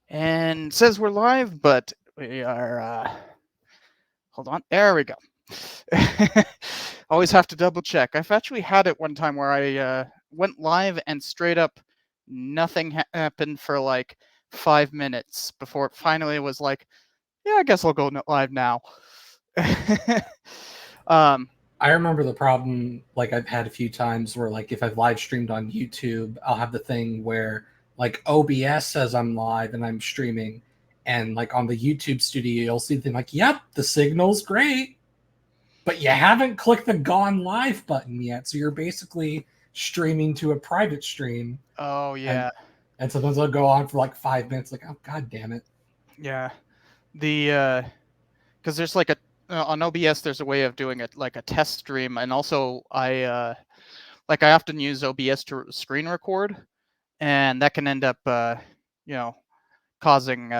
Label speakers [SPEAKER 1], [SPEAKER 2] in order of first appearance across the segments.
[SPEAKER 1] And it says we're live, but we are, hold on, there we go. Always have to double check. I've actually had it one time where I went live and straight up nothing happened for like 5 minutes before it finally was like, yeah, I guess I'll go live now. um,
[SPEAKER 2] I remember the problem like I've had a few times where like if I've live streamed on YouTube, I'll have the thing where like OBS says I'm live and I'm streaming, and like on the YouTube studio you'll see the thing like, yep, the signal's great, but you haven't clicked the gone live button yet. So you're basically streaming to a private stream,
[SPEAKER 1] oh,
[SPEAKER 2] and
[SPEAKER 1] yeah.
[SPEAKER 2] and sometimes it'll go on for like 5 minutes, like, oh god damn it.
[SPEAKER 1] Yeah. The, because there's like a, on OBS, there's a way of doing it like a test stream. And also, like I often use OBS to screen record, and that can end up, you know, causing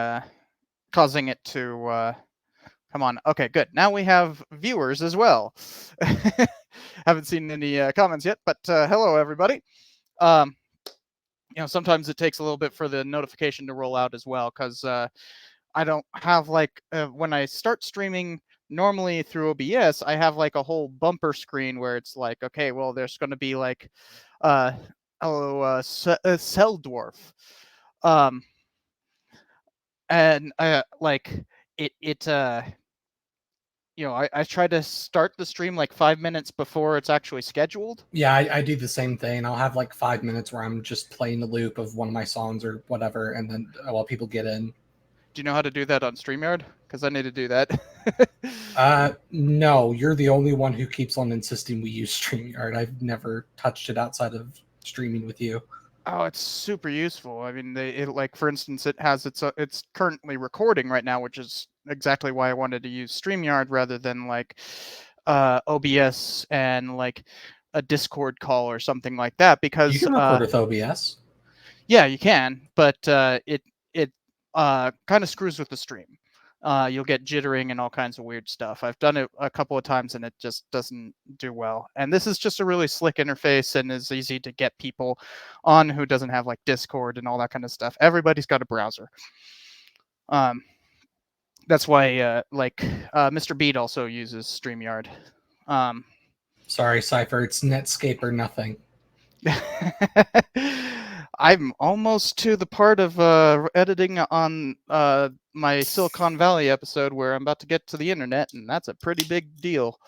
[SPEAKER 1] causing it to come on. Okay, good. Now we have viewers as well. Haven't seen any comments yet, but hello everybody. Um, sometimes it takes a little bit for the notification to roll out as well because I don't have like when I start streaming normally through OBS, I have like a whole bumper screen where it's like, okay, well, there's going to be like, uh, hello, Cell Dwarf, um, and like it. I try to start the stream like 5 minutes before it's actually scheduled.
[SPEAKER 2] Yeah, I do the same thing. I'll have like 5 minutes where I'm just playing a loop of one of my songs or whatever, and then while people get in.
[SPEAKER 1] Do you know how to do that on StreamYard? Because I need to do that.
[SPEAKER 2] No, you're the only one who keeps on insisting we use StreamYard. I've never touched it outside of streaming with you.
[SPEAKER 1] Oh, it's super useful. I mean, like for instance, it has it's currently recording right now, which is exactly why I wanted to use StreamYard rather than like OBS and like a Discord call or something like that.
[SPEAKER 2] You
[SPEAKER 1] Because
[SPEAKER 2] can record with OBS.
[SPEAKER 1] yeah, you can, but it kind of screws with the stream. You'll get jittering and all kinds of weird stuff. I've done it a couple of times and it just doesn't do well. And this is just a really slick interface and is easy to get people on who doesn't have like Discord and all that kind of stuff. Everybody's got a browser. Um, that's why Mr. Beat also uses StreamYard. Um,
[SPEAKER 2] Sorry, Cypher, it's Netscape or nothing.
[SPEAKER 1] I'm almost to the part of editing on my Silicon Valley episode where I'm about to get to the internet, and that's a pretty big deal.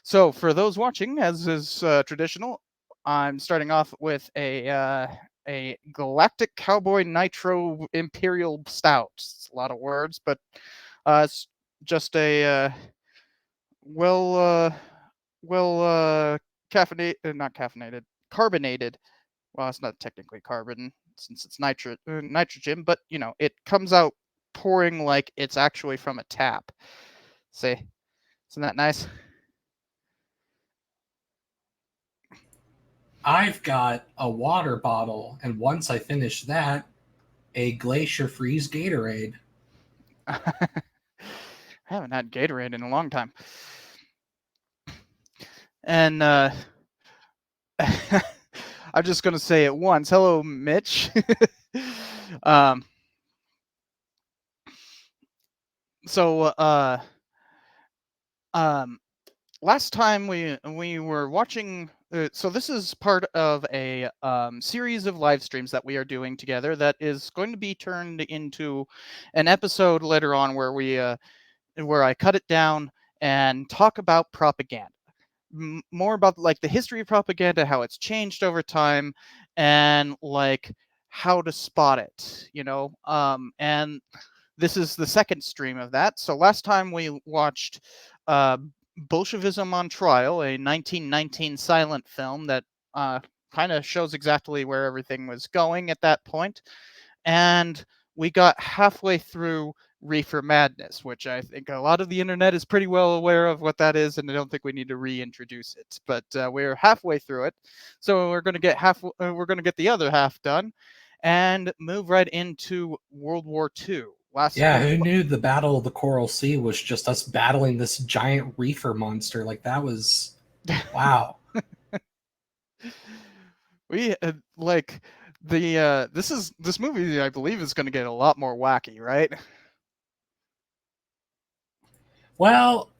[SPEAKER 1] So, for those watching, as is traditional, I'm starting off with a Galactic Cowboy Nitro Imperial Stout. It's a lot of words, but it's just a well well caffeinated, not caffeinated, carbonated. Well, it's not technically carbon since it's nitrogen, but it comes out pouring like it's actually from a tap. See, isn't that nice?
[SPEAKER 2] I've got a water bottle, and once I finish that, a Glacier Freeze Gatorade.
[SPEAKER 1] I haven't had Gatorade in a long time, and I'm just gonna say it once. Hello, Mitch. um, so um, last time we were watching. So this is part of a series of live streams that we are doing together. That is going to be turned into an episode later on where I cut it down and talk about propaganda. More about like the history of propaganda, how it's changed over time, and like how to spot it. And this is the second stream of that. So last time we watched uh, Bolshevism on Trial, a 1919 silent film that kind of shows exactly where everything was going at that point. And we got halfway through Reefer Madness, which I think a lot of the internet is pretty well aware of what that is, and I don't think we need to reintroduce it. But we're halfway through it, so we're going to get we're going to get the other half done, and move right into World War II.
[SPEAKER 2] Yeah, who knew the Battle of the Coral Sea was just us battling this giant reefer monster? Like, that was... wow.
[SPEAKER 1] We like This movie, I believe, is going to get a lot more wacky, right?
[SPEAKER 2] Well,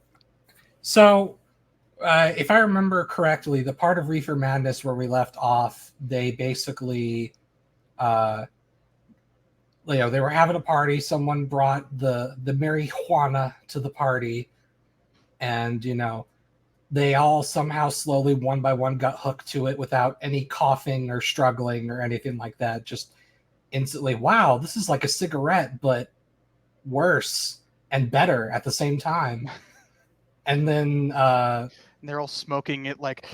[SPEAKER 2] so if I remember correctly, the part of Reefer Madness where we left off, they basically, uh, they were having a party. Someone brought the marijuana to the party, and they all somehow slowly, one by one, got hooked to it without any coughing or struggling or anything like that. Just instantly, wow, this is like a cigarette, but worse and better at the same time. And then
[SPEAKER 1] And they're all smoking it like.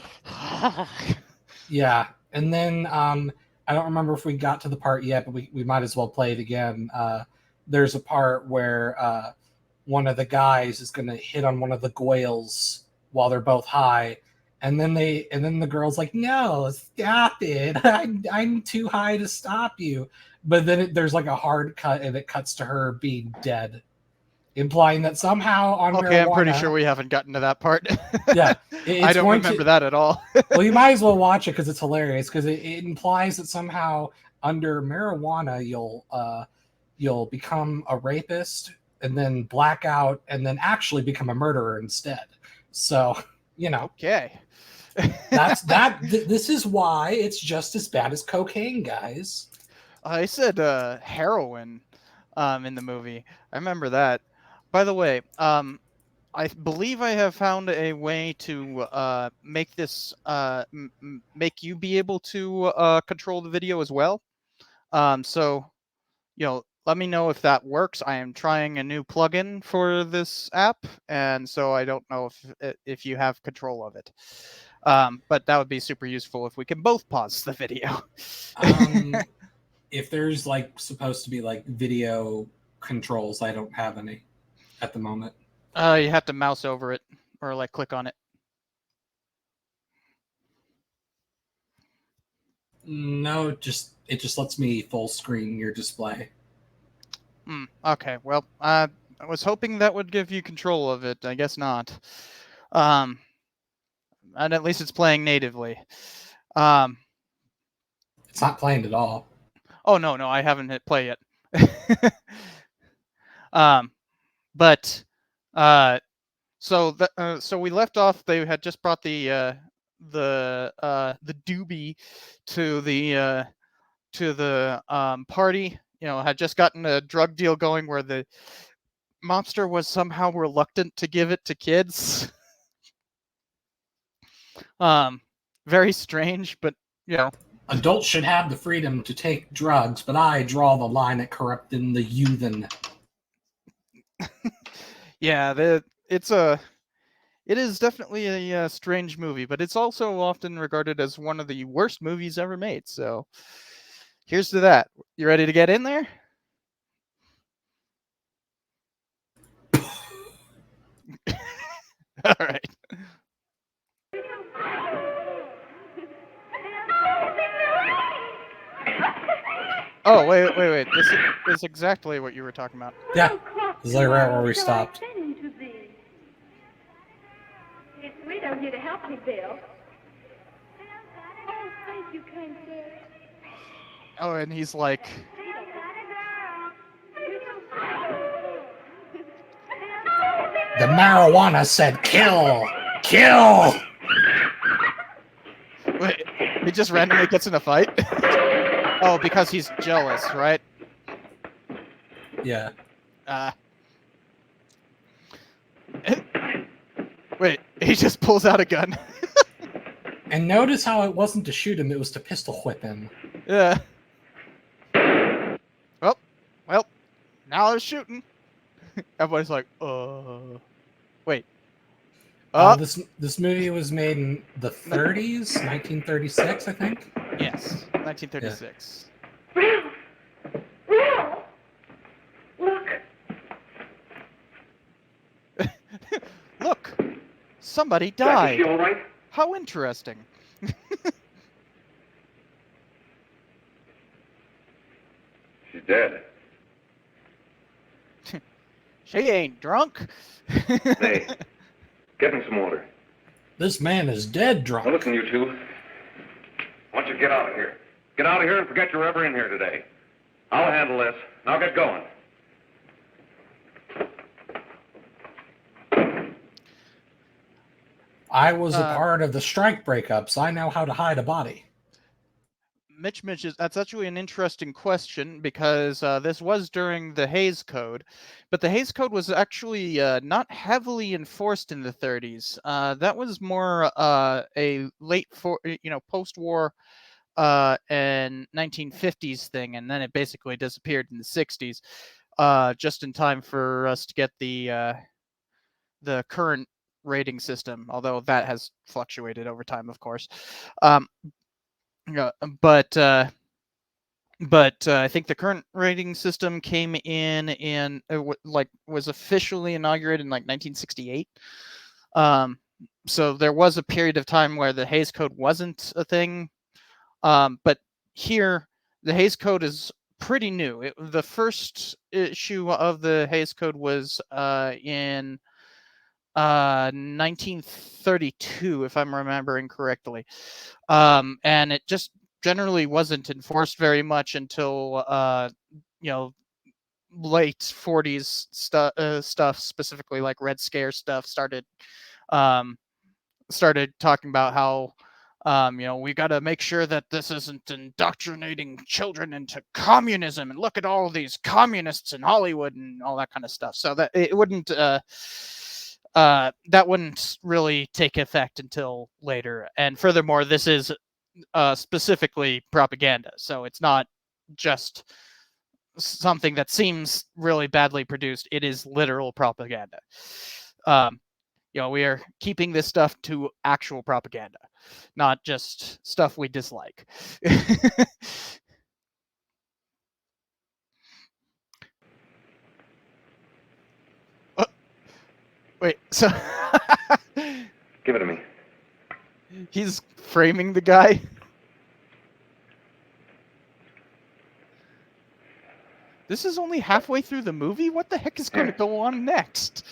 [SPEAKER 2] yeah, and then I don't remember if we got to the part yet, but we might as well play it again. There's a part where one of the guys is going to hit on one of the goyles while they're both high, and then the girl's like, no, stop it, I'm too high to stop you. But then there's like a hard cut and it cuts to her being dead, implying that somehow on
[SPEAKER 1] Okay, I'm pretty
[SPEAKER 2] marijuana.
[SPEAKER 1] sure we haven't gotten to that part.
[SPEAKER 2] Yeah,
[SPEAKER 1] I
[SPEAKER 2] it's
[SPEAKER 1] don't
[SPEAKER 2] going
[SPEAKER 1] remember
[SPEAKER 2] to.
[SPEAKER 1] that at all.
[SPEAKER 2] Well, you might as well watch it because it's hilarious. Because it implies that somehow under marijuana you'll become a rapist and then black out and then actually become a murderer instead. So
[SPEAKER 1] Okay.
[SPEAKER 2] that's that. This is why it's just as bad as cocaine, guys.
[SPEAKER 1] I said heroin in the movie. I remember that. By the way, I believe I have found a way to make this make you be able to control the video as well. So let me know if that works. I am trying a new plugin for this app, and so I don't know if you have control of it. But that would be super useful if we can both pause the video.
[SPEAKER 2] If there's like supposed to be like video controls, I don't have any at the moment.
[SPEAKER 1] You have to mouse over it or like click on it.
[SPEAKER 2] No, it just lets me full screen your display.
[SPEAKER 1] Okay, well, I was hoping that would give you control of it. I guess not. And at least it's playing natively. Um,
[SPEAKER 2] It's not playing at all.
[SPEAKER 1] oh no, I haven't hit play yet. But so we left off. They had just brought the doobie to the party. Had just gotten a drug deal going where the mobster was somehow reluctant to give it to kids. Very strange, but
[SPEAKER 2] Adults should have the freedom to take drugs, but I draw the line at corrupting the youthen.
[SPEAKER 1] Yeah, it is definitely a strange movie, but it's also often regarded as one of the worst movies ever made. So here's to that. You ready to get in there? All right. Oh, wait. This is exactly what you were talking about.
[SPEAKER 2] Yeah, this is like right where we stopped.
[SPEAKER 3] It's sweet of you to help me, Bill. Oh, thank you, kind sir.
[SPEAKER 1] Oh, and he's like,
[SPEAKER 2] The marijuana said kill! Kill!
[SPEAKER 1] wait, he just randomly gets in a fight? Oh, because he's jealous, right?
[SPEAKER 2] Yeah.
[SPEAKER 1] Wait, he just pulls out a gun.
[SPEAKER 2] And notice how it wasn't to shoot him, it was to pistol whip him.
[SPEAKER 1] Yeah. Well, now they're shooting. Everybody's like, wait.
[SPEAKER 2] This movie was made in the 30s, 1936, I think.
[SPEAKER 1] Yes, 1936.
[SPEAKER 3] Bill! Bill! Look!
[SPEAKER 1] Look, somebody
[SPEAKER 4] Jack, is
[SPEAKER 1] died.
[SPEAKER 4] she all right?
[SPEAKER 1] How interesting.
[SPEAKER 4] She's dead.
[SPEAKER 1] She ain't drunk.
[SPEAKER 4] Hey, get me some water.
[SPEAKER 2] This man is dead
[SPEAKER 4] Now
[SPEAKER 2] drunk.
[SPEAKER 4] listen, you two. I want you to get out of here. Get out of here and forget you're ever in here today. I'll handle this. Now get going.
[SPEAKER 2] I was a part of the strike breakups. I know how to hide a body.
[SPEAKER 1] Mitch, that's actually an interesting question because this was during the Hays Code, but the Hays Code was actually not heavily enforced in the 30s. That was more a post-war and 1950s thing, and then it basically disappeared in the 60s, just in time for us to get the current rating system, although that has fluctuated over time, of course. But I think the current rating system came in was officially inaugurated in like 1968. So there was a period of time where the Hays Code wasn't a thing. But here, the Hays Code is pretty new. The first issue of the Hays Code was in 1932, if I'm remembering correctly. And it just generally wasn't enforced very much until late 40s stuff, specifically like Red Scare stuff, started talking about how we got to make sure that this isn't indoctrinating children into communism, and look at all these communists in Hollywood and all that kind of stuff. So that it wouldn't that wouldn't really take effect until later. And furthermore, this is specifically propaganda, so it's not just something that seems really badly produced. It is literal propaganda. We are keeping this stuff to actual propaganda, not just stuff we dislike. Wait, so
[SPEAKER 4] Give it to me.
[SPEAKER 1] he's framing the guy? This is only halfway through the movie? What the heck is going to go on next?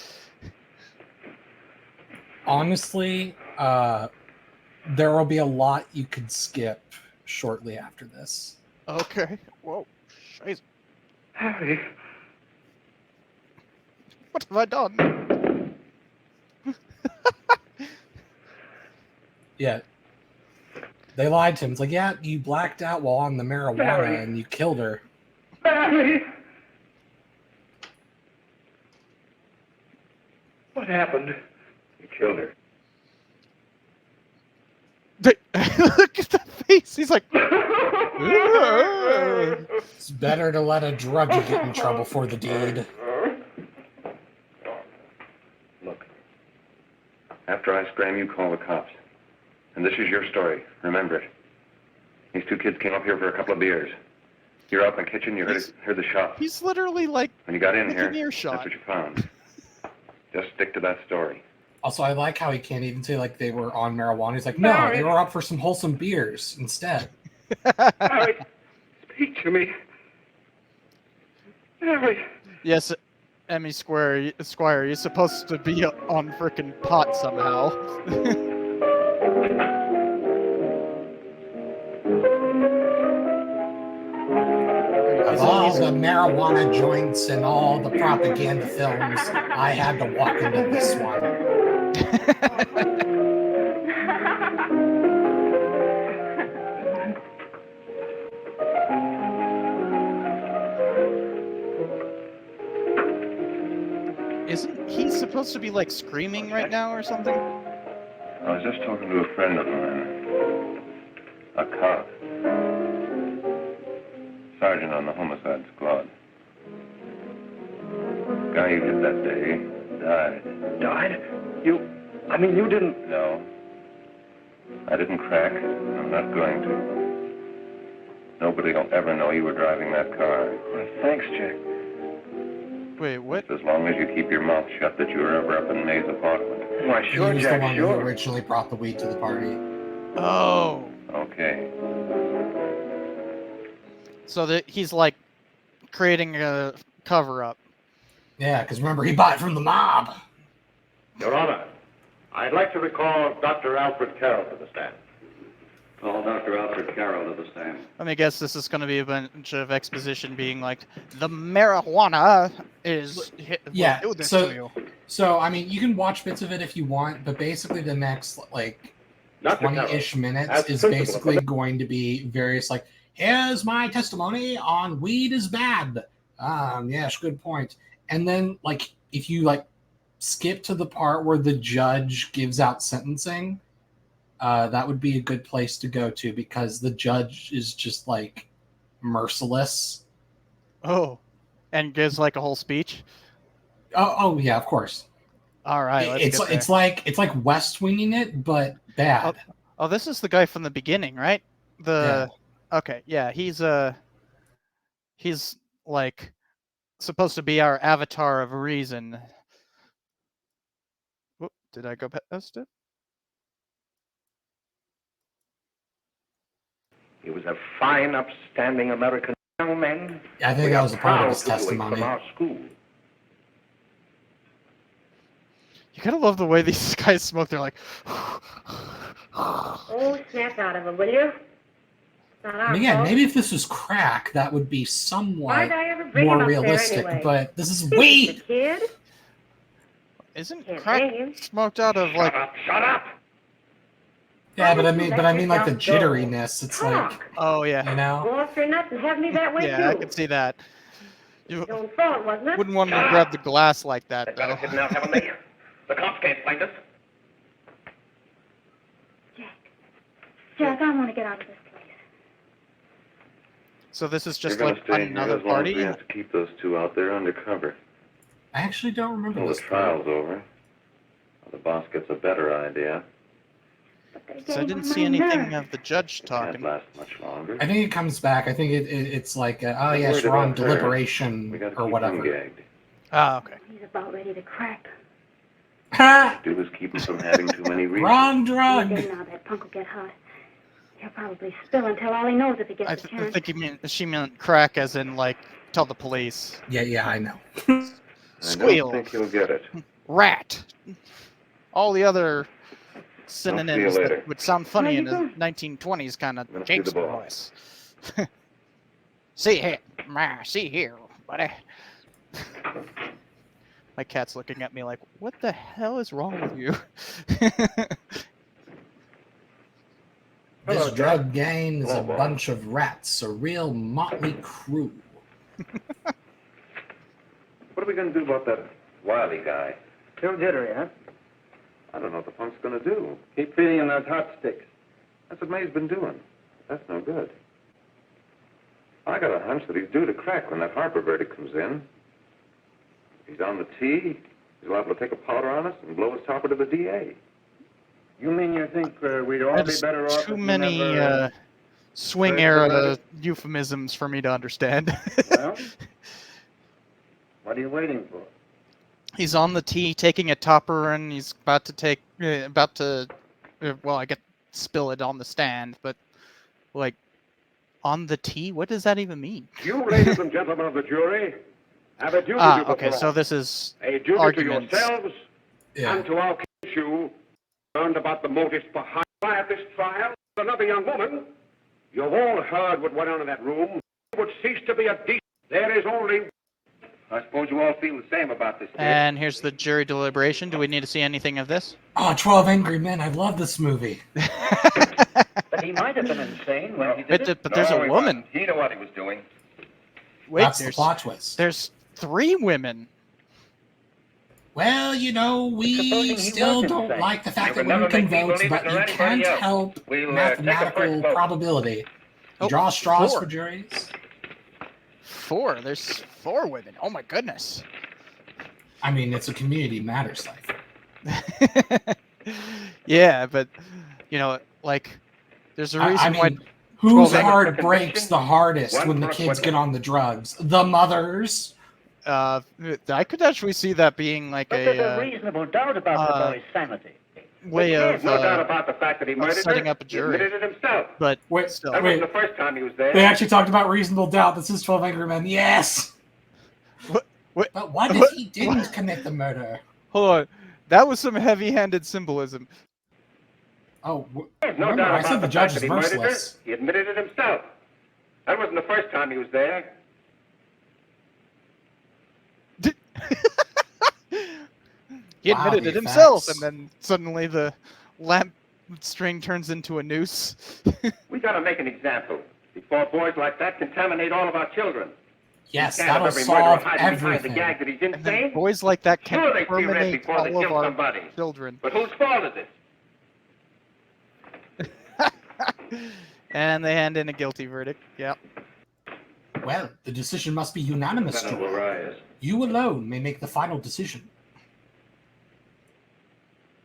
[SPEAKER 2] Honestly, there will be a lot you could skip shortly after this.
[SPEAKER 1] Okay. Whoa. Scheiße.
[SPEAKER 4] Harry.
[SPEAKER 1] What have I done?
[SPEAKER 2] Yeah. They lied to him. It's like, yeah, you blacked out while on the marijuana and you killed her.
[SPEAKER 4] Harry. What happened? You killed her.
[SPEAKER 1] Look at the face. He's like,
[SPEAKER 2] It's better to let a druggie get in trouble for the deed.
[SPEAKER 4] Look. After I scram, you call the cops. And this is your story. Remember it. These two kids came up here for a couple of beers. You're out in the kitchen, you heard the shot.
[SPEAKER 1] He's literally like,
[SPEAKER 4] when you got in
[SPEAKER 1] within
[SPEAKER 4] here,
[SPEAKER 1] earshot.
[SPEAKER 4] that's what you found. Just stick to that story.
[SPEAKER 2] Also, I like how he can't even say, like, they were on marijuana. He's like, no, they were up for some wholesome beers instead.
[SPEAKER 4] Harry, speak to me. Harry.
[SPEAKER 1] Yes, Emmy Squire, you're supposed to be on frickin' pot somehow.
[SPEAKER 2] Of all the marijuana joints and all the propaganda films, I had to walk into this one.
[SPEAKER 1] Isn't he supposed to be like screaming right now or something?
[SPEAKER 4] I was just talking to a friend of mine. A cop. Sergeant on the homicide squad. Guy you hit that day died.
[SPEAKER 5] Died? You didn't...
[SPEAKER 4] No. I didn't crack. I'm not going to. Nobody will ever know you were driving that car.
[SPEAKER 5] Well, thanks, Jack.
[SPEAKER 1] Wait, what?
[SPEAKER 4] As long as you keep your mouth shut that you were ever up in May's apartment.
[SPEAKER 5] Why, sure,
[SPEAKER 2] He was
[SPEAKER 5] Jack,
[SPEAKER 2] the one who
[SPEAKER 5] sure.
[SPEAKER 2] originally brought the weed to the party.
[SPEAKER 1] Oh.
[SPEAKER 4] Okay.
[SPEAKER 1] So that he's like creating a cover-up.
[SPEAKER 2] Yeah, because remember, he bought it from the mob.
[SPEAKER 6] Your Honor, I'd like to recall Dr. Alfred Carroll to the stand. Call Dr. Alfred Carroll to the stand.
[SPEAKER 1] Let me guess, this is going to be a bunch of exposition being like, the marijuana is
[SPEAKER 2] Yeah,
[SPEAKER 1] will do this
[SPEAKER 2] so-
[SPEAKER 1] to you.
[SPEAKER 2] So, I mean, you can watch bits of it if you want, but basically the next, like,
[SPEAKER 5] Dr.
[SPEAKER 2] 20-ish minutes
[SPEAKER 5] as
[SPEAKER 2] is
[SPEAKER 5] principal,
[SPEAKER 2] basically going to be various, like, here's my testimony on weed is bad. Yes, good point. And then, like, if you, like, skip to the part where the judge gives out sentencing, that would be a good place to go to, because the judge is just, like, merciless.
[SPEAKER 1] Oh, and gives like a whole speech.
[SPEAKER 2] Oh yeah, of course.
[SPEAKER 1] All right, let's
[SPEAKER 2] It's
[SPEAKER 1] get there.
[SPEAKER 2] it's like West Winging it, but bad.
[SPEAKER 1] Oh, this is the guy from the beginning, right? Okay, yeah, he's like supposed to be our avatar of reason. Whoop, did I go past it?
[SPEAKER 5] He was a fine, upstanding American young man.
[SPEAKER 2] I think
[SPEAKER 5] We
[SPEAKER 2] that
[SPEAKER 5] are
[SPEAKER 2] was a part of
[SPEAKER 5] proud
[SPEAKER 2] his
[SPEAKER 5] to graduate
[SPEAKER 2] testimony.
[SPEAKER 5] from our school.
[SPEAKER 1] You gotta love the way these guys smoke. They're like,
[SPEAKER 3] Oh, snap out of it, will you? It's not our
[SPEAKER 2] And again,
[SPEAKER 3] fault.
[SPEAKER 2] maybe if this was crack, that would be
[SPEAKER 3] Why'd
[SPEAKER 2] somewhat
[SPEAKER 3] I ever bring
[SPEAKER 2] more
[SPEAKER 3] him up there
[SPEAKER 2] realistic.
[SPEAKER 3] anyway?
[SPEAKER 2] But this is
[SPEAKER 3] He's a
[SPEAKER 2] weed.
[SPEAKER 3] kid.
[SPEAKER 1] isn't
[SPEAKER 3] Can't
[SPEAKER 1] crack
[SPEAKER 3] hang him.
[SPEAKER 1] smoked out of like?
[SPEAKER 5] Shut up!
[SPEAKER 2] Yeah, but I
[SPEAKER 3] Why
[SPEAKER 2] mean,
[SPEAKER 3] did
[SPEAKER 2] but
[SPEAKER 3] you
[SPEAKER 2] I
[SPEAKER 3] let
[SPEAKER 2] mean, like the
[SPEAKER 3] yourself go?
[SPEAKER 2] jitteriness. It's like,
[SPEAKER 3] Talk.
[SPEAKER 1] Oh yeah,
[SPEAKER 2] you know.
[SPEAKER 3] Go off your nuts and have me that way
[SPEAKER 1] yeah, I
[SPEAKER 3] too.
[SPEAKER 1] can see that. You
[SPEAKER 3] Your own fault, wasn't it?
[SPEAKER 1] wouldn't want to grab the glass like that
[SPEAKER 5] They've got
[SPEAKER 1] though.
[SPEAKER 5] us hidden out, haven't they? The cops can't find us.
[SPEAKER 3] Jack, I want to get out of this place.
[SPEAKER 1] So this is
[SPEAKER 4] You're
[SPEAKER 1] just
[SPEAKER 4] gonna
[SPEAKER 1] like
[SPEAKER 4] stay here
[SPEAKER 1] another
[SPEAKER 4] as long as we
[SPEAKER 1] party.
[SPEAKER 4] have to keep those two out there undercover.
[SPEAKER 2] I actually don't remember
[SPEAKER 4] Until the
[SPEAKER 2] this.
[SPEAKER 4] trial's over. The boss gets a better idea.
[SPEAKER 3] But they're
[SPEAKER 1] So I
[SPEAKER 3] getting
[SPEAKER 1] didn't
[SPEAKER 3] on
[SPEAKER 1] see
[SPEAKER 3] my
[SPEAKER 1] anything
[SPEAKER 3] nerves.
[SPEAKER 1] of the judge
[SPEAKER 4] It can't
[SPEAKER 1] talking.
[SPEAKER 4] last much longer.
[SPEAKER 2] I think it comes back. I think it's like, oh
[SPEAKER 4] I'm
[SPEAKER 2] yes,
[SPEAKER 4] worried
[SPEAKER 2] we're on
[SPEAKER 4] about her.
[SPEAKER 2] deliberation
[SPEAKER 4] We gotta
[SPEAKER 2] or
[SPEAKER 4] keep
[SPEAKER 2] whatever.
[SPEAKER 4] him gagged.
[SPEAKER 1] Ah, okay.
[SPEAKER 3] He's about ready to crack.
[SPEAKER 2] Ha!
[SPEAKER 4] Do is keep him from having too many reasons.
[SPEAKER 2] Wrong
[SPEAKER 3] Look
[SPEAKER 2] drug.
[SPEAKER 3] in now, that punk will get hot. He'll probably spill and tell all he knows if he gets
[SPEAKER 1] I
[SPEAKER 3] a chance.
[SPEAKER 1] think she meant crack as in like tell the police.
[SPEAKER 2] Yeah, I know.
[SPEAKER 4] I
[SPEAKER 1] Squeal,
[SPEAKER 4] don't think he'll get it.
[SPEAKER 1] rat, all the other
[SPEAKER 4] see you
[SPEAKER 1] synonyms
[SPEAKER 4] later.
[SPEAKER 1] that would sound funny
[SPEAKER 3] Where
[SPEAKER 1] in
[SPEAKER 3] you
[SPEAKER 1] a
[SPEAKER 3] going?
[SPEAKER 1] 1920s kind of
[SPEAKER 4] I'm gonna see the
[SPEAKER 1] gangster
[SPEAKER 4] boss.
[SPEAKER 1] voice. See here, see here, buddy. My cat's looking at me like, what the hell is wrong with you?
[SPEAKER 2] This
[SPEAKER 5] Hello,
[SPEAKER 2] drug gang is a
[SPEAKER 4] Hello, boss.
[SPEAKER 2] bunch of rats, a real motley crew.
[SPEAKER 4] What are we gonna do about that Wiley guy?
[SPEAKER 5] Still jittery, huh?
[SPEAKER 4] I don't know what the punk's gonna do.
[SPEAKER 5] Keep feeding him those hot sticks.
[SPEAKER 4] That's what May's been doing. That's no good. I got a hunch that he's due to crack when that Harper verdict comes in. He's on the tee. He's liable to take a powder on us and blow his topper to the DA.
[SPEAKER 5] You mean you think we'd all be
[SPEAKER 1] There's
[SPEAKER 5] better off
[SPEAKER 1] too
[SPEAKER 5] if you
[SPEAKER 1] many
[SPEAKER 5] never,
[SPEAKER 1] swing
[SPEAKER 5] heard
[SPEAKER 1] era
[SPEAKER 5] about it?
[SPEAKER 1] euphemisms for me to understand.
[SPEAKER 5] Well, what are you waiting for?
[SPEAKER 1] He's on the tee taking a topper and he's about to well, I get spill it on the stand, but like on the tee, what does that even mean?
[SPEAKER 5] You, ladies and gentlemen of the jury, have a duty
[SPEAKER 1] Ah,
[SPEAKER 5] to
[SPEAKER 1] okay, so
[SPEAKER 5] perform.
[SPEAKER 1] this is
[SPEAKER 5] A duty
[SPEAKER 1] arguments.
[SPEAKER 5] to yourselves
[SPEAKER 2] Yeah.
[SPEAKER 5] and to our case you learned about the motives behind this trial. Another young woman. You've all heard what went on in that room. It would cease to be a decent. There is only. I suppose you all feel the same about this.
[SPEAKER 1] and here's the jury deliberation. Do we need to see anything of this?
[SPEAKER 2] Oh, 12 Angry Men. I love this movie.
[SPEAKER 7] But he might have been insane when he did it.
[SPEAKER 1] But there's a woman.
[SPEAKER 6] He knew what he was doing.
[SPEAKER 1] Wait,
[SPEAKER 2] That's the plot twist.
[SPEAKER 1] there's 3 women.
[SPEAKER 2] Well, you know, we
[SPEAKER 7] Supposing he
[SPEAKER 2] still
[SPEAKER 7] was
[SPEAKER 2] don't
[SPEAKER 7] insane.
[SPEAKER 2] like the fact
[SPEAKER 6] You
[SPEAKER 2] that
[SPEAKER 6] can
[SPEAKER 2] women
[SPEAKER 6] never
[SPEAKER 2] can
[SPEAKER 6] make me
[SPEAKER 2] vote,
[SPEAKER 6] believe
[SPEAKER 2] but
[SPEAKER 6] it or
[SPEAKER 2] you
[SPEAKER 6] anybody
[SPEAKER 2] can't
[SPEAKER 6] else.
[SPEAKER 2] help
[SPEAKER 6] We'll, take a
[SPEAKER 2] mathematical
[SPEAKER 6] first vote.
[SPEAKER 2] probability. You
[SPEAKER 1] Oh,
[SPEAKER 2] draw straws
[SPEAKER 1] 4.
[SPEAKER 2] for juries.
[SPEAKER 1] 4. There's 4 women. Oh my goodness.
[SPEAKER 2] I mean, it's a community matters cipher.
[SPEAKER 1] Yeah, but you know, like, there's a reason
[SPEAKER 2] I
[SPEAKER 1] why.
[SPEAKER 2] mean, whose
[SPEAKER 1] 12 Angry
[SPEAKER 2] heart
[SPEAKER 5] Men.
[SPEAKER 2] breaks the hardest
[SPEAKER 5] One
[SPEAKER 2] when the
[SPEAKER 5] for
[SPEAKER 2] kids
[SPEAKER 5] acquittal.
[SPEAKER 2] get on the drugs? The mothers.
[SPEAKER 1] I could actually see that being like
[SPEAKER 7] But there's a
[SPEAKER 1] a
[SPEAKER 7] reasonable doubt about the boy's sanity.
[SPEAKER 1] way of
[SPEAKER 5] no doubt about the fact that he murdered
[SPEAKER 1] setting
[SPEAKER 5] her.
[SPEAKER 1] up a
[SPEAKER 5] He
[SPEAKER 1] jury.
[SPEAKER 5] admitted it himself.
[SPEAKER 1] but
[SPEAKER 2] Wait,
[SPEAKER 1] still.
[SPEAKER 5] That
[SPEAKER 2] wait.
[SPEAKER 5] wasn't the first time he was there.
[SPEAKER 2] They actually talked about reasonable doubt. This is 12 Angry Men. Yes.
[SPEAKER 1] What?
[SPEAKER 2] But what if
[SPEAKER 1] What?
[SPEAKER 2] he didn't commit the murder?
[SPEAKER 1] Hold on, that was some heavy-handed symbolism.
[SPEAKER 2] Oh,
[SPEAKER 5] There's no
[SPEAKER 2] remember,
[SPEAKER 5] doubt
[SPEAKER 2] I
[SPEAKER 5] about
[SPEAKER 2] said the
[SPEAKER 5] the
[SPEAKER 2] judge
[SPEAKER 5] fact
[SPEAKER 2] is
[SPEAKER 5] that he murdered her.
[SPEAKER 2] merciless.
[SPEAKER 5] He admitted it himself. That wasn't the first time he was there.
[SPEAKER 1] He
[SPEAKER 2] Wow,
[SPEAKER 1] admitted
[SPEAKER 2] the
[SPEAKER 1] it himself,
[SPEAKER 2] effects.
[SPEAKER 1] and then suddenly the lamp string turns into a noose.
[SPEAKER 5] We gotta make an example before boys like that contaminate all of our children.
[SPEAKER 2] Yes,
[SPEAKER 5] We can't have
[SPEAKER 2] that'll
[SPEAKER 5] every murderer
[SPEAKER 2] solve
[SPEAKER 5] hiding behind the
[SPEAKER 2] everything.
[SPEAKER 5] gag that he's
[SPEAKER 1] And then
[SPEAKER 5] insane.
[SPEAKER 1] boys like that can
[SPEAKER 5] Sure, they see red
[SPEAKER 1] terminate
[SPEAKER 5] before they
[SPEAKER 1] all of
[SPEAKER 5] kill
[SPEAKER 1] our
[SPEAKER 5] somebody.
[SPEAKER 1] children.
[SPEAKER 5] But whose fault is it?
[SPEAKER 1] And they hand in a guilty verdict. Yep.
[SPEAKER 2] Well, the decision must be unanimous, Joel. You alone may make the final decision.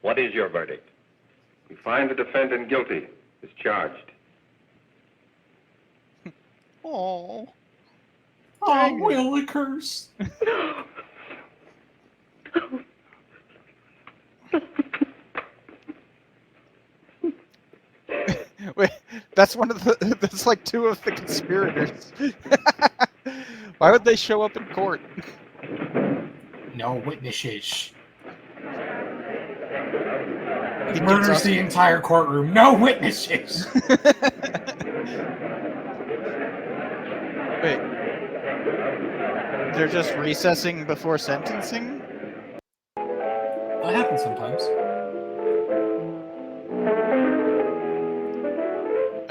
[SPEAKER 6] What is your verdict?
[SPEAKER 5] We find the defendant guilty as charged.
[SPEAKER 1] Oh.
[SPEAKER 2] Oh, Willikers.
[SPEAKER 1] Wait, that's one of the. That's like two of the conspirators. Why would they show up in court?
[SPEAKER 2] No witnesses.
[SPEAKER 1] He
[SPEAKER 2] Murders
[SPEAKER 1] gives
[SPEAKER 2] the entire courtroom. No witnesses.
[SPEAKER 1] Wait. They're just recessing before sentencing?
[SPEAKER 2] That happens sometimes.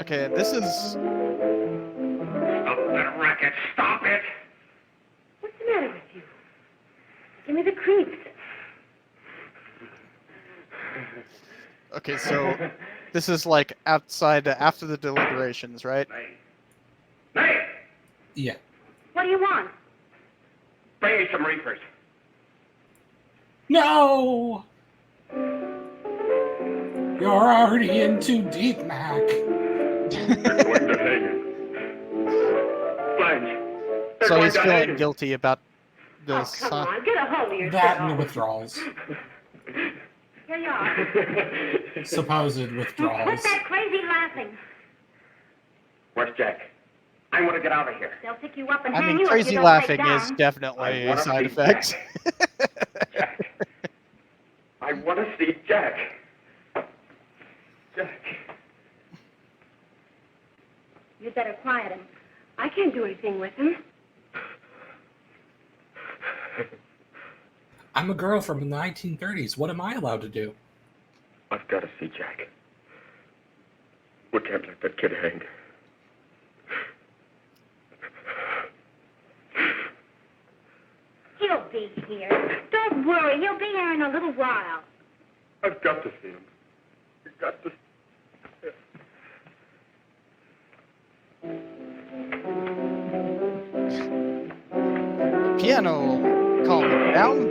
[SPEAKER 1] Okay, this is.
[SPEAKER 5] Stop that racket! Stop it!
[SPEAKER 3] What's the matter with you? Give me the creeps.
[SPEAKER 1] Okay, so this is like outside after the deliberations, right?
[SPEAKER 5] Hey!
[SPEAKER 2] Yeah.
[SPEAKER 3] What do you want?
[SPEAKER 5] Bring me some reefers.
[SPEAKER 2] No! You're already in too deep, Mac.
[SPEAKER 5] They're going to hang him. Blanche. They're
[SPEAKER 1] So
[SPEAKER 5] going
[SPEAKER 1] he's
[SPEAKER 5] to hang
[SPEAKER 1] feeling
[SPEAKER 5] him.
[SPEAKER 1] guilty about
[SPEAKER 3] Oh,
[SPEAKER 1] this.
[SPEAKER 3] come on, get a hold of yourself.
[SPEAKER 2] That and the withdrawals.
[SPEAKER 3] Here you are.
[SPEAKER 2] Supposed withdrawals.
[SPEAKER 3] What's that crazy laughing?
[SPEAKER 5] Where's Jack? I want to get out of here.
[SPEAKER 3] They'll pick you up and
[SPEAKER 1] I
[SPEAKER 3] hang
[SPEAKER 1] mean,
[SPEAKER 3] you if
[SPEAKER 1] crazy
[SPEAKER 3] you don't
[SPEAKER 1] laughing
[SPEAKER 3] break
[SPEAKER 1] is
[SPEAKER 3] down.
[SPEAKER 1] definitely
[SPEAKER 5] I
[SPEAKER 1] a
[SPEAKER 5] wanna
[SPEAKER 1] side
[SPEAKER 5] see
[SPEAKER 1] effect.
[SPEAKER 5] Jack. I want to see Jack. Jack.
[SPEAKER 3] You'd better quiet him. I can't do anything with him.
[SPEAKER 2] I'm a girl from the 1930s. What am I allowed to do?
[SPEAKER 5] I've got to see Jack. We can't let that kid hang.
[SPEAKER 3] He'll be here. Don't worry, he'll be here in a little while.
[SPEAKER 5] I've got to see him. I've got to.
[SPEAKER 1] Piano, calm it down.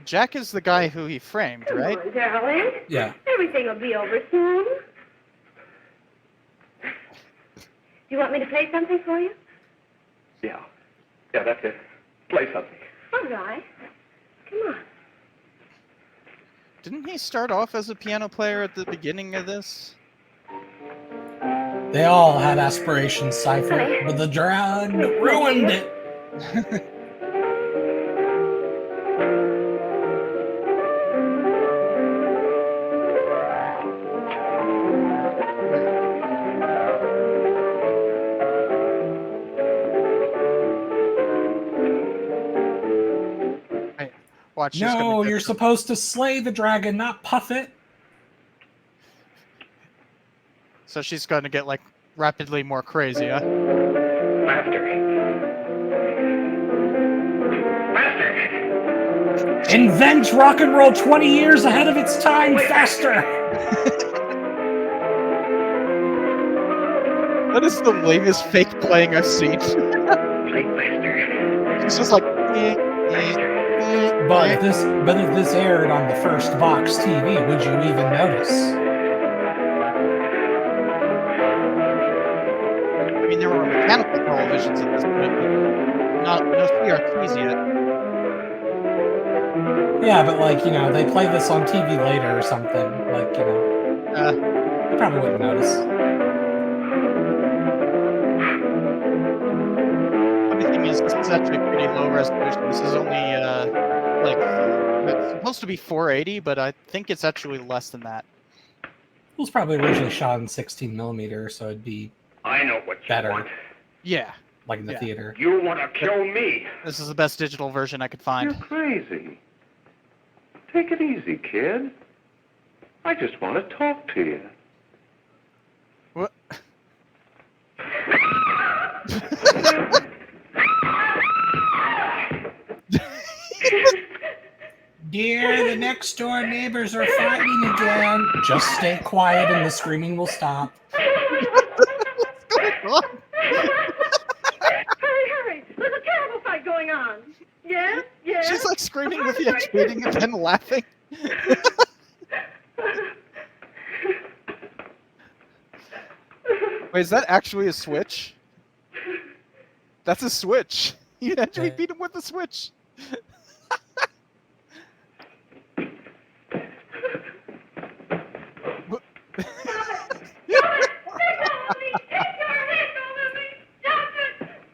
[SPEAKER 1] Jack is the guy who he framed,
[SPEAKER 3] Come
[SPEAKER 1] right?
[SPEAKER 3] on, darling.
[SPEAKER 2] Yeah.
[SPEAKER 3] Everything will be over soon. Do you want me to play something for you?
[SPEAKER 5] Yeah. Yeah, that's it. Play something.
[SPEAKER 3] All right. Come on.
[SPEAKER 1] Didn't he start off as a piano player at the beginning of this?
[SPEAKER 2] They all had aspirations, Cypher, but the drug ruined it.
[SPEAKER 1] Right. Watch. she's
[SPEAKER 2] No,
[SPEAKER 1] gonna get
[SPEAKER 2] you're
[SPEAKER 1] the-
[SPEAKER 2] supposed to slay the dragon, not puff it.
[SPEAKER 1] So she's going to get like rapidly more crazy, huh?
[SPEAKER 5] Faster. Faster.
[SPEAKER 2] Invent rock and roll 20 years ahead of its time faster.
[SPEAKER 1] That is the lamest fake playing I've seen.
[SPEAKER 5] Play faster.
[SPEAKER 1] It's just like.
[SPEAKER 2] But if this aired on the first box TV, would you even notice?
[SPEAKER 1] I mean, there were mechanical televisions at this point, but no CRTs yet.
[SPEAKER 2] Yeah, but like, you know, they play this on TV later or something. Like, you know, you probably wouldn't notice.
[SPEAKER 1] Funny thing is, this is actually pretty low resolution. This is only like it's supposed to be 480, but I think it's actually less than that.
[SPEAKER 2] It was probably originally shot in 16 millimeter, so it'd be
[SPEAKER 5] I know what you
[SPEAKER 2] better,
[SPEAKER 5] want.
[SPEAKER 1] Yeah,
[SPEAKER 2] like in the
[SPEAKER 1] Yeah.
[SPEAKER 2] theater.
[SPEAKER 5] You want to kill me.
[SPEAKER 1] this is the best digital version I could find.
[SPEAKER 4] You're crazy. Take it easy, kid. I just want to talk to you.
[SPEAKER 1] What?
[SPEAKER 2] Dear, the next door neighbors are fighting again. Just stay quiet and the screaming will stop.
[SPEAKER 1] What's going on?
[SPEAKER 3] Hurry! There's a terrible fight going on. Yes?
[SPEAKER 1] She's like screaming with the shooting and then laughing. Wait, is that actually a switch? That's a switch. You actually beat him with a switch.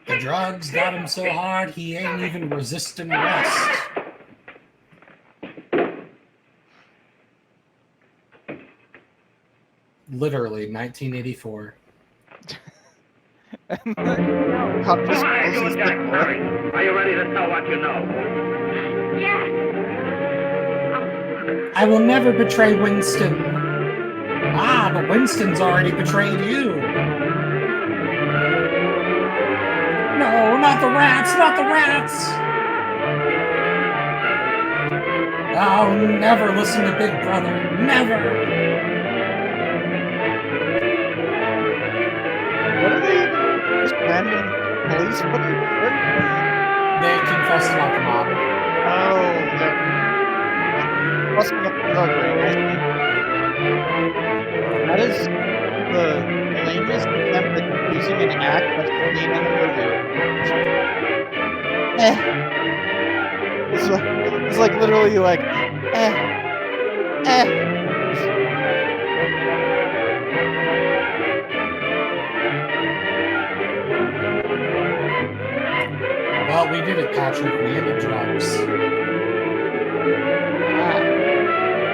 [SPEAKER 2] The drugs got him so hard he ain't even resisting arrest. Literally, 1984.
[SPEAKER 1] And the cop just
[SPEAKER 5] Come on,
[SPEAKER 1] closes
[SPEAKER 5] you
[SPEAKER 1] the
[SPEAKER 5] Jack
[SPEAKER 1] door.
[SPEAKER 5] Perry. Are you ready to tell what you know?
[SPEAKER 3] Yes!
[SPEAKER 2] I will never betray Winston. Ah, but Winston's already betrayed you. No, not the rats, not the rats. I'll never listen to Big Brother. Never.
[SPEAKER 1] What are they? Just random police footage? What?
[SPEAKER 2] They confessed about the mob.
[SPEAKER 1] Oh, they're busting up the drug ring, I see. That is the lamest attempt at using an act I've seen in a movie. It's like literally like,
[SPEAKER 2] Well, we did it, Patrick. We ended drugs.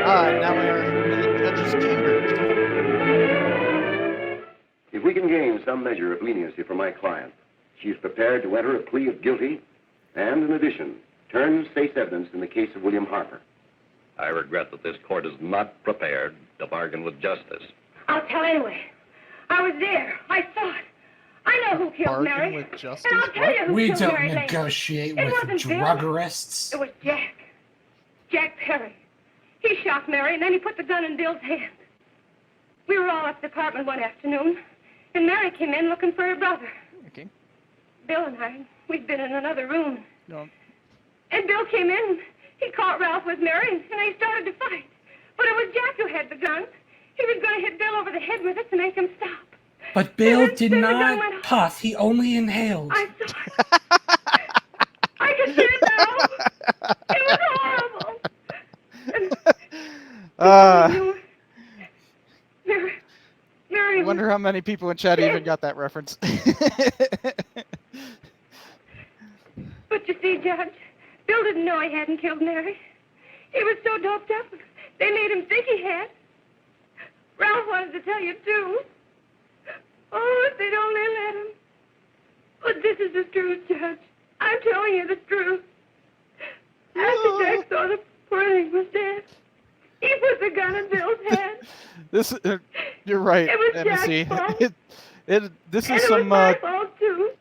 [SPEAKER 1] Now we're in the judge's chambers.
[SPEAKER 4] If we can gain some measure of leniency for my client, she's prepared to enter a plea of guilty and, in addition, turn state's evidence in the case of William Harper.
[SPEAKER 6] I regret that this court is not prepared to bargain with justice.
[SPEAKER 3] I'll tell anyway. I was there. I saw it. I know who killed
[SPEAKER 1] Bargain
[SPEAKER 3] Mary.
[SPEAKER 1] with justice?
[SPEAKER 3] And I'll tell you who
[SPEAKER 2] We
[SPEAKER 3] killed
[SPEAKER 2] don't
[SPEAKER 3] Mary Lane.
[SPEAKER 2] negotiate
[SPEAKER 3] It
[SPEAKER 2] with
[SPEAKER 3] wasn't Bill.
[SPEAKER 2] druggerists.
[SPEAKER 3] It was Jack. Jack Perry. He shot Mary, and then he put the gun in Bill's hand. We were all up at the apartment one afternoon, and Mary came in looking for her brother.
[SPEAKER 1] Okay.
[SPEAKER 3] Bill and I, we'd been in another room.
[SPEAKER 1] No.
[SPEAKER 3] And Bill came in, he caught Ralph with Mary, and they started to fight. But it was Jack who had the gun. He was going to hit Bill over the head with it to make him stop.
[SPEAKER 2] But Bill
[SPEAKER 3] Then
[SPEAKER 2] did
[SPEAKER 3] the gun
[SPEAKER 2] not
[SPEAKER 3] went off.
[SPEAKER 2] puff. He only inhaled.
[SPEAKER 3] I saw it. I can see it now. It was horrible. And Mary
[SPEAKER 1] I wonder how many people in chat even got that reference.
[SPEAKER 3] But you see, Judge, Bill didn't know he hadn't killed Mary. He was so doped up, they made him think he had. Ralph wanted to tell you, too. Oh, if they'd only let him. But this is the truth, Judge. I'm telling you the truth. After Jack saw the poor thing was dead, he put the gun in Bill's hand.
[SPEAKER 1] This, you're right,
[SPEAKER 3] It was
[SPEAKER 1] Embassy.
[SPEAKER 3] Jack's fault.
[SPEAKER 1] This
[SPEAKER 3] And
[SPEAKER 1] is
[SPEAKER 3] it
[SPEAKER 1] some
[SPEAKER 3] was my fault, too.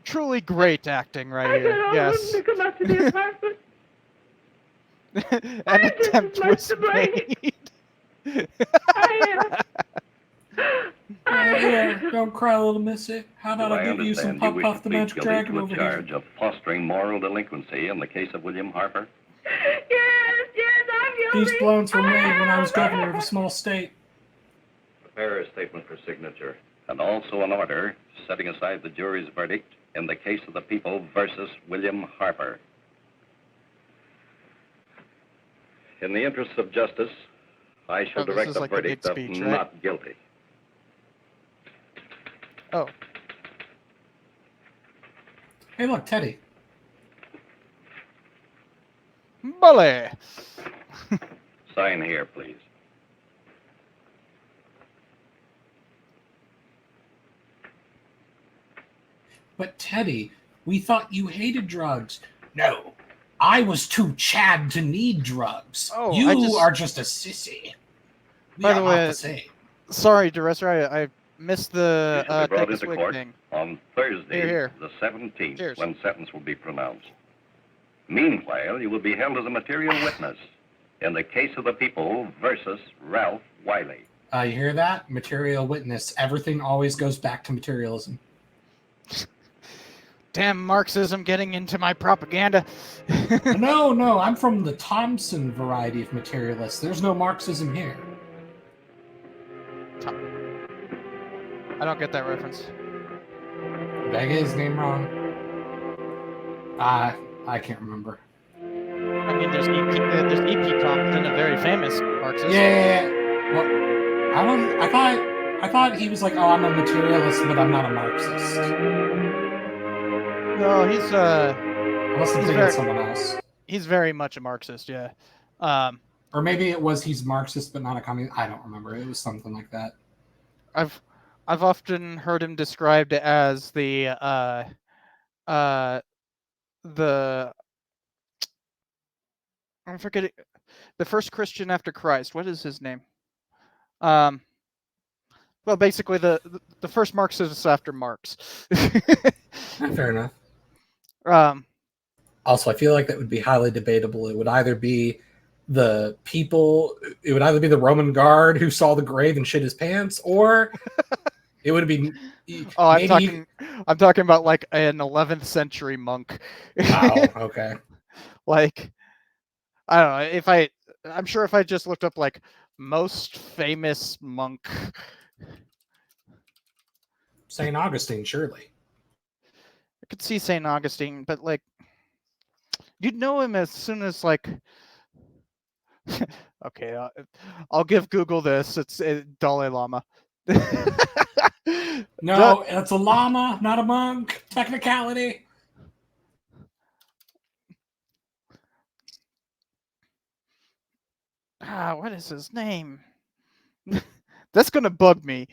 [SPEAKER 1] truly great acting right
[SPEAKER 3] I got
[SPEAKER 1] here.
[SPEAKER 3] all
[SPEAKER 1] Yes.
[SPEAKER 3] of them to come up to the apartment.
[SPEAKER 1] An
[SPEAKER 3] I'm just
[SPEAKER 1] attempt
[SPEAKER 3] as much
[SPEAKER 1] was
[SPEAKER 3] to blame.
[SPEAKER 1] made.
[SPEAKER 2] Here, don't cry, little missy. How about I give you some
[SPEAKER 6] understand
[SPEAKER 2] Puff
[SPEAKER 6] wish
[SPEAKER 2] Puff
[SPEAKER 6] to
[SPEAKER 2] the
[SPEAKER 6] plead
[SPEAKER 2] Magic
[SPEAKER 6] guilty
[SPEAKER 2] Dragon
[SPEAKER 6] to a
[SPEAKER 2] over
[SPEAKER 6] charge
[SPEAKER 2] here?
[SPEAKER 6] of fostering moral delinquency in the case of William Harper?
[SPEAKER 3] Yes, I'm guilty.
[SPEAKER 2] These blows were made when I was governor of a small state.
[SPEAKER 6] Prepare a statement for signature. And also an order setting aside the jury's verdict in the case of the people versus William Harper. In the interests of justice, I shall
[SPEAKER 1] Oh, this
[SPEAKER 6] direct
[SPEAKER 1] is
[SPEAKER 6] the
[SPEAKER 1] like the big
[SPEAKER 6] verdict of
[SPEAKER 1] speech, right?
[SPEAKER 6] not guilty.
[SPEAKER 1] Oh,
[SPEAKER 2] Hey, look, Teddy.
[SPEAKER 1] Bully.
[SPEAKER 6] Sign here, please.
[SPEAKER 2] But Teddy, we thought you hated drugs. No, I was too Chad to need drugs.
[SPEAKER 1] Oh,
[SPEAKER 2] You are just a sissy. We
[SPEAKER 1] By
[SPEAKER 2] are
[SPEAKER 1] the
[SPEAKER 2] not
[SPEAKER 1] way,
[SPEAKER 2] the same.
[SPEAKER 1] sorry, Director, I missed
[SPEAKER 6] You
[SPEAKER 1] the
[SPEAKER 6] shall be brought
[SPEAKER 1] take a
[SPEAKER 6] into
[SPEAKER 1] swig
[SPEAKER 6] court
[SPEAKER 1] thing.
[SPEAKER 6] on Thursday,
[SPEAKER 1] Here.
[SPEAKER 6] the 17th,
[SPEAKER 1] Cheers.
[SPEAKER 6] when sentence will be pronounced. Meanwhile, you will be held as a material witness in the case of the people versus Ralph Wiley.
[SPEAKER 2] You hear that? Material witness. Everything always goes back to materialism.
[SPEAKER 1] Damn Marxism getting into my propaganda.
[SPEAKER 2] No, I'm from the Thompson variety of materialists. There's no Marxism here.
[SPEAKER 1] I don't get that reference.
[SPEAKER 2] Did I get his name wrong? I can't remember.
[SPEAKER 1] I mean, there's E.P. Thompson, a very famous Marxist.
[SPEAKER 2] Yeah. Well, I thought he was like, oh, I'm a materialist, but I'm not a Marxist.
[SPEAKER 1] No, he's
[SPEAKER 2] Unless I'm thinking of someone else.
[SPEAKER 1] He's very much a Marxist, yeah.
[SPEAKER 2] Or maybe it was he's Marxist but not a communist. I don't remember. It was something like that.
[SPEAKER 1] I've often heard him described as the I'm forgetting the first Christian after Christ. What is his name? Well, basically the first Marxist after Marx.
[SPEAKER 2] Fair enough.
[SPEAKER 1] Um,
[SPEAKER 2] Also, I feel like that would be highly debatable. It would either be the Roman guard who saw the grave and shit his pants, or it would be.
[SPEAKER 1] Oh, I'm talking about like an 11th century monk.
[SPEAKER 2] Wow. Okay.
[SPEAKER 1] Like, I don't know. I'm sure if I just looked up like most famous monk,
[SPEAKER 2] St. Augustine, surely.
[SPEAKER 1] I could see St. Augustine, but like, you'd know him as soon as like. Okay, I'll give Google this. It's Dalai Lama.
[SPEAKER 2] No, it's a llama, not a monk. Technicality.
[SPEAKER 1] What is his name? That's gonna bug me.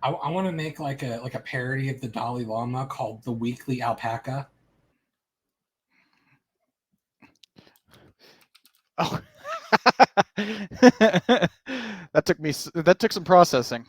[SPEAKER 2] I want to make like a parody of the Dalai Lama called the Weekly Alpaca.
[SPEAKER 1] Oh. that took some processing.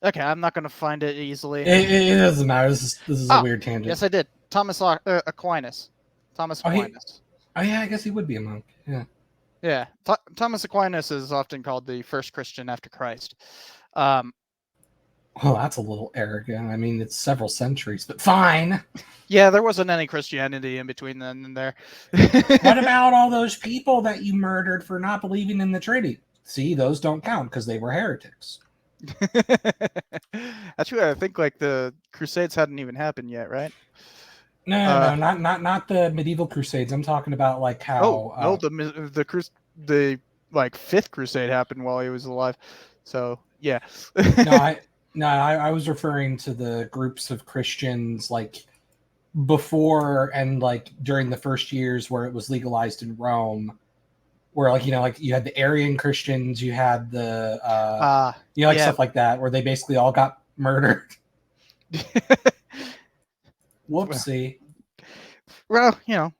[SPEAKER 1] Okay, I'm not gonna find it easily.
[SPEAKER 2] It doesn't matter. This is a weird tangent.
[SPEAKER 1] Yes, I did. Thomas Aquinas. Thomas Aquinas.
[SPEAKER 2] Oh yeah, I guess he would be a monk. Yeah.
[SPEAKER 1] Yeah, Thomas Aquinas is often called the first Christian after Christ.
[SPEAKER 2] Well, that's a little arrogant. I mean, it's several centuries, but fine.
[SPEAKER 1] Yeah, there wasn't any Christianity in between then and there.
[SPEAKER 2] What about all those people that you murdered for not believing in the Trinity? See, those don't count because they were heretics.
[SPEAKER 1] Actually, I think like the Crusades hadn't even happened yet, right?
[SPEAKER 2] No, not the medieval Crusades. I'm talking about like how.
[SPEAKER 1] Oh no, the like fifth Crusade happened while he was alive. So yeah.
[SPEAKER 2] I was referring to the groups of Christians like before and like during the first years where it was legalized in Rome, where like you had the Arian Christians, you had the stuff like that, where they basically all got murdered. Whoopsie.
[SPEAKER 1] Well, you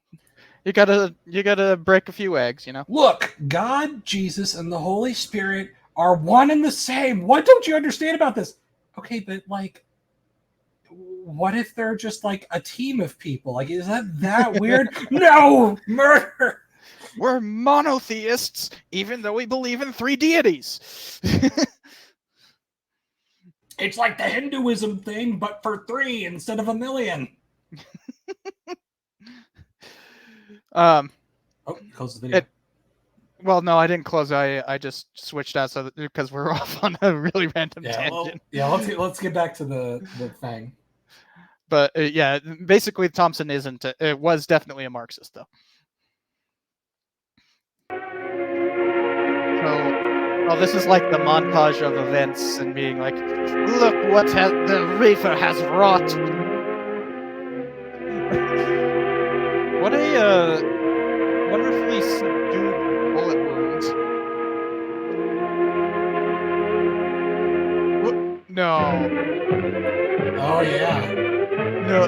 [SPEAKER 1] gotta break a few eggs,
[SPEAKER 2] Look, God, Jesus, and the Holy Spirit are one and the same. What don't you understand about this? Okay, but like, what if they're just like a team of people? Like, is that weird? No, murder.
[SPEAKER 1] We're monotheists, even though we believe in 3 deities.
[SPEAKER 2] It's like the Hinduism thing, but for 3 instead of 1 million. Close the video.
[SPEAKER 1] Well, no, I didn't close. I just switched out because we're off on a really random tangent.
[SPEAKER 2] Let's get back to the thing.
[SPEAKER 1] But basically, Thompson isn't. It was definitely a Marxist, though. Oh, this is like the montage of events and being like, look what the Reaper has wrought. What a wonderfully subdued bullet wound. No.
[SPEAKER 2] Oh yeah.
[SPEAKER 1] No.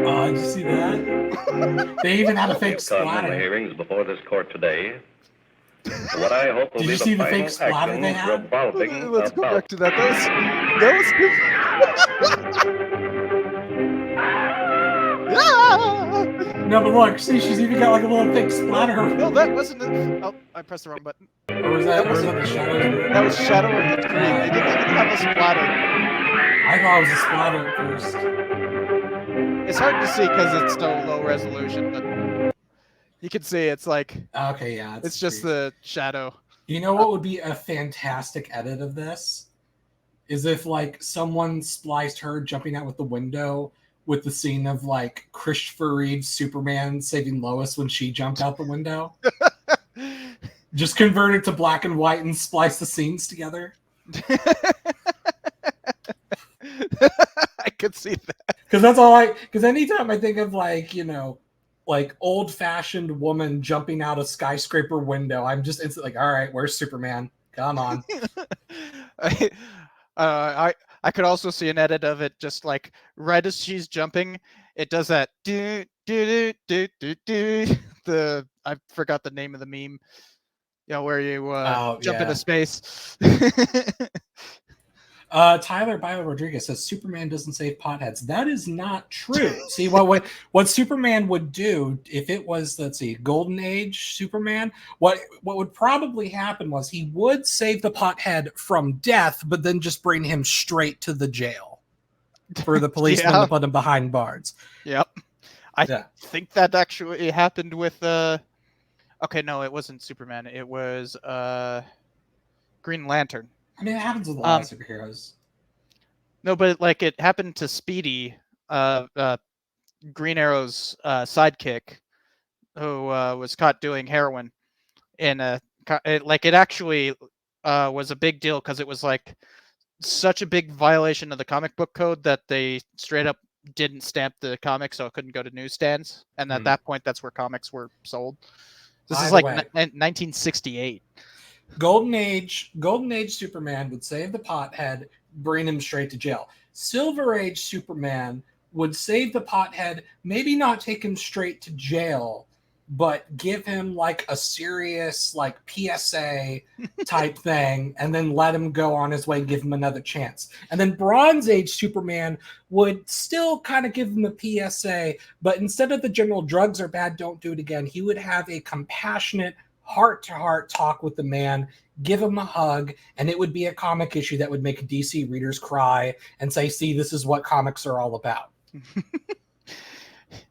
[SPEAKER 2] Oh, did you see that? They even had a fake
[SPEAKER 6] You've come in the
[SPEAKER 2] splatter.
[SPEAKER 6] hearings before this court today. What I hope will
[SPEAKER 2] Did
[SPEAKER 6] be
[SPEAKER 2] you
[SPEAKER 6] the
[SPEAKER 2] see the
[SPEAKER 6] final
[SPEAKER 2] fake splatter they
[SPEAKER 6] actions
[SPEAKER 2] had?
[SPEAKER 6] revolving
[SPEAKER 1] Let's go
[SPEAKER 6] about
[SPEAKER 1] back to that. That was Ah!
[SPEAKER 2] No, but look, see, she's even got like a little fake splatter.
[SPEAKER 1] No, that wasn't it. Oh, I pressed the wrong button.
[SPEAKER 2] Or was that
[SPEAKER 1] wasn't-
[SPEAKER 2] the shadow?
[SPEAKER 1] That was Shadow of the Tree. They didn't even have a splatter.
[SPEAKER 2] I thought it was a splatter at first.
[SPEAKER 1] It's hard to see because it's so low resolution, but you can see it's like
[SPEAKER 2] Okay, yeah.
[SPEAKER 1] it's just the shadow.
[SPEAKER 2] You know what would be a fantastic edit of this? Is if like someone spliced her jumping out with the window with the scene of like Christopher Reeve's Superman saving Lois when she jumped out the window. Just convert it to black and white and splice the scenes together.
[SPEAKER 1] I could see that.
[SPEAKER 2] Because that's all because anytime I think of like, you know, like old-fashioned woman jumping out a skyscraper window, I'm just instantly like, all right, where's Superman? Come on.
[SPEAKER 1] I could also see an edit of it just like right as she's jumping, it does that do do do do do the I forgot the name of the meme. You know, where you jump into space.
[SPEAKER 2] Tyler Byler Rodriguez says Superman doesn't save potheads. That is not true. See what Superman would do if it was, let's see, Golden Age Superman. What would probably happen was he would save the pothead from death, but then just bring him straight to the jail for the policeman to put him behind bars.
[SPEAKER 1] Yep, I think that actually happened with. Okay, no, it wasn't Superman. It was Green Lantern.
[SPEAKER 2] I mean, it happens with a lot of superheroes.
[SPEAKER 1] No, but like it happened to Speedy, Green Arrow's sidekick, who was caught doing heroin. In it actually was a big deal because it was like such a big violation of the comic book code that they straight up didn't stamp the comic, so it couldn't go to newsstands. And at that point, that's where comics were sold. This is like 1968.
[SPEAKER 2] Golden Age Superman would save the pothead, bring him straight to jail. Silver Age Superman would save the pothead, maybe not take him straight to jail, but give him like a serious like PSA type thing and then let him go on his way and give him another chance. And then Bronze Age Superman would still kind of give him a PSA, but instead of the general drugs are bad, don't do it again, he would have a compassionate heart-to-heart talk with the man, give him a hug, and it would be a comic issue that would make DC readers cry and say, see, this is what comics are all about.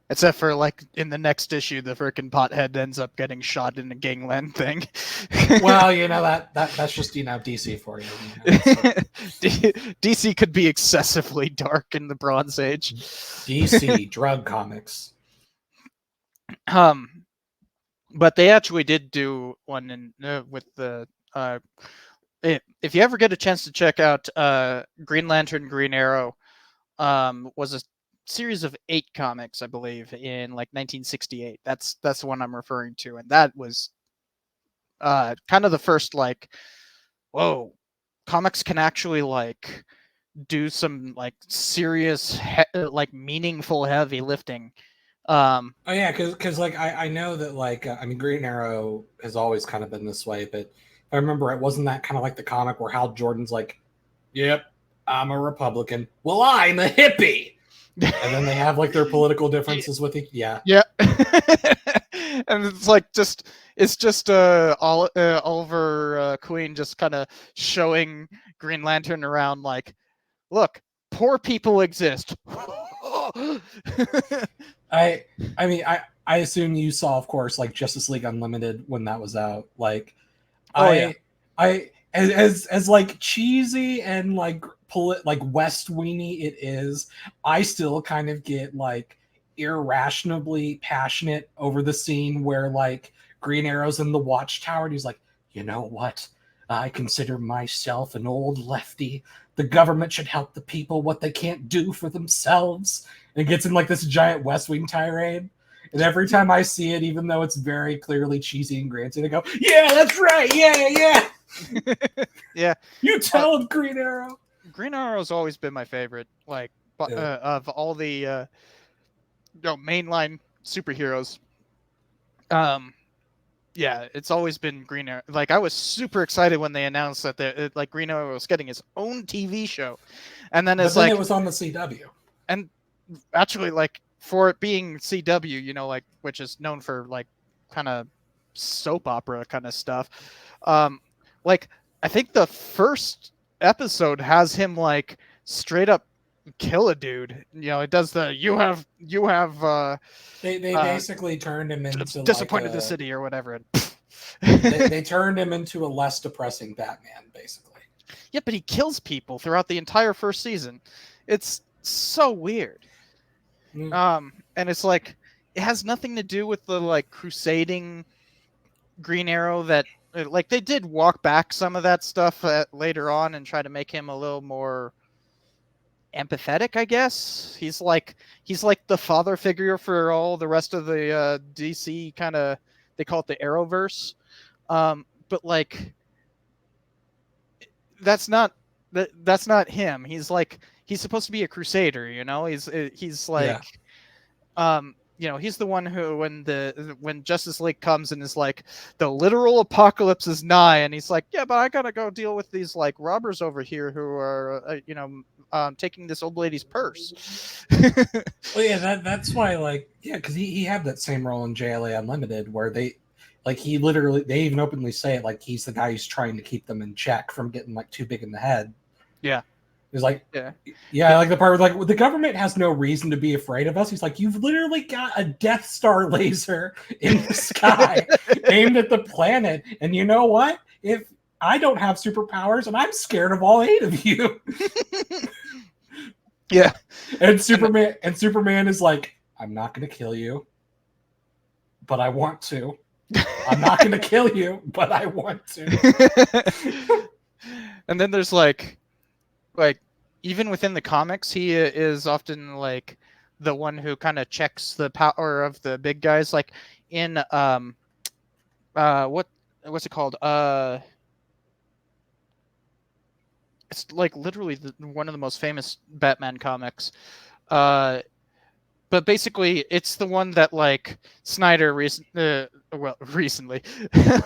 [SPEAKER 1] Except for like in the next issue, the frickin' pothead ends up getting shot in a gangland thing.
[SPEAKER 2] Well, you know that's just DC for you.
[SPEAKER 1] DC could be excessively dark in the Bronze Age.
[SPEAKER 2] DC drug comics.
[SPEAKER 1] But they actually did do one in with the. If you ever get a chance to check out Green Lantern, Green Arrow, was a series of 8 comics, I believe, in like 1968. That's the one I'm referring to, and that was kind of the first like, whoa, comics can actually like do some like serious like meaningful heavy lifting.
[SPEAKER 2] Oh yeah, because like I know that like I mean Green Arrow has always kind of been this way, but if I remember, it wasn't that kind of like the comic where Hal Jordan's like, "Yep, I'm a Republican. Well, I'm a hippie," and then they have like their political differences with it. Yeah.
[SPEAKER 1] And it's like it's just Oliver Queen just kind of showing Green Lantern around like, look, poor people exist.
[SPEAKER 2] I mean I assume you saw, of course, like Justice League Unlimited when that was out. Like, as like cheesy and like like West Weenie it is, I still kind of get like irrationally passionate over the scene where like Green Arrow's in the Watchtower and he's like, you know what? I consider myself an old lefty. The government should help the people what they can't do for themselves. And it gets in like this giant West Wing tirade. And every time I see it, even though it's very clearly cheesy and granted, I go, yeah, that's right. Yeah.
[SPEAKER 1] Yeah.
[SPEAKER 2] You tell him, Green Arrow.
[SPEAKER 1] Green Arrow's always been my favorite. Like, of all the mainline superheroes. Yeah, it's always been Green Arrow. Like, I was super excited when they announced that Green Arrow was getting his own TV show, and then it's
[SPEAKER 2] it was on the CW.
[SPEAKER 1] And actually, like, for it being CW, you know, like, which is known for like kind of soap opera kind of stuff. Like, I think the first episode has him like straight up kill a dude. You know, it does the you have
[SPEAKER 2] They basically turned him into
[SPEAKER 1] disappointed
[SPEAKER 2] like
[SPEAKER 1] the city or whatever.
[SPEAKER 2] they turned him into a less depressing Batman, basically.
[SPEAKER 1] Yeah, but he kills people throughout the entire first season. It's so weird. And it's like it has nothing to do with the like crusading Green Arrow that like they did walk back some of that stuff later on and try to make him a little more empathetic, I guess. He's like the father figure for all the rest of the DC kind of, they call it the Arrowverse. But like that's not him. He's supposed to be a crusader, you know? He's like you know, he's the one who when Justice League comes and is like the literal apocalypse is nigh, and he's like, yeah, but I gotta go deal with these like robbers over here who are you know, taking this old lady's purse.
[SPEAKER 2] Well, yeah, that's why, like, yeah, because he had that same role in JLA Unlimited where they even openly say it, like he's the guy who's trying to keep them in check from getting like too big in the head.
[SPEAKER 1] Yeah.
[SPEAKER 2] He's like, yeah, like the part where like the government has no reason to be afraid of us. He's like, you've literally got a Death Star laser in the sky aimed at the planet, and you know what? If I don't have superpowers, and I'm scared of all 8 of you.
[SPEAKER 1] Yeah.
[SPEAKER 2] And Superman is like, I'm not going to kill you, but I want to. I'm not going to kill you, but I want to.
[SPEAKER 1] And then there's like even within the comics, he is often like the one who kind of checks the power of the big guys. Like in what's it called? It's like literally one of the most famous Batman comics. But basically, it's the one that like Snyder recently,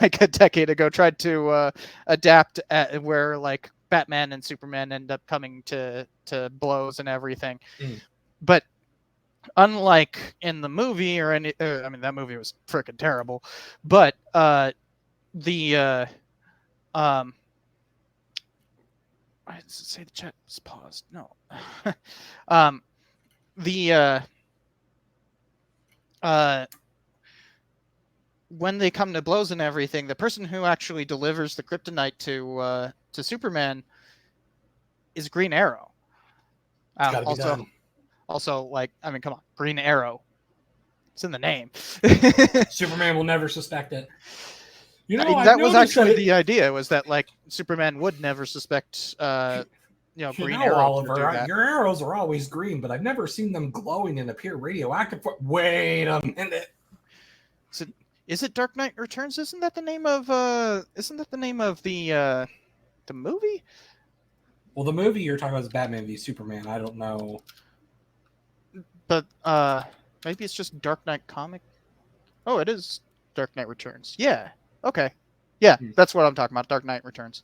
[SPEAKER 1] like a decade ago, tried to adapt where like Batman and Superman end up coming to blows and everything. But unlike in the movie or any, I mean, that movie was freaking terrible. But I say the chat was paused. No. When they come to blows and everything, the person who actually delivers the kryptonite to Superman is Green Arrow. Also, like, I mean, come on, Green Arrow. It's in the name.
[SPEAKER 2] Superman will never suspect it. You know,
[SPEAKER 1] that was actually the idea, was that like Superman would never suspect Green Arrow.
[SPEAKER 2] Oliver, your arrows are always green, but I've never seen them glowing and appear radioactive. Wait a minute.
[SPEAKER 1] Is it Dark Knight Returns? Isn't that the name of the movie?
[SPEAKER 2] Well, the movie you're talking about is Batman v Superman. I don't know.
[SPEAKER 1] But maybe it's just Dark Knight comic. Oh, it is Dark Knight Returns. Yeah. Okay. Yeah, that's what I'm talking about. Dark Knight Returns.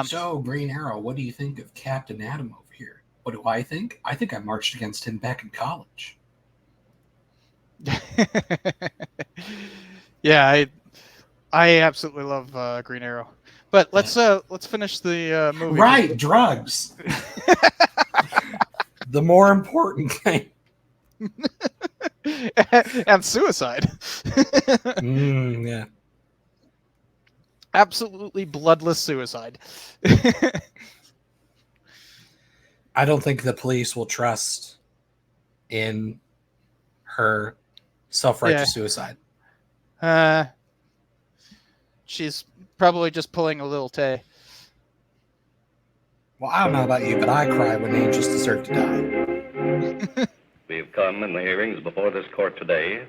[SPEAKER 2] So, Green Arrow, what do you think of Captain Atom over here? What do I think? I think I marched against him back in college.
[SPEAKER 1] Yeah, I absolutely love Green Arrow. But let's finish the movie.
[SPEAKER 2] Right, drugs. The more important thing.
[SPEAKER 1] And suicide.
[SPEAKER 2] Yeah.
[SPEAKER 1] absolutely bloodless suicide.
[SPEAKER 2] I don't think the police will trust in her self-righteous suicide.
[SPEAKER 1] She's probably just pulling a little Tay.
[SPEAKER 2] Well, I don't know about you, but I cry when angels deserve to die.
[SPEAKER 6] We've come in the hearings before this court today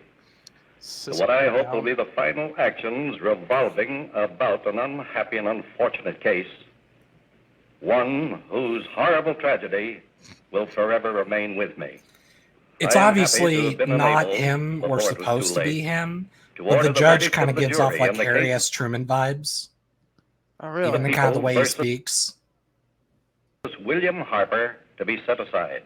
[SPEAKER 6] to what I hope will be the final actions revolving about an unhappy and unfortunate case, one whose horrible tragedy will forever remain with me.
[SPEAKER 2] It's obviously not him or supposed to be him, but the judge kind of gives off like Harry S. Truman vibes.
[SPEAKER 1] Oh, really?
[SPEAKER 2] Even the kind of the way he speaks.
[SPEAKER 6] William Harper to be set aside.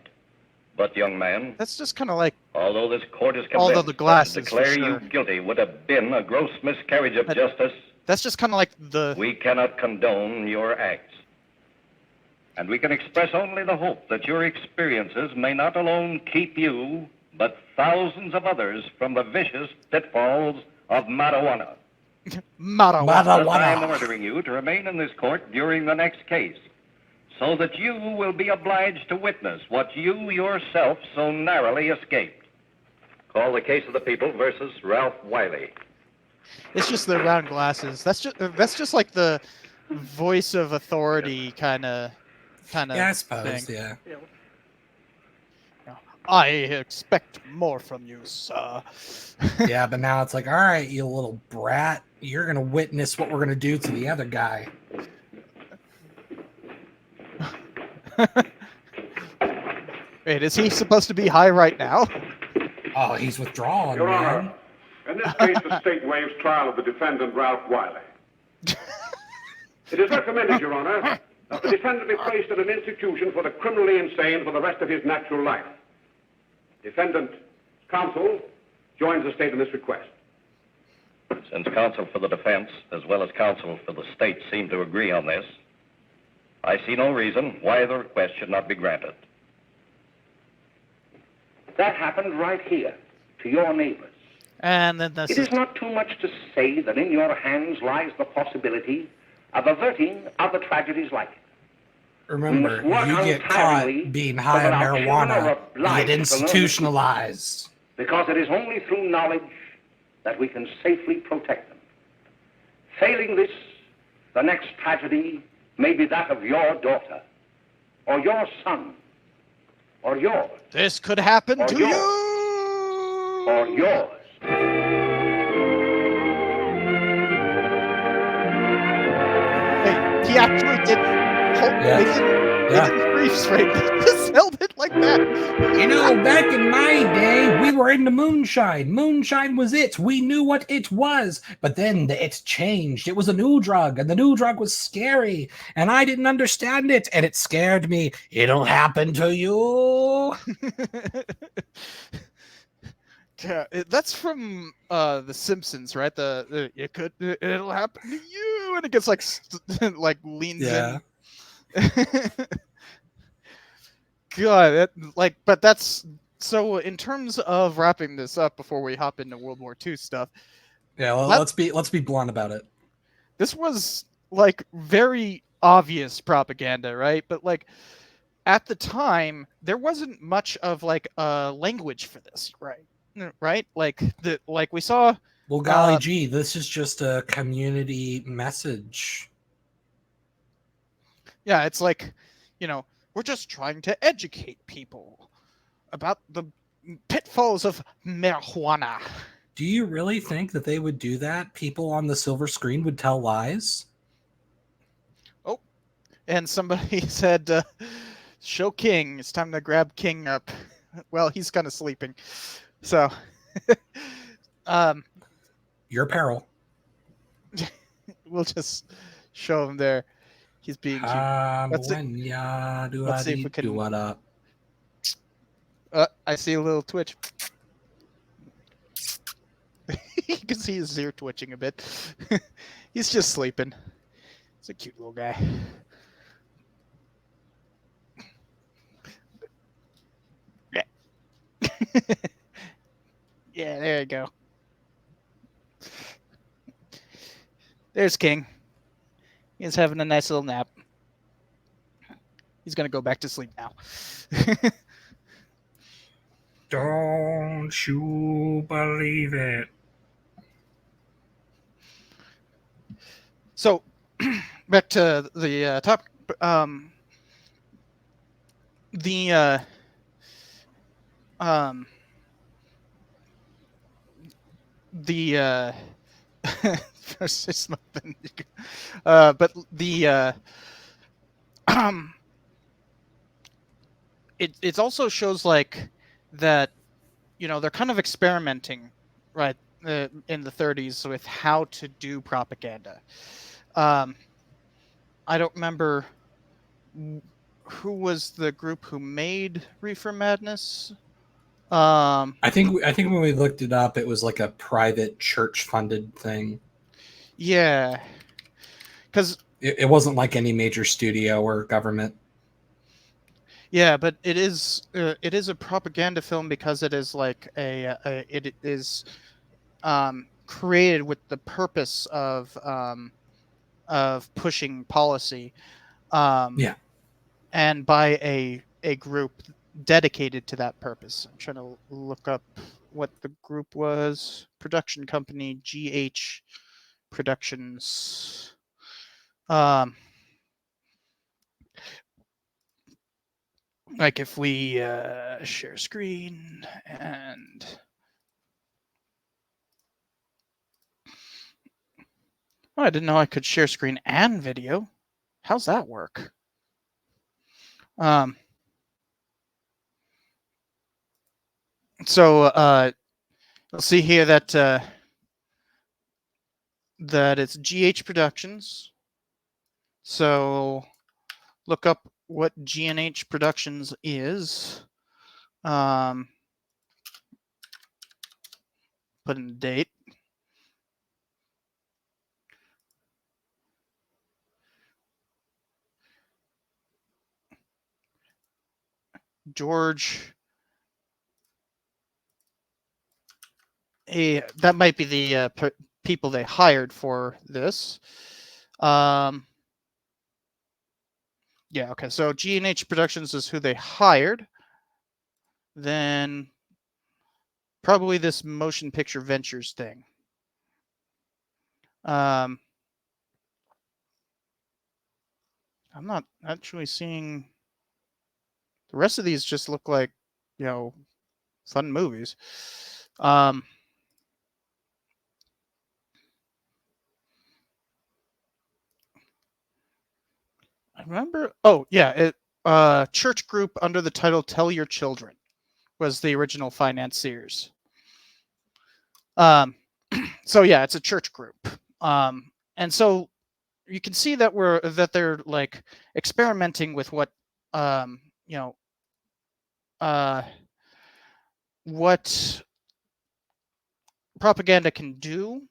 [SPEAKER 6] But, young man,
[SPEAKER 1] that's just kind of like,
[SPEAKER 6] although this court is convinced
[SPEAKER 1] the glasses,
[SPEAKER 6] that to declare you guilty would have been a gross miscarriage of justice,
[SPEAKER 1] that's just kind of like
[SPEAKER 6] we cannot condone your acts. And we can express only the hope that your experiences may not alone keep you, but thousands of others from the vicious pitfalls of marijuana.
[SPEAKER 1] Marijuana.
[SPEAKER 6] Thus, I am ordering you to remain in this court during the next case, so that you will be obliged to witness what you yourself so narrowly escaped. Call the case of the people versus Ralph Wiley.
[SPEAKER 1] It's just the round glasses. That's just like the voice of authority kind of.
[SPEAKER 2] Yeah, I suppose.
[SPEAKER 1] Thing.
[SPEAKER 2] Yeah.
[SPEAKER 1] I expect more from you, sir.
[SPEAKER 2] Yeah, but now it's like, all right, you little brat, you're gonna witness what we're gonna do to the other guy.
[SPEAKER 1] Wait, is he supposed to be high right now?
[SPEAKER 2] Oh, he's withdrawing,
[SPEAKER 5] Your
[SPEAKER 2] man.
[SPEAKER 5] Honor, in this case, the state waives trial of the defendant, Ralph Wiley. It is recommended, Your Honor, that the defendant be placed in an institution for the criminally insane for the rest of his natural life. Defendant counsel joins the state in this request.
[SPEAKER 6] Since counsel for the defense, as well as counsel for the state, seem to agree on this, I see no reason why the request should not be granted.
[SPEAKER 7] That happened right here, to your neighbors.
[SPEAKER 1] And then
[SPEAKER 7] It is not too much to say that in your hands lies the possibility of averting other tragedies like it.
[SPEAKER 2] Remember, you get caught being high on marijuana, you get institutionalized.
[SPEAKER 7] Because it is only through knowledge that we can safely protect them. Failing this, the next tragedy may be that of your daughter, or your son, or yours.
[SPEAKER 1] This could happen to
[SPEAKER 7] yours,
[SPEAKER 1] you!
[SPEAKER 7] Or yours.
[SPEAKER 1] Wait, he actually did. They didn't freeze frame. They just held it like that.
[SPEAKER 2] You know, back in my day, we were into moonshine. Moonshine was it. We knew what it was. But then it changed. It was a new drug, and the new drug was scary. And I didn't understand it, and it scared me. It'll happen to you.
[SPEAKER 1] Yeah, that's from The Simpsons, right? It'll happen to you, and it gets like like leans in. God, but that's so. In terms of wrapping this up before we hop into World War II stuff,
[SPEAKER 2] yeah, well, let's be blunt about it.
[SPEAKER 1] This was like very obvious propaganda, right? But like at the time, there wasn't much of like a language for this, right? Right? Like we saw.
[SPEAKER 2] Well, golly gee, this is just a community message.
[SPEAKER 1] Yeah, it's like, we're just trying to educate people about the pitfalls of marijuana.
[SPEAKER 2] Do you really think that they would do that? People on the silver screen would tell lies?
[SPEAKER 1] Oh, and somebody said, show King. It's time to grab King up. Well, he's kind of sleeping. So,
[SPEAKER 2] your peril.
[SPEAKER 1] We'll just show him there. He's being cute. Let's see if we can. I see a little twitch. You can see his ear twitching a bit. He's just sleeping. He's a cute little guy. Yeah, there you go. There's King. He's having a nice little nap. He's gonna go back to sleep now.
[SPEAKER 2] Don't you believe it?
[SPEAKER 1] So, back to the topic. The the there's just nothing. But the it also shows like that, you know, they're kind of experimenting, right, in the 30s with how to do propaganda. I don't remember who was the group who made Reefer Madness.
[SPEAKER 2] I think when we looked it up, it was like a private church-funded thing.
[SPEAKER 1] Yeah, because
[SPEAKER 2] it wasn't like any major studio or government.
[SPEAKER 1] Yeah, but it is a propaganda film because it is like it is created with the purpose of pushing policy,
[SPEAKER 2] Yeah.
[SPEAKER 1] and by a group dedicated to that purpose. I'm trying to look up what the group was. Production company GH Productions. Like if we share screen and oh, I didn't know I could share screen and video. How's that work? So you'll see here that that it's GH Productions. So look up what GNH Productions is. Put in the date. George. That might be the people they hired for this. Yeah, okay. So GNH Productions is who they hired. Then probably this Motion Picture Ventures thing. I'm not actually seeing. The rest of these just look like, you know, fun movies. I remember. Oh yeah, church group under the title "Tell Your Children" was the original financiers. So yeah, it's a church group. And so you can see that they're like experimenting with what you know what propaganda can do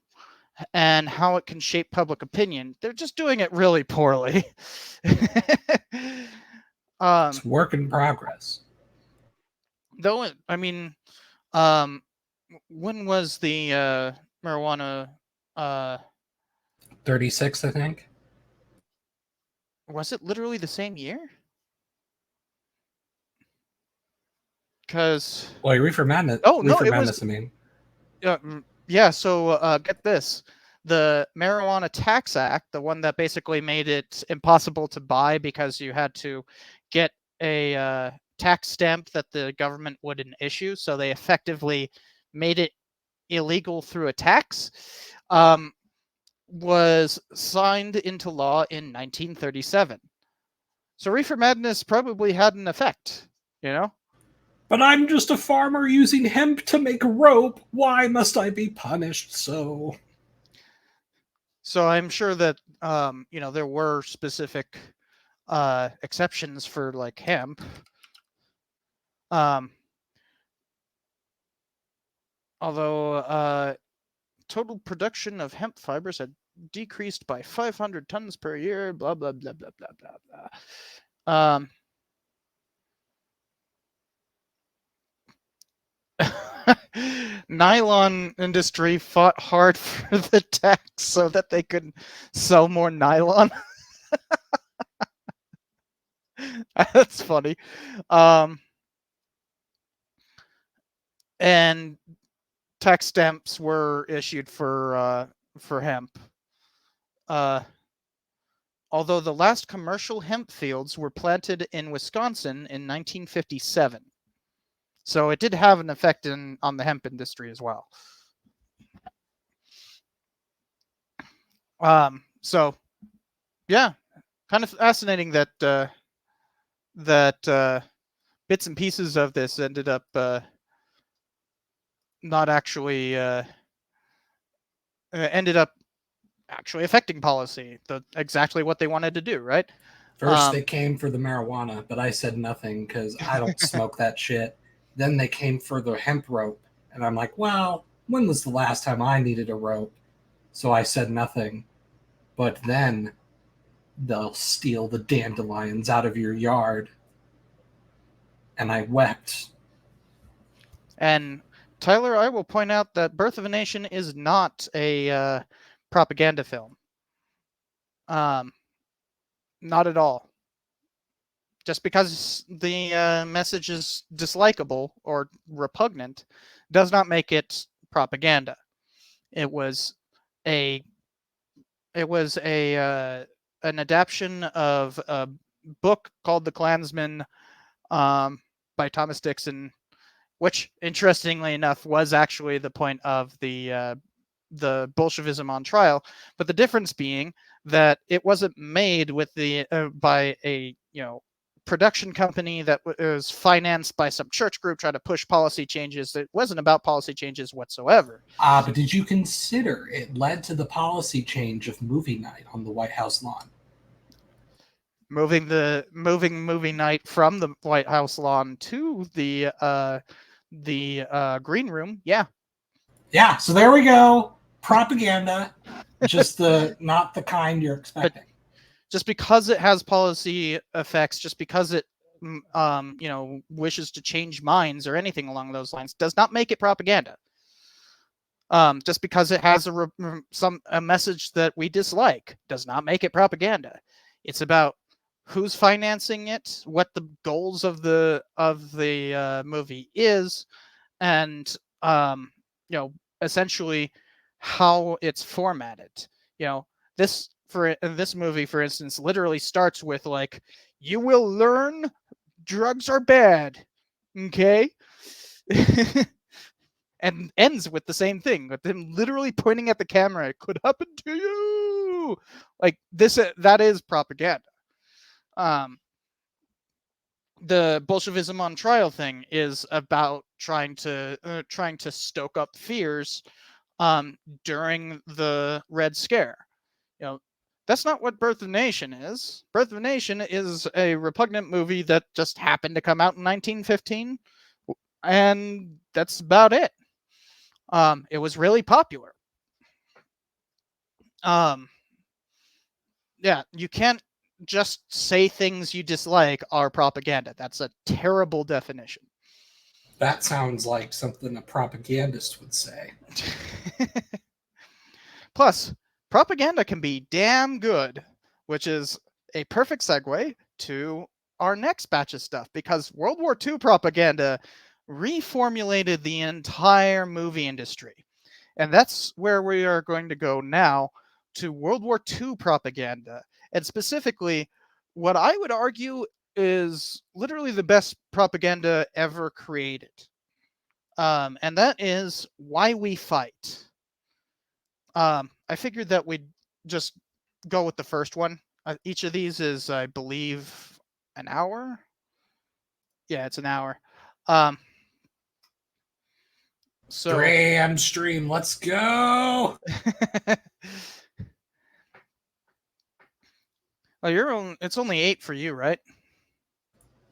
[SPEAKER 1] and how it can shape public opinion. They're just doing it really poorly.
[SPEAKER 2] It's work in progress.
[SPEAKER 1] Though, I mean, when was the marijuana?
[SPEAKER 2] 36, I think.
[SPEAKER 1] Was it literally the same year? Because
[SPEAKER 2] Reefer Madness.
[SPEAKER 1] Oh no, it
[SPEAKER 2] Madness.
[SPEAKER 1] was.
[SPEAKER 2] I mean,
[SPEAKER 1] Yeah. So get this: the Marijuana Tax Act, the one that basically made it impossible to buy because you had to get a tax stamp that the government wouldn't issue, so they effectively made it illegal through a tax. Was signed into law in 1937. So Reefer Madness probably had an effect, you know?
[SPEAKER 2] but I'm just a farmer using hemp to make rope. Why must I be punished so?
[SPEAKER 1] So I'm sure that you know, there were specific exceptions for like hemp. Although total production of hemp fibers had decreased by 500 tons per year, blah blah blah blah blah blah blah. Nylon industry fought hard for the tax so that they could sell more nylon. That's funny. And tax stamps were issued for hemp. Although the last commercial hemp fields were planted in Wisconsin in 1957. So it did have an effect on the hemp industry as well. So yeah, kind of fascinating that bits and pieces of this ended up not actually ended up actually affecting policy, exactly what they wanted to do, right?
[SPEAKER 2] First, they came for the marijuana, but I said nothing because I don't smoke that shit. Then they came for the hemp rope, and I'm like, well, when was the last time I needed a rope? So I said nothing. But then they'll steal the dandelions out of your yard. And I wept.
[SPEAKER 1] And Tyler, I will point out that Birth of a Nation is not a propaganda film. Not at all. Just because the message is dislikable or repugnant does not make it propaganda. It was a an adaptation of a book called The Klansman by Thomas Dixon, which, interestingly enough, was actually the point of the Bolshevism on trial. But the difference being that it wasn't made with by a production company that was financed by some church group trying to push policy changes. It wasn't about policy changes whatsoever.
[SPEAKER 2] But did you consider it led to the policy change of movie night on the White House lawn?
[SPEAKER 1] Moving movie night from the White House lawn to the green room, yeah.
[SPEAKER 2] Yeah, so there we go. Propaganda, just not the kind you're expecting.
[SPEAKER 1] But just because it has policy effects, just because it wishes to change minds or anything along those lines, does not make it propaganda. Just because it has a message that we dislike does not make it propaganda. It's about who's financing it, what the goals of the movie is, and essentially how it's formatted. This movie, for instance, literally starts with like, "You will learn drugs are bad," okay, and ends with the same thing, with them literally pointing at the camera. It could happen to you. Like this, that is propaganda. The Bolshevism on trial thing is about trying to stoke up fears during the Red Scare. That's not what Birth of a Nation is. Birth of a Nation is a repugnant movie that just happened to come out in 1915, and that's about it. It was really popular. Yeah, you can't just say things you dislike are propaganda. That's a terrible definition.
[SPEAKER 2] That sounds like something a propagandist would say.
[SPEAKER 1] Plus, propaganda can be damn good, which is a perfect segue to our next batch of stuff, because World War II propaganda reformulated the entire movie industry. And that's where we are going to go now, to World War II propaganda. And specifically, what I would argue is literally the best propaganda ever created. And that is Why We Fight. I figured that we'd just go with the first one. Each of these is, I believe, an hour. Yeah, it's an hour. So
[SPEAKER 2] 3 a.m. stream, let's go.
[SPEAKER 1] Well, it's only 8 for you, right?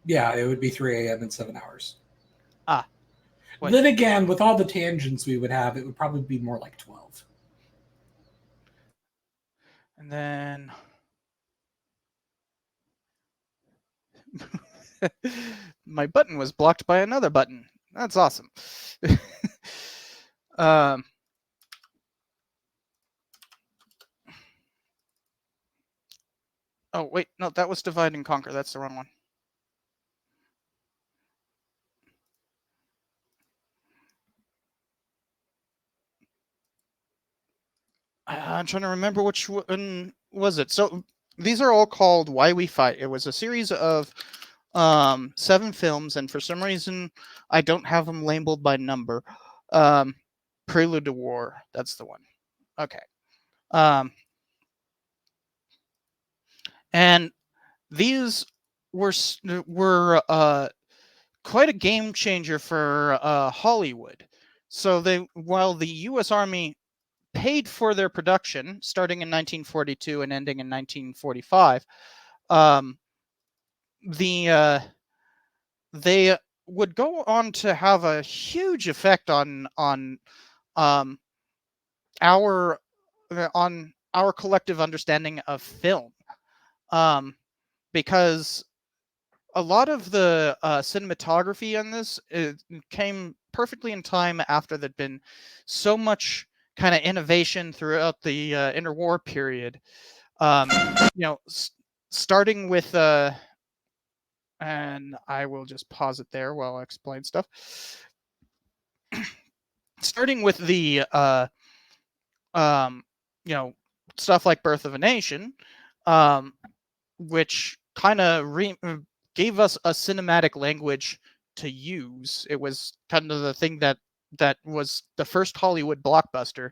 [SPEAKER 2] Yeah, it would be 3 a.m. in 7 hours.
[SPEAKER 1] Wait.
[SPEAKER 2] Then again, with all the tangents we would have, it would probably be more like 12.
[SPEAKER 1] And then my button was blocked by another button. That's awesome. Oh wait, no, that was Divide and Conquer. That's the wrong one. I'm trying to remember which one was it. So these are all called Why We Fight. It was a series of 7 films, and for some reason I don't have them labeled by number. Prelude to War. That's the one. Okay. And these were quite a game changer for Hollywood. So while the U.S. Army paid for their production starting in 1942 and ending in 1945, um, they would go on to have a huge effect um, our on our collective understanding of film, because a lot of the cinematography in this came perfectly in time after there'd been so much kind of innovation throughout the interwar period. Starting with and I will just pause it there while I explain stuff. Starting with the um, stuff like Birth of a Nation, um, which kind of gave us a cinematic language to use. It was kind of the thing that was the first Hollywood blockbuster.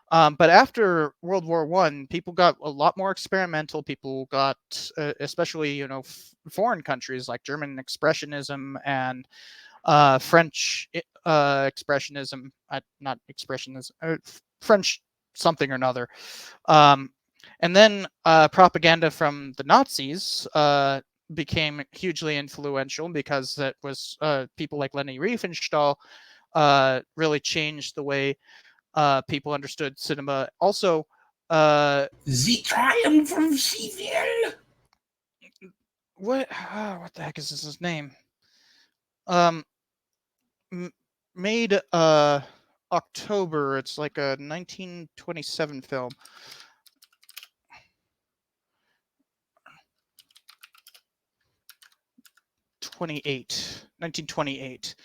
[SPEAKER 1] But after World War One, people got a lot more experimental. People got, especially foreign countries like German expressionism and French expressionism, not expressionism, French something or another. And then propaganda from the Nazis became hugely influential because it was people like Leni Riefenstahl really changed the way people understood cinema. Also,
[SPEAKER 2] The Triumph of Evil.
[SPEAKER 1] What the heck is his name? Um, made October. It's like a 1927 film. 1928.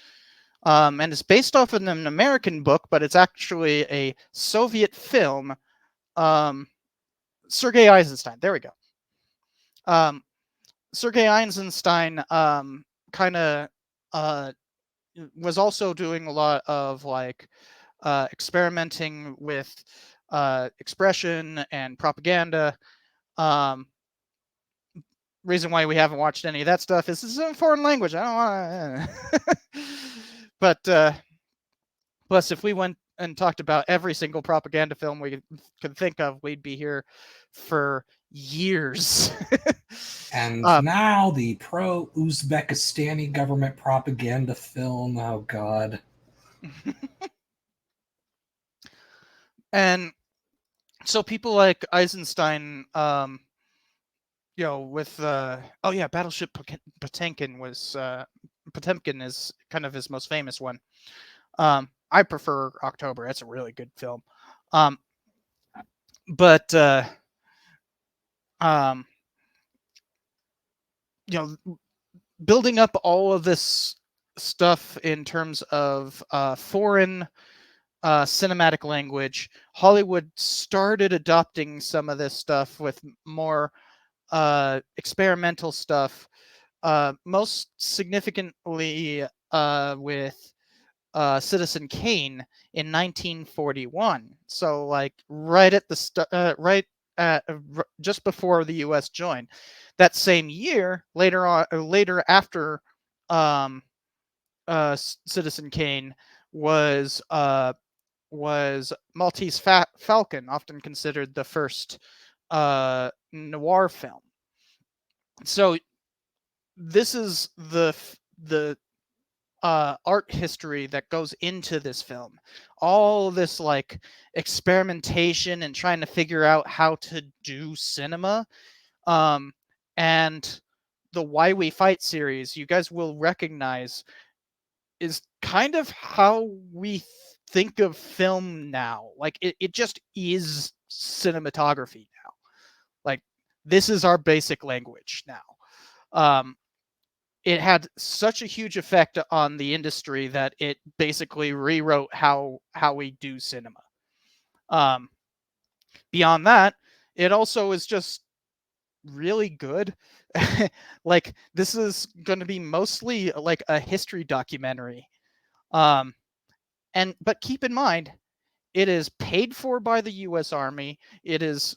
[SPEAKER 1] And it's based off of an American book, but it's actually a Soviet film. Sergei Eisenstein. There we go. Sergei Eisenstein kind of was also doing a lot of like experimenting with expression and propaganda. Reason why we haven't watched any of that stuff is this is in foreign language. I don't want to. But plus, if we went and talked about every single propaganda film we could think of, we'd be here for years.
[SPEAKER 2] And now the pro-Uzbekistani government propaganda film. Oh, God.
[SPEAKER 1] And so people like Eisenstein, with Battleship Potemkin was Potemkin is kind of his most famous one. I prefer October. It's a really good film. But building up all of this stuff in terms of foreign cinematic language, Hollywood started adopting some of this stuff with more experimental stuff, most significantly with Citizen Kane in 1941. So, like right at the just before the U.S. joined. That same year, later after Citizen Kane was Maltese Falcon, often considered the first noir film. So this is the art history that goes into this film. All this like experimentation and trying to figure out how to do cinema. And the Why We Fight series, you guys will recognize, is kind of how we think of film now. Like it just is cinematography now. Like this is our basic language now. It had such a huge effect on the industry that it basically rewrote how we do cinema. Beyond that, it also is just really good. Like, this is going to be mostly like a history documentary. But keep in mind, it is paid for by the U.S. Army. It is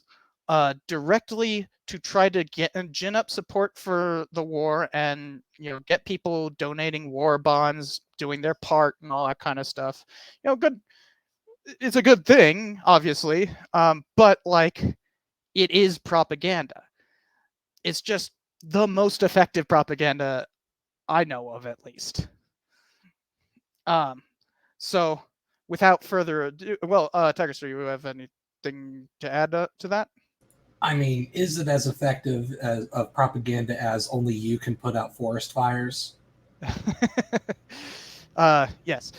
[SPEAKER 1] directly to try to gin up support for the war, and get people donating war bonds, doing their part, and all that kind of stuff. Good. It's a good thing, obviously, but like, it is propaganda. It's just the most effective propaganda I know of, at least. So, without further ado, well, Tigerstar, do you have anything to add to that?
[SPEAKER 2] I mean, is it as effective of propaganda as only you can put out forest fires?
[SPEAKER 1] Yes.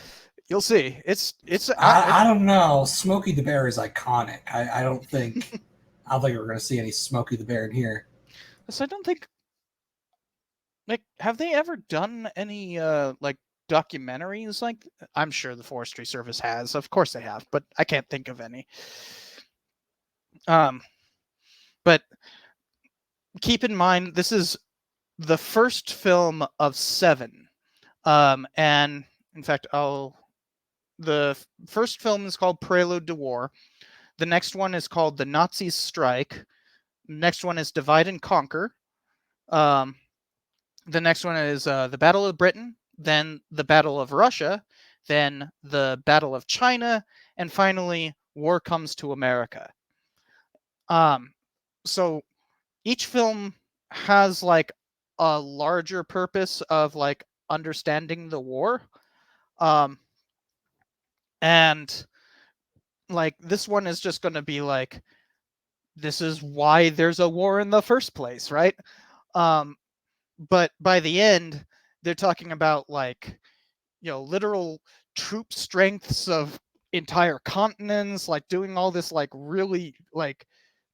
[SPEAKER 1] You'll see.
[SPEAKER 2] I don't know. Smokey the Bear is iconic. I don't think we're going to see any Smokey the Bear in here.
[SPEAKER 1] So I don't think. Like, have they ever done any like documentaries? Like, I'm sure the Forestry Service has. Of course they have, but I can't think of any. But keep in mind, this is the first film of 7. And in fact, the first film is called Prelude to War. The next one is called The Nazis Strike. The next one is Divide and Conquer. The next one is the Battle of Britain, then the Battle of Russia, then the Battle of China, and finally, War Comes to America. So each film has like a larger purpose of like understanding the war. And like, this one is just going to be like, this is why there's a war in the first place, right? But by the end, they're talking about like, literal troop strengths of entire continents, like doing all this like really like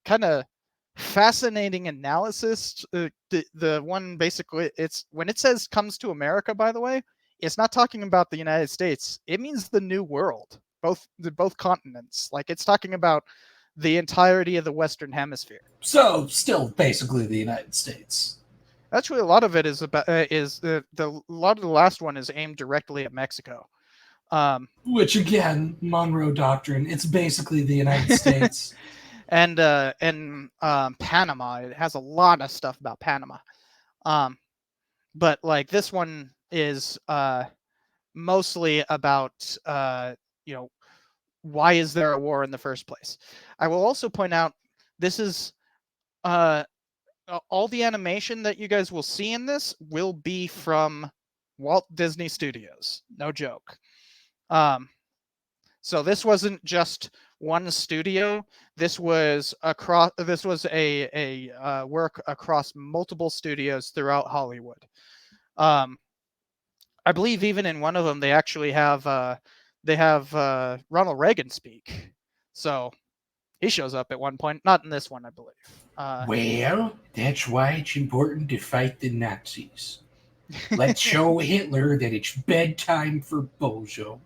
[SPEAKER 1] kind of fascinating analysis. The one, basically, it's when it says comes to America, by the way, it's not talking about the United States. It means the New World, both continents. Like, it's talking about the entirety of the Western Hemisphere.
[SPEAKER 2] So, still basically the United States.
[SPEAKER 1] Actually, a lot of it is about a lot of the last one is aimed directly at Mexico.
[SPEAKER 2] Which, again, Monroe Doctrine. It's basically the United States.
[SPEAKER 1] And Panama. It has a lot of stuff about Panama. But like, this one is mostly about why is there a war in the first place. I will also point out, this is all the animation that you guys will see in this will be from Walt Disney Studios. No joke. So this wasn't just one studio. This was a work across multiple studios throughout Hollywood. I believe even in one of them they actually have Ronald Reagan speak. So he shows up at one point. Not in this one, I believe.
[SPEAKER 2] Well, that's why it's important to fight the Nazis. Let's show Hitler that it's bedtime for Bozo.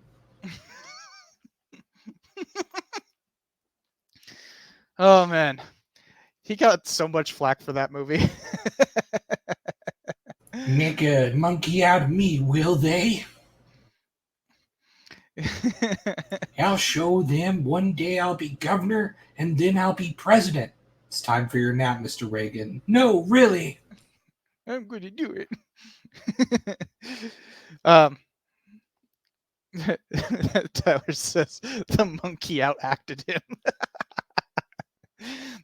[SPEAKER 1] Oh man, he got so much flack for that movie.
[SPEAKER 2] Make a monkey out of me, will they? I'll show them one day I'll be governor and then I'll be president. It's time for your nap, Mr. Reagan. No, really.
[SPEAKER 1] I'm going to do it. Tyler says the monkey outacted him.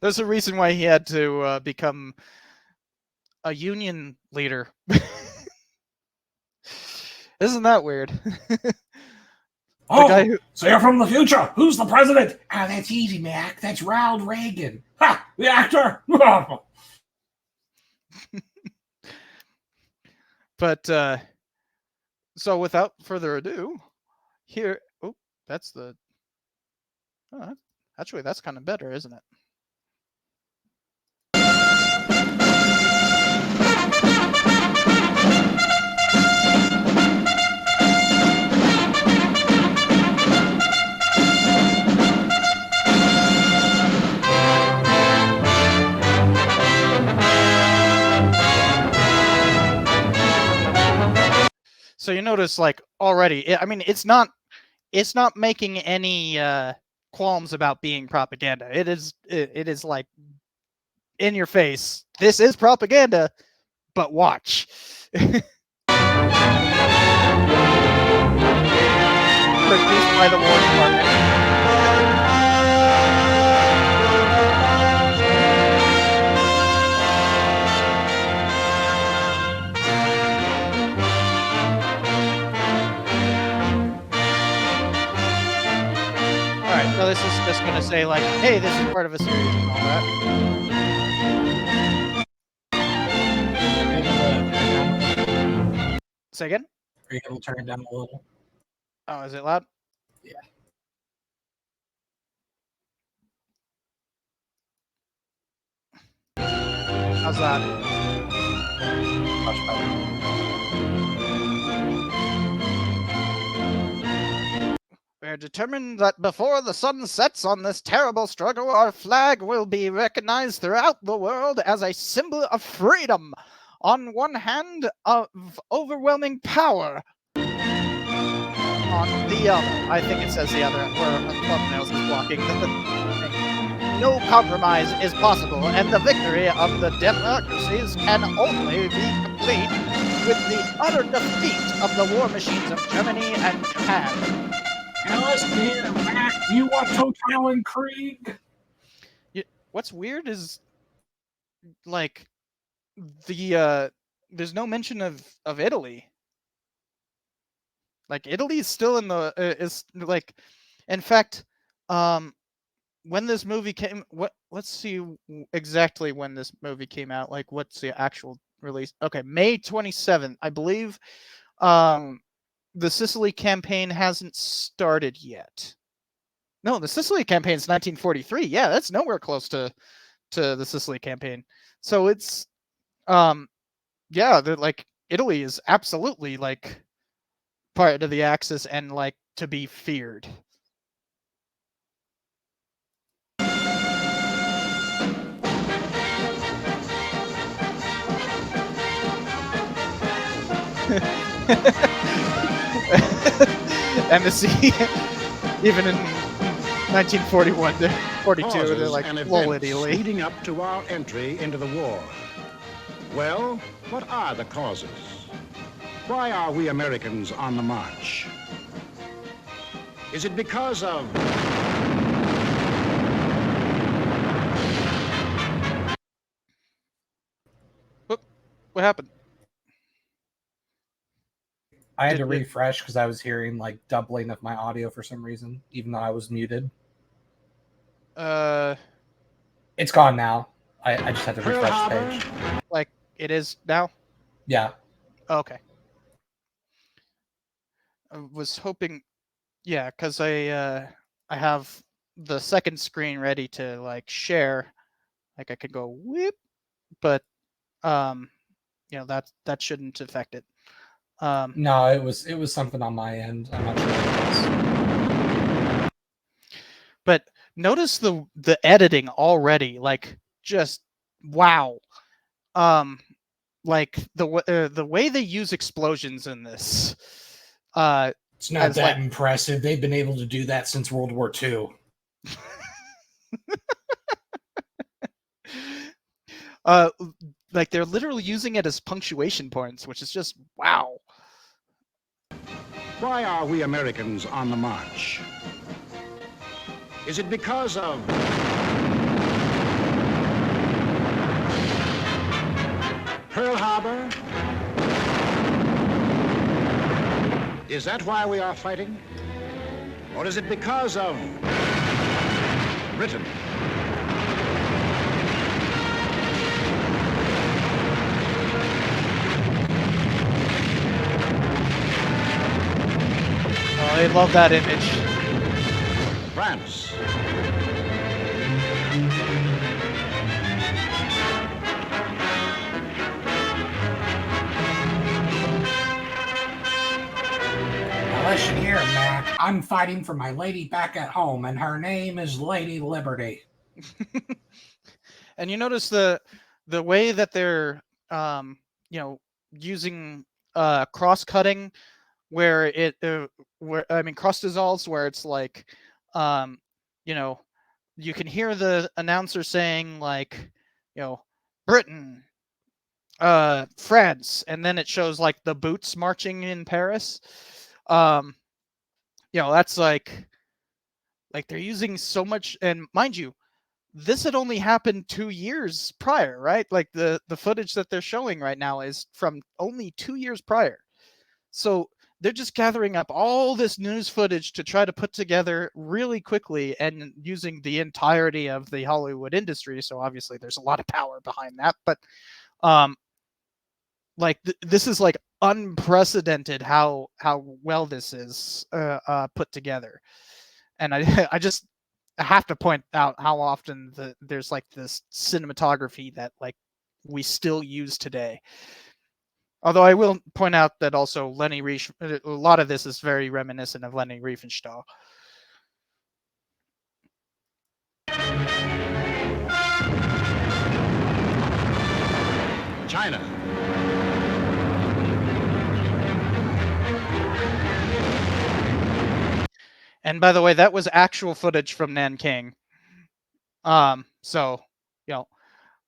[SPEAKER 1] There's a reason why he had to become a union leader. Isn't that weird?
[SPEAKER 2] Oh, so you're from the future. Who's the president? Ah, that's easy, Mac. That's Ronald Reagan. Ha! The actor!
[SPEAKER 1] But, so without further ado, here... Oh, that's the... Oh, actually, that's kind of better, isn't it? So you notice, like, already, I mean, it's not making any qualms about being propaganda. It is like in your face. This is propaganda, but watch. Produced by the War Department. Alright, so this is just gonna say, like, hey, this is part of a series and all that. Say again?
[SPEAKER 2] Are you able to turn it down a little?
[SPEAKER 1] Oh, is it loud?
[SPEAKER 2] Yeah.
[SPEAKER 1] How's that?
[SPEAKER 2] Much better.
[SPEAKER 1] We are determined that before the sun sets on this terrible struggle, our flag will be recognized throughout the world as a symbol of freedom. On one hand, of overwhelming power. On the other, I think it says the other, where thumbnails is blocking. No compromise is possible, and the victory of the democracies can only be complete with the utter defeat of the war machines of Germany and Japan.
[SPEAKER 2] You want Total and Krieg?
[SPEAKER 1] What's weird is, like, there's no mention of Italy. Like, Italy's still in the is like, in fact, when this movie came, let's see exactly when this movie came out. Like, what's the actual release? Okay, May 27th, I believe. The Sicily campaign hasn't started yet. No, the Sicily campaign is 1943. Yeah, that's nowhere close to the Sicily campaign. So it's, yeah, like, Italy is absolutely, like, part of the Axis and, like, to be feared. Embassy, even in 1941 to 42, they're like, lol, Italy.
[SPEAKER 8] Leading up to our entry into the war. Well, what are the causes? Why are we Americans on the march? Is it because of...
[SPEAKER 1] What happened?
[SPEAKER 2] I had to refresh because I was hearing like doubling of my audio for some reason, even though I was muted. It's gone now. I just had to refresh the page.
[SPEAKER 1] Like, it is now?
[SPEAKER 2] Yeah.
[SPEAKER 1] Okay. I was hoping, yeah, because I have the second screen ready to, like, share. Like, I could go whoop, but you know, that shouldn't affect it.
[SPEAKER 2] No, it was something on my end. I'm not sure what it was.
[SPEAKER 1] But notice the editing already, like, just wow. Like, the way they use explosions in this.
[SPEAKER 2] It's not that impressive. They've been able to do that since World War II.
[SPEAKER 1] Like, they're literally using it as punctuation points, which is just wow.
[SPEAKER 8] Why are we Americans on the march? Is it because of... Pearl Harbor? Is that why we are fighting? Or is it because of Britain?
[SPEAKER 1] Oh, I love that image.
[SPEAKER 8] France.
[SPEAKER 2] Now listen here, Mac. I'm fighting for my lady back at home, and her name is Lady Liberty.
[SPEAKER 1] And you notice the way that they're you know, using cross-cutting, where cross-dissolves, where it's like, you know, you can hear the announcer saying like, Britain, France, and then it shows like the boots marching in Paris. That's like they're using so much, and mind you, this had only happened 2 years prior, right? Like the footage that they're showing right now is from only 2 years prior. So they're just gathering up all this news footage to try to put together really quickly and using the entirety of the Hollywood industry. So obviously there's a lot of power behind that, but this is like unprecedented how well this is put together. And I just have to point out how often there's like this cinematography that like we still use today. Although I will point out that also a lot of this is very reminiscent of Leni Riefenstahl.
[SPEAKER 8] China.
[SPEAKER 1] And by the way, that was actual footage from Nanking. So,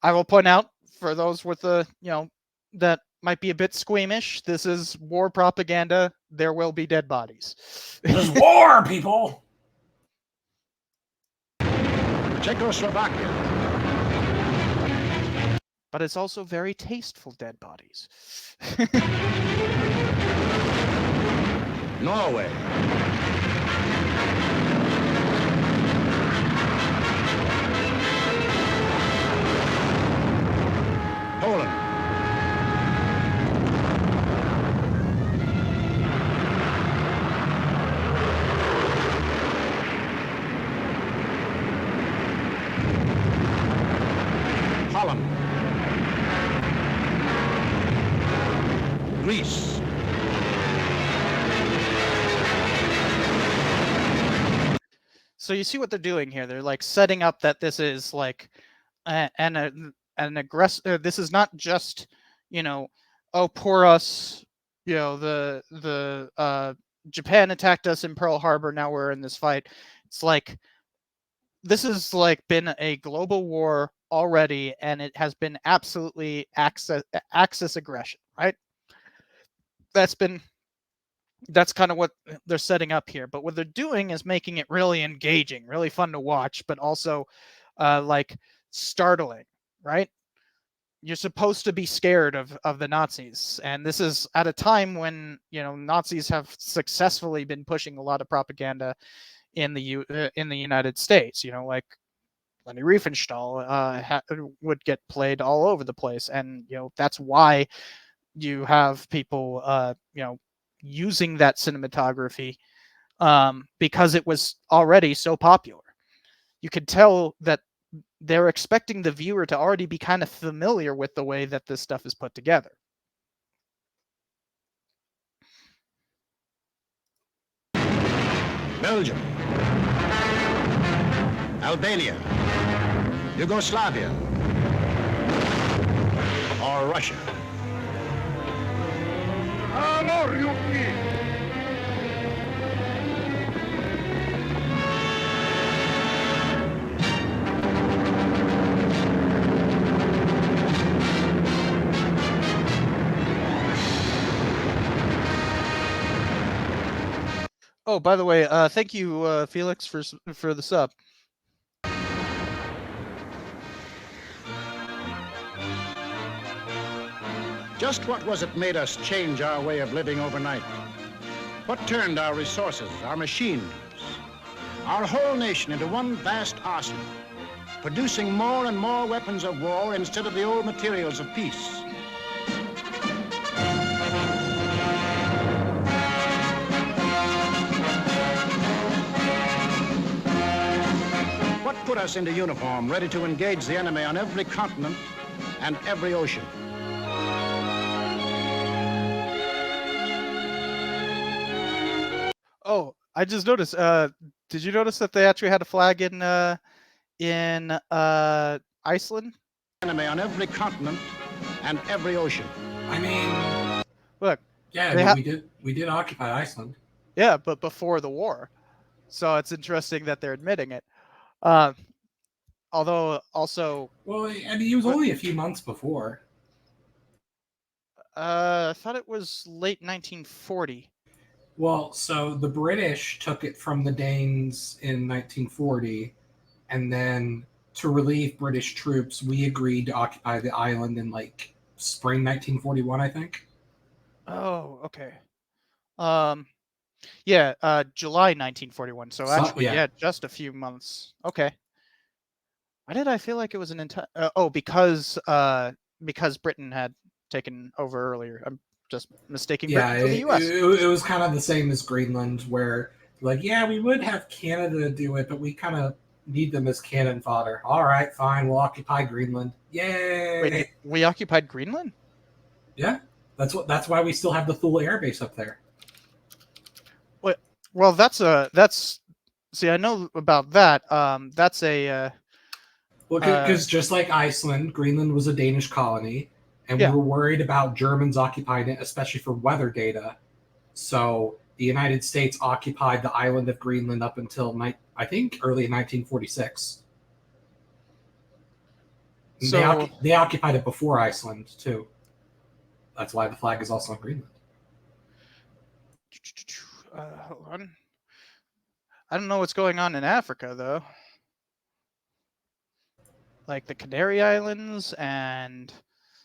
[SPEAKER 1] I will point out for those with that might be a bit squeamish, this is war propaganda. There will be dead bodies.
[SPEAKER 2] There's war, people!
[SPEAKER 8] Czechoslovakia.
[SPEAKER 1] But it's also very tasteful dead bodies.
[SPEAKER 8] Norway. Poland. Holland. Greece.
[SPEAKER 1] So you see what they're doing here. They're like setting up that this is like an aggressive. This is not just, oh, poor us. The Japan attacked us in Pearl Harbor. Now we're in this fight. It's like this has like been a global war already, and it has been absolutely axis aggression, right? That's kind of what they're setting up here. But what they're doing is making it really engaging, really fun to watch, but also like startling, right? You're supposed to be scared of the Nazis. And this is at a time when, Nazis have successfully been pushing a lot of propaganda in the United States, like Leni Riefenstahl would get played all over the place. And, that's why you have people, using that cinematography because it was already so popular. You could tell that they're expecting the viewer to already be kind of familiar with the way that this stuff is put together.
[SPEAKER 8] Belgium. Albania. Yugoslavia. Or Russia.
[SPEAKER 1] Oh, by the way, thank you, Felix, for the sub.
[SPEAKER 8] Just what was it made us change our way of living overnight? What turned our resources, our machines, our whole nation into one vast arsenal, producing more and more weapons of war instead of the old materials of peace? What put us into uniform, ready to engage the enemy on every continent and every ocean?
[SPEAKER 1] Oh, I just noticed. Did you notice that they actually had a flag in Iceland?
[SPEAKER 8] Enemy on every continent and every ocean.
[SPEAKER 2] I mean,
[SPEAKER 1] Look,
[SPEAKER 2] Yeah, we did occupy Iceland.
[SPEAKER 1] Yeah, but before the war. So it's interesting that they're admitting it. Although also,
[SPEAKER 2] Well, I mean, it was only a few months before.
[SPEAKER 1] I thought it was late 1940.
[SPEAKER 2] Well, so the British took it from the Danes in 1940, and then to relieve British troops, we agreed to occupy the island in like spring 1941, I think.
[SPEAKER 1] Oh, okay. Yeah, July 1941. So actually, yeah, just a few months. Okay. Why did I feel like it was an entire? Because Britain had taken over earlier. I'm just mistaking Britain for the U.S.
[SPEAKER 2] It was kind of the same as Greenland, where like, yeah, we would have Canada do it, but we kind of need them as cannon fodder. All right, fine, we'll occupy Greenland. Yay!
[SPEAKER 1] Wait, we occupied Greenland?
[SPEAKER 2] Yeah, that's why we still have the Thule Air Base up there.
[SPEAKER 1] Well, that's. See, I know about that. That's a.
[SPEAKER 2] Well, because just like Iceland, Greenland was a Danish colony, and we were worried about Germans occupying it, especially for weather data. So the United States occupied the island of Greenland up until I think early 1946. So they occupied it before Iceland too. That's why the flag is also on Greenland.
[SPEAKER 1] Hold on. I don't know what's going on in Africa though. Like the Canary Islands and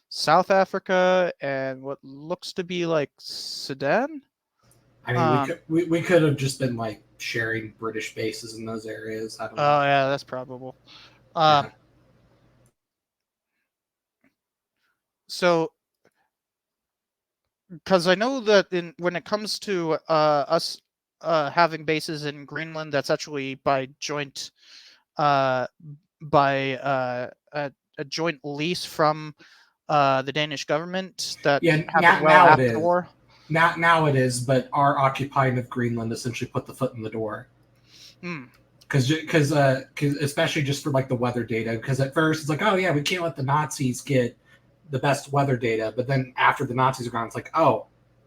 [SPEAKER 1] South Africa and what looks to be like Sudan.
[SPEAKER 2] I mean, we could have just been like sharing British bases in those areas. I don't know.
[SPEAKER 1] Oh yeah, that's probable. So, because I know that when it comes to us having bases in Greenland, that's actually by joint a joint lease from the Danish government that happened after the war.
[SPEAKER 2] Now it is, but our occupying of Greenland essentially put the foot in the door. Because especially just for like the weather data, because at first it's like, oh yeah, we can't let the Nazis get the best weather data, but then after the Nazis are gone, it's like, oh,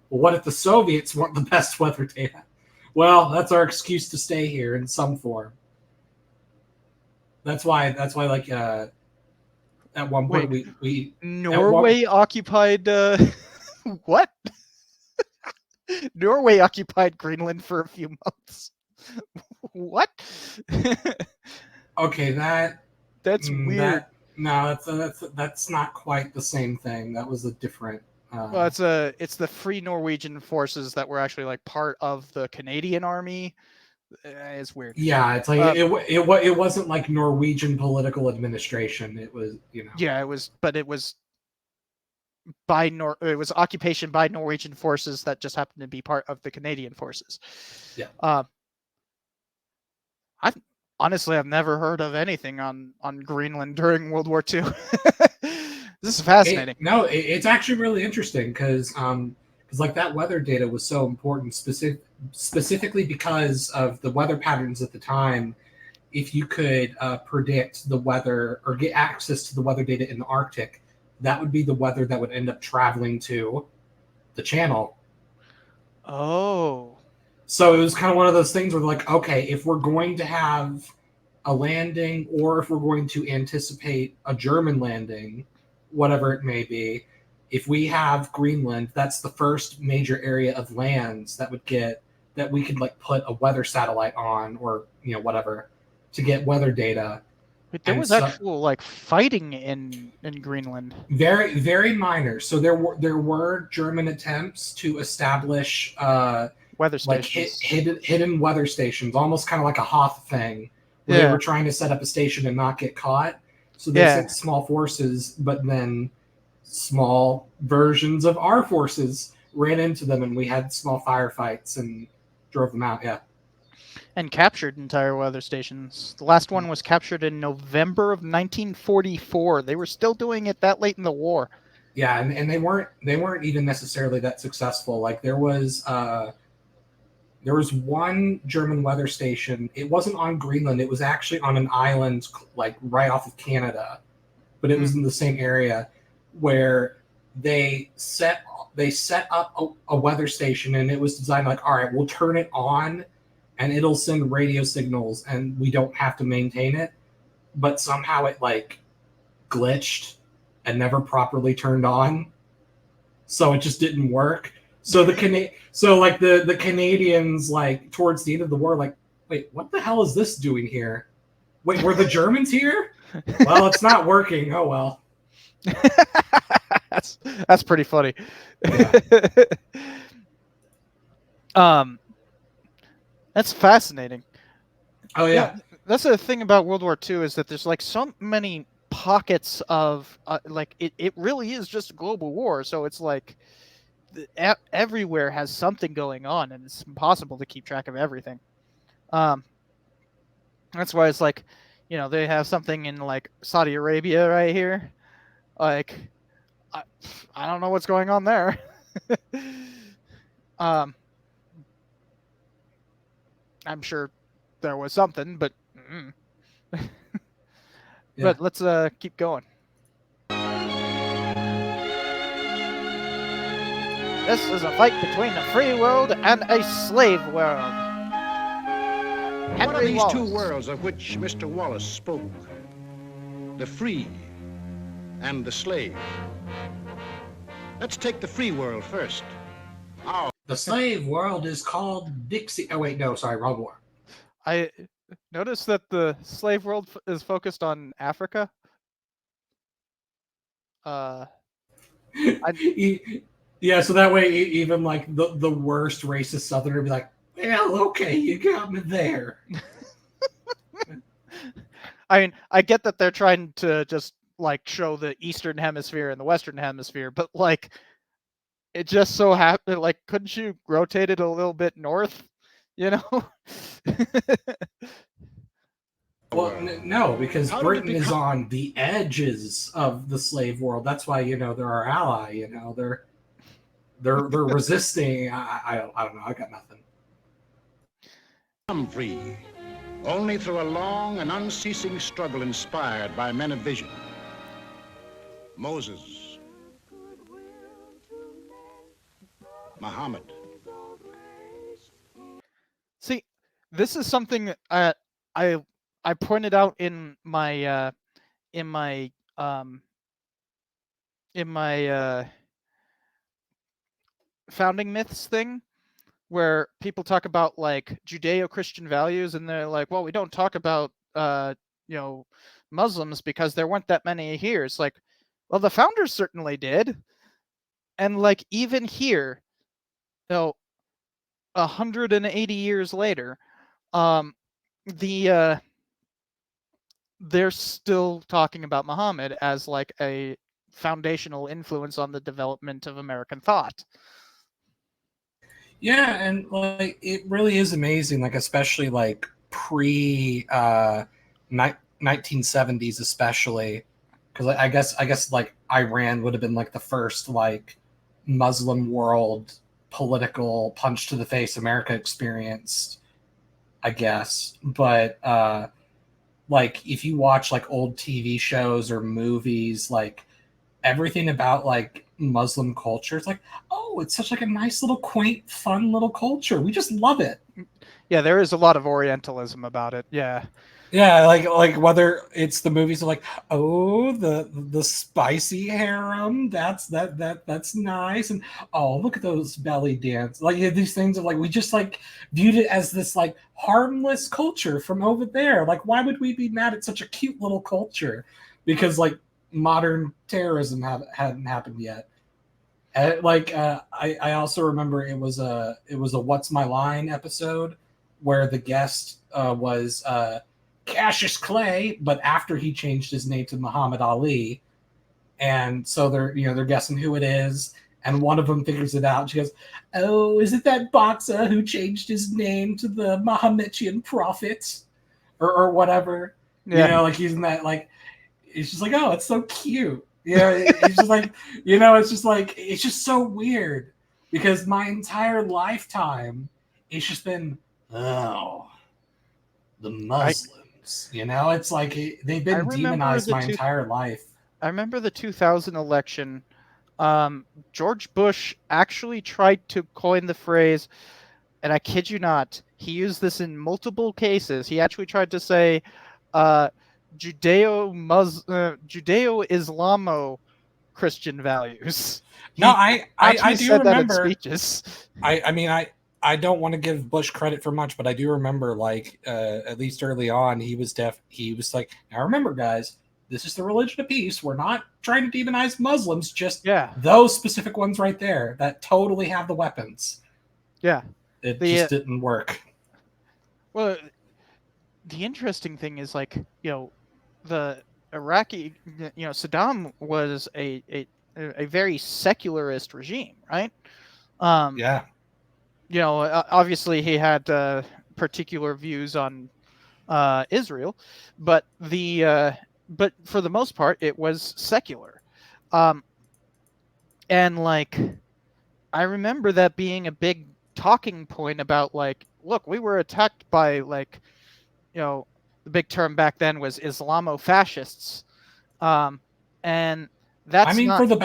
[SPEAKER 2] well, what if the Soviets want the best weather data? Well, that's our excuse to stay here in some form. That's why like at one point we
[SPEAKER 1] Norway occupied what? Norway occupied Greenland for a few months. What?
[SPEAKER 2] Okay,
[SPEAKER 1] that's weird.
[SPEAKER 2] That's not quite the same thing. That was a different.
[SPEAKER 1] Well, it's the Free Norwegian forces that were actually like part of the Canadian army. It's weird.
[SPEAKER 2] Yeah, it's like it wasn't like Norwegian political administration. It was, you know.
[SPEAKER 1] Yeah, it was, but it was it was occupation by Norwegian forces that just happened to be part of the Canadian forces.
[SPEAKER 2] Yeah.
[SPEAKER 1] I've never heard of anything on Greenland during World War II. This is fascinating.
[SPEAKER 2] It's actually really interesting because like that weather data was so important, specifically because of the weather patterns at the time. If you could predict the weather or get access to the weather data in the Arctic, that would be the weather that would end up traveling to the channel.
[SPEAKER 1] Oh.
[SPEAKER 2] So it was kind of one of those things where like, okay, if we're going to have a landing or if we're going to anticipate a German landing, whatever it may be, if we have Greenland, that's the first major area of lands that we could like put a weather satellite on, or whatever, to get weather data.
[SPEAKER 1] But there was actual like fighting in Greenland.
[SPEAKER 2] Very, very minor. So there were German attempts to establish
[SPEAKER 1] weather stations,
[SPEAKER 2] like hidden weather stations, almost kind of like a Hoth thing, where they were trying to set up a station and not get caught. So they sent small forces, but then small versions of our forces ran into them, and we had small firefights and drove them out. Yeah.
[SPEAKER 1] And captured entire weather stations. The last one was captured in November of 1944. They were still doing it that late in the war.
[SPEAKER 2] Yeah, and they weren't even necessarily that successful. Like there was one German weather station. It wasn't on Greenland. It was actually on an island like right off of Canada, but it was in the same area, where they set they set up a weather station, and it was designed like, all right, we'll turn it on and it'll send radio signals and we don't have to maintain it. But somehow it like glitched and never properly turned on. So it just didn't work. So the Canadians, like towards the end of the war, like, wait, what the hell is this doing here? Wait, were the Germans here? Well, it's not working. Oh well.
[SPEAKER 1] That's pretty funny.
[SPEAKER 2] Yeah.
[SPEAKER 1] That's fascinating.
[SPEAKER 2] Oh yeah.
[SPEAKER 1] That's the thing about World War II is that there's like so many pockets of like it really is just a global war. So it's like everywhere has something going on, and it's impossible to keep track of everything. That's why it's like, they have something in like Saudi Arabia right here. Like, I don't know what's going on there. I'm sure there was something, but but let's keep going. This is a fight between a free world and a slave world.
[SPEAKER 8] What are these two worlds of which Mr. Wallace spoke? The free and the slave. Let's take the free world first.
[SPEAKER 2] The slave world is called Dixie. Oh wait, no, sorry, wrong war.
[SPEAKER 1] I noticed that the slave world is focused on Africa.
[SPEAKER 2] Yeah, so that way even like the worst racist Southerner would be like, well, okay, you got me there.
[SPEAKER 1] I mean, I get that they're trying to just like show the Eastern Hemisphere and the Western Hemisphere, but like it just so happened, like, couldn't you rotate it a little bit north?
[SPEAKER 2] Well, no, because Britain is on the edges of the slave world. That's why they're our ally. They're resisting. I don't know. I got nothing.
[SPEAKER 8] Become free only through a long and unceasing struggle inspired by men of vision. Moses, Muhammad.
[SPEAKER 1] See, this is something I pointed out in my founding myths thing, where people talk about like Judeo-Christian values, and they're like, well, we don't talk about Muslims because there weren't that many here. It's like, well, the founders certainly did, and like even here, 180 years later, they're still talking about Muhammad as like a foundational influence on the development of American thought.
[SPEAKER 2] Yeah, and like it really is amazing, like especially like pre 1970s, especially because I guess like Iran would have been like the first like Muslim world political punch to the face America experienced, I guess. But like if you watch like old TV shows or movies, like everything about like Muslim culture, it's like, oh, it's such like a nice little quaint, fun little culture. We just love it.
[SPEAKER 1] Yeah, there is a lot of Orientalism about it. Yeah.
[SPEAKER 2] Yeah, like whether it's the movies of like, oh, the spicy harem, that's nice, and oh, look at those belly dance, like these things of like we just like viewed it as this like harmless culture from over there. Like, why would we be mad at such a cute little culture? Because like modern terrorism hadn't happened yet. And like I also remember it was a What's My Line episode where the guest was Cassius Clay, but after he changed his name to Muhammad Ali, and so they're guessing who it is, and one of them figures it out. She goes, "Oh, is it that boxer who changed his name to the Mohammedan prophet, or whatever?"
[SPEAKER 1] Yeah.
[SPEAKER 2] Like using that, like it's just like, oh, it's so cute. Yeah, it's just like it's just like it's just so weird because my entire lifetime it's just been the Muslims. It's like they've been demonized my entire life.
[SPEAKER 1] I remember the 2000 election George Bush actually tried to coin the phrase, and I kid you not, he used this in multiple cases. He actually tried to say, uh, Judeo-Islamo Christian values.
[SPEAKER 2] No,
[SPEAKER 1] He
[SPEAKER 2] I
[SPEAKER 1] actually
[SPEAKER 2] do
[SPEAKER 1] said that in
[SPEAKER 2] remember.
[SPEAKER 1] speeches.
[SPEAKER 2] I mean, I don't want to give Bush credit for much, but I do remember, like, at least early on, he was like, now remember, guys, this is the religion of peace. We're not trying to demonize Muslims, just
[SPEAKER 1] Yeah,
[SPEAKER 2] those specific ones right there that totally have the weapons.
[SPEAKER 1] yeah.
[SPEAKER 2] It
[SPEAKER 1] The
[SPEAKER 2] just didn't work.
[SPEAKER 1] well, the interesting thing is, like, the Iraqi, Saddam was a very secularist regime, right?
[SPEAKER 2] Yeah.
[SPEAKER 1] Obviously he had particular views on Israel, but but for the most part it was secular. Um, and like I remember that being a big talking point about, like, look, we were attacked by, like, the big term back then was Islamo-fascists. Um, and
[SPEAKER 2] I
[SPEAKER 1] that's
[SPEAKER 2] mean,
[SPEAKER 1] not,
[SPEAKER 2] for the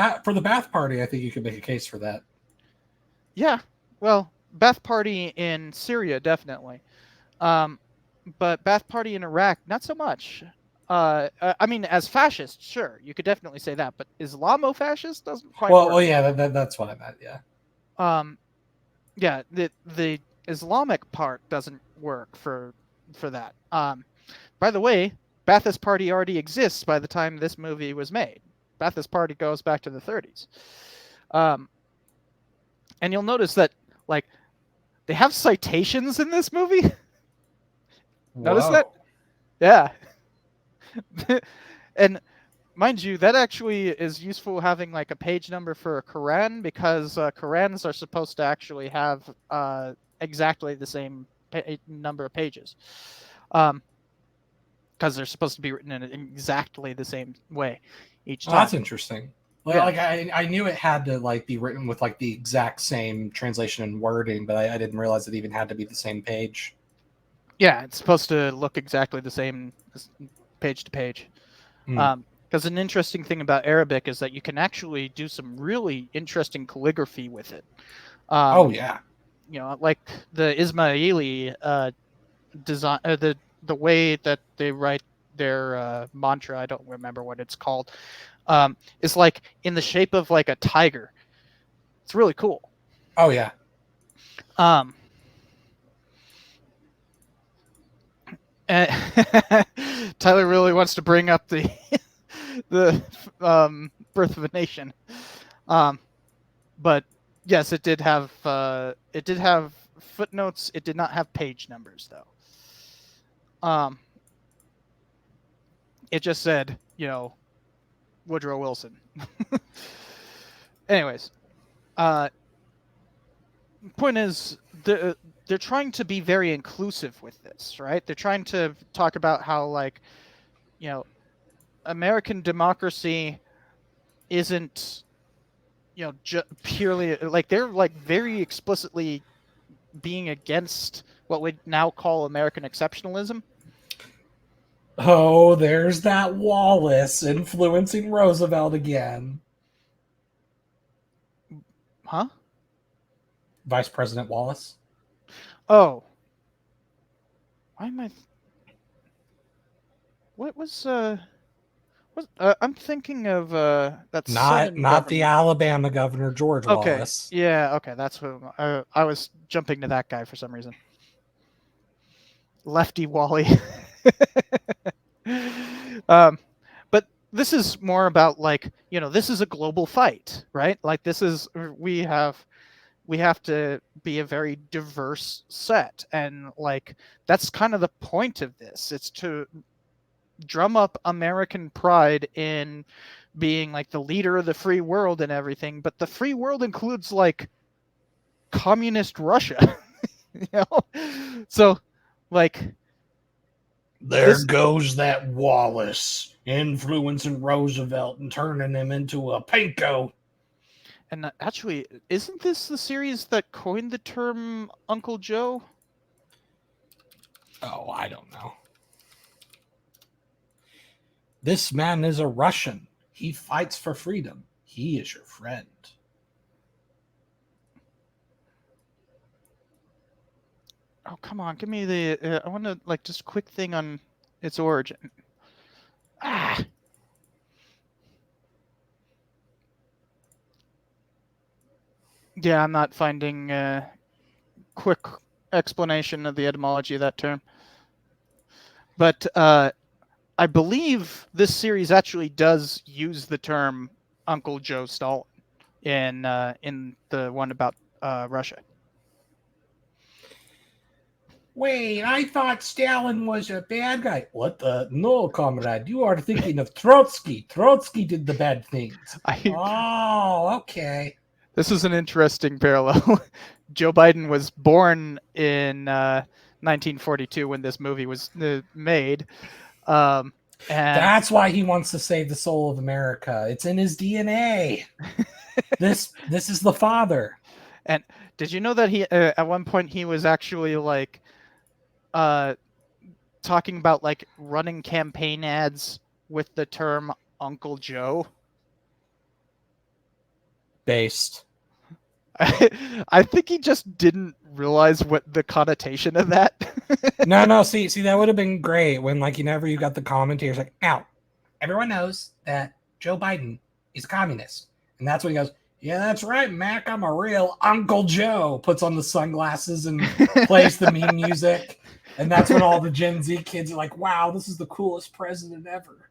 [SPEAKER 2] Ba'ath Party, I think you could make a case for that.
[SPEAKER 1] yeah, well, Ba'ath Party in Syria, definitely. Um, but Ba'ath Party in Iraq, not so much. I mean, as fascists, sure, you could definitely say that, but Islamo-fascist doesn't quite work.
[SPEAKER 2] Well, yeah, that's what I meant. Yeah.
[SPEAKER 1] Um, yeah, the Islamic part doesn't work for that. By the way, Ba'athist Party already exists by the time this movie was made. Ba'athist Party goes back to the 30s. And you'll notice that, like, they have citations in this movie. Notice that?
[SPEAKER 2] Whoa.
[SPEAKER 1] Yeah. And mind you, that actually is useful, having like a page number for a Quran, because Qurans are supposed to actually have exactly the same number of pages. Because they're supposed to be written in exactly the same way each
[SPEAKER 2] Oh,
[SPEAKER 1] time.
[SPEAKER 2] that's interesting. Well,
[SPEAKER 1] Yeah.
[SPEAKER 2] like I knew it had to, like, be written with, like, the exact same translation and wording, but I didn't realize it even had to be the same page.
[SPEAKER 1] Yeah, it's supposed to look exactly the same page to page. Because an interesting thing about Arabic is that you can actually do some really interesting calligraphy with it.
[SPEAKER 2] Oh yeah.
[SPEAKER 1] Like the Ismaili design, the way that they write their mantra, I don't remember what it's called, is like in the shape of like a tiger. It's really cool.
[SPEAKER 2] Oh yeah.
[SPEAKER 1] Tyler really wants to bring up the the Birth of a Nation, but yes, it did have footnotes. It did not have page numbers, though. It just said, Woodrow Wilson. Anyways, point is, they're trying to be very inclusive with this, right? They're trying to talk about how, like, American democracy isn't, purely, like, they're like very explicitly being against what we now call American exceptionalism.
[SPEAKER 2] Oh, there's that Wallace influencing Roosevelt again.
[SPEAKER 1] Huh?
[SPEAKER 2] Vice President Wallace.
[SPEAKER 1] Oh. Why am I... What was, I'm thinking of, that
[SPEAKER 2] Not
[SPEAKER 1] Southern
[SPEAKER 2] the
[SPEAKER 1] government.
[SPEAKER 2] Alabama governor, George
[SPEAKER 1] Okay.
[SPEAKER 2] Wallace.
[SPEAKER 1] Yeah, okay, that's who... I was jumping to that guy for some reason. Lefty Wally. But this is more about, like, this is a global fight, right? Like, we have to be a very diverse set, and, like, that's kind of the point of this. It's to drum up American pride in being, like, the leader of the free world and everything, but the free world includes, like, communist Russia. So, like,
[SPEAKER 2] There goes that Wallace influencing Roosevelt and turning him into a pinko.
[SPEAKER 1] and actually, isn't this the series that coined the term Uncle Joe?
[SPEAKER 2] Oh, I don't know. This man is a Russian. He fights for freedom. he is your friend.
[SPEAKER 1] Oh, come on, give me the. I want to like just a quick thing on its origin. Ah. Yeah, I'm not finding a quick explanation of the etymology of that term. But I believe this series actually does use the term Uncle Joe Stalin in the one about Russia.
[SPEAKER 2] Wait, I thought Stalin was a bad guy. What the? No, comrade, you are thinking of Trotsky. Trotsky did the bad things. Oh, okay.
[SPEAKER 1] This is an interesting parallel. Joe Biden was born in 1942 when this movie was made. And
[SPEAKER 2] that's why he wants to save the soul of America. It's in his DNA. This is the father.
[SPEAKER 1] And did you know that he at one point he was actually like talking about like running campaign ads with the term Uncle Joe?
[SPEAKER 2] Based.
[SPEAKER 1] I think he just didn't realize what the connotation of that.
[SPEAKER 2] No. See, that would have been great when, like, you got the commentators like, now, everyone knows that Joe Biden is a communist, and that's when he goes, yeah, that's right, Mac. I'm a real Uncle Joe. Puts on the sunglasses and plays the meme music, and that's when all the Gen Z kids are like, wow, this is the coolest president ever.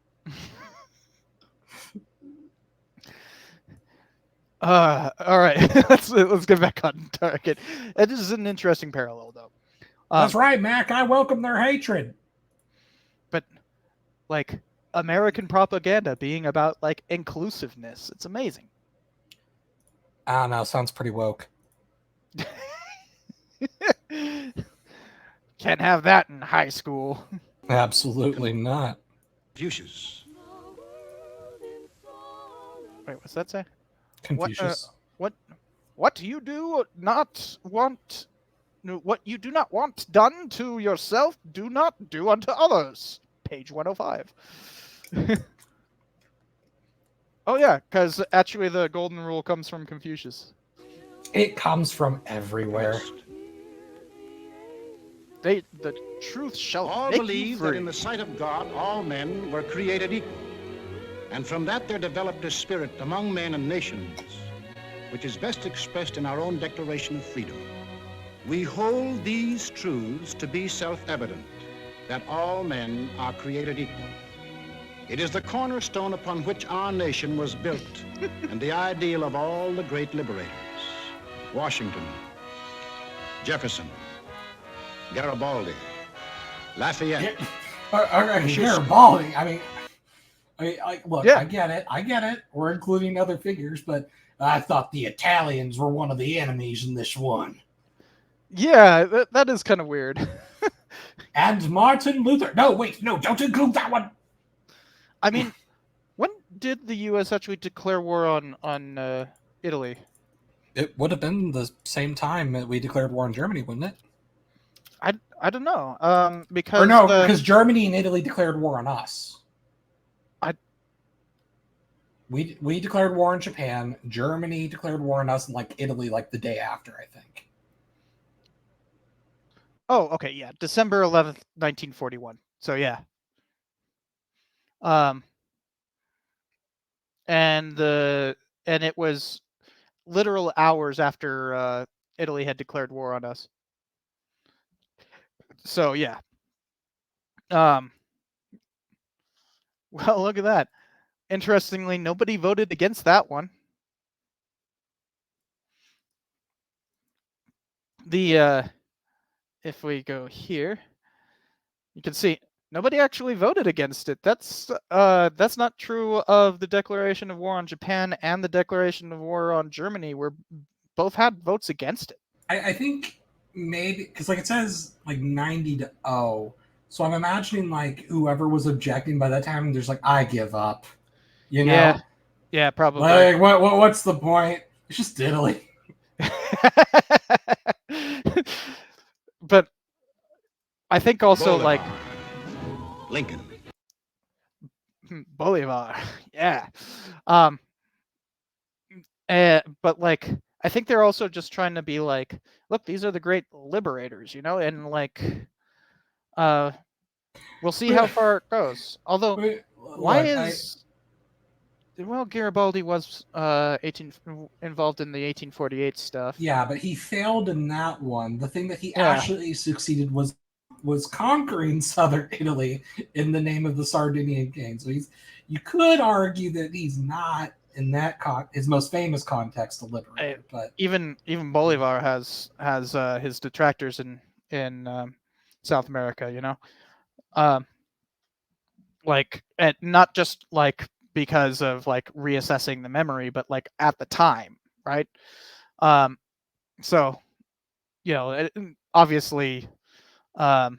[SPEAKER 1] All right, let's get back on target. It is an interesting parallel, though.
[SPEAKER 2] That's right, Mac. I welcome their hatred.
[SPEAKER 1] But like American propaganda being about like inclusiveness, it's amazing.
[SPEAKER 2] I don't know. Sounds pretty woke.
[SPEAKER 1] Can't have that in high school.
[SPEAKER 2] Absolutely not.
[SPEAKER 8] Confucius.
[SPEAKER 1] Wait, what's that say?
[SPEAKER 2] Confucius.
[SPEAKER 1] What you do not want, what you do not want done to yourself, do not do unto others. Page 105. Oh yeah, because actually the golden rule comes from Confucius.
[SPEAKER 2] It comes from everywhere.
[SPEAKER 1] The truth shall
[SPEAKER 8] all
[SPEAKER 1] make
[SPEAKER 8] believe
[SPEAKER 1] you free.
[SPEAKER 8] that in the sight of God all men were created equal. And from that there developed a spirit among men and nations, which is best expressed in our own Declaration of Freedom. We hold these truths to be self-evident, that all men are created equal. It is the cornerstone upon which our nation was built, and the ideal of all the great liberators. Washington, Jefferson, Garibaldi, Lafayette.
[SPEAKER 2] Garibaldi, I mean, look,
[SPEAKER 1] yeah.
[SPEAKER 2] I get it. We're including other figures, but I thought the Italians were one of the enemies in this one.
[SPEAKER 1] Yeah, that is kind of weird.
[SPEAKER 2] And Martin Luther. No, don't include that one.
[SPEAKER 1] I mean, when did the U.S. actually declare war on Italy?
[SPEAKER 2] It would have been the same time that we declared war on Germany, wouldn't it?
[SPEAKER 1] I don't know. Because
[SPEAKER 2] because Germany and Italy declared war on us. We declared war on Japan. Germany declared war on us, and like Italy, like the day after, I think.
[SPEAKER 1] Oh, okay, yeah, December 11th, 1941. So yeah. And it was literal hours after Italy had declared war on us. So yeah. Well, look at that. Interestingly, nobody voted against that one. If we go here, you can see nobody actually voted against it. That's not true of the declaration of war on Japan and the declaration of war on Germany, where both had votes against it.
[SPEAKER 2] I think maybe because like it says like 90-0, so I'm imagining like whoever was objecting by that time, there's like I give up. You know?
[SPEAKER 1] Yeah, probably.
[SPEAKER 2] Like what's the point? It's just Italy.
[SPEAKER 1] But I think also
[SPEAKER 8] Bolivar.
[SPEAKER 1] like
[SPEAKER 8] Lincoln.
[SPEAKER 1] Bolivar, yeah. but like I think they're also just trying to be like, look, these are the great liberators, you know, and like we'll see how far it goes. Although, why is well, Garibaldi was involved in the 1848 stuff.
[SPEAKER 2] Yeah, but he failed in that one. The thing that he
[SPEAKER 1] Yeah.
[SPEAKER 2] actually succeeded was conquering southern Italy in the name of the Sardinian king. So you could argue that he's not in that his most famous context a liberator, but
[SPEAKER 1] even Bolivar has his detractors in South America, you know, like and not just like because of like reassessing the memory, but like at the time, right? So you know, obviously, you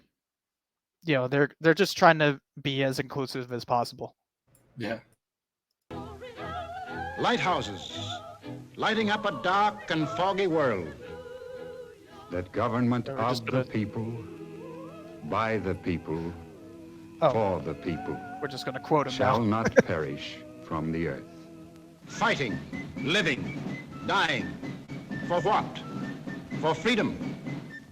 [SPEAKER 1] know, they're just trying to be as inclusive as possible.
[SPEAKER 2] Yeah.
[SPEAKER 8] Lighthouses, lighting up a dark and foggy world.
[SPEAKER 9] That government of the people, by the people, for the people.
[SPEAKER 1] We're just going to quote him
[SPEAKER 9] shall
[SPEAKER 1] now.
[SPEAKER 9] not perish from the earth.
[SPEAKER 8] Fighting, living, dying. For what? For freedom.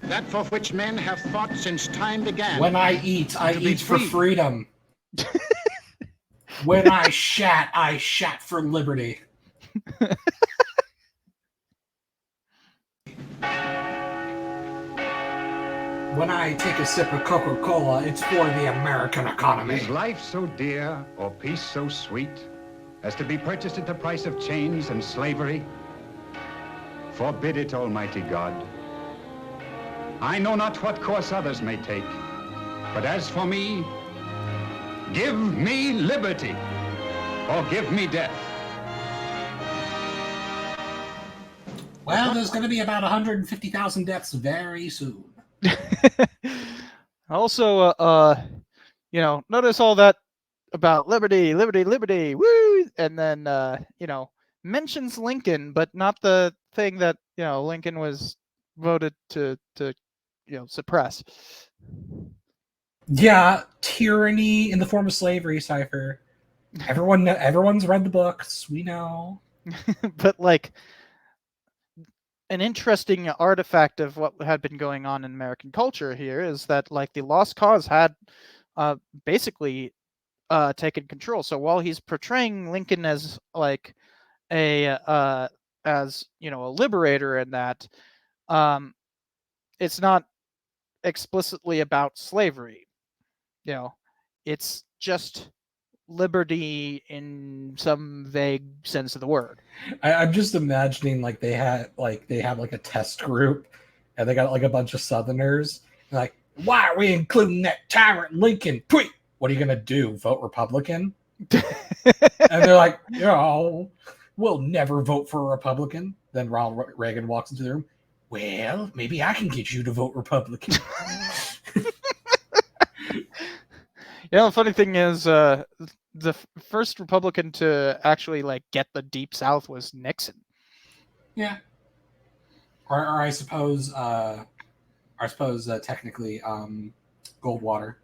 [SPEAKER 8] That for which men have fought since time began.
[SPEAKER 2] When I eat for freedom. When I shat for liberty. When I take a sip of Coca-Cola, it's for the American economy.
[SPEAKER 9] Is life so dear or peace so sweet as to be purchased at the price of chains and slavery? Forbid it, Almighty God. I know not what course others may take, but as for me, give me liberty or give me death.
[SPEAKER 2] Well, there's going to be about 150,000 deaths very soon.
[SPEAKER 1] Also, you know, notice all that about liberty, woo, and then you know, mentions Lincoln, but not the thing that, you know, Lincoln was voted to you know, suppress.
[SPEAKER 2] Yeah, tyranny in the form of slavery, Cypher. Everyone's read the books. We know.
[SPEAKER 1] But like, an interesting artifact of what had been going on in American culture here is that like the Lost Cause had basically taken control. So while he's portraying Lincoln as like a as, you know, a liberator, and that it's not explicitly about slavery, you know, it's just liberty in some vague sense of the word.
[SPEAKER 2] I'm just imagining like they have like a test group, and they got like a bunch of Southerners. Like, why are we including that tyrant Lincoln? Tweet. What are you gonna do? Vote Republican? And they're like, oh, we'll never vote for a Republican. Then Ronald Reagan walks into the room. Well, maybe I can get you to vote Republican.
[SPEAKER 1] You know, the funny thing is, the first Republican to actually like get the Deep South was Nixon.
[SPEAKER 2] Yeah. Or I suppose technically Goldwater.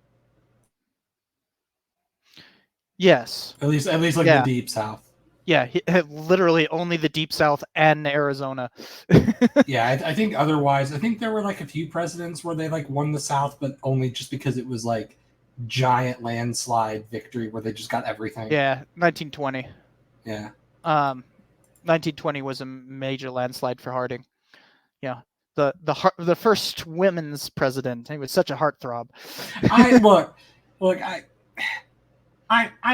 [SPEAKER 1] Yes.
[SPEAKER 2] At least like the Deep South.
[SPEAKER 1] Yeah, literally only the Deep South and Arizona.
[SPEAKER 2] Yeah, I think otherwise, I think there were like a few presidents where they like won the South, but only just because it was like giant landslide victory where they just got everything.
[SPEAKER 1] Yeah, 1920.
[SPEAKER 2] Yeah.
[SPEAKER 1] 1920 was a major landslide for Harding. Yeah. The first women's president. He was such a heartthrob.
[SPEAKER 2] I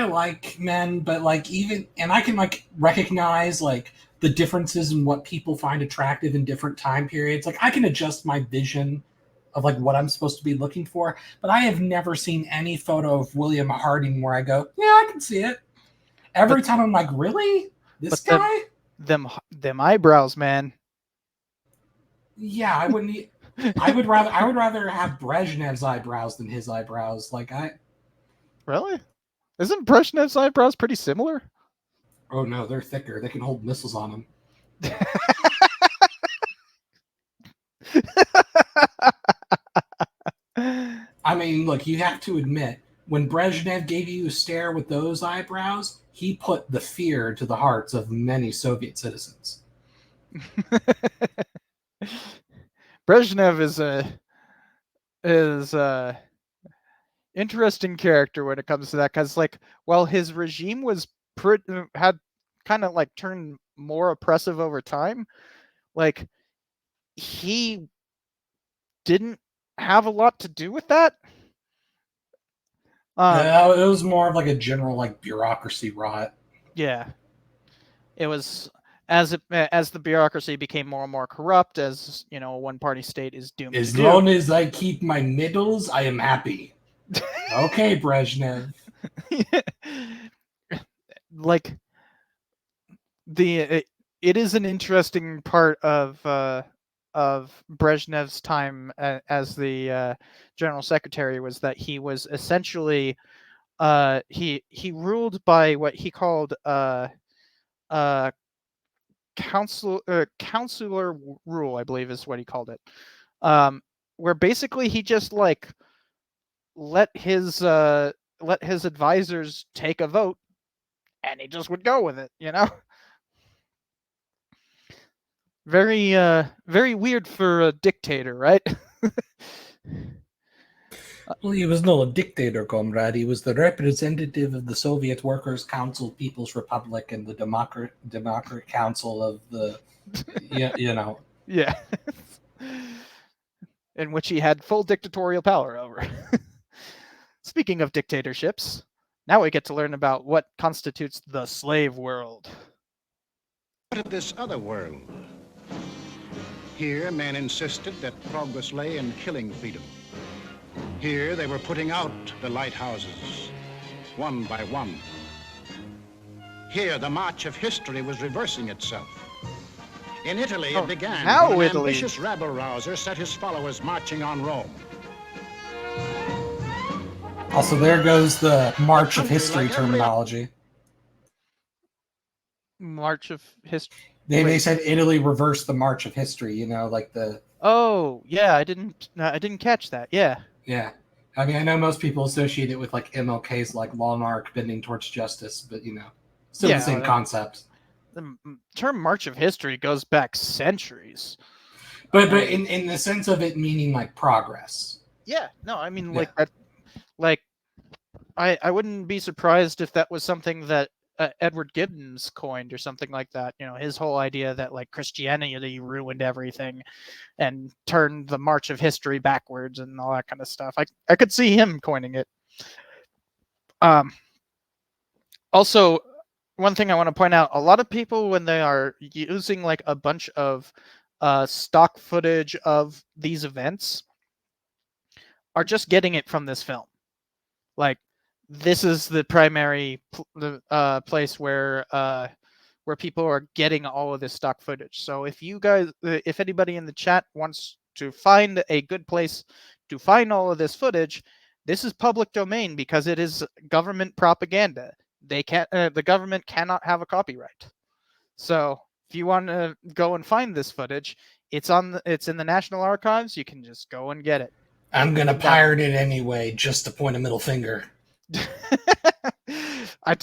[SPEAKER 2] like men, but like even, and I can like recognize like the differences in what people find attractive in different time periods. Like I can adjust my vision of like what I'm supposed to be looking for, but I have never seen any photo of William Harding where I go, yeah, I can see it. Every time I'm like, really? This guy?
[SPEAKER 1] Them eyebrows, man.
[SPEAKER 2] Yeah, I wouldn't. I would rather have Brezhnev's eyebrows than his eyebrows. Like
[SPEAKER 1] Really? Isn't Brezhnev's eyebrows pretty similar?
[SPEAKER 2] Oh no, they're thicker. They can hold missiles on them. I mean, look, you have to admit, when Brezhnev gave you a stare with those eyebrows, he put the fear to the hearts of many Soviet citizens.
[SPEAKER 1] Brezhnev is a interesting character when it comes to that, because like while his regime was had kind of like turned more oppressive over time, like he didn't have a lot to do with that.
[SPEAKER 2] It was more of like a general like bureaucracy rot.
[SPEAKER 1] Yeah, it was as the bureaucracy became more and more corrupt, as you know, a one-party state is doomed
[SPEAKER 2] As
[SPEAKER 1] to do.
[SPEAKER 2] long as I keep my middles, I am happy. Okay, Brezhnev.
[SPEAKER 1] Like it is an interesting part of Brezhnev's time as the general secretary, was that he was essentially he ruled by what he called counselor rule, I believe is what he called it, where basically he just like let his advisors take a vote and he just would go with it, you know. Very weird for a dictator, right?
[SPEAKER 2] Well, he was no dictator, comrade. He was the representative of the Soviet Workers' Council, People's Republic, and the Democratic Council of the, you know.
[SPEAKER 1] Yeah. In which he had full dictatorial power over. Speaking of dictatorships, now we get to learn about what constitutes the slave world.
[SPEAKER 8] What of this other world? Here, men insisted that progress lay in killing freedom. Here, they were putting out the lighthouses, one by one. Here, the march of history was reversing itself. In Italy, it began when an ambitious rabble-rouser set his followers marching on Rome.
[SPEAKER 2] Also, there goes the March of History terminology.
[SPEAKER 1] March of History?
[SPEAKER 2] They said Italy reversed the March of History, you know, like the...
[SPEAKER 1] Oh, yeah, I didn't catch that, yeah.
[SPEAKER 2] Yeah. I mean, I know most people associate it with, like, MLK's, like, long arc bending towards justice, but, you know, still the same concept.
[SPEAKER 1] The term March of History goes back centuries.
[SPEAKER 2] But in the sense of it meaning, like, progress.
[SPEAKER 1] Yeah, no, I mean, like, that, like, I wouldn't be surprised if that was something that Edward Gibbons coined or something like that. You know, his whole idea that like Christianity ruined everything and turned the march of history backwards and all that kind of stuff. I could see him coining it. Also, one thing I want to point out, a lot of people, when they are using like a bunch of stock footage of these events, are just getting it from this film. Like, this is the primary place where people are getting all of this stock footage. So if you guys, if anybody in the chat wants to find a good place to find all of this footage, this is public domain because it is government propaganda. They can't, the government cannot have a copyright. So if you want to go and find this footage, it's in the National Archives. You can just go and get it.
[SPEAKER 2] I'm gonna pirate it anyway, just to point a middle finger.
[SPEAKER 1] I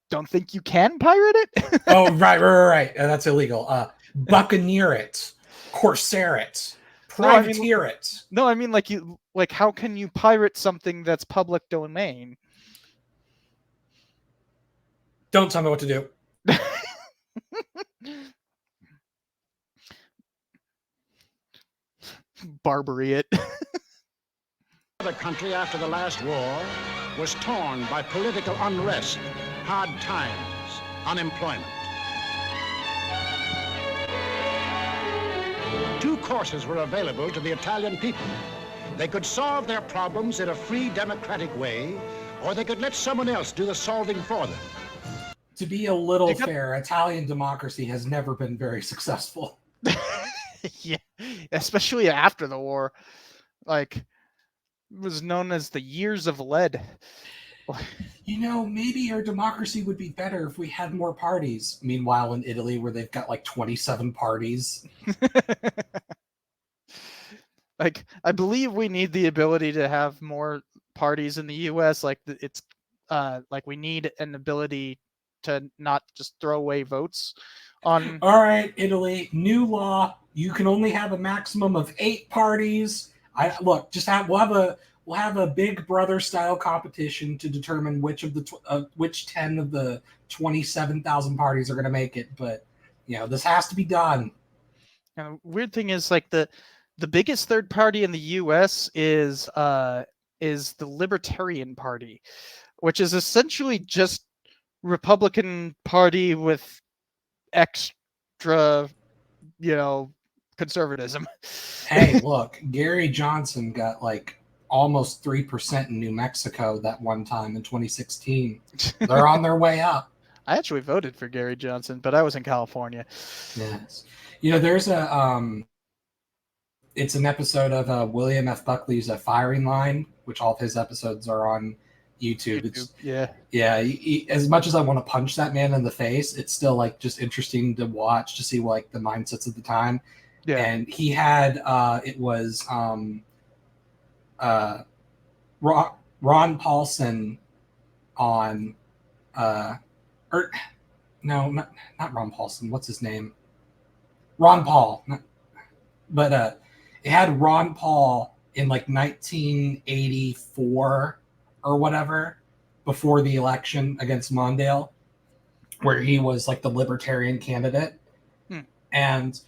[SPEAKER 1] don't think you can pirate it.
[SPEAKER 2] Oh, right. That's illegal. Buccaneer it, corsair it, privateer it.
[SPEAKER 1] No, I mean like how can you pirate something that's public domain?
[SPEAKER 2] Don't tell me what to do.
[SPEAKER 1] Barbary it.
[SPEAKER 8] The country after the last war was torn by political unrest, hard times, unemployment. Two courses were available to the Italian people. They could solve their problems in a free, democratic way, or they could let someone else do the solving for them.
[SPEAKER 2] To be a little fair, Italian democracy has never been very successful.
[SPEAKER 1] Yeah, especially after the war. Like, it was known as the years of lead.
[SPEAKER 2] You know, maybe our democracy would be better if we had more parties. Meanwhile, in Italy, where they've got like 27 parties.
[SPEAKER 1] Like, I believe we need the ability to have more parties in the U.S. Like it's like we need an ability to not just throw away votes on.
[SPEAKER 2] All right, Italy, new law. You can only have a maximum of 8 parties. Look, we'll have a Big Brother style competition to determine which 10 of the 27,000 parties are going to make it. But this has to be done.
[SPEAKER 1] And the weird thing is, like the biggest third party in the U.S. is the Libertarian Party, which is essentially just Republican Party with extra, conservatism.
[SPEAKER 2] Hey, look, Gary Johnson got like almost 3% in New Mexico that one time in 2016. They're on their way up.
[SPEAKER 1] I actually voted for Gary Johnson, but I was in California.
[SPEAKER 2] Yes. There's it's an episode of William F. Buckley's Firing Line, which all of his episodes are on YouTube. As much as I want to punch that man in the face, it's still like just interesting to watch to see like the mindsets of the time.
[SPEAKER 1] Yeah.
[SPEAKER 2] And he had it was Ron Paulson on no, not Ron Paulson. What's his name? Ron Paul. But it had Ron Paul in like 1984 or whatever, before the election against Mondale, where he was like the libertarian candidate. And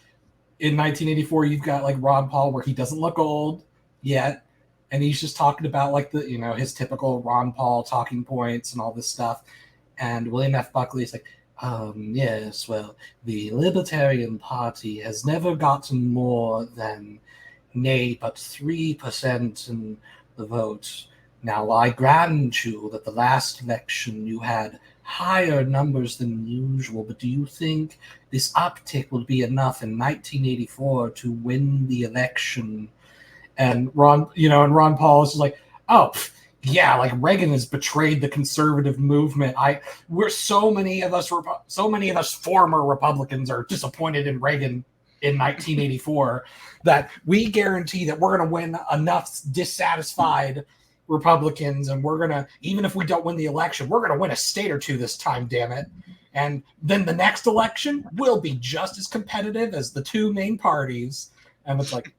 [SPEAKER 2] in 1984, you've got like Ron Paul, where he doesn't look old yet, and he's just talking about like the his typical Ron Paul talking points and all this stuff. And William F. Buckley is like, yes, well, the Libertarian Party has never gotten more than nay but 3% in the vote. Now, I grant you that the last election you had higher numbers than usual, but do you think this uptick will be enough in 1984 to win the election? And Ron Paul is like, oh, yeah, like Reagan has betrayed the conservative movement. So many of us former Republicans are disappointed in Reagan in 1984 that we guarantee that we're going to win enough dissatisfied Republicans, and we're going to, even if we don't win the election, we're going to win a state or two this time, damn it. And then the next election will be just as competitive as the two main parties. And it's like,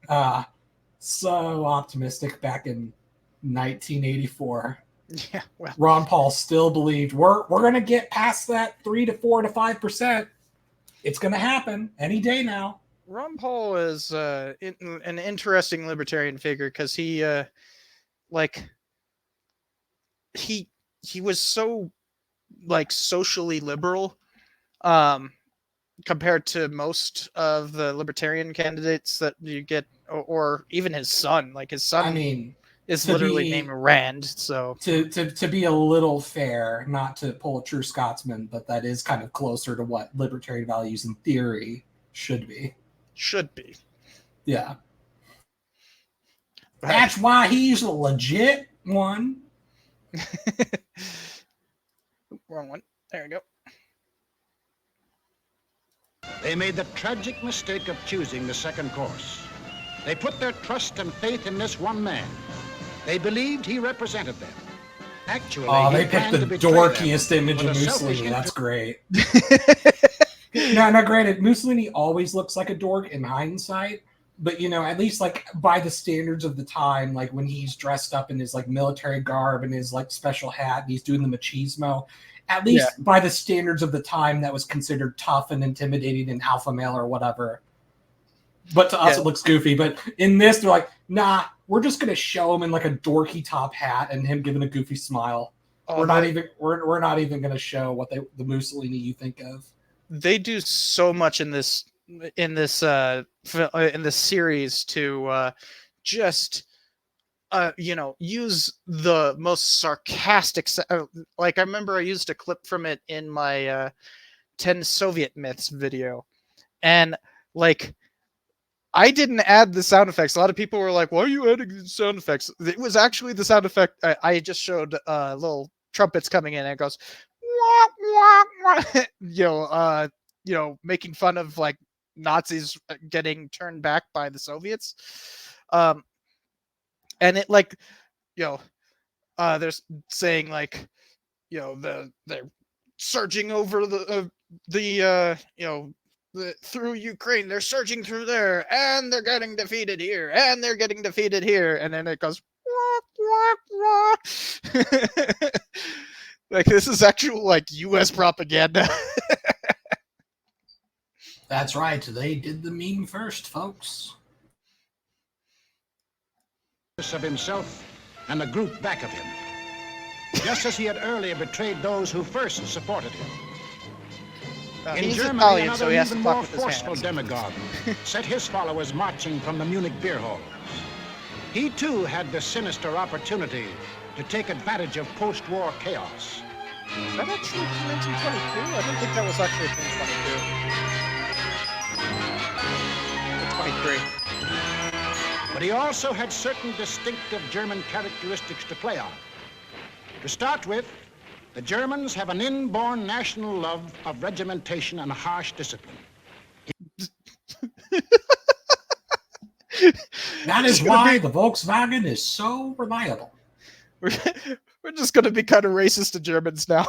[SPEAKER 2] so optimistic back in 1984.
[SPEAKER 1] Yeah, well,
[SPEAKER 2] Ron Paul still believed we're going to get past that 3 to 4 to 5%. It's going to happen any day now.
[SPEAKER 1] Ron Paul is an interesting libertarian figure, because he he was so like socially liberal compared to most of the libertarian candidates that you get, or even his son. Like his son,
[SPEAKER 2] I mean,
[SPEAKER 1] is literally named Rand. So
[SPEAKER 2] to be a little fair, not to pull a true Scotsman, but that is kind of closer to what libertarian values in theory should be. Yeah. That's why he's a legit one.
[SPEAKER 1] Wrong one. There we go.
[SPEAKER 8] They made the tragic mistake of choosing the second course. They put their trust and faith in this one man. They believed he represented them. Actually,
[SPEAKER 2] they picked the dorkiest image of Mussolini. That's great. Now, granted, Mussolini always looks like a dork in hindsight, but at least like by the standards of the time, like when he's dressed up in his like military garb and his like special hat, and he's doing the machismo, at least by the standards of the time, that was considered tough and intimidating and alpha male or whatever. But to us, it looks goofy. But in this, they're like, nah, we're just gonna show him in like a dorky top hat and him giving a goofy smile. We're not even gonna show what the Mussolini you think of.
[SPEAKER 1] They do so much in this series to just use the most sarcastic. Like I remember I used a clip from it in my 10 Soviet myths video, and like I didn't add the sound effects. A lot of people were like, "Why are you adding the sound effects?" It was actually the sound effect. I just showed little trumpets coming in, and it goes, wah, wah, wah. Making fun of like Nazis getting turned back by the Soviets. And it like, they're saying like, they're surging over through Ukraine. They're surging through there, and they're getting defeated here, and they're getting defeated here, and then it goes like this is actual like U.S. propaganda.
[SPEAKER 2] That's right. They did the meme first, folks.
[SPEAKER 8] Of himself and the group back of him, just as he had earlier betrayed those who first supported him. In
[SPEAKER 1] He's
[SPEAKER 8] Germany,
[SPEAKER 1] Italian,
[SPEAKER 8] another
[SPEAKER 1] so he has to
[SPEAKER 8] even
[SPEAKER 1] talk
[SPEAKER 8] more
[SPEAKER 1] with his
[SPEAKER 8] forceful
[SPEAKER 1] hands.
[SPEAKER 8] demagogue set his followers marching from the Munich beer halls. He too had the sinister opportunity to take advantage of post-war chaos.
[SPEAKER 1] Is that actually 1922? I don't think that was actually 1922. 23.
[SPEAKER 8] But he also had certain distinctive German characteristics to play on. To start with, the Germans have an inborn national love of regimentation and harsh discipline.
[SPEAKER 2] That is why the Volkswagen is so reliable.
[SPEAKER 1] We're just going to be kind of racist to Germans now.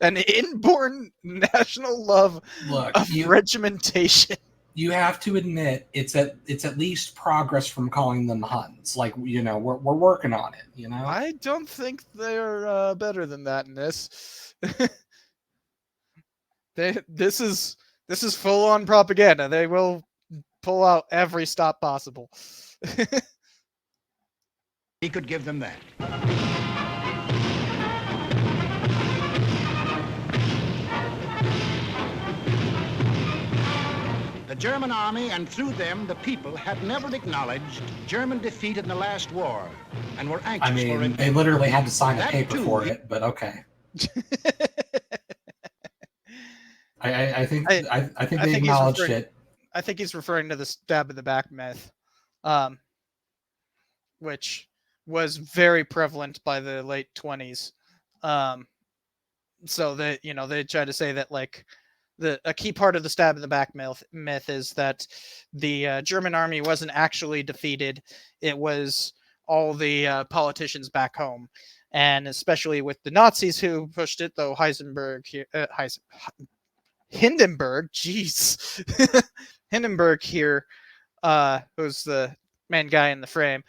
[SPEAKER 1] An inborn national love of regimentation.
[SPEAKER 2] You have to admit it's at least progress from calling them Huns. Like, we're working on it.
[SPEAKER 1] I don't think they're better than that in this. This is full on propaganda. They will pull out every stop possible.
[SPEAKER 8] He could give them that. The German army, and through them the people, had never acknowledged German defeat in the last war and were anxious for it.
[SPEAKER 2] They literally had to sign a
[SPEAKER 8] That
[SPEAKER 2] paper
[SPEAKER 8] too,
[SPEAKER 2] for it, but okay. I think they acknowledged it.
[SPEAKER 1] I think he's referring to the stab in the back myth, which was very prevalent by the late 1920s. So that they try to say that like a key part of the stab in the back myth is that the German army wasn't actually defeated. It was all the politicians back home, and especially with the Nazis who pushed it, though Hindenburg, jeez, Hindenburg here, who's the main guy in the frame.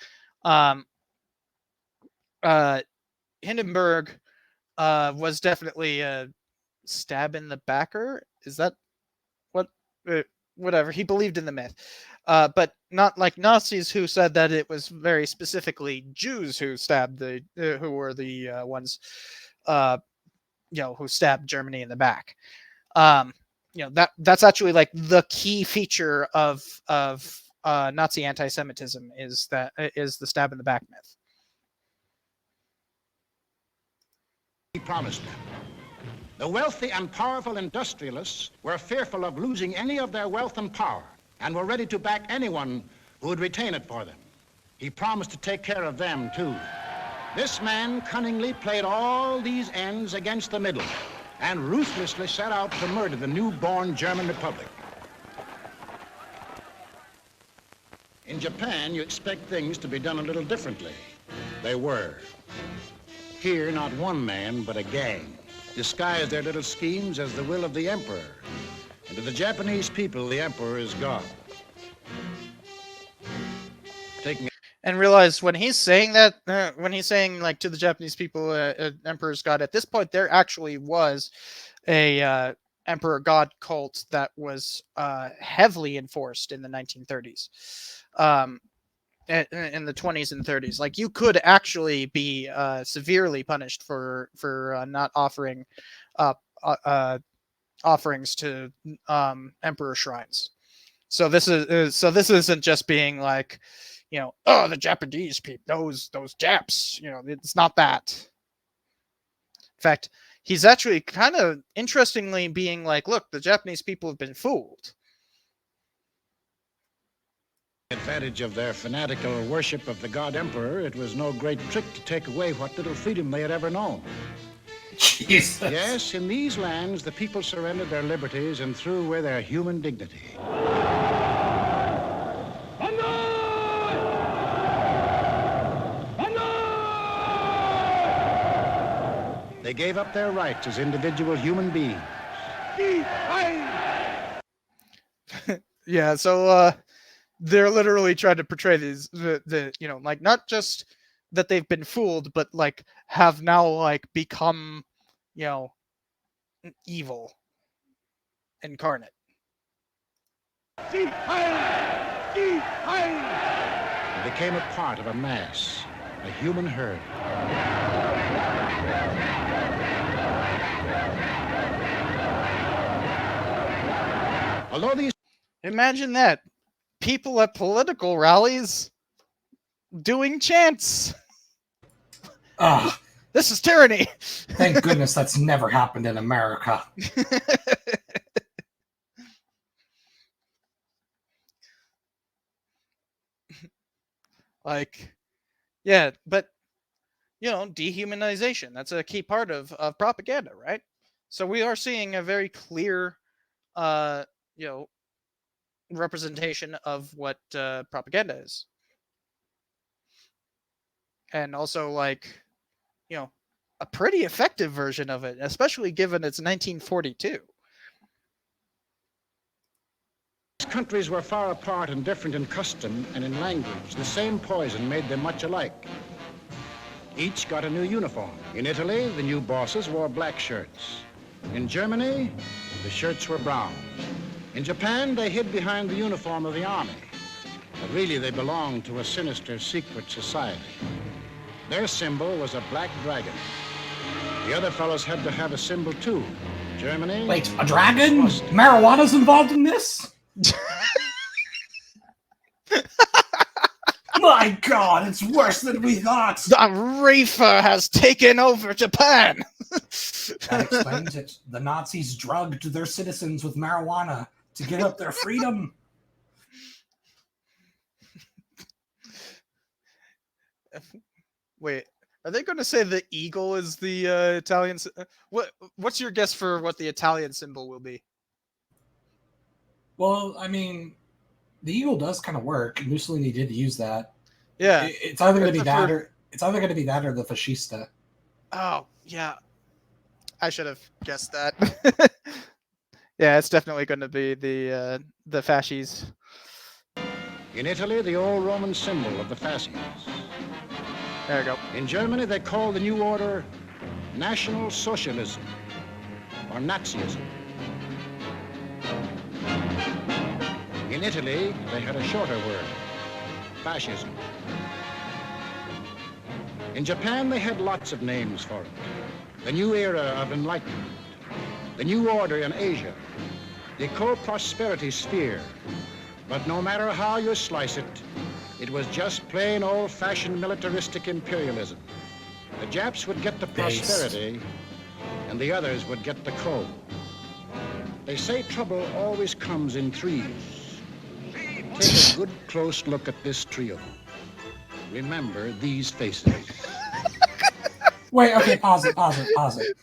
[SPEAKER 1] Hindenburg was definitely a stab in the backer. Is that what? Whatever. He believed in the myth, but not like Nazis who said that it was very specifically Jews who stabbed who were the ones, who stabbed Germany in the back. That's actually like the key feature of Nazi anti-Semitism is the stab in the back myth.
[SPEAKER 8] He promised them. The wealthy and powerful industrialists were fearful of losing any of their wealth and power and were ready to back anyone who would retain it for them. He promised to take care of them, too. This man cunningly played all these ends against the middle and ruthlessly set out to murder the newborn German Republic. In Japan, you expect things to be done a little differently. They were. Here, not one man, but a gang disguised their little schemes as the will of the emperor. And to the Japanese people, the emperor is God.
[SPEAKER 1] And realize when he's saying that, when he's saying like to the Japanese people, emperor's God, at this point there actually was a emperor god cult that was heavily enforced in the 1930s. In the 20s and 30s, like you could actually be severely punished for not offering offerings to emperor shrines. So this isn't just being like, the Japanese people, those Japs, it's not that. In fact, he's actually kind of interestingly being like, look, the Japanese people have been fooled.
[SPEAKER 8] Advantage of their fanatical worship of the god emperor, it was no great trick to take away what little freedom they had ever known.
[SPEAKER 2] Jesus.
[SPEAKER 8] Yes, in these lands, the people surrendered their liberties and threw away their human dignity. They gave up their rights as individual human beings.
[SPEAKER 1] Yeah, so they're literally trying to portray these like not just that they've been fooled, but like have now like become evil incarnate.
[SPEAKER 8] And became a part of a mass, a human herd. Although these
[SPEAKER 1] Imagine that. People at political rallies doing chants.
[SPEAKER 2] Ugh,
[SPEAKER 1] This is tyranny.
[SPEAKER 2] thank goodness that's never happened in America.
[SPEAKER 1] Like, yeah, but dehumanization, that's a key part of propaganda, right? So we are seeing a very clear uh you know representation of what propaganda is, and also like a pretty effective version of it, especially given it's 1942.
[SPEAKER 8] countries were far apart and different in custom and in language, the same poison made them much alike. Each got a new uniform. In Italy, the new bosses wore black shirts. In Germany, the shirts were brown. In Japan, they hid behind the uniform of the army. But really, they belonged to a sinister secret society. Their symbol was a black dragon. The other fellows had to have a symbol, too. Germany...
[SPEAKER 2] Wait, a dragon? Marijuana's involved in this? My God, it's worse than we thought.
[SPEAKER 1] The reefer has taken over Japan.
[SPEAKER 2] That explains it. The Nazis drugged their citizens with marijuana to give up their freedom.
[SPEAKER 1] Wait, are they going to say the eagle is the Italian? What's your guess for what the Italian symbol will be?
[SPEAKER 2] Well, I mean, the eagle does kind of work. Mussolini did use that.
[SPEAKER 1] Yeah,
[SPEAKER 2] it's either going to be that, or it's either going to be that or the fascista.
[SPEAKER 1] Oh yeah, I should have guessed that. Yeah, it's definitely going to be the fascies.
[SPEAKER 8] In Italy, the old Roman symbol of the fasces.
[SPEAKER 1] There you go.
[SPEAKER 8] In Germany, they call the new order National Socialism, or Nazism. In Italy, they had a shorter word, fascism. In Japan, they had lots of names for it. The new era of enlightenment, the new order in Asia, the co-prosperity sphere. But no matter how you slice it, it was just plain old-fashioned militaristic imperialism. The Japs would get the prosperity, and the others would get the coal. They say trouble always comes in threes. Take a good close look at this trio. Remember these faces.
[SPEAKER 2] Wait, okay, pause it.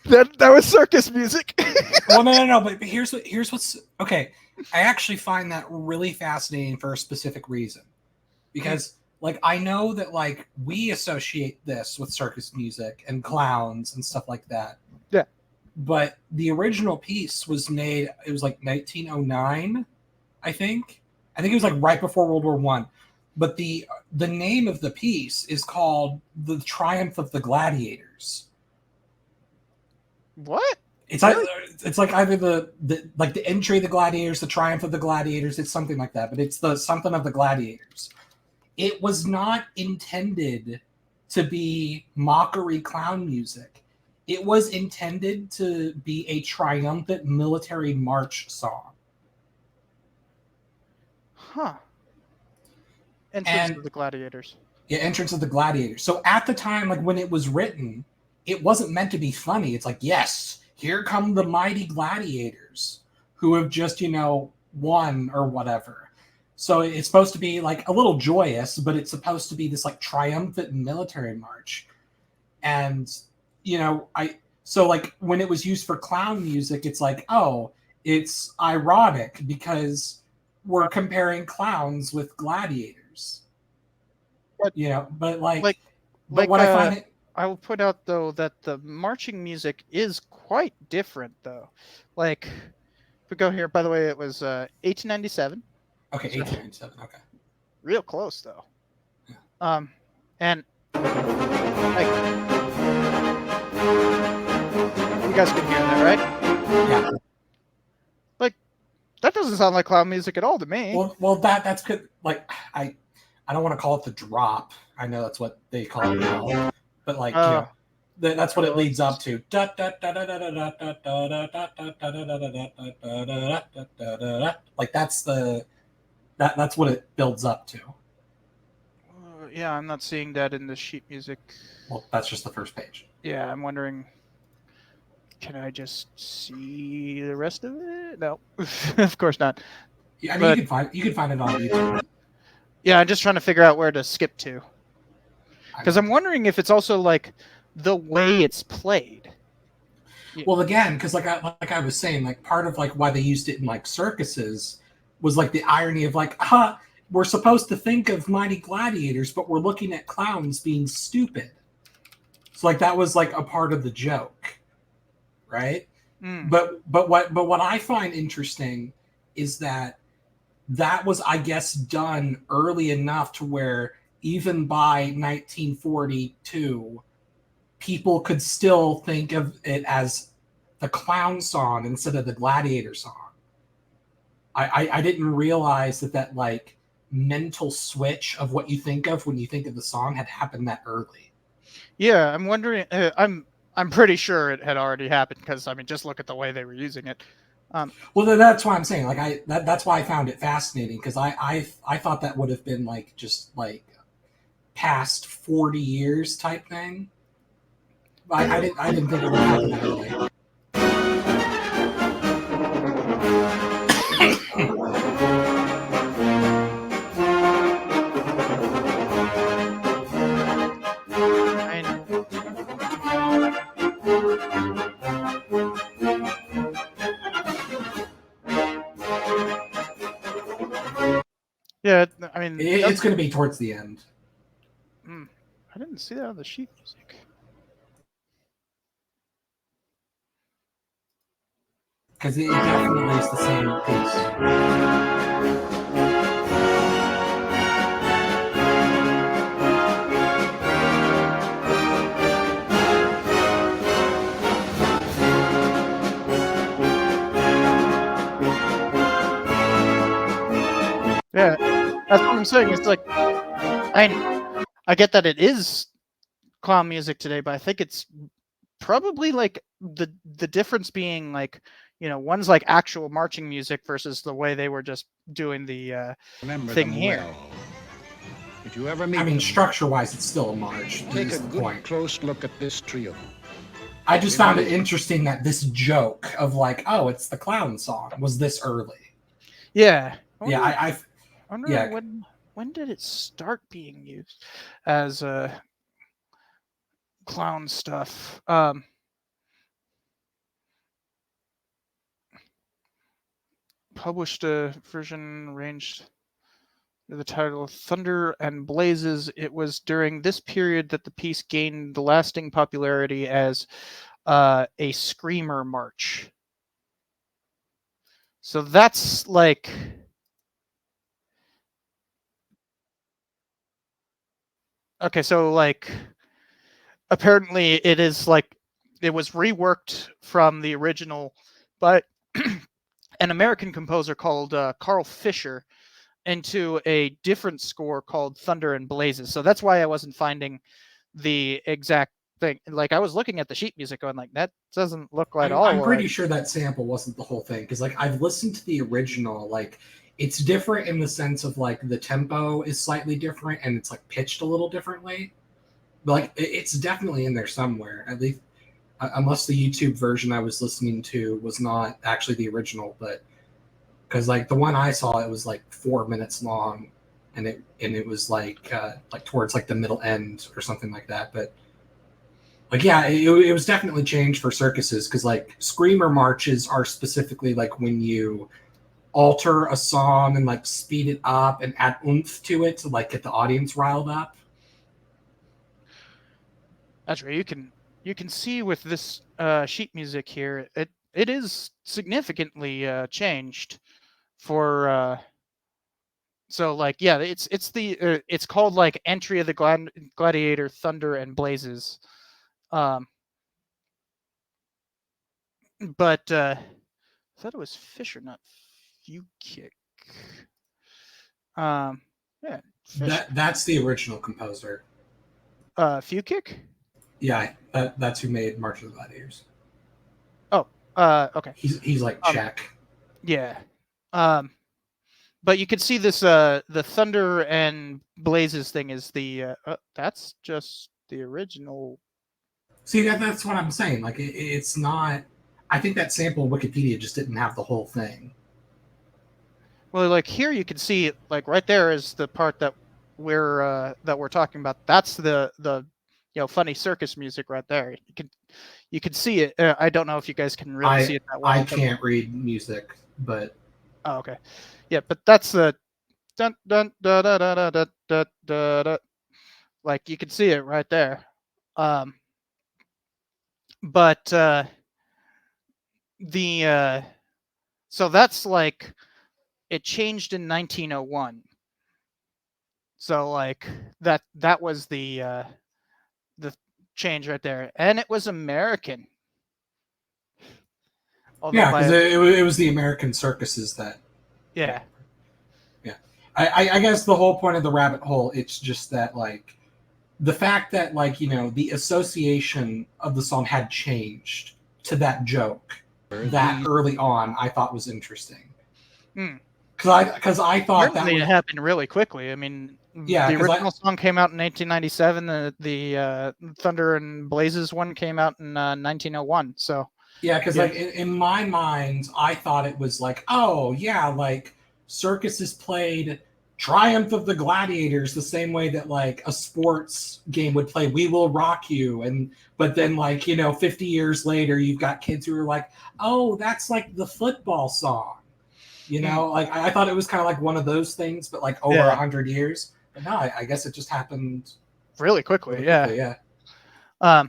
[SPEAKER 1] That was circus music.
[SPEAKER 2] Well, no, but here's what's okay. I actually find that really fascinating for a specific reason. Because like I know that like we associate this with circus music and clowns and stuff like that.
[SPEAKER 1] Yeah.
[SPEAKER 2] But the original piece was made, it was like 1909, I think. I think it was like right before World War I. But the name of the piece is called The Triumph of the Gladiators.
[SPEAKER 1] What?
[SPEAKER 2] It's like either the entry of the gladiators, the triumph of the gladiators. It's something like that, but it's the something of the gladiators. It was not intended to be mockery clown music. It was intended to be a triumphant military march song.
[SPEAKER 1] Huh. Entrance of the Gladiators.
[SPEAKER 2] Yeah, Entrance of the Gladiators. So at the time, like when it was written, it wasn't meant to be funny. It's like, yes, here come the mighty gladiators who have just, won or whatever. So it's supposed to be like a little joyous, but it's supposed to be this like triumphant military march. And, so like when it was used for clown music, it's like, oh, it's ironic because we're comparing clowns with gladiators. But, but what I find it,
[SPEAKER 1] I will point out though that the marching music is quite different though. Like, if we go here, by the way, it was 1897.
[SPEAKER 2] Okay, 1897. Okay.
[SPEAKER 1] Real close though. And like, you guys can hear that, right?
[SPEAKER 2] Yeah.
[SPEAKER 1] Like, that doesn't sound like clown music at all to me.
[SPEAKER 2] Well, that's good. Like, I don't want to call it the drop. I know that's what they call it now, but like, that's what it leads up to. Like that's what it builds up to.
[SPEAKER 1] Yeah, I'm not seeing that in the sheet music.
[SPEAKER 2] Well, that's just the first page.
[SPEAKER 1] Yeah, I'm wondering, can I just see the rest of it? No, of course not.
[SPEAKER 2] Yeah, I mean, you can find it on YouTube.
[SPEAKER 1] Yeah, I'm just trying to figure out where to skip to. Because I'm wondering if it's also like the way it's played.
[SPEAKER 2] Well, again, because like I was saying, like part of like why they used it in like circuses was like the irony of like, we're supposed to think of mighty gladiators, but we're looking at clowns being stupid. So like that was like a part of the joke, right? But what I find interesting is that was, I guess, done early enough to where even by 1942, people could still think of it as the clown song instead of the gladiator song. I didn't realize that like mental switch of what you think of when you think of the song had happened that early.
[SPEAKER 1] Yeah, I'm wondering. I'm pretty sure it had already happened because I mean, just look at the way they were using it.
[SPEAKER 2] Well, that's why I'm saying like that's why I found it fascinating because I thought that would have been like just like past 40 years type thing. I didn't think it would happen that early.
[SPEAKER 1] Yeah, I mean,
[SPEAKER 2] it's going to be towards the end.
[SPEAKER 1] I didn't see that on the sheet music.
[SPEAKER 2] Because it definitely is the same piece.
[SPEAKER 1] Yeah, that's what I'm saying. It's like, I get that it is clown music today, but I think it's probably like the difference being like, you know, one's like actual marching music versus the way they were just doing the thing here.
[SPEAKER 8] Well. If you ever meet
[SPEAKER 2] I mean, structure-wise, it's still a march.
[SPEAKER 8] Take a good close look at this trio.
[SPEAKER 2] I just found it interesting that this joke of like, oh, it's the clown song was this early.
[SPEAKER 1] Yeah.
[SPEAKER 2] I
[SPEAKER 1] wonder when did it start being used as clown stuff? Published a version ranged the title Thunder and Blazes. It was during this period that the piece gained lasting popularity as a screamer march. So that's like, okay, so like apparently it is like it was reworked from the original by an American composer called Carl Fisher into a different score called Thunder and Blazes. So that's why I wasn't finding the exact thing. Like I was looking at the sheet music going like, that doesn't look like all.
[SPEAKER 2] I'm pretty sure that sample wasn't the whole thing because like I've listened to the original. Like it's different in the sense of like the tempo is slightly different and it's like pitched a little differently. But like it's definitely in there somewhere, at least unless the YouTube version I was listening to was not actually the original, but because like the one I saw, it was like 4 minutes long, and it was like towards like the middle end or something like that. But like yeah, it was definitely changed for circuses because like screamer marches are specifically like when you alter a song and like speed it up and add oomph to it to like get the audience riled up.
[SPEAKER 1] That's right. You can see with this sheet music here, it is significantly changed for so like yeah, it's the it's called like Entry of the Gladiator Thunder and Blazes. Um but I thought it was Fisher, not Few Kick. Um yeah, Fisher.
[SPEAKER 2] That's the original composer.
[SPEAKER 1] Few Kick?
[SPEAKER 2] Yeah, that's who made March of the Gladiators.
[SPEAKER 1] Oh, okay.
[SPEAKER 2] He's like Czech.
[SPEAKER 1] Yeah. But you can see this the Thunder and Blazes thing is the that's just the original.
[SPEAKER 2] See, that's what I'm saying. Like it's not. I think that sample in Wikipedia just didn't have the whole thing.
[SPEAKER 1] Well, like here you can see like right there is the part that we're talking about. That's the funny circus music right there. You can see it. I don't know if you guys can really see it that well.
[SPEAKER 2] I can't read music, but
[SPEAKER 1] oh, okay, yeah, but that's the dun dun da da da da da da da da. Like you can see it right there. But the so that's like it changed in 1901. So like that was the change right there, and it was American. Although
[SPEAKER 2] yeah, because it was the American circuses that.
[SPEAKER 1] Yeah.
[SPEAKER 2] Yeah, I guess the whole point of the rabbit hole, it's just that like the fact that like the association of the song had changed to that joke that early on, I thought was interesting. Because I thought that
[SPEAKER 1] it happened really quickly. I mean,
[SPEAKER 2] yeah,
[SPEAKER 1] the original song came out in 1997. The Thunder and Blazes one came out in 1901. So
[SPEAKER 2] yeah, because like in my mind, I thought it was like, oh yeah, like circuses played Triumph of the Gladiators the same way that like a sports game would play We Will Rock You, but then like 50 years later, you've got kids who are like, oh, that's like the football song. Like I thought it was kind of like one of those things, but like over 100 years. But no, I guess it just happened
[SPEAKER 1] really quickly. Yeah. By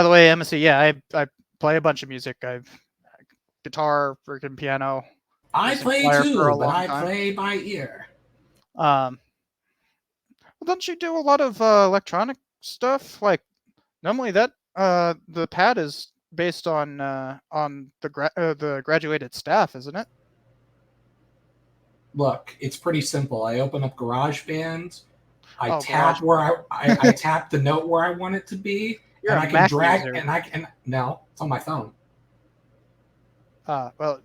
[SPEAKER 1] the way, Embassy, yeah, I play a bunch of music. I've guitar, freaking piano.
[SPEAKER 2] I play too, but I play by ear.
[SPEAKER 1] Well, don't you do a lot of electronic stuff? Like normally that the pad is based on the graduated staff, isn't it?
[SPEAKER 2] Look, it's pretty simple. I open up GarageBand, I tap where I tap the note where I want it to be, and I can drag user. And no, it's on my phone.
[SPEAKER 1] Well,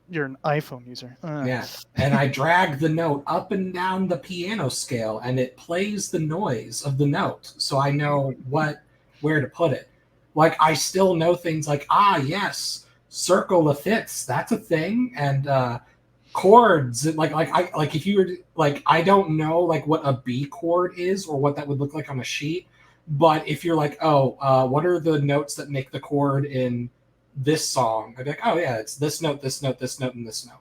[SPEAKER 1] you're an iPhone user.
[SPEAKER 2] Yeah, and I drag the note up and down the piano scale, and it plays the noise of the note, so I know where to put it. Like I still know things like yes, circle of fifths, that's a thing, and chords like if you were like I don't know like what a B chord is or what that would look like on a sheet, but if you're like what are the notes that make the chord in this song, I'd be like, oh yeah, it's this note, this note, this note, and this note.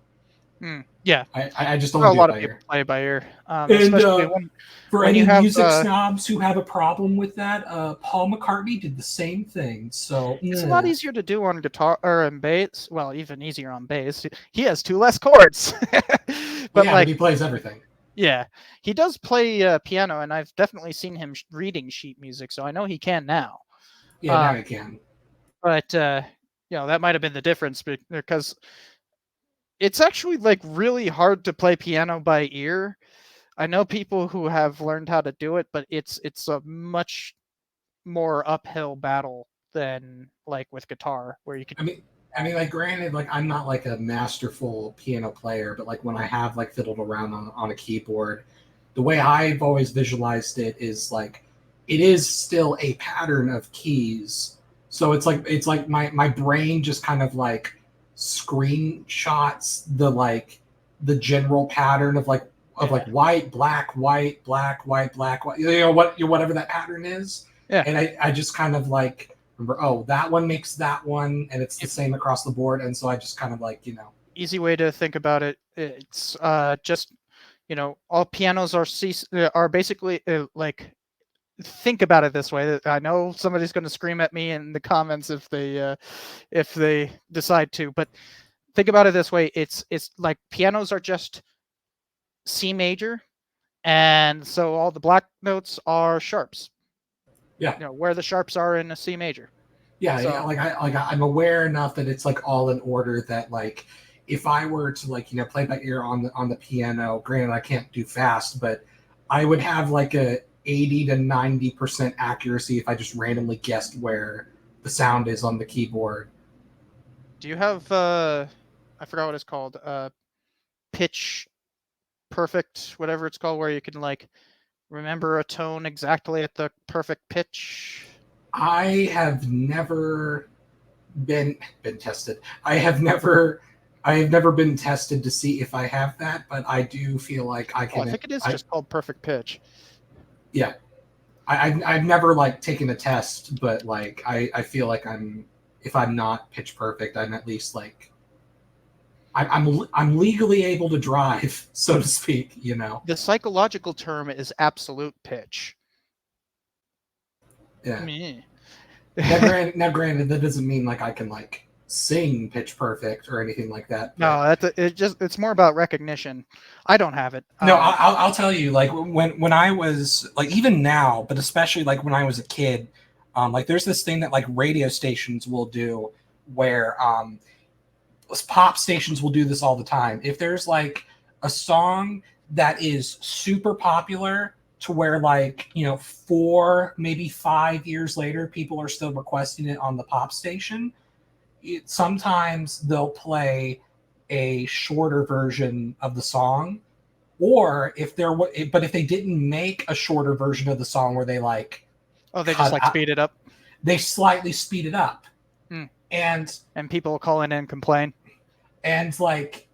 [SPEAKER 1] Yeah,
[SPEAKER 2] I just don't
[SPEAKER 1] do
[SPEAKER 2] a
[SPEAKER 1] lot of people play by ear.
[SPEAKER 2] And for any music snobs who have a problem with that, Paul McCartney did the same thing. So
[SPEAKER 1] it's a lot easier to do on guitar or on bass. Well, even easier on bass. He has 2 less chords.
[SPEAKER 2] but like he plays everything.
[SPEAKER 1] Yeah, he does play piano, and I've definitely seen him reading sheet music, so I know he can now.
[SPEAKER 2] Yeah, now he can.
[SPEAKER 1] But that might have been the difference because it's actually like really hard to play piano by ear. I know people who have learned how to do it, but it's a much more uphill battle than like with guitar, where you can.
[SPEAKER 2] I mean, like, granted, like I'm not like a masterful piano player, but like when I have like fiddled around on a keyboard, the way I've always visualized it is like it is still a pattern of keys. So it's like my brain just kind of like screenshots the general pattern of like white, black, white, black, white, black, white, whatever that pattern is.
[SPEAKER 1] Yeah.
[SPEAKER 2] And I just kind of like remember, that one makes that one, and it's the same across the board. And so I just kind of like,
[SPEAKER 1] easy way to think about it. It's just, all pianos are basically like think about it this way. I know somebody's going to scream at me in the comments if they decide to, but think about it this way. It's like pianos are just C major, and so all the black notes are sharps.
[SPEAKER 2] Yeah.
[SPEAKER 1] You know, where the sharps are in a C major.
[SPEAKER 2] Yeah,
[SPEAKER 1] So,
[SPEAKER 2] I'm aware enough that it's like all in order that like if I were to like play by ear on the piano, granted I can't do fast, but I would have like a 80 to 90% accuracy if I just randomly guessed where the sound is on the keyboard.
[SPEAKER 1] do you have I forgot what it's called, pitch perfect, whatever it's called, where you can like remember a tone exactly at the perfect pitch?
[SPEAKER 2] I have never been tested. I have never been tested to see if I have that, but I do feel like I can.
[SPEAKER 1] I think it is just called perfect pitch.
[SPEAKER 2] Yeah, I've never like taken a test, but like I feel like if I'm not pitch perfect, I'm at least like I'm legally able to drive, so to speak.
[SPEAKER 1] The psychological term is absolute pitch.
[SPEAKER 2] Yeah.
[SPEAKER 1] Me.
[SPEAKER 2] Now, granted, that doesn't mean like I can like sing pitch perfect or anything like that.
[SPEAKER 1] No, it's more about recognition. I don't have it.
[SPEAKER 2] No, I'll tell you, like when I was like, even now, but especially like when I was a kid, like there's this thing that like radio stations will do where pop stations will do this all the time. If there's like a song that is super popular to where like 4 maybe 5 years later people are still requesting it on the pop station, sometimes they'll play a shorter version of the song, or if they didn't make a shorter version of the song where they like
[SPEAKER 1] they just like speed it up,
[SPEAKER 2] they slightly speed it up. And
[SPEAKER 1] people will call in and complain,
[SPEAKER 2] and like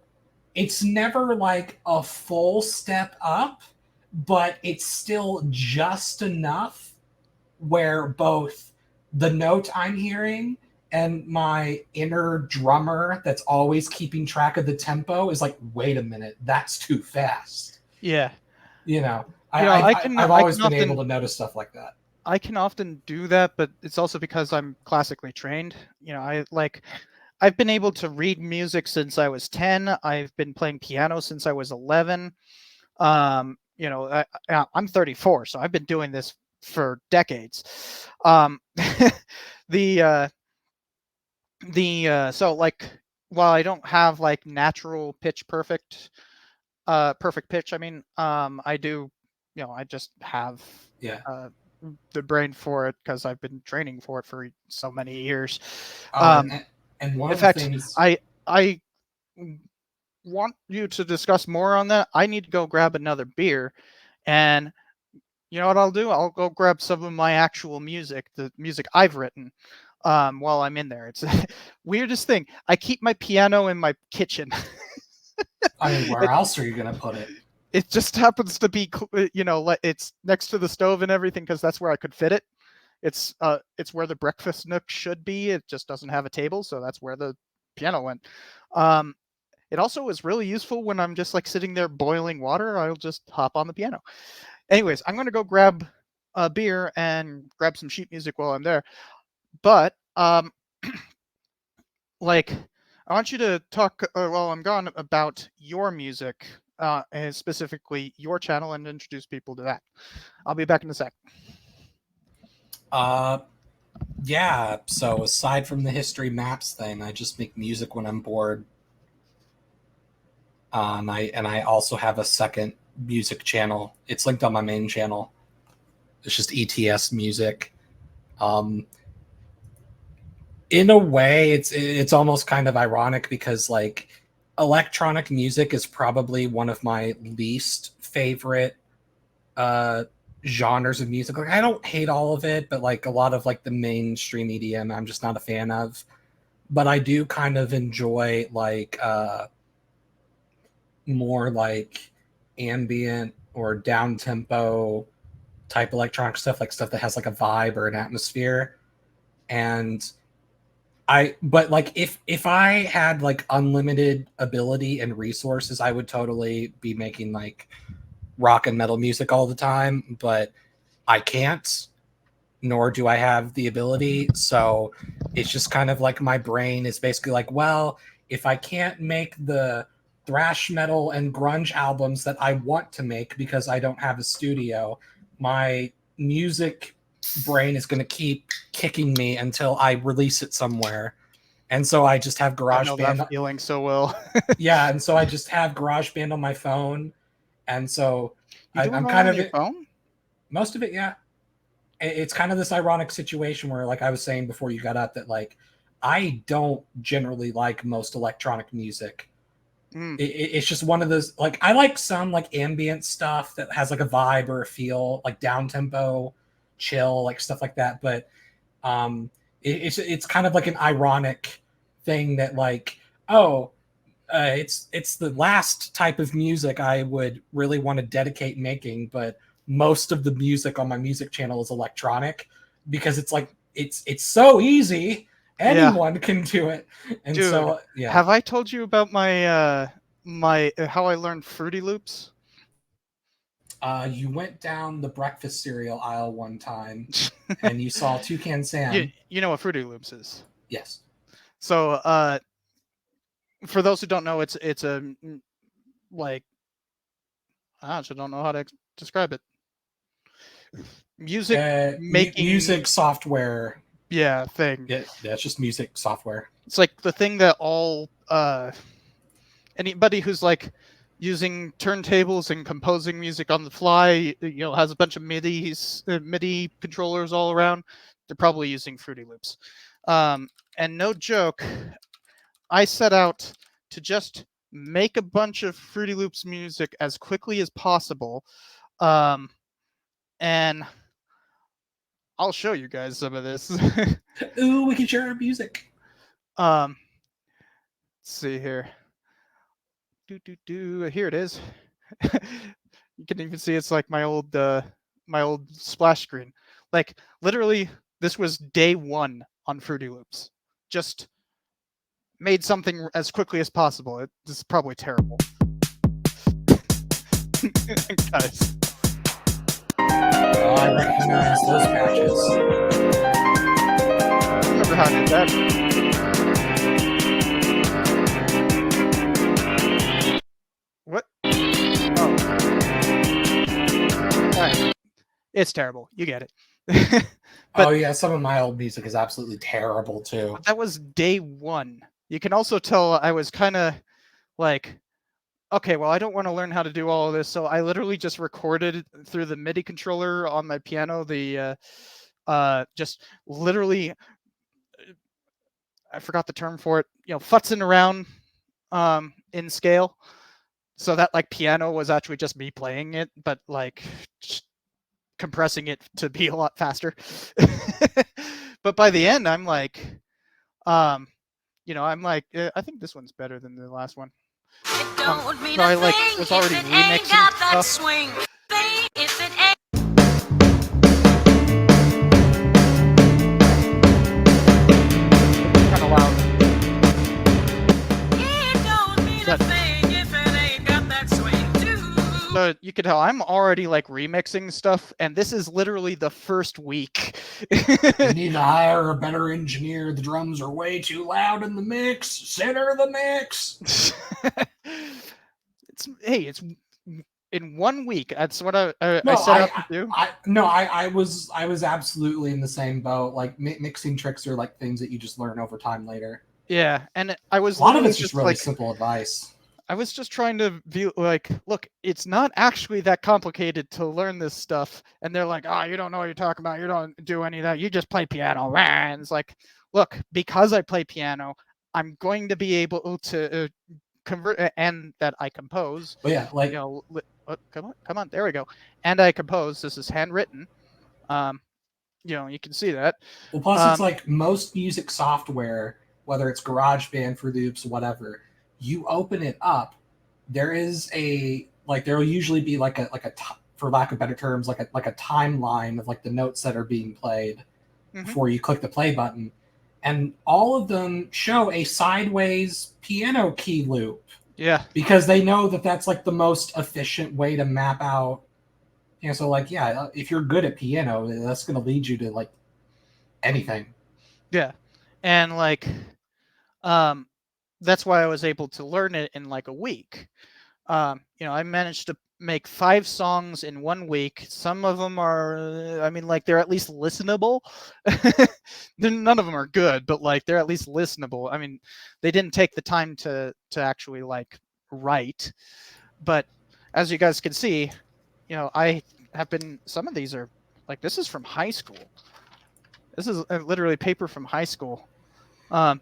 [SPEAKER 2] it's never like a full step up, but it's still just enough where both the note I'm hearing and my inner drummer that's always keeping track of the tempo is like, wait a minute, that's too fast.
[SPEAKER 1] Yeah.
[SPEAKER 2] I've always been able to notice stuff like that.
[SPEAKER 1] I can often do that, but it's also because I'm classically trained. I've been able to read music since I was 10. I've been playing piano since I was 11. I'm 34, so I've been doing this for decades. So like, while I don't have like natural pitch perfect pitch, I mean, I do, I just have the brain for it because I've been training for it for so many years.
[SPEAKER 2] And one of the things
[SPEAKER 1] I want you to discuss more on that. I need to go grab another beer, and you know what I'll do? I'll go grab some of my actual music, the music I've written, while I'm in there. It's the weirdest thing. I keep my piano in my kitchen.
[SPEAKER 2] I mean, where else are you going to put it?
[SPEAKER 1] It just happens to be, it's next to the stove and everything because that's where I could fit it. It's where the breakfast nook should be. It just doesn't have a table, so that's where the piano went. It also is really useful when I'm just like sitting there boiling water. I'll just hop on the piano. Anyways, I'm going to go grab a beer and grab some sheet music while I'm there. But like, I want you to talk while I'm gone about your music, and specifically your channel, and introduce people to that. I'll be back in a sec.
[SPEAKER 2] Yeah. So aside from the history maps thing, I just make music when I'm bored. And I also have a second music channel. It's linked on my main channel. It's just ETS music. In a way, it's almost kind of ironic because like electronic music is probably one of my least favorite genres of music. Like I don't hate all of it, but like a lot of like the mainstream EDM I'm just not a fan of. But I do kind of enjoy like more like ambient or down tempo type electronic stuff, like stuff that has like a vibe or an atmosphere. And but like if I had like unlimited ability and resources, I would totally be making like rock and metal music all the time. But I can't, nor do I have the ability. So it's just kind of like my brain is basically like, well, if I can't make the thrash metal and grunge albums that I want to make because I don't have a studio, my music brain is going to keep kicking me until I release it somewhere. And so I just have
[SPEAKER 1] I know
[SPEAKER 2] GarageBand.
[SPEAKER 1] that feeling so well.
[SPEAKER 2] Yeah, and so I just have GarageBand on my phone. And so
[SPEAKER 1] You do it
[SPEAKER 2] I'm
[SPEAKER 1] all
[SPEAKER 2] kind
[SPEAKER 1] on
[SPEAKER 2] of
[SPEAKER 1] your phone?
[SPEAKER 2] most of it, yeah. It's kind of this ironic situation where, like I was saying before you got up, that like I don't generally like most electronic music. It's just one of those, like, I like some like ambient stuff that has like a vibe or a feel, like down tempo, chill, like stuff like that. But it's kind of like an ironic thing that like, oh, it's the last type of music I would really want to dedicate making, but most of the music on my music channel is electronic because it's like it's so easy, anyone can do it. And
[SPEAKER 1] Dude,
[SPEAKER 2] so yeah.
[SPEAKER 1] have I told you about my how I learned Fruity Loops?
[SPEAKER 2] You went down the breakfast cereal aisle one time and you saw Toucan Sam.
[SPEAKER 1] You know what Fruity Loops is?
[SPEAKER 2] Yes.
[SPEAKER 1] So for those who don't know, it's a like, I actually don't know how to describe it. Music making
[SPEAKER 2] music software.
[SPEAKER 1] Yeah, thing.
[SPEAKER 2] Yeah, it's just music software.
[SPEAKER 1] It's like the thing that all anybody who's like using turntables and composing music on the fly, has a bunch of MIDI controllers all around. They're probably using Fruity Loops. And no joke, I set out to just make a bunch of Fruity Loops music as quickly as possible. And I'll show you guys some of this.
[SPEAKER 2] Ooh, we can share our music.
[SPEAKER 1] Let's see here. Here it is. You can even see it's like my old splash screen. Like literally, this was day one on Fruity Loops. Just made something as quickly as possible. This is probably terrible. Guys.
[SPEAKER 2] Oh, I recognize those patches.
[SPEAKER 1] I remember how I did that. What? Oh. Right. It's terrible. You get it.
[SPEAKER 2] Oh yeah, some of my old music is absolutely terrible too.
[SPEAKER 1] That was day one. You can also tell I was kind of like, okay, well, I don't want to learn how to do all of this, so I literally just recorded through the MIDI controller on my piano. Just literally, I forgot the term for it. Futzing around in scale, so that like piano was actually just me playing it, but like compressing it to be a lot faster. But by the end, I'm like, I think this one's better than the last one. So I like was already remixing stuff. Kind of loud. So you can tell I'm already like remixing stuff, and this is literally the first week.
[SPEAKER 2] You need to hire a better engineer. The drums are way too loud in the mix. Center the mix.
[SPEAKER 1] It's in 1 week. That's what I set out to do.
[SPEAKER 2] I was absolutely in the same boat. Like mixing tricks are like things that you just learn over time later.
[SPEAKER 1] Yeah, and I was
[SPEAKER 2] a lot of it's just really simple advice.
[SPEAKER 1] I was just trying to be like, look, it's not actually that complicated to learn this stuff. And they're like, oh, you don't know what you're talking about. You don't do any of that. You just play piano. And it's like, look, because I play piano, I'm going to be able to convert and that I compose.
[SPEAKER 2] But yeah, like,
[SPEAKER 1] come on, there we go. And I compose. This is handwritten. You can see that.
[SPEAKER 2] Well, plus it's like most music software, whether it's GarageBand, Fruity Loops, whatever. You open it up, there is there will usually be for lack of better terms, like a timeline of like the notes that are being played before you click the play button, and all of them show a sideways piano key loop.
[SPEAKER 1] Yeah,
[SPEAKER 2] because they know that that's like the most efficient way to map out Yeah, so like, yeah, if you're good at piano, that's going to lead you to like anything.
[SPEAKER 1] Yeah. And like that's why I was able to learn it in like a week. I managed to make 5 songs in 1 week. Some of them are, I mean, like they're at least listenable. None of them are good, but like they're at least listenable. I mean, they didn't take the time to actually like write, but as you guys can see, I have been. Some of these are like this is from high school. This is literally paper from high school. And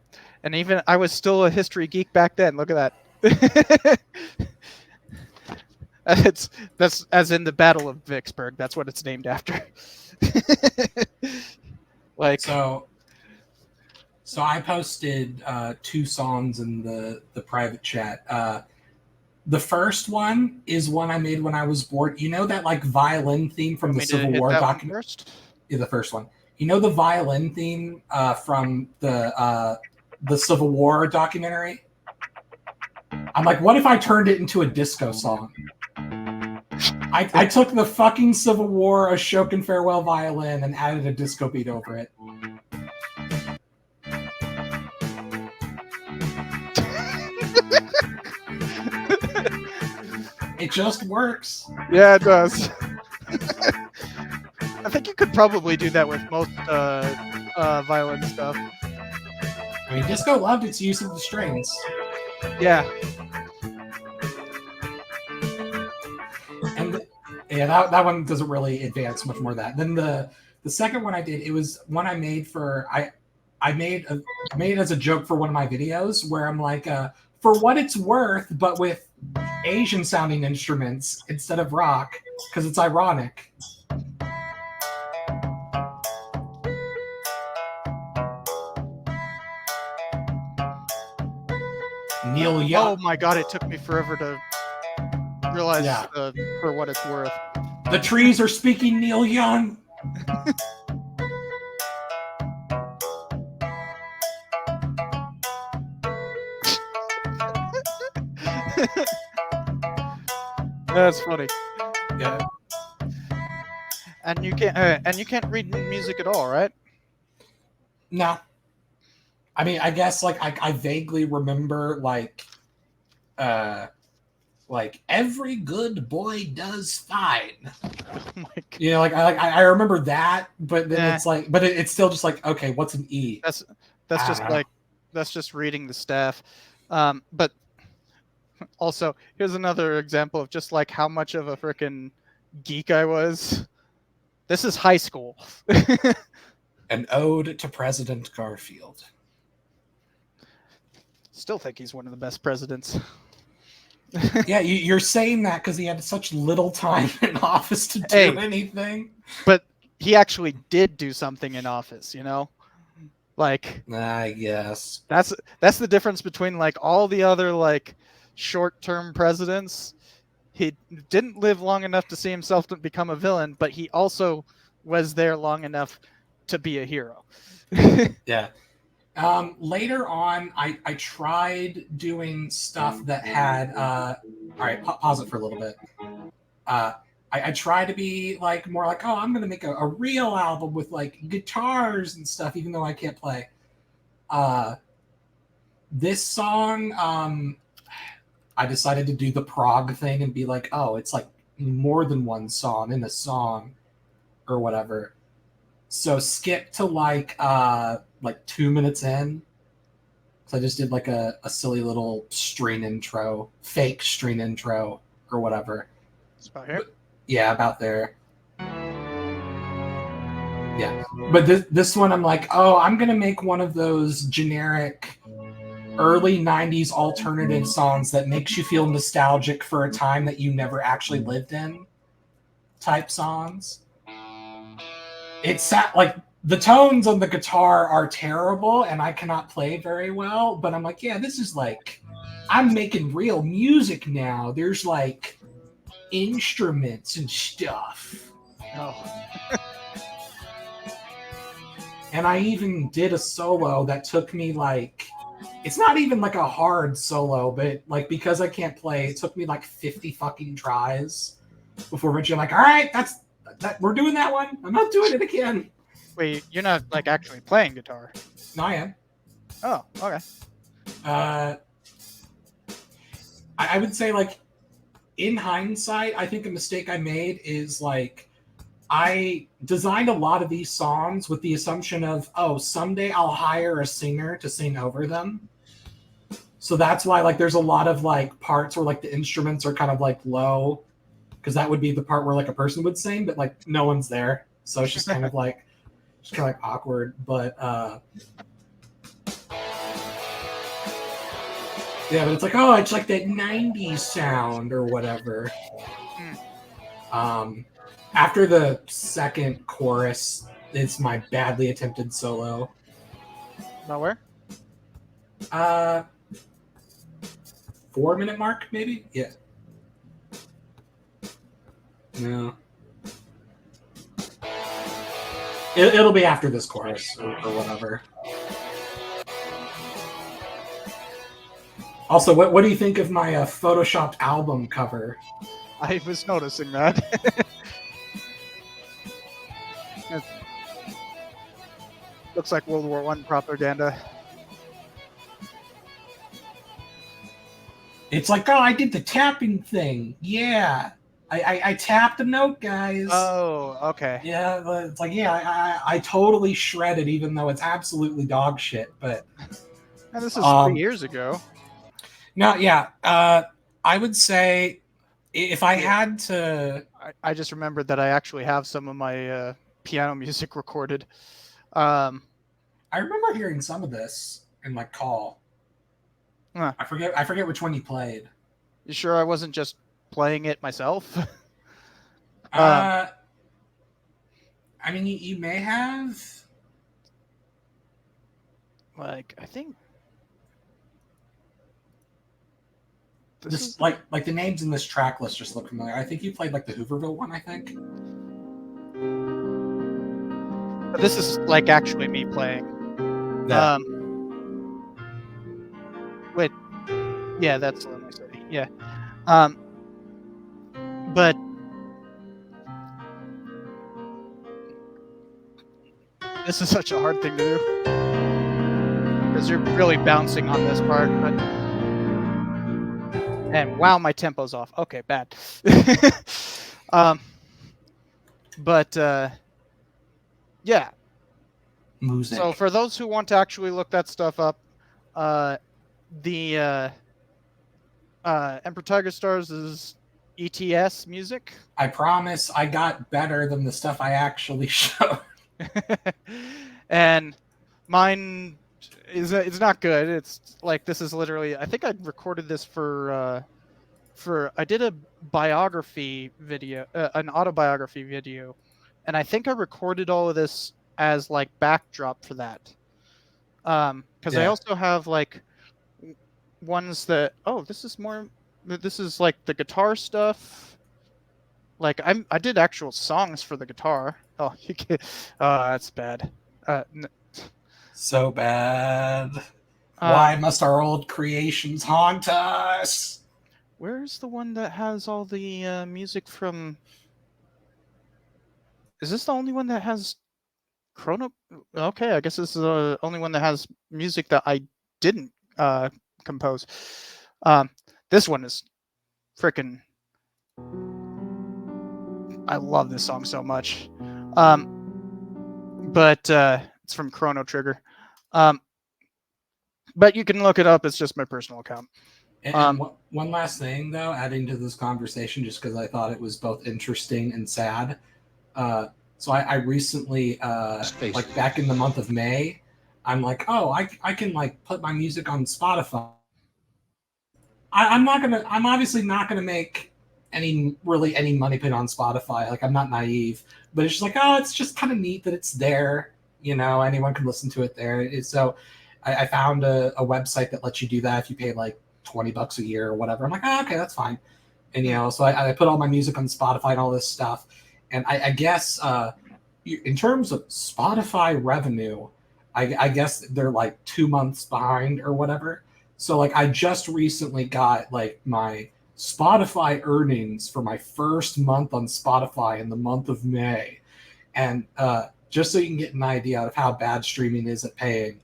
[SPEAKER 1] even I was still a history geek back then. Look at that. That's as in the Battle of Vicksburg. That's what it's named after. Like
[SPEAKER 2] so I posted 2 songs in the private chat. The first one is one I made when I was bored. You know that like violin theme from the Civil War documentary? Yeah, the first one. You know the violin theme from the Civil War documentary? I'm like, what if I turned it into a disco song? I took the fucking Civil War Ashokan Farewell violin and added a disco beat over it. It just works.
[SPEAKER 1] Yeah, it does. I think you could probably do that with most violin stuff.
[SPEAKER 2] I mean, disco loved its use of the strings.
[SPEAKER 1] Yeah.
[SPEAKER 2] And that one doesn't really advance much more than that. Then the second one I did, it was one I made for I made it as a joke for one of my videos where I'm like, for what it's worth, but with Asian sounding instruments instead of rock, because it's ironic. Neil Young.
[SPEAKER 1] Oh my god, it took me forever to realize for what it's worth.
[SPEAKER 2] The trees are speaking, Neil Young.
[SPEAKER 1] That's funny.
[SPEAKER 2] Yeah.
[SPEAKER 1] And you can't read music at all, right?
[SPEAKER 2] No. I mean, I guess like I vaguely remember like every good boy does fine.
[SPEAKER 1] Oh
[SPEAKER 2] you know, like I remember that, but then it's like, but it's still just like, okay, what's an E?
[SPEAKER 1] That's just like that's just reading the staff. But also, here's another example of just like how much of a freaking geek I was. This is high school.
[SPEAKER 2] An ode to President Garfield.
[SPEAKER 1] Still think he's one of the best presidents.
[SPEAKER 2] Yeah, you're saying that because he had such little time in office to do anything.
[SPEAKER 1] But he actually did do something in office, you know? Like,
[SPEAKER 2] I guess.
[SPEAKER 1] That's the difference between like all the other like short-term presidents. He didn't live long enough to see himself to become a villain, but he also was there long enough to be a hero.
[SPEAKER 2] Yeah. Later on, I tried doing stuff that had all right, pause it for a little bit. I tried to be like more like, oh, I'm gonna make a real album with like guitars and stuff, even though I can't play. This song, I decided to do the prog thing and be like, oh, it's like more than one song in a song or whatever. So skip to like 2 minutes in. So I just did like a silly little string intro, fake string intro or whatever.
[SPEAKER 1] It's about here?
[SPEAKER 2] Yeah, about there. Yeah. But this one I'm like, oh, I'm going to make one of those generic early 90s alternative songs that makes you feel nostalgic for a time that you never actually lived in type songs. It's like the tones on the guitar are terrible and I cannot play very well, but I'm like, yeah, this is like, I'm making real music now. There's like instruments and stuff.
[SPEAKER 1] Oh.
[SPEAKER 2] And I even did a solo that took me like, it's not even like a hard solo, but like because I can't play, it took me like 50 fucking tries. before eventually I'm like, all right, that we're doing that one. I'm not doing it again.
[SPEAKER 1] Wait, you're not like actually playing guitar?
[SPEAKER 2] No, I am.
[SPEAKER 1] Oh, okay.
[SPEAKER 2] I would say, like, in hindsight, I think a mistake I made is, like, I designed a lot of these songs with the assumption of, oh, someday I'll hire a singer to sing over them. So that's why, like, there's a lot of, like, parts where, like, the instruments are kind of, like, low, because that would be the part where, like, a person would sing, but, like, no one's there. So it's just kind of like awkward. But yeah, but it's like, oh, it's like that 90s sound or whatever. After the second chorus, it's my badly attempted solo.
[SPEAKER 1] About where?
[SPEAKER 2] 4-minute mark, maybe? Yeah. No. It'll be after this chorus or whatever. Also, what do you think of my photoshopped album cover?
[SPEAKER 1] I was noticing that. It looks like World War I propaganda.
[SPEAKER 2] It's like, oh, I did the tapping thing. Yeah. I tapped a note, guys.
[SPEAKER 1] Oh, okay.
[SPEAKER 2] Yeah, it's like, yeah, I totally shredded, even though it's absolutely dog shit. But
[SPEAKER 1] And this is 3 years ago.
[SPEAKER 2] No, yeah. I would say if I had to...
[SPEAKER 1] I just remembered that I actually have some of my piano music recorded. I
[SPEAKER 2] remember hearing some of this in my call.
[SPEAKER 1] Huh.
[SPEAKER 2] I forget which one you played.
[SPEAKER 1] You sure I wasn't just playing it myself?
[SPEAKER 2] I mean, you may have.
[SPEAKER 1] Like, I think
[SPEAKER 2] this like the names in this track list just look familiar. I think you played like the Hooverville one, I think.
[SPEAKER 1] This is like actually me playing.
[SPEAKER 2] Yeah.
[SPEAKER 1] Wait. Yeah, that's Lonely City. Yeah. But this is such a hard thing to do because you're really bouncing on this part. And wow, my tempo's off. Okay, bad. Yeah.
[SPEAKER 2] Music.
[SPEAKER 1] So for those who want to actually look that stuff up, the Emperor Tigerstars is ETS music.
[SPEAKER 2] I promise I got better than the stuff I actually showed.
[SPEAKER 1] And mine is it's not good. It's like, this is literally, I think I recorded this for I did a biography video, an autobiography video, and I think I recorded all of this as like backdrop for that. Because I also have like ones that, oh, this is like the guitar stuff. Like I did actual songs for the guitar. Oh, you can, that's bad.
[SPEAKER 2] So bad. Why must our old creations haunt us?
[SPEAKER 1] Where's the one that has all the music from? Is this the only one that has Chrono? Okay, I guess this is the only one that has music that I didn't compose. This one is freaking. I love this song so much. But it's from Chrono Trigger. But you can look it up. It's just my personal account.
[SPEAKER 2] And one last thing, though, adding to this conversation, just because I thought it was both interesting and sad. So I recently, like back in the month of May, I'm like, oh, I can like put my music on Spotify. I'm obviously not gonna make any money put on Spotify. Like, I'm not naive, but it's just like, oh, it's just kind of neat that it's there. You know, anyone can listen to it there. So I found a website that lets you do that if you pay like $20 a year or whatever. I'm like, oh, okay, that's fine. And, you know, so I put all my music on Spotify and all this stuff. And I guess in terms of Spotify revenue, I guess they're like 2 months behind or whatever. So like I just recently got like my Spotify earnings for my first month on Spotify in the month of May. And just so you can get an idea of how bad streaming is at paying.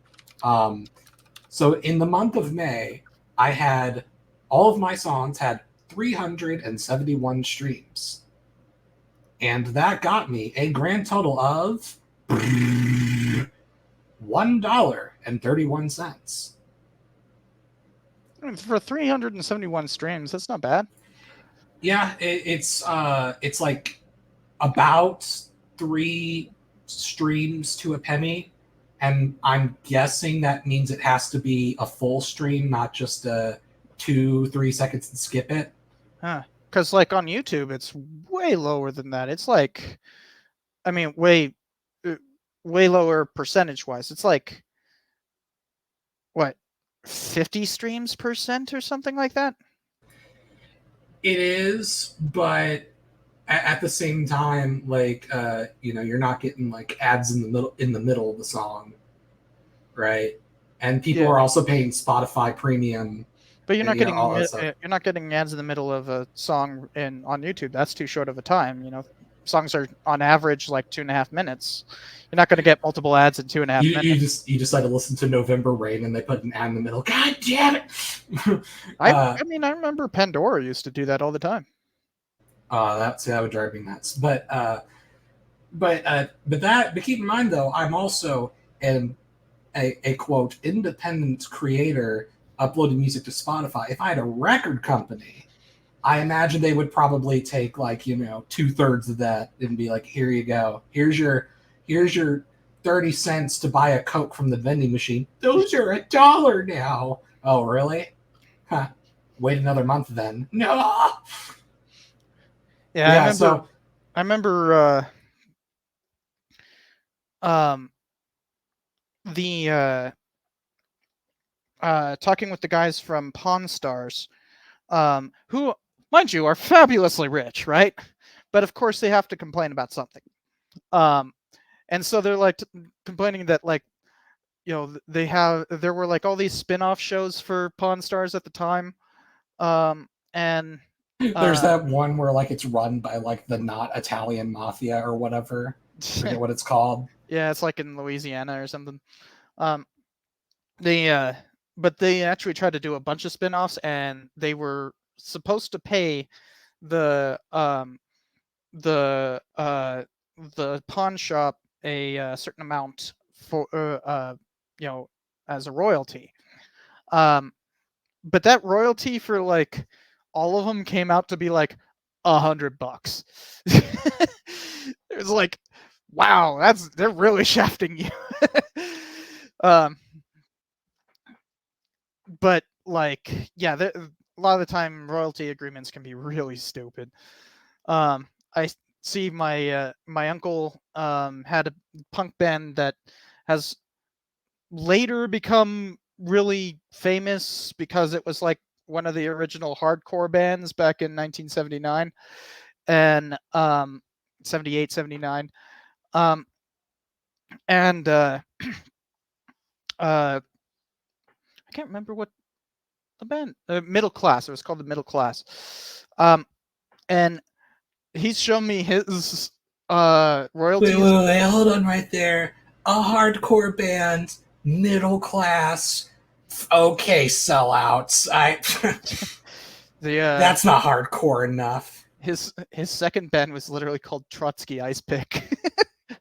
[SPEAKER 2] So in the month of May, I had all of my songs had 371 streams. And that got me a grand total of $1.31.
[SPEAKER 1] For 371 streams, that's not bad.
[SPEAKER 2] Yeah, it's like about 3 streams to a penny, and I'm guessing that means it has to be a full stream, not just a 2-3 seconds and skip it.
[SPEAKER 1] Huh. Because like on YouTube, it's way lower than that. It's like, I mean, way lower percentage wise. It's like what, 50 streams percent or something like that.
[SPEAKER 2] It is, but at the same time, like you're not getting like ads in the middle of the song, right? And people are also paying Spotify Premium.
[SPEAKER 1] But you're not getting ads in the middle of a song on YouTube. That's too short of a time. You know, songs are on average like 2.5 minutes. You're not going to get multiple ads in 2.5 minutes.
[SPEAKER 2] You decide to listen to November Rain and they put an ad in the middle. God damn it!
[SPEAKER 1] I mean, I remember Pandora used to do that all the time.
[SPEAKER 2] That would drive me nuts. But keep in mind though, I'm also a quote independent creator uploading music to Spotify. If I had a record company, I imagine they would probably take like 2/3 of that and be like, here you go. Here's your 30 cents to buy a Coke from the vending machine. Those are $1 now. Oh, really? Huh. Wait another month then. No.
[SPEAKER 1] Yeah, I remember talking with the guys from Pawn Stars, who, mind you, are fabulously rich, right? But of course they have to complain about something. And so they're like complaining that like, there were like all these spin-off shows for Pawn Stars at the time. And
[SPEAKER 2] there's that one where like it's run by like the not Italian mafia or whatever. I forget what it's called.
[SPEAKER 1] Yeah, it's like in Louisiana or something. But they actually tried to do a bunch of spin-offs, and they were supposed to pay the pawn shop a certain amount for as a royalty. But that royalty for like all of them came out to be like $100. It was like, wow, they're really shafting you. But like, yeah, a lot of the time royalty agreements can be really stupid. I see my uncle had a punk band that has later become really famous because it was like one of the original hardcore bands back in 1979 and 78, 79. And I can't remember what the band, Middle Class. It was called the Middle Class. And he's shown me his royalties.
[SPEAKER 2] Wait, hold on right there. A hardcore band, Middle Class. Okay, sellouts. That's not hardcore enough.
[SPEAKER 1] His second band was literally called Trotsky Ice Pick.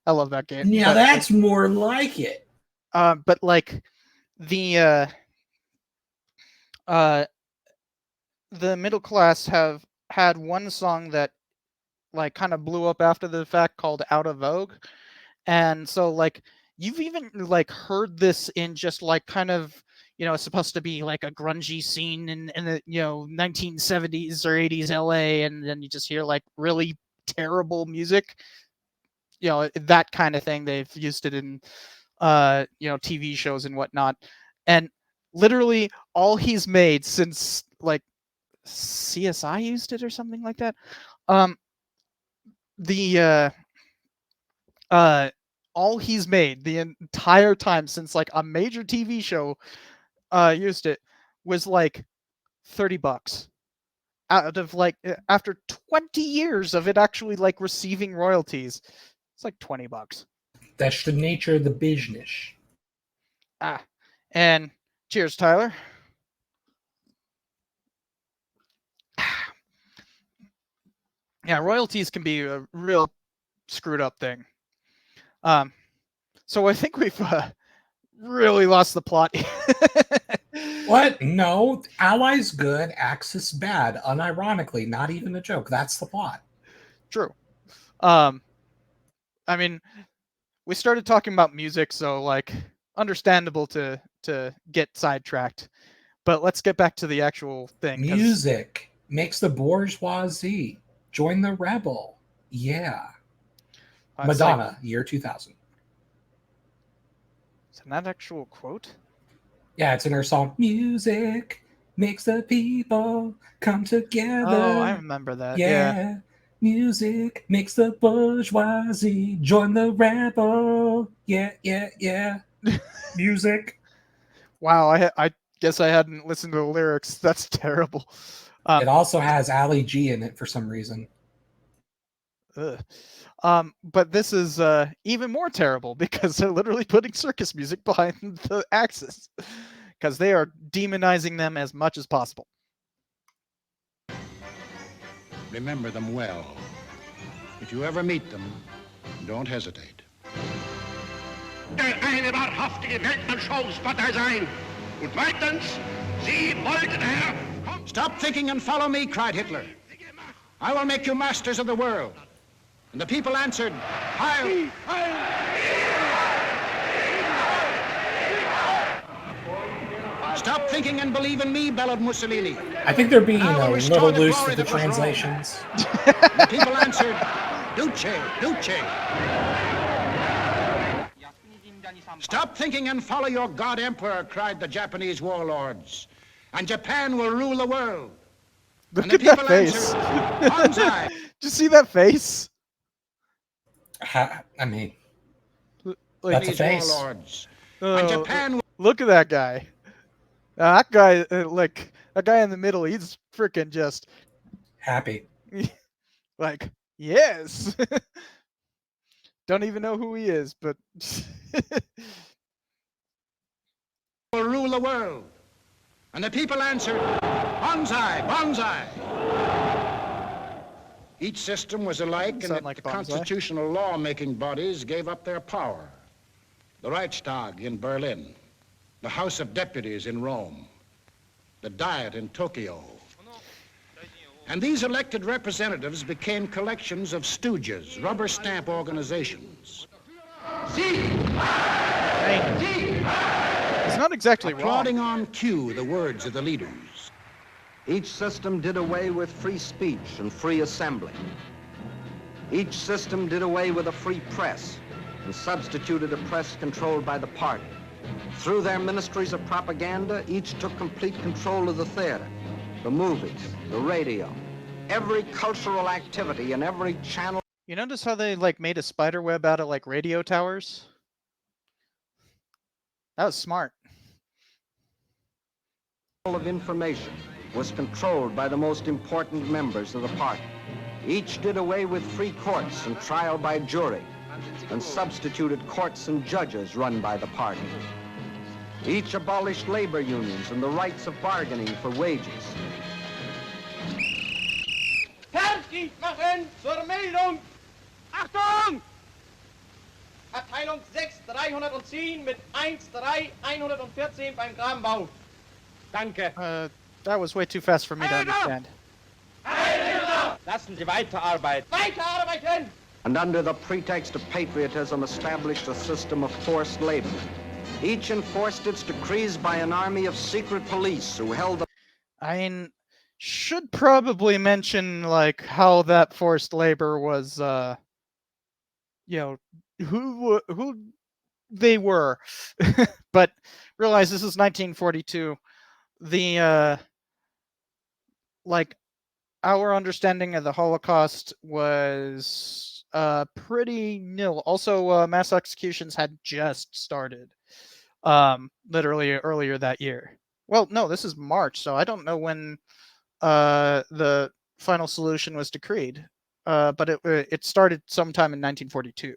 [SPEAKER 1] I love that game.
[SPEAKER 2] Yeah, that's more like it.
[SPEAKER 1] But like the Middle Class have had one song that like kind of blew up after the fact called Out of Vogue. And so like you've even like heard this in just like kind of, it's supposed to be like a grungy scene in the 1970s or 80s LA, and then you just hear like really terrible music, that kind of thing. They've used it in TV shows and whatnot. And literally all he's made since like CSI used it or something like that, all he's made the entire time since like a major TV show used it was like $30. out of like after 20 years of it actually like receiving royalties. It's like $20.
[SPEAKER 2] That's the nature of the business.
[SPEAKER 1] And cheers, Tyler. Yeah, royalties can be a real screwed up thing. So I think we've really lost the plot.
[SPEAKER 2] What? No, Allies good, Axis bad. Unironically, not even a joke. That's the plot.
[SPEAKER 1] True. I mean, we started talking about music, so like understandable to get sidetracked. But let's get back to the actual thing.
[SPEAKER 2] Music makes the bourgeoisie join the rebel. Yeah. Madonna, like, year 2000.
[SPEAKER 1] Is that an actual quote?
[SPEAKER 2] Yeah, it's in her song. Music makes the people come together.
[SPEAKER 1] Oh, I remember that. Yeah.
[SPEAKER 2] Music makes the bourgeoisie join the rebel. Yeah. Music.
[SPEAKER 1] Wow, I guess I hadn't listened to the lyrics. That's terrible.
[SPEAKER 2] It also has Ali G in it for some reason.
[SPEAKER 1] But this is even more terrible because they're literally putting circus music behind the Axis because they are demonizing them as much as possible.
[SPEAKER 8] Remember them well. If you ever meet them, don't hesitate.
[SPEAKER 5] Der eine wahrhaftige Weltmann-Showspotter sein. Und zweitens, Sie wollten, Herr...
[SPEAKER 8] Stop thinking and follow me, cried Hitler. I will make you masters of the world. And the people answered, Heil! Stop thinking and believe in me, bellowed Mussolini.
[SPEAKER 2] I think they're being a little loose with the translations.
[SPEAKER 8] The people answered, Duce, Duce. Stop thinking and follow your God Emperor, cried the Japanese warlords. And Japan will rule the world.
[SPEAKER 1] Look at that face. Did you see that face?
[SPEAKER 2] I mean, that's a face.
[SPEAKER 8] Warlords. And Japan
[SPEAKER 1] look at that guy. That guy, like, that guy in the middle, he's freaking just...
[SPEAKER 2] happy.
[SPEAKER 1] Like, yes! Don't even know who he is, but...
[SPEAKER 8] will rule the world. And the people answered, Banzai, Banzai. Each system was alike in that the constitutional law-making bodies gave up their power. The Reichstag in Berlin, the House of Deputies in Rome, the Diet in Tokyo. And these elected representatives became collections of stooges, rubber stamp organizations.
[SPEAKER 1] It's not exactly
[SPEAKER 8] applauding on cue the words of the leaders.
[SPEAKER 10] Each system did away with free speech and free assembly. Each system did away with a free press and substituted a press controlled by the party. Through their ministries of propaganda, each took complete control of the theater, the movies, the radio, every cultural activity and every channel.
[SPEAKER 1] You notice how they like made a spider web out of like radio towers? That was smart.
[SPEAKER 10] Of information was controlled by the most important members of the party. Each did away with free courts and trial by jury and substituted courts and judges run by the party. Each abolished labor unions and the rights of bargaining for wages.
[SPEAKER 11] Fertig machen zur Meldung! Achtung! Abteilung 6, 310 mit 1-3-114 beim Grabenbau. Danke.
[SPEAKER 1] That was way too fast for me to understand.
[SPEAKER 11] Lassen Sie weiterarbeiten. Weiterarbeiten!
[SPEAKER 10] And under the pretext of patriotism established a system of forced labor. Each enforced its decrees by an army of secret police who held the...
[SPEAKER 1] I should probably mention like how that forced labor was you know, who they were. But realize this is 1942. The like our understanding of the Holocaust was pretty nil. Also, mass executions had just started literally earlier that year. Well, no, this is March, so I don't know when the final solution was decreed, but it started sometime in 1942.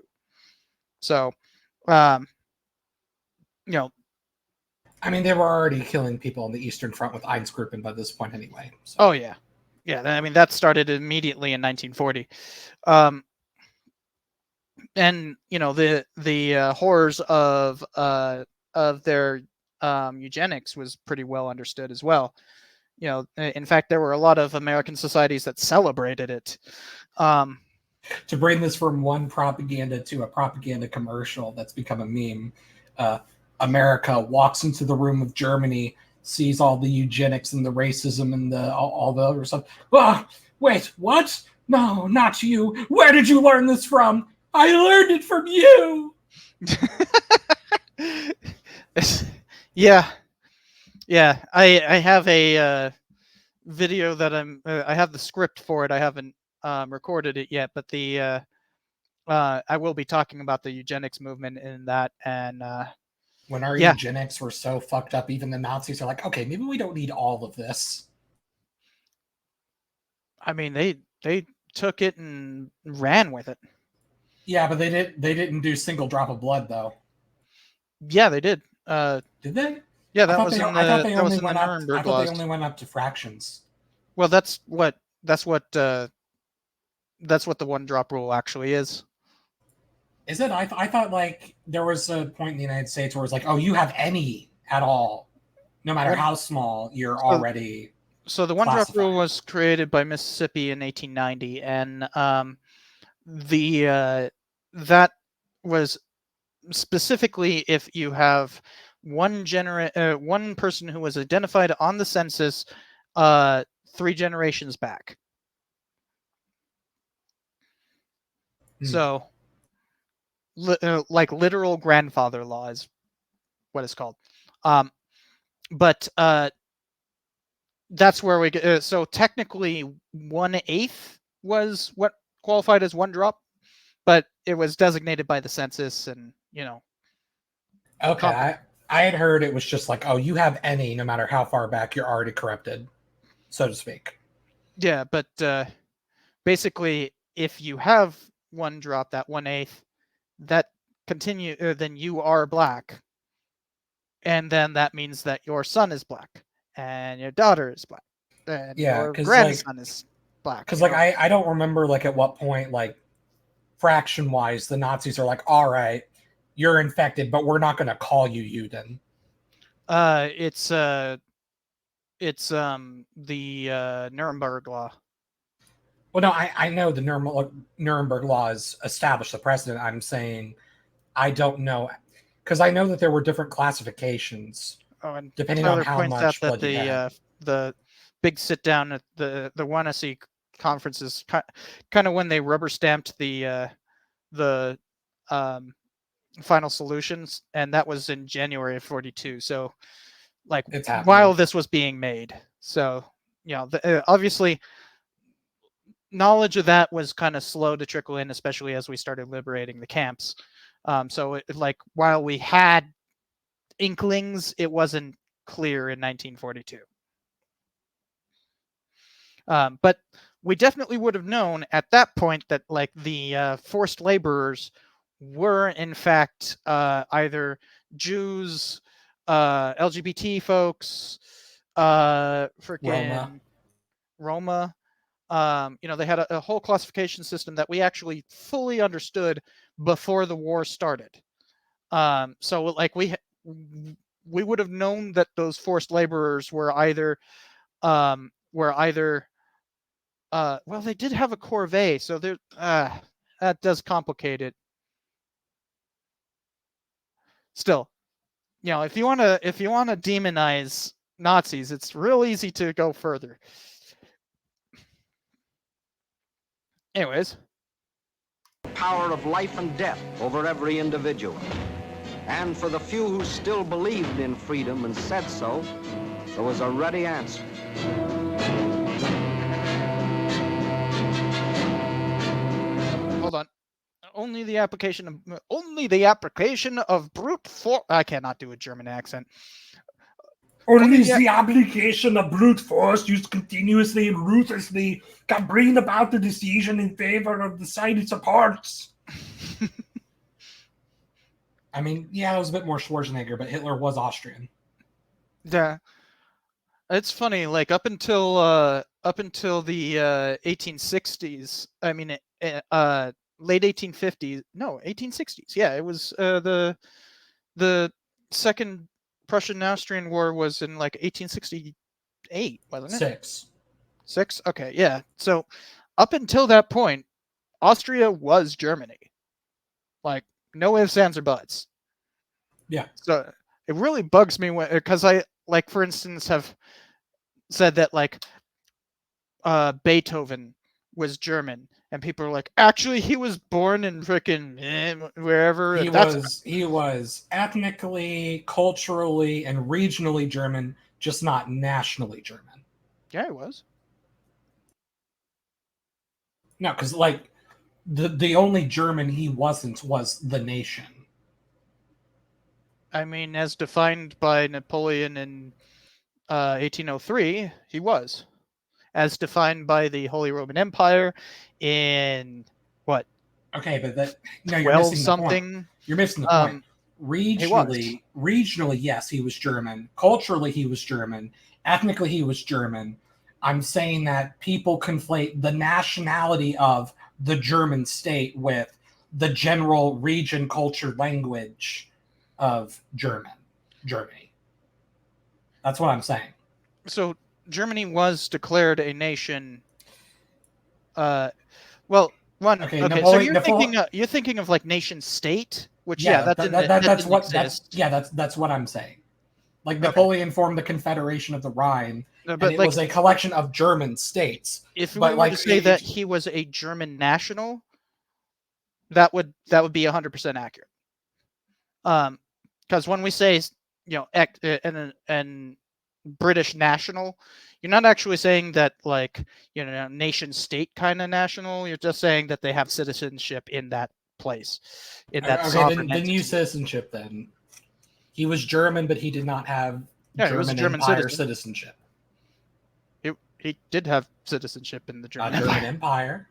[SPEAKER 1] So, you know,
[SPEAKER 2] I mean, they were already killing people on the Eastern Front with Einsatzgruppen by this point anyway. So.
[SPEAKER 1] Oh yeah, yeah. I mean, that started immediately in 1940, and the horrors of their eugenics was pretty well understood as well. In fact, there were a lot of American societies that celebrated it.
[SPEAKER 2] To bring this from one propaganda to a propaganda commercial that's become a meme, America walks into the room of Germany, sees all the eugenics and the racism and all the other stuff. Ah, wait, what? No, not you. Where did you learn this from? I learned it from you.
[SPEAKER 1] Yeah. I have a video that I have the script for it. I haven't recorded it yet, but I will be talking about the eugenics movement in that. And
[SPEAKER 2] when our eugenics were so fucked up, even the Nazis are like, okay, maybe we don't need all of this.
[SPEAKER 1] I mean, they took it and ran with it.
[SPEAKER 2] Yeah, but they didn't do single drop of blood though.
[SPEAKER 1] Yeah, they did.
[SPEAKER 2] Did they?
[SPEAKER 1] Yeah, that was in the Nuremberg laws.
[SPEAKER 2] I thought they only went up to fractions.
[SPEAKER 1] Well, that's what the one drop rule actually is.
[SPEAKER 2] Is it? I thought like there was a point in the United States where it's like, oh, you have any at all, no matter how small, you're already.
[SPEAKER 1] So the one drop rule was created by Mississippi in 1890, and that was specifically if you have one person who was identified on the census 3 generations back. So like literal grandfather law is what it's called. But that's where we get. So technically 1/8 was what qualified as one drop, but it was designated by the census, and
[SPEAKER 2] Okay, I had heard it was just like, oh, you have any, no matter how far back, you're already corrupted, so to speak.
[SPEAKER 1] Yeah, but basically, if you have one drop, that 1/8, that continue, then you are black, and then that means that your son is black, and your daughter is black, and your grandson is black.
[SPEAKER 2] Because like I don't remember like at what point like fraction wise the Nazis are like, all right, you're infected, but we're not going to call you Juden.
[SPEAKER 1] It's the Nuremberg law.
[SPEAKER 2] Well, no, I know the Nuremberg laws established the precedent. I'm saying I don't know, because I know that there were different classifications depending on how much blood you had.
[SPEAKER 1] The big sit down at the WWII conferences, kind of when they rubber stamped the final solutions, and that was in January of 42. So like while this was being made, so obviously knowledge of that was kind of slow to trickle in, especially as we started liberating the camps. So like while we had inklings, it wasn't clear in 1942. But we definitely would have known at that point that like the forced laborers were in fact either Jews, LGBT folks, freaking Roma. They had a whole classification system that we actually fully understood before the war started. So like we would have known that those forced laborers were either well, they did have a corvée, so there that does complicate it. Still, if you want to demonize Nazis, it's real easy to go further. Anyways,
[SPEAKER 10] power of life and death over every individual. And for the few who still believed in freedom and said so, there was a ready answer.
[SPEAKER 1] Hold on. Only the application of brute force. I cannot do a German accent.
[SPEAKER 2] Only the application of brute force used continuously and ruthlessly can bring about the decision in favor of the side it supports. I mean, yeah, it was a bit more Schwarzenegger, but Hitler was Austrian.
[SPEAKER 1] Yeah. It's funny, like up until the 1860s, I mean, late 1850s, no, 1860s. Yeah, it was the Second Prussian-Austrian War was in like 1868, wasn't it? Six? Okay, yeah. So up until that point, Austria was Germany. Like, no ifs, ands, or buts.
[SPEAKER 2] Yeah.
[SPEAKER 1] So it really bugs me because I, like, for instance, have said that, like, Beethoven was German, and people are like, actually, he was born in frickin' wherever.
[SPEAKER 2] He was ethnically, culturally, and regionally German, just not nationally German.
[SPEAKER 1] Yeah, he was.
[SPEAKER 2] No, because like the only German he wasn't was the nation.
[SPEAKER 1] I mean, as defined by Napoleon in 1803, he was. As defined by the Holy Roman Empire in what?
[SPEAKER 2] Okay, but that no, you're
[SPEAKER 1] 12
[SPEAKER 2] missing
[SPEAKER 1] something.
[SPEAKER 2] the point. You're missing the point. Regionally, yes, he was German. Culturally, he was German. Ethnically, he was German. I'm saying that people conflate the nationality of the German state with the general region, culture, language of Germany. That's what I'm saying.
[SPEAKER 1] So Germany was declared a nation. Well, one. Okay, so you're thinking of like nation state, which that didn't exist.
[SPEAKER 2] That's what I'm saying. Like Napoleon formed the Confederation of the Rhine, and it was a collection of German states.
[SPEAKER 1] If we were to say that he was a German national, that would be 100% accurate. Because when we say and British national, you're not actually saying that like nation state kind of national. You're just saying that they have citizenship in that place, in that sovereign
[SPEAKER 2] the new citizenship then. He was German, but he did not have German Empire citizenship.
[SPEAKER 1] He did have citizenship in the German
[SPEAKER 2] Empire.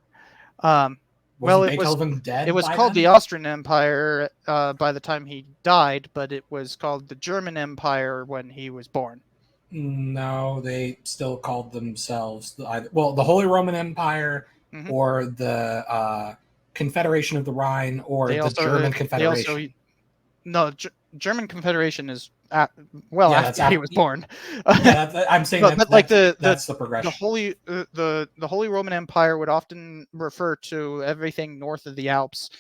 [SPEAKER 1] Well,
[SPEAKER 2] Beethoven dead?
[SPEAKER 1] It was called the Austrian Empire by the time he died, but it was called the German Empire when he was born.
[SPEAKER 2] No, they still called themselves the Holy Roman Empire or the Confederation of the Rhine or the German Confederation.
[SPEAKER 1] German Confederation is after he was born.
[SPEAKER 2] I'm saying that's the progression.
[SPEAKER 1] The Holy Roman Empire would often refer to everything north of the Alps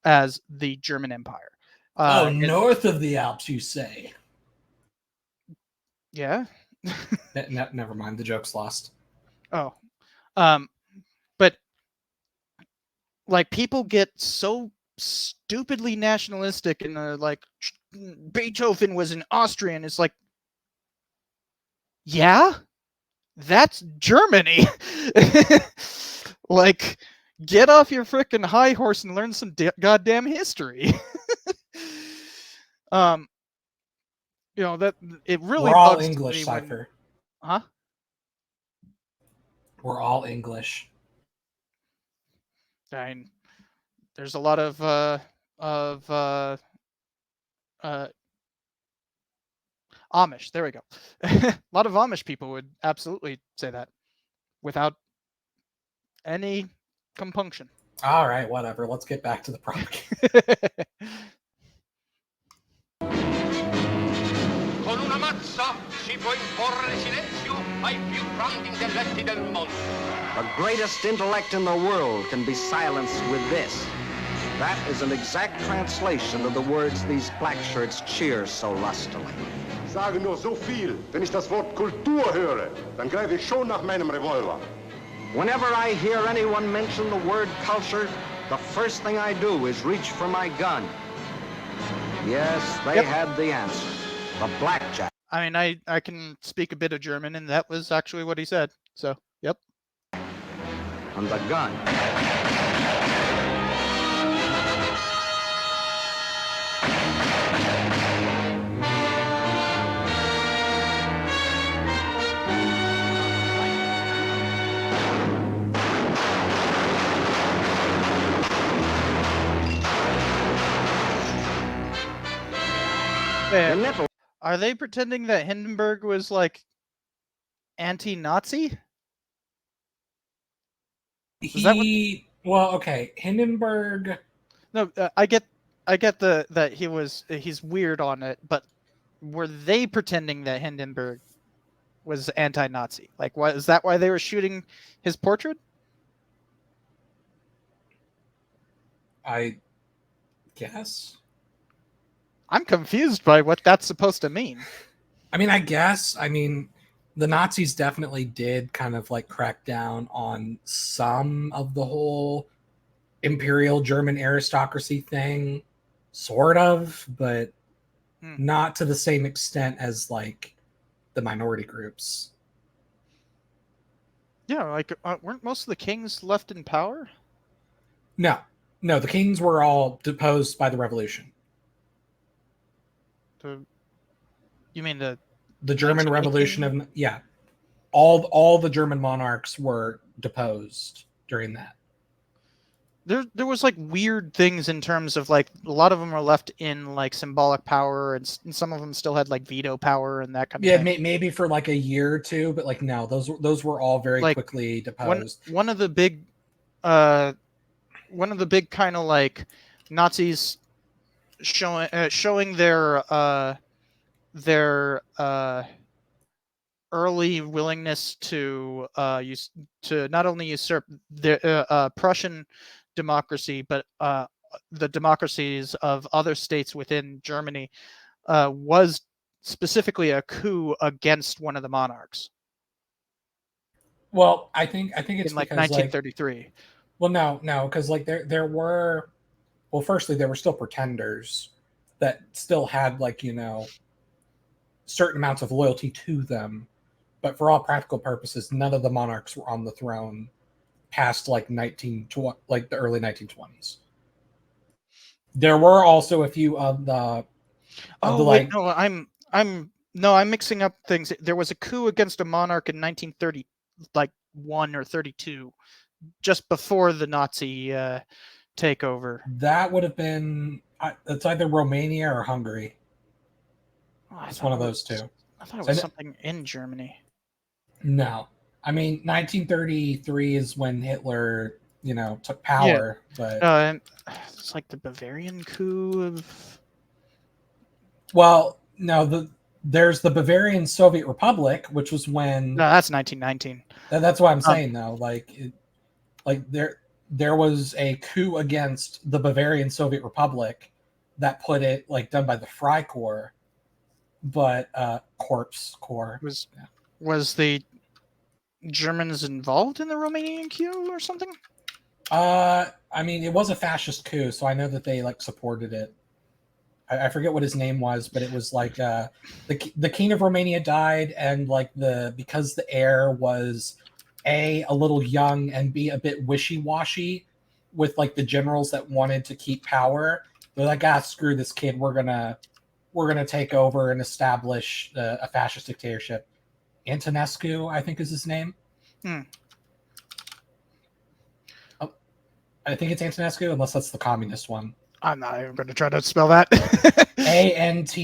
[SPEAKER 1] as the German Empire.
[SPEAKER 2] North of the Alps, you say?
[SPEAKER 1] Yeah.
[SPEAKER 2] Never mind. The joke's lost.
[SPEAKER 1] Oh, but like people get so stupidly nationalistic and like Beethoven was an Austrian. It's like, yeah, that's Germany. Like, get off your frickin' high horse and learn some goddamn history. That it really.
[SPEAKER 2] We're all English, Cypher.
[SPEAKER 1] Huh?
[SPEAKER 2] We're all English.
[SPEAKER 1] There's a lot of Amish. There we go. A lot of Amish people would absolutely say that without any compunction.
[SPEAKER 2] All right, whatever. Let's get back to the propaganda.
[SPEAKER 11] Con una mazza si può imporre silenzio ai più grandi intelletti del mondo.
[SPEAKER 10] The greatest intellect in the world can be silenced with this. That is an exact translation of the words these black shirts cheer so lustily.
[SPEAKER 5] Sage nur so viel. Wenn ich das Wort Kultur höre, dann greife ich schon nach meinem Revolver.
[SPEAKER 10] Whenever I hear anyone mention the word culture, the first thing I do is reach for my gun. Yes, they had the answer. The blackjack.
[SPEAKER 1] I mean, I can speak a bit of German, and that was actually what he said. So, yep.
[SPEAKER 10] And the gun. The nipple.
[SPEAKER 1] Are they pretending that Hindenburg was like anti-Nazi?
[SPEAKER 2] Well, okay, Hindenburg.
[SPEAKER 1] No, I get that he's weird on it, but were they pretending that Hindenburg was anti-Nazi? Like, why is that why they were shooting his portrait?
[SPEAKER 2] I guess.
[SPEAKER 1] I'm confused by what that's supposed to mean.
[SPEAKER 2] I mean, I guess. I mean, the Nazis definitely did kind of like crack down on some of the whole imperial German aristocracy thing, sort of, but not to the same extent as like the minority groups.
[SPEAKER 1] Yeah, like weren't most of the kings left in power?
[SPEAKER 2] No, the kings were all deposed by the revolution.
[SPEAKER 1] You mean
[SPEAKER 2] the German Revolution of all the German monarchs were deposed during that.
[SPEAKER 1] There was like weird things in terms of like a lot of them were left in like symbolic power, and some of them still had like veto power and that kind of thing.
[SPEAKER 2] Yeah, maybe for like a year or two, but like no, those were all very
[SPEAKER 1] like,
[SPEAKER 2] quickly deposed.
[SPEAKER 1] One of the big kind of like Nazis showing their early willingness to not only usurp the Prussian democracy, but the democracies of other states within Germany, was specifically a coup against one of the monarchs.
[SPEAKER 2] Well, I think it's
[SPEAKER 1] in like
[SPEAKER 2] because
[SPEAKER 1] 1933.
[SPEAKER 2] Like, well, no, because like there were, well, firstly there were still pretenders that still had like certain amounts of loyalty to them, but for all practical purposes, none of the monarchs were on the throne past like the early 1920s. There were also a few of the.
[SPEAKER 1] I'm mixing up things. There was a coup against a monarch in 1930, like 1 or 32, just before the Nazi takeover.
[SPEAKER 2] That would have been. It's either Romania or Hungary. It's one of those two.
[SPEAKER 1] I thought it was something in Germany.
[SPEAKER 2] No, I mean 1933 is when Hitler, took power.
[SPEAKER 1] Yeah.
[SPEAKER 2] But
[SPEAKER 1] it's like the Bavarian coup of.
[SPEAKER 2] Well, no, there's the Bavarian Soviet Republic, which was when.
[SPEAKER 1] No, that's 1919.
[SPEAKER 2] That's what I'm saying, though. There was a coup against the Bavarian Soviet Republic that put it done by the Freikorps, but Corps
[SPEAKER 1] was the Germans involved in the Romanian coup or something?
[SPEAKER 2] I mean, it was a fascist coup, so I know that they supported it. I forget what his name was, but it was like the king of Romania died, and because the heir was a little young and B a bit wishy-washy with the generals that wanted to keep power. They're like, screw this kid, we're gonna take over and establish a fascist dictatorship. Antonescu, I think, is his name. I think it's Antonescu, unless that's the communist one.
[SPEAKER 1] I'm not even going to try to spell that.
[SPEAKER 2] Antonescu.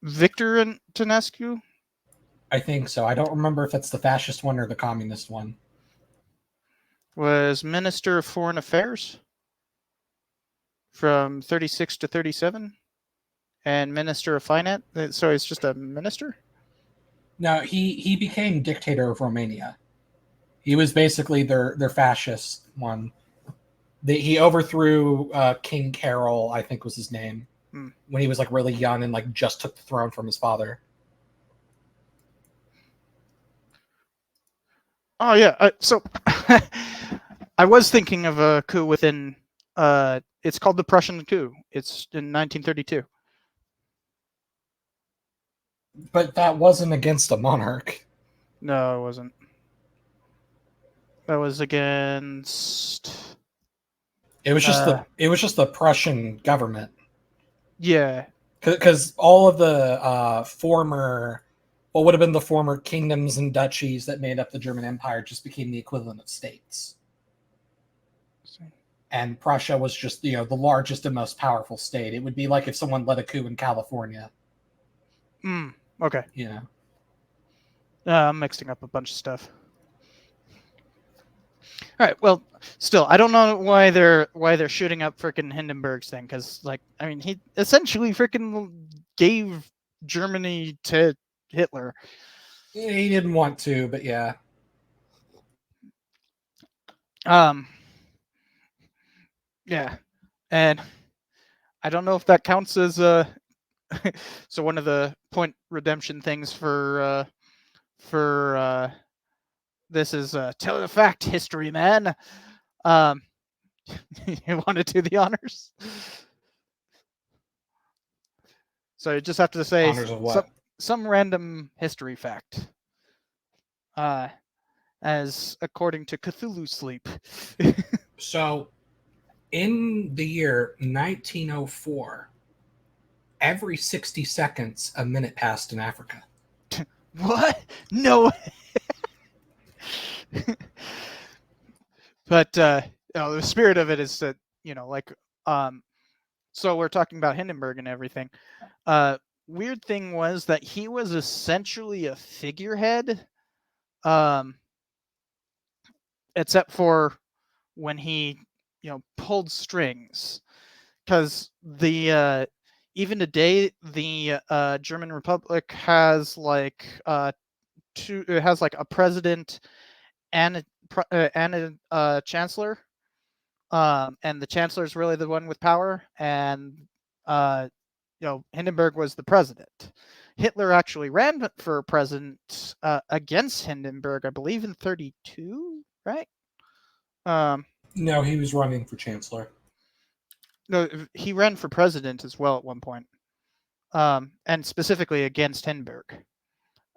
[SPEAKER 1] Victor Antonescu?
[SPEAKER 2] I think so. I don't remember if it's the fascist one or the communist one.
[SPEAKER 1] Was Minister of Foreign Affairs from 36 to 37, and Minister of Finance. So he's just a minister?
[SPEAKER 2] No, he became dictator of Romania. He was basically their fascist one. He overthrew King Carol, I think was his name, when he was really young and just took the throne from his father.
[SPEAKER 1] Oh yeah, so I was thinking of a coup within. It's called the Prussian coup. It's in 1932.
[SPEAKER 2] But that wasn't against a monarch.
[SPEAKER 1] No, it wasn't. That was against.
[SPEAKER 2] It was just the Prussian government.
[SPEAKER 1] Yeah,
[SPEAKER 2] because all of the former, what would have been the former kingdoms and duchies that made up the German Empire, just became the equivalent of states. and Prussia was just, the largest and most powerful state. It would be like if someone led a coup in California.
[SPEAKER 1] Okay. I'm mixing up a bunch of stuff. All right. Well, still, I don't know why they're shooting up frickin' Hindenburg's thing, because, like, I mean, he essentially frickin' gave Germany to Hitler.
[SPEAKER 2] He didn't want to, but yeah.
[SPEAKER 1] Yeah, and I don't know if that counts as so one of the point redemption things for this is tell the fact, history man. You want to do the honors? So you just have to say
[SPEAKER 2] Honors of what?
[SPEAKER 1] some random history fact. As according to Cthulhu Sleep.
[SPEAKER 2] So, in the year 1904, every 60 seconds, a minute passed in Africa.
[SPEAKER 1] What? No. But the spirit of it is that, so we're talking about Hindenburg and everything. Weird thing was that he was essentially a figurehead, except for when he, pulled strings, because the even today the German Republic has like it has like a president and a chancellor, and the chancellor is really the one with power, and Hindenburg was the president. Hitler actually ran for president against Hindenburg, I believe, in 1932, right?
[SPEAKER 2] No, he was running for chancellor.
[SPEAKER 1] No, he ran for president as well at one point, and specifically against Hindenburg.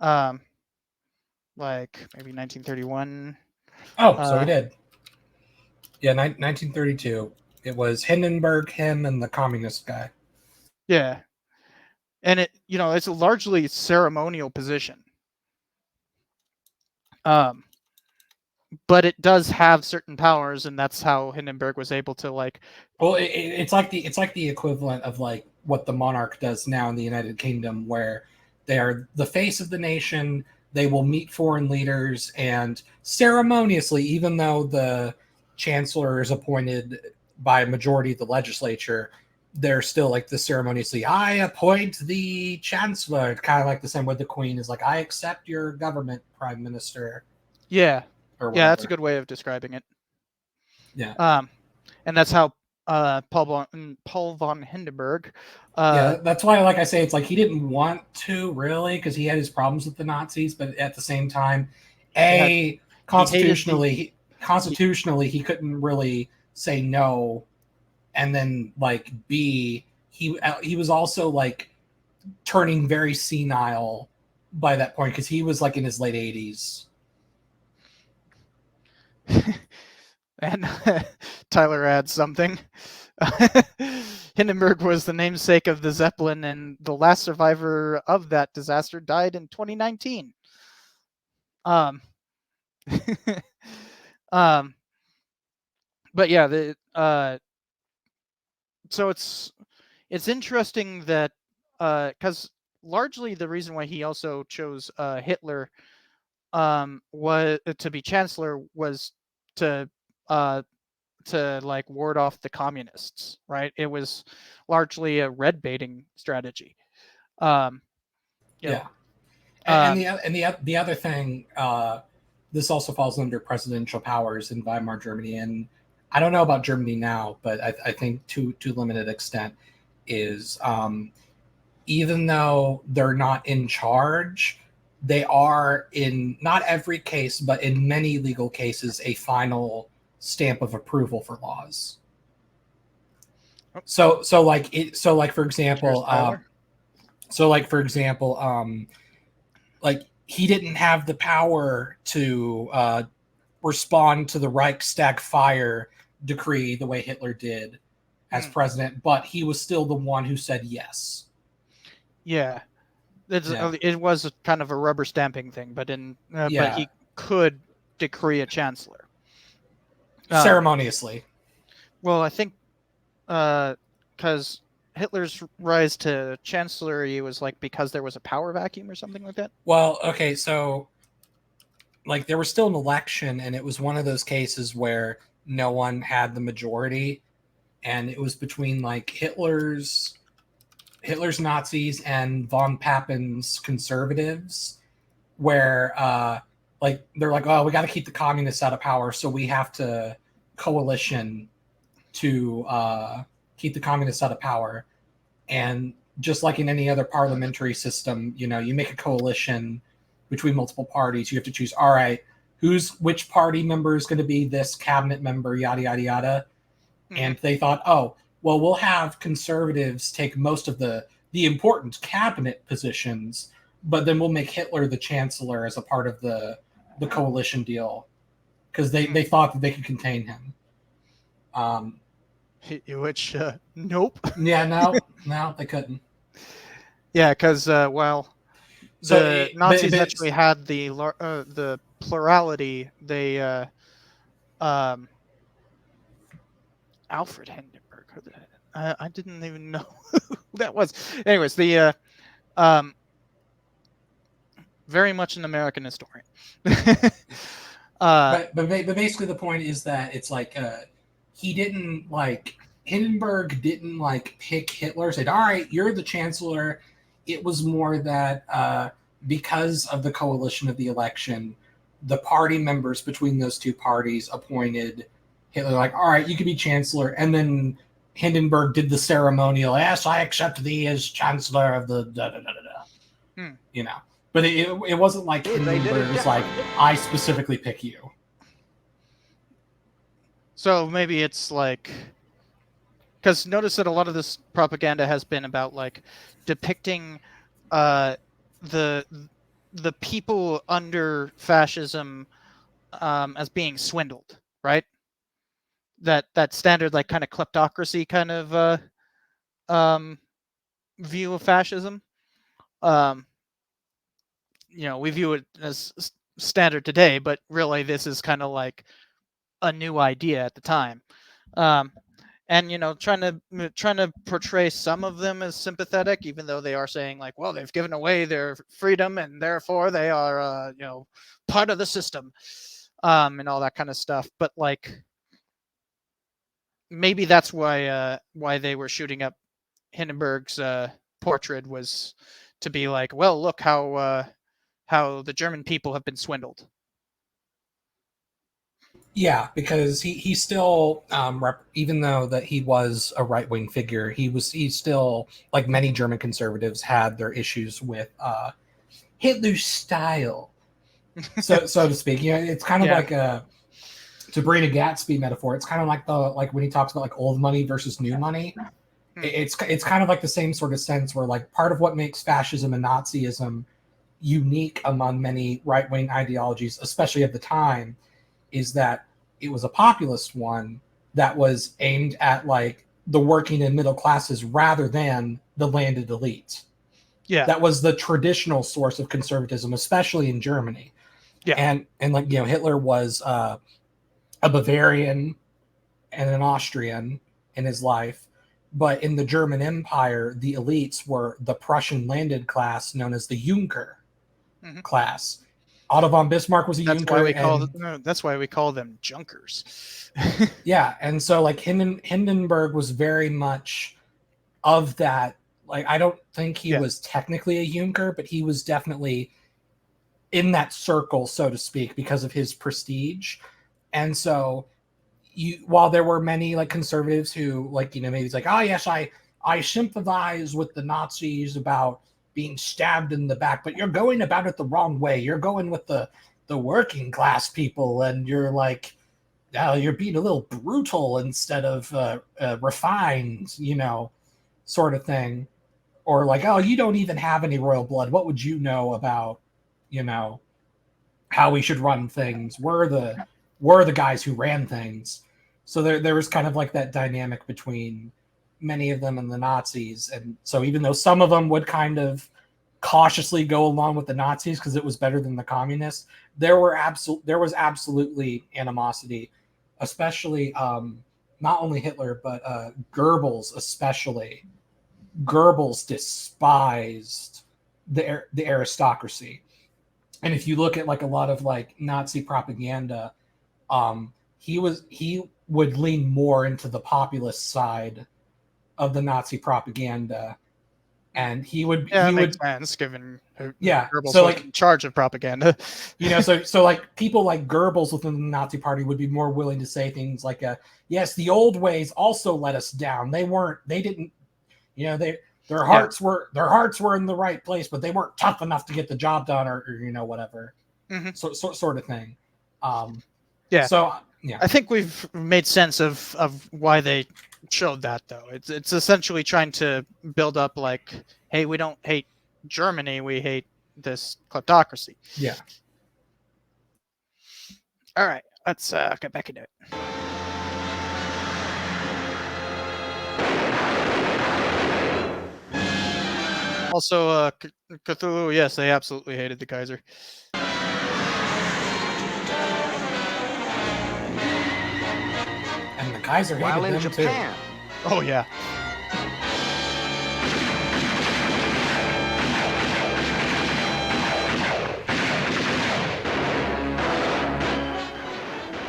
[SPEAKER 1] Like maybe 1931.
[SPEAKER 2] Oh, so he did. Yeah, 1932. It was Hindenburg, him, and the communist guy.
[SPEAKER 1] Yeah, and it's a largely ceremonial position. But it does have certain powers, and that's how Hindenburg was able to like.
[SPEAKER 2] Well, it's like the equivalent of like what the monarch does now in the United Kingdom, where they are the face of the nation. They will meet foreign leaders and ceremoniously, even though the chancellor is appointed by a majority of the legislature, they're still like the ceremoniously, I appoint the chancellor. It's kind of like the same with the queen is like, I accept your government, prime minister.
[SPEAKER 1] Yeah. Yeah, that's a good way of describing it.
[SPEAKER 2] Yeah.
[SPEAKER 1] And that's how Paul von Hindenburg.
[SPEAKER 2] Yeah, that's why, like I say, it's like he didn't want to really, because he had his problems with the Nazis, but at the same time, constitutionally, he couldn't really say no, and then like B, he was also like turning very senile by that point because he was like in his late 80s.
[SPEAKER 1] And Tyler adds something. Hindenburg was the namesake of the Zeppelin, and the last survivor of that disaster died in 2019. But yeah, so it's interesting that because largely the reason why he also chose Hitler was to be chancellor was to like ward off the communists, right? It was largely a red baiting strategy.
[SPEAKER 2] Yeah. And the other thing, this also falls under presidential powers in Weimar Germany, and I don't know about Germany now, but I think to limited extent is even though they're not in charge, they are in not every case, but in many legal cases, a final stamp of approval for laws. So for example, like he didn't have the power to respond to the Reichstag fire decree the way Hitler did as president, but he was still the one who said yes.
[SPEAKER 1] Yeah. It was kind of a rubber stamping thing, but but he could decree a chancellor
[SPEAKER 2] ceremoniously.
[SPEAKER 1] Well, I think because Hitler's rise to chancellery was like because there was a power vacuum or something like that.
[SPEAKER 2] Well, okay, so like there was still an election, and it was one of those cases where no one had the majority, and it was between like Hitler's Nazis and von Pappen's conservatives, where like they're like, oh, we got to keep the communists out of power, so we have to coalition to keep the communists out of power. And just like in any other parliamentary system, you know, you make a coalition between multiple parties. You have to choose, all right, which party member is going to be this cabinet member, yada, yada, yada. Mm-hmm. And they thought, oh, well, we'll have conservatives take most of the important cabinet positions, but then we'll make Hitler the chancellor as a part of the coalition deal, because they thought that they could contain him.
[SPEAKER 1] Which nope.
[SPEAKER 2] Yeah, no, they couldn't.
[SPEAKER 1] Yeah, because well, the Nazis actually had the plurality. They Alfred Hindenburg. I didn't even know who that was. Anyways, the very much an American historian.
[SPEAKER 2] But basically the point is that it's like he didn't like Hindenburg didn't like pick Hitler, said, all right, you're the chancellor. It was more that because of the coalition of the election, the party members between those two parties appointed Hitler, like, all right, you can be chancellor. And then Hindenburg did the ceremonial, yes, I accept thee as chancellor of the da-da-da-da-da. You know. But it wasn't like Hindenburg was like, I specifically pick you.
[SPEAKER 1] So maybe it's like, because notice that a lot of this propaganda has been about like depicting the people under fascism as being swindled, right? That standard like kind of kleptocracy kind of view of fascism. You know, we view it as standard today, but really this is kind of like a new idea at the time. And you know, trying to portray some of them as sympathetic, even though they are saying like, well, they've given away their freedom and therefore they are you know, part of the system, and all that kind of stuff. But like, maybe that's why they were shooting up Hindenburg's portrait, was to be like, well, look how the German people have been swindled.
[SPEAKER 2] Yeah, because he still, even though that he was a right-wing figure, he still, like many German conservatives, had their issues with Hitler's style, so to speak. You know, it's kind of like to bring a Gatsby metaphor. It's kind of like when he talks about like old money versus new money. It's kind of like the same sort of sense where like part of what makes fascism and Nazism unique among many right-wing ideologies, especially at the time, is that it was a populist one that was aimed at like the working and middle classes rather than the landed elite.
[SPEAKER 1] Yeah,
[SPEAKER 2] that was the traditional source of conservatism, especially in Germany.
[SPEAKER 1] Yeah,
[SPEAKER 2] and like, you know, Hitler was a Bavarian and an Austrian in his life, but in the German Empire, the elites were the Prussian landed class known as the Junker class. Otto von Bismarck was a Junker.
[SPEAKER 1] That's why we call them junkers.
[SPEAKER 2] Yeah, and so like Hindenburg was very much of that. Like, I don't think he was technically a Junker, but he was definitely in that circle, so to speak, because of his prestige. And so, while there were many like conservatives who, like, you know, maybe it's like, oh yes, I sympathize with the Nazis about being stabbed in the back, but you're going about it the wrong way. You're going with the working class people, and you're like, you're being a little brutal instead of refined, you know, sort of thing. Or like, oh, you don't even have any royal blood. What would you know about, you know, how we should run things? We're the guys who ran things. So there was kind of like that dynamic between many of them and the Nazis. And so even though some of them would kind of cautiously go along with the Nazis because it was better than the communists, there was absolutely animosity, especially not only Hitler, but Goebbels especially. Goebbels despised the aristocracy. And if you look at like a lot of like Nazi propaganda, he would lean more into the populist side of the Nazi propaganda, and he would
[SPEAKER 1] makes sense given Goebbels
[SPEAKER 2] so
[SPEAKER 1] was
[SPEAKER 2] like
[SPEAKER 1] in charge of propaganda.
[SPEAKER 2] So like people like Goebbels within the Nazi Party would be more willing to say things like, "Yes, the old ways also let us down. They didn't, their hearts were in the right place, but they weren't tough enough to get the job done, or whatever."
[SPEAKER 1] Mm-hmm.
[SPEAKER 2] Sort of thing.
[SPEAKER 1] So I think we've made sense of why they showed that, though. It's essentially trying to build up like, hey, we don't hate Germany, we hate this kleptocracy.
[SPEAKER 2] Yeah.
[SPEAKER 1] All right, let's get back into it. Also, Cthulhu, yes, they absolutely hated the Kaiser.
[SPEAKER 2] And the Kaiser hated them Japan.
[SPEAKER 1] Too. Oh, yeah.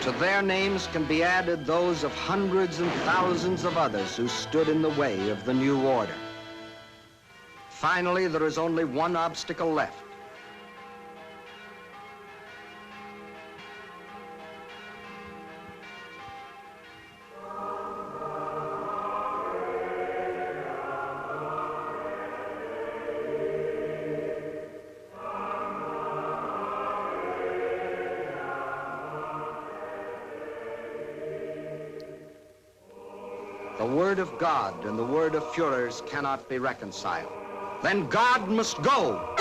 [SPEAKER 10] To their names can be added those of hundreds and thousands of others who stood in the way of the new order. Finally, there is only one obstacle left. The word of God and the word of Führers cannot be reconciled. Then God must go.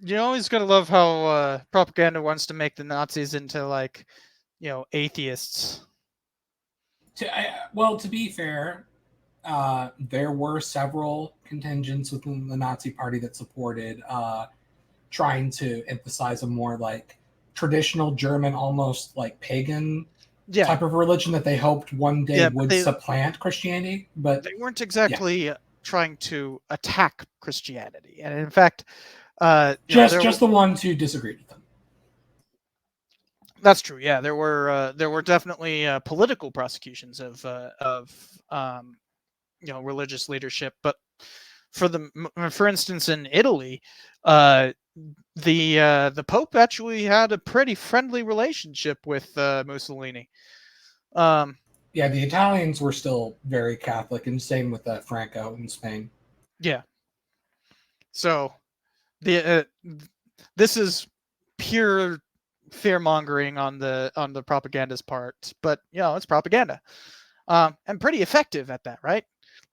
[SPEAKER 1] You always gotta love how propaganda wants to make the Nazis into like, atheists.
[SPEAKER 2] To be fair, there were several contingents within the Nazi Party that supported trying to emphasize a more like traditional German, almost like pagan type of religion that they hoped one day would supplant Christianity. But
[SPEAKER 1] they weren't exactly trying to attack Christianity. And in fact,
[SPEAKER 2] just the ones who disagreed with them.
[SPEAKER 1] That's true. Yeah, there were definitely political prosecutions of religious leadership, but for instance, in Italy, the Pope actually had a pretty friendly relationship with Mussolini.
[SPEAKER 2] The Italians were still very Catholic, and same with Franco in Spain.
[SPEAKER 1] Yeah. So this is pure fear mongering on the propagandist part, but it's propaganda, and pretty effective at that, right?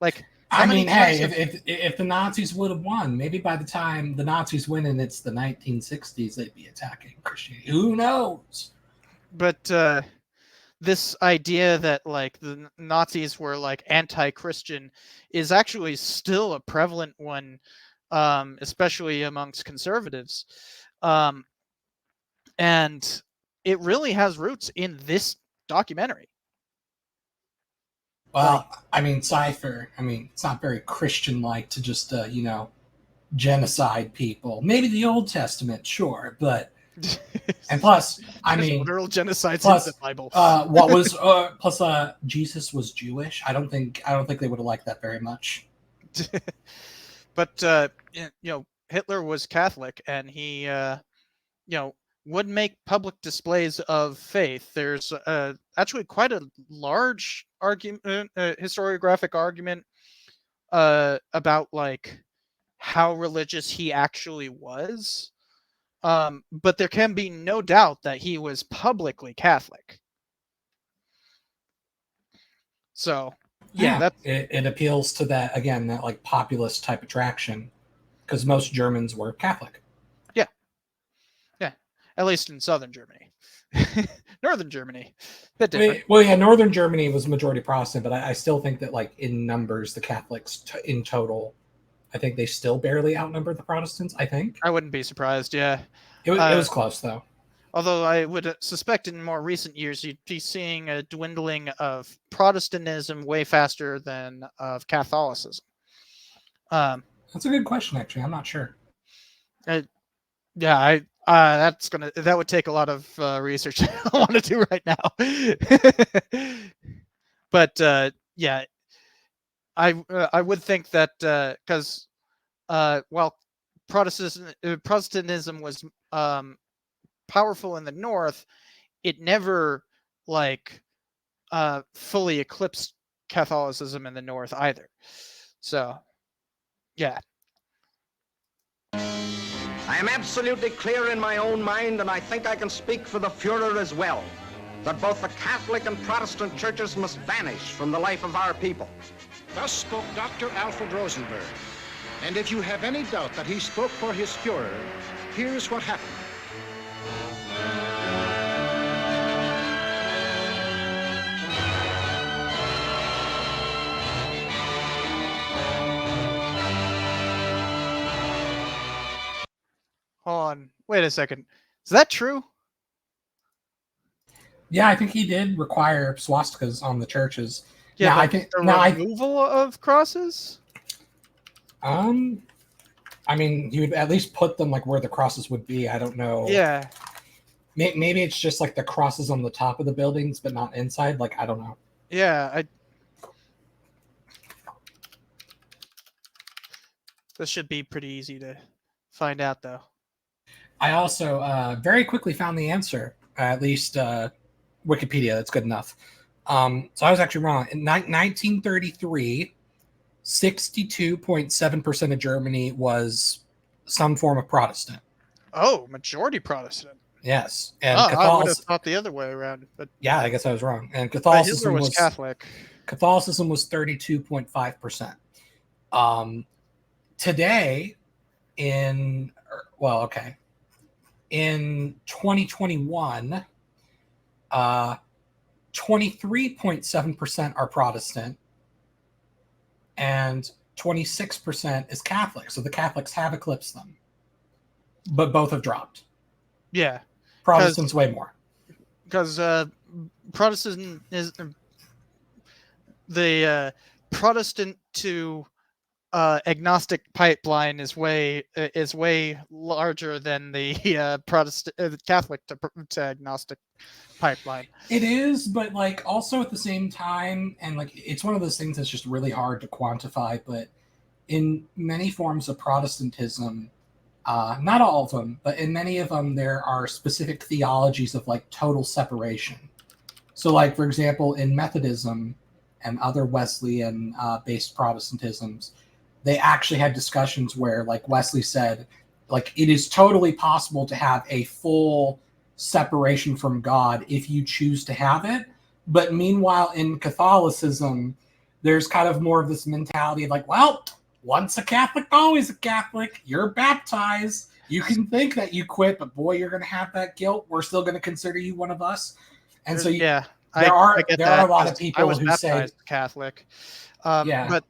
[SPEAKER 1] Like,
[SPEAKER 2] if the Nazis would have won, maybe by the time the Nazis win and it's the 1960s, they'd be attacking Christianity. Who knows?
[SPEAKER 1] But this idea that like the Nazis were like anti-Christian is actually still a prevalent one, especially amongst conservatives, and it really has roots in this documentary.
[SPEAKER 2] Well, Cypher, it's not very Christian-like to just, genocide people. Maybe the Old Testament, sure, but... And plus,
[SPEAKER 1] literal genocides in the Bible.
[SPEAKER 2] Plus, Jesus was Jewish. I don't think they would have liked that very much.
[SPEAKER 1] But, Hitler was Catholic, and he, would make public displays of faith. There's actually quite a large historiographic argument about like how religious he actually was, but there can be no doubt that he was publicly Catholic. So
[SPEAKER 2] it appeals to that again, that like populist type attraction, because most Germans were Catholic.
[SPEAKER 1] At least in southern Germany. Northern Germany, bit different.
[SPEAKER 2] Northern Germany was majority Protestant, but I still think that like in numbers, the Catholics in total, I think they still barely outnumber the Protestants. I think
[SPEAKER 1] I wouldn't be surprised. Yeah,
[SPEAKER 2] it was close though.
[SPEAKER 1] Although I would suspect in more recent years you'd be seeing a dwindling of Protestantism way faster than of Catholicism.
[SPEAKER 2] That's a good question, actually. I'm not sure.
[SPEAKER 1] Yeah, that would take a lot of research I want to do right now. But yeah, I would think that because while Protestantism was powerful in the North, it never like fully eclipsed Catholicism in the North either. So, yeah.
[SPEAKER 10] I am absolutely clear in my own mind, and I think I can speak for the Fuhrer as well, that both the Catholic and Protestant churches must vanish from the life of our people.
[SPEAKER 8] Thus spoke Dr. Alfred Rosenberg. And if you have any doubt that he spoke for his Fuhrer, here's what happened.
[SPEAKER 1] Hold on. Wait a second. Is that true?
[SPEAKER 2] Yeah, I think he did require swastikas on the churches.
[SPEAKER 1] Yeah,
[SPEAKER 2] I think
[SPEAKER 1] the removal of crosses.
[SPEAKER 2] I mean, you would at least put them like where the crosses would be. I don't know.
[SPEAKER 1] Yeah.
[SPEAKER 2] Maybe it's just like the crosses on the top of the buildings, but not inside. Like, I don't know.
[SPEAKER 1] Yeah, this should be pretty easy to find out, though.
[SPEAKER 2] I also very quickly found the answer. At least Wikipedia. That's good enough. So I was actually wrong. In 1933, 62.7% of Germany was some form of Protestant.
[SPEAKER 1] Oh, majority Protestant.
[SPEAKER 2] Yes, and
[SPEAKER 1] I would have thought the other way around. But
[SPEAKER 2] yeah, I guess I was wrong. And Catholicism
[SPEAKER 1] was Catholic.
[SPEAKER 2] Catholicism was 32.5%. Today, in 2021, 23.7% are Protestant, and 26% is Catholic. So the Catholics have eclipsed them, but both have dropped.
[SPEAKER 1] Yeah,
[SPEAKER 2] Protestants way more.
[SPEAKER 1] Because Protestant is the Protestant to agnostic pipeline is way larger than the Protestant Catholic to agnostic pipeline.
[SPEAKER 2] It is, but like also at the same time, and like it's one of those things that's just really hard to quantify. But in many forms of Protestantism, not all of them, but in many of them, there are specific theologies of like total separation. So, like for example, in Methodism and other Wesleyan-based Protestantisms, they actually had discussions where, like Wesley said, like it is totally possible to have a full separation from God if you choose to have it. But meanwhile, in Catholicism, there's kind of more of this mentality of like, well, once a Catholic, always a Catholic. You're baptized. You can think that you quit, but boy, you're going to have that guilt. We're still going to consider you one of us. And so, there are a lot of people who say
[SPEAKER 1] Catholic.
[SPEAKER 2] Yeah,
[SPEAKER 1] but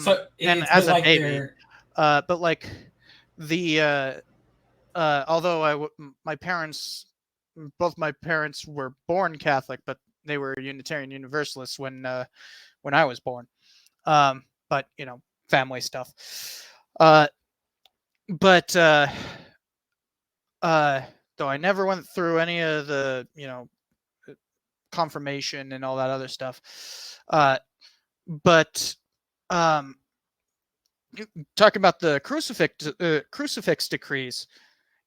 [SPEAKER 2] so
[SPEAKER 1] and as a baby, but like the although both my parents were born Catholic, but they were Unitarian Universalists when I was born. But you know, family stuff. But though I never went through any of the, you know, confirmation and all that other stuff. But talking about the crucifix decrees,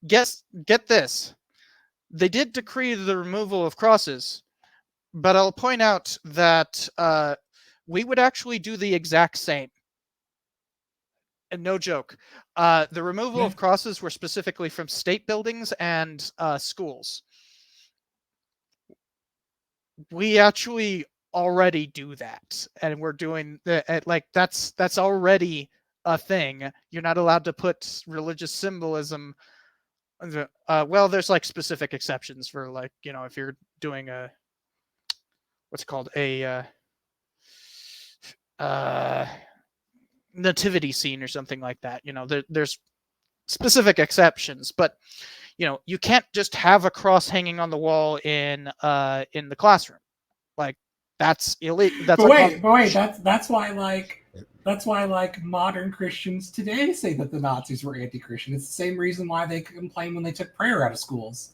[SPEAKER 1] get this. They did decree the removal of crosses, but I'll point out that we would actually do the exact same. And no joke. The removal of crosses were specifically from state buildings and schools. We actually already do that, and we're doing like that's already a thing. You're not allowed to put religious symbolism. Well, there's like specific exceptions for, like, you know, if you're doing a what's called a nativity scene or something like that. There's specific exceptions, but you can't just have a cross hanging on the wall in the classroom. Like, that's illegal. That's
[SPEAKER 2] but wait, that's why like modern Christians today say that the Nazis were anti-Christian. It's the same reason why they complain when they took prayer out of schools.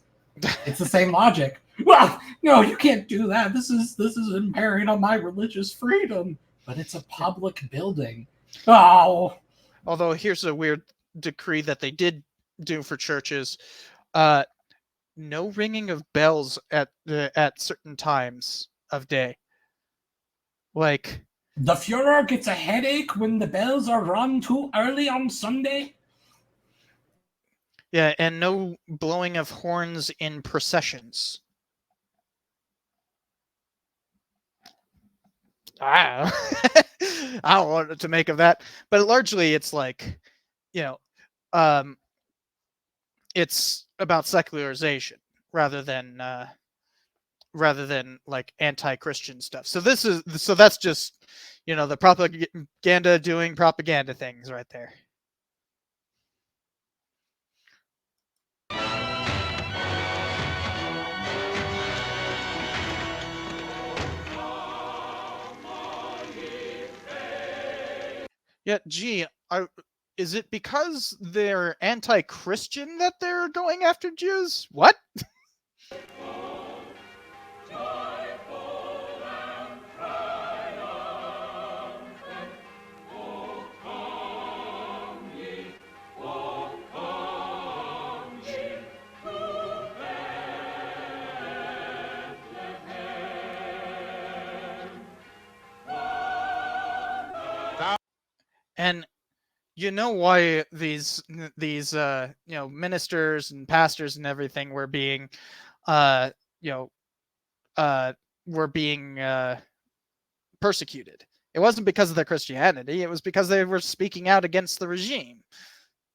[SPEAKER 2] It's the same logic. Well, no, you can't do that. This is impairing on my religious freedom. But it's a public building. Oh.
[SPEAKER 1] Although here's a weird decree that they did do for churches: no ringing of bells at certain times of day. Like,
[SPEAKER 2] the Führer gets a headache when the bells are rung too early on Sunday.
[SPEAKER 1] Yeah, and no blowing of horns in processions. I don't know what to make of that, but largely it's like, it's about secularization rather than like anti-Christian stuff. So that's just, the propaganda doing propaganda things right there. Yeah, gee, is it because they're anti-Christian that they're going after Jews? What? And you know why these ministers and pastors and everything were being persecuted. It wasn't because of their Christianity. It was because they were speaking out against the regime.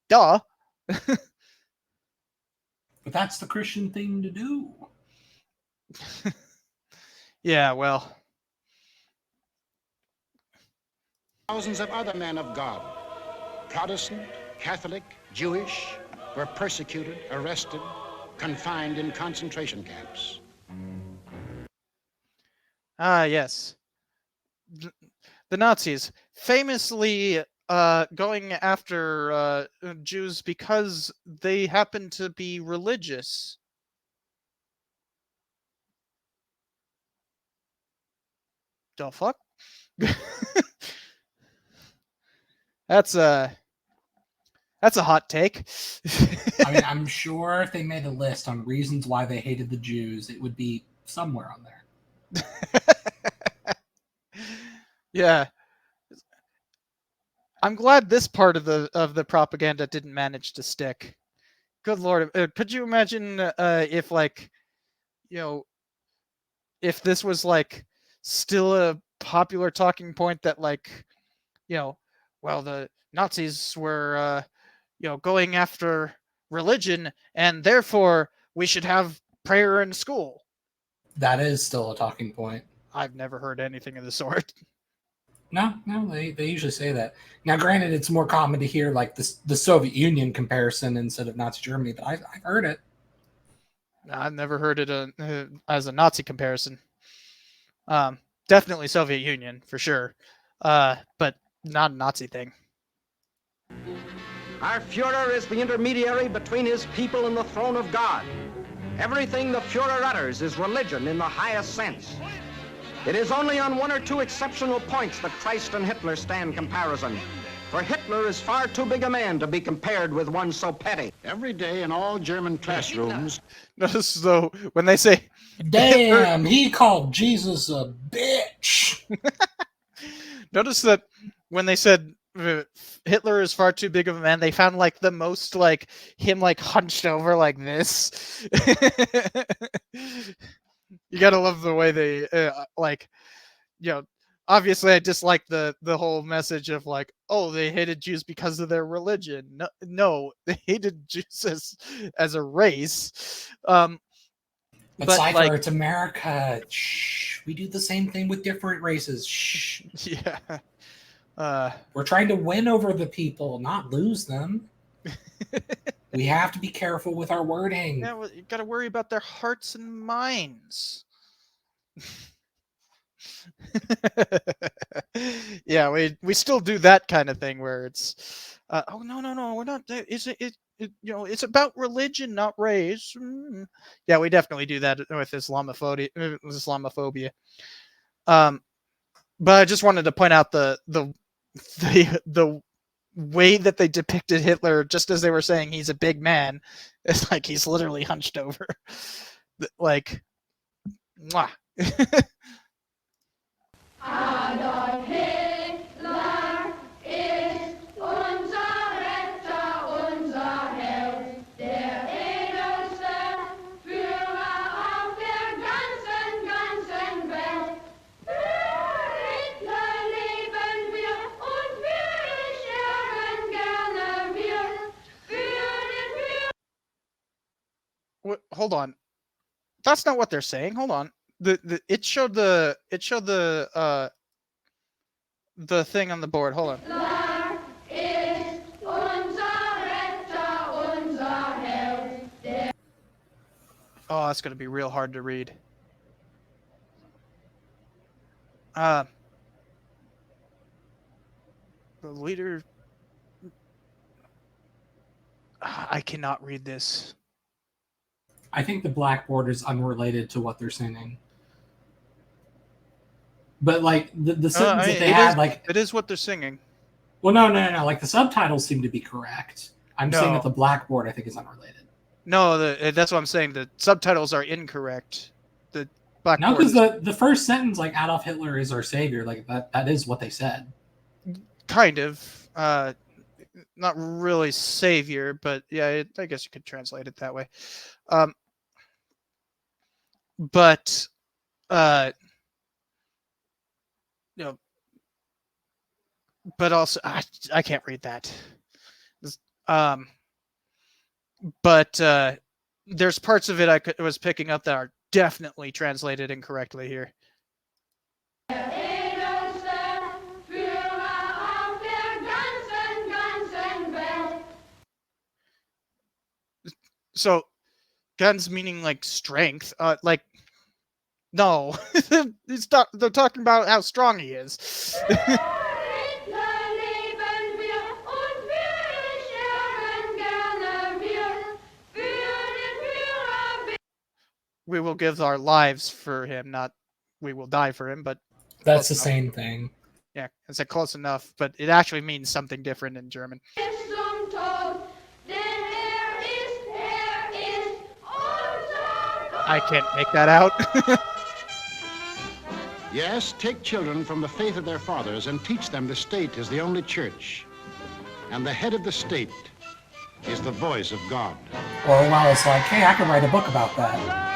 [SPEAKER 1] Duh.
[SPEAKER 2] But that's the Christian thing to do.
[SPEAKER 1] Yeah, well.
[SPEAKER 8] Thousands of other men of God, Protestant, Catholic, Jewish, were persecuted, arrested, confined in concentration camps.
[SPEAKER 1] Ah, yes. The Nazis famously going after Jews because they happen to be religious. The fuck? That's a hot take.
[SPEAKER 2] I mean, I'm sure if they made a list on reasons why they hated the Jews, it would be somewhere on there.
[SPEAKER 1] Yeah. I'm glad this part of the propaganda didn't manage to stick. Good Lord. Could you imagine if, like, if this was, like, still a popular talking point that, like, well, the Nazis were, going after religion, and therefore we should have prayer in school.
[SPEAKER 2] That is still a talking point.
[SPEAKER 1] I've never heard anything of the sort.
[SPEAKER 2] No, they usually say that. Now, granted, it's more common to hear like the Soviet Union comparison instead of Nazi Germany, but I've heard it.
[SPEAKER 1] I've never heard it as a Nazi comparison. Definitely Soviet Union for sure, but not a Nazi thing.
[SPEAKER 10] Our Führer is the intermediary between his people and the throne of God. Everything the Führer utters is religion in the highest sense. It is only on one or two exceptional points that Christ and Hitler stand comparison. For Hitler is far too big a man to be compared with one so petty.
[SPEAKER 8] Every day in all German classrooms.
[SPEAKER 1] Notice though, when they say,
[SPEAKER 2] damn, he called Jesus a bitch.
[SPEAKER 1] Notice that when they said Hitler is far too big of a man, they found like the most like him like hunched over like this. You gotta love the way they like, obviously I dislike the whole message of like, oh, they hated Jews because of their religion. No, they hated Jews as a race.
[SPEAKER 2] But Cypher,
[SPEAKER 1] like,
[SPEAKER 2] it's America. Shh. We do the same thing with different races. Shh.
[SPEAKER 1] Yeah.
[SPEAKER 2] We're trying to win over the people, not lose them. We have to be careful with our wording.
[SPEAKER 1] Yeah, well, you got to worry about their hearts and minds. Yeah, we still do that kind of thing where it's oh no, we're not. Is it, it's about religion, not race. Yeah, we definitely do that with Islamophobia. But I just wanted to point out the way that they depicted Hitler, just as they were saying he's a big man. It's like he's literally hunched over, like, mwah.
[SPEAKER 3] Adolf Hitler ist unser Retter, unser Held, der edelste Führer auf der ganzen Welt. Für Hitler leben wir und wir sterben gerne wir. Für den
[SPEAKER 1] What, hold on, that's not what they're saying. Hold on. It showed the thing on the board. Hold on.
[SPEAKER 3] Hitler ist unser Retter, unser Held, der
[SPEAKER 1] Oh, that's gonna be real hard to read. The leader. I cannot read this.
[SPEAKER 2] I think the blackboard is unrelated to what they're singing. But like the sentence that they had, like
[SPEAKER 1] it is what they're singing.
[SPEAKER 2] Well, no. Like the subtitles seem to be correct. I'm saying that the blackboard I think is unrelated.
[SPEAKER 1] No, that's what I'm saying. The subtitles are incorrect. The blackboard.
[SPEAKER 2] No, because the first sentence, like Adolf Hitler is our savior, like that is what they said.
[SPEAKER 1] Kind of. Not really savior, but yeah, I guess you could translate it that way. But but also I can't read that. But there's parts of it I was picking up that are definitely translated incorrectly here. So, guns meaning like strength, like no, they're talking about how strong he is. We will give our lives for him, not we will die for him, but
[SPEAKER 2] that's the same thing.
[SPEAKER 1] Yeah, it's like close enough, but it actually means something different in German. I can't make that out.
[SPEAKER 8] Yes, take children from the faith of their fathers and teach them the state is the only church. And the head of the state is the voice of God.
[SPEAKER 2] Or well, it's like, hey, I can write a book about that.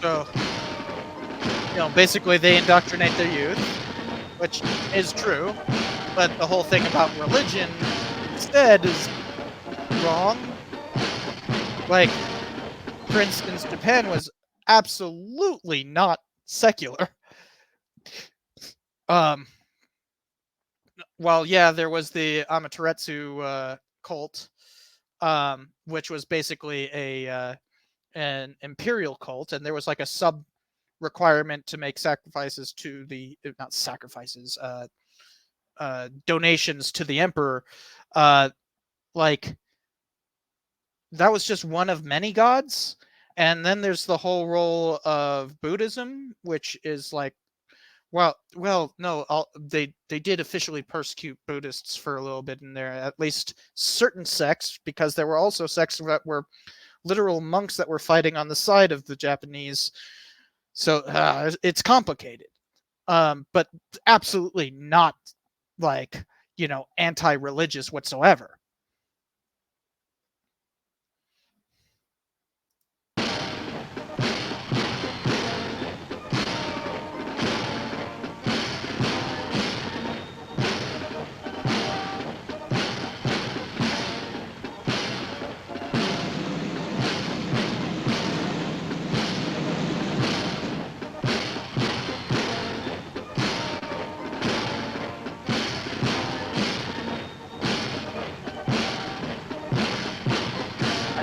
[SPEAKER 1] So, basically they indoctrinate their youth, which is true, but the whole thing about religion instead is wrong. Like, for instance, Japan was absolutely not secular. Well, yeah, there was the Amaterasu cult, which was basically an imperial cult, and there was like a sub requirement to make sacrifices to the not sacrifices donations to the emperor. Like that was just one of many gods, and then there's the whole role of Buddhism, which is like no, they did officially persecute Buddhists for a little bit in there, at least certain sects, because there were also sects that were literal monks that were fighting on the side of the Japanese. So it's complicated, but absolutely not like, anti-religious whatsoever.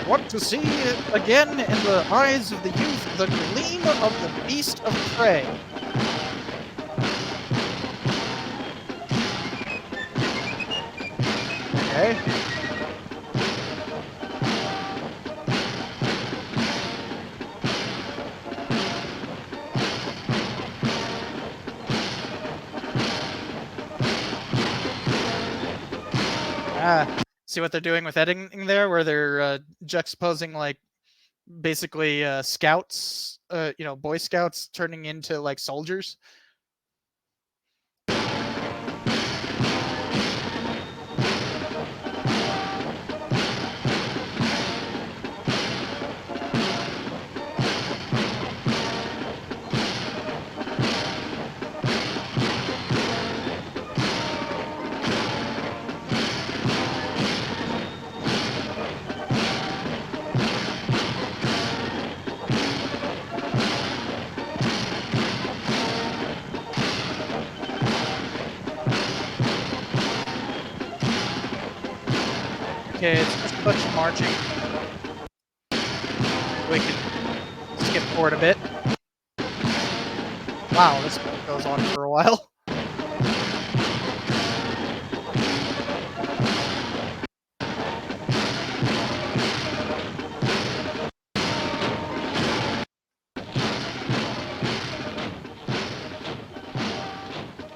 [SPEAKER 1] want to see again in the eyes of the youth the gleam of the beast of prey. Okay. See what they're doing with editing there, where they're juxtaposing like basically scouts, Boy Scouts turning into like soldiers. Okay, it's just a bunch of marching. We can skip forward a bit. Wow, this goes on for a while.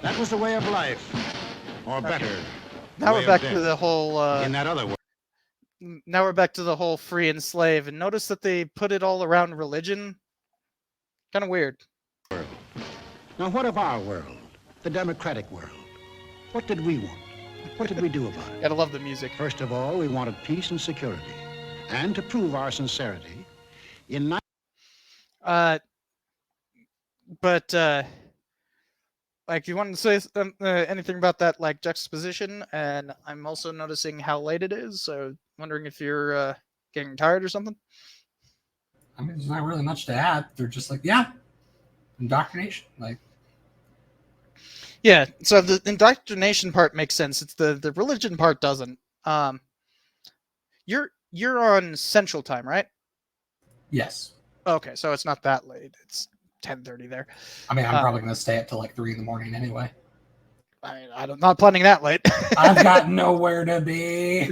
[SPEAKER 8] That was the way of life, or better.
[SPEAKER 1] Now we're back to the whole.
[SPEAKER 8] In that other world.
[SPEAKER 1] Now we're back to the whole free and slave, and notice that they put it all around religion. Kind of weird.
[SPEAKER 8] Now, what of our world, the democratic world? What did we want? What did we do about it?
[SPEAKER 1] Gotta love the music.
[SPEAKER 8] First of all, we wanted peace and security, and to prove our sincerity, in
[SPEAKER 1] like, you want to say anything about that, like, juxtaposition? And I'm also noticing how late it is, so wondering if you're getting tired or something.
[SPEAKER 2] I mean, there's not really much to add. They're just like, yeah, indoctrination. Like,
[SPEAKER 1] yeah. So the indoctrination part makes sense. It's the religion part doesn't. You're on Central Time, right?
[SPEAKER 2] yes.
[SPEAKER 1] Okay, so it's not that late. It's 10:30 there.
[SPEAKER 2] I mean, I'm probably going to stay up till like 3 in the morning anyway.
[SPEAKER 1] I'm not planning that late.
[SPEAKER 2] I've got nowhere to be.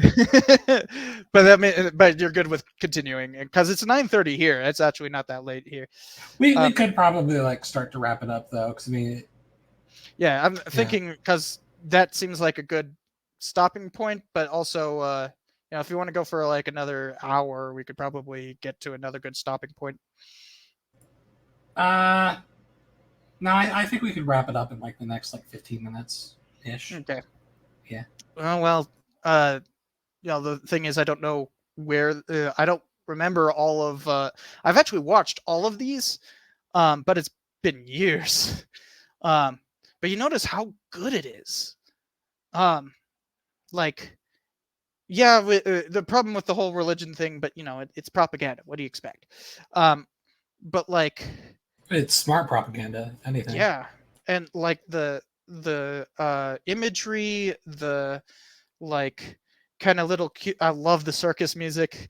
[SPEAKER 1] But you're good with continuing because it's 9:30 here. It's actually not that late here.
[SPEAKER 2] We could probably like start to wrap it up though, because I mean,
[SPEAKER 1] yeah, I'm thinking because that seems like a good stopping point, but also, if you want to go for like another hour, we could probably get to another good stopping point.
[SPEAKER 2] no, I think we could wrap it up in like the next like 15 minutes ish.
[SPEAKER 1] Okay.
[SPEAKER 2] Yeah.
[SPEAKER 1] The thing is, I don't know where. I don't remember all of. I've actually watched all of these, but it's been years. But you notice how good it is. The problem with the whole religion thing, but it's propaganda. What do you expect? But like,
[SPEAKER 2] it's smart propaganda, if anything.
[SPEAKER 1] Yeah, and like the imagery, the like kind of little cute. I love the circus music.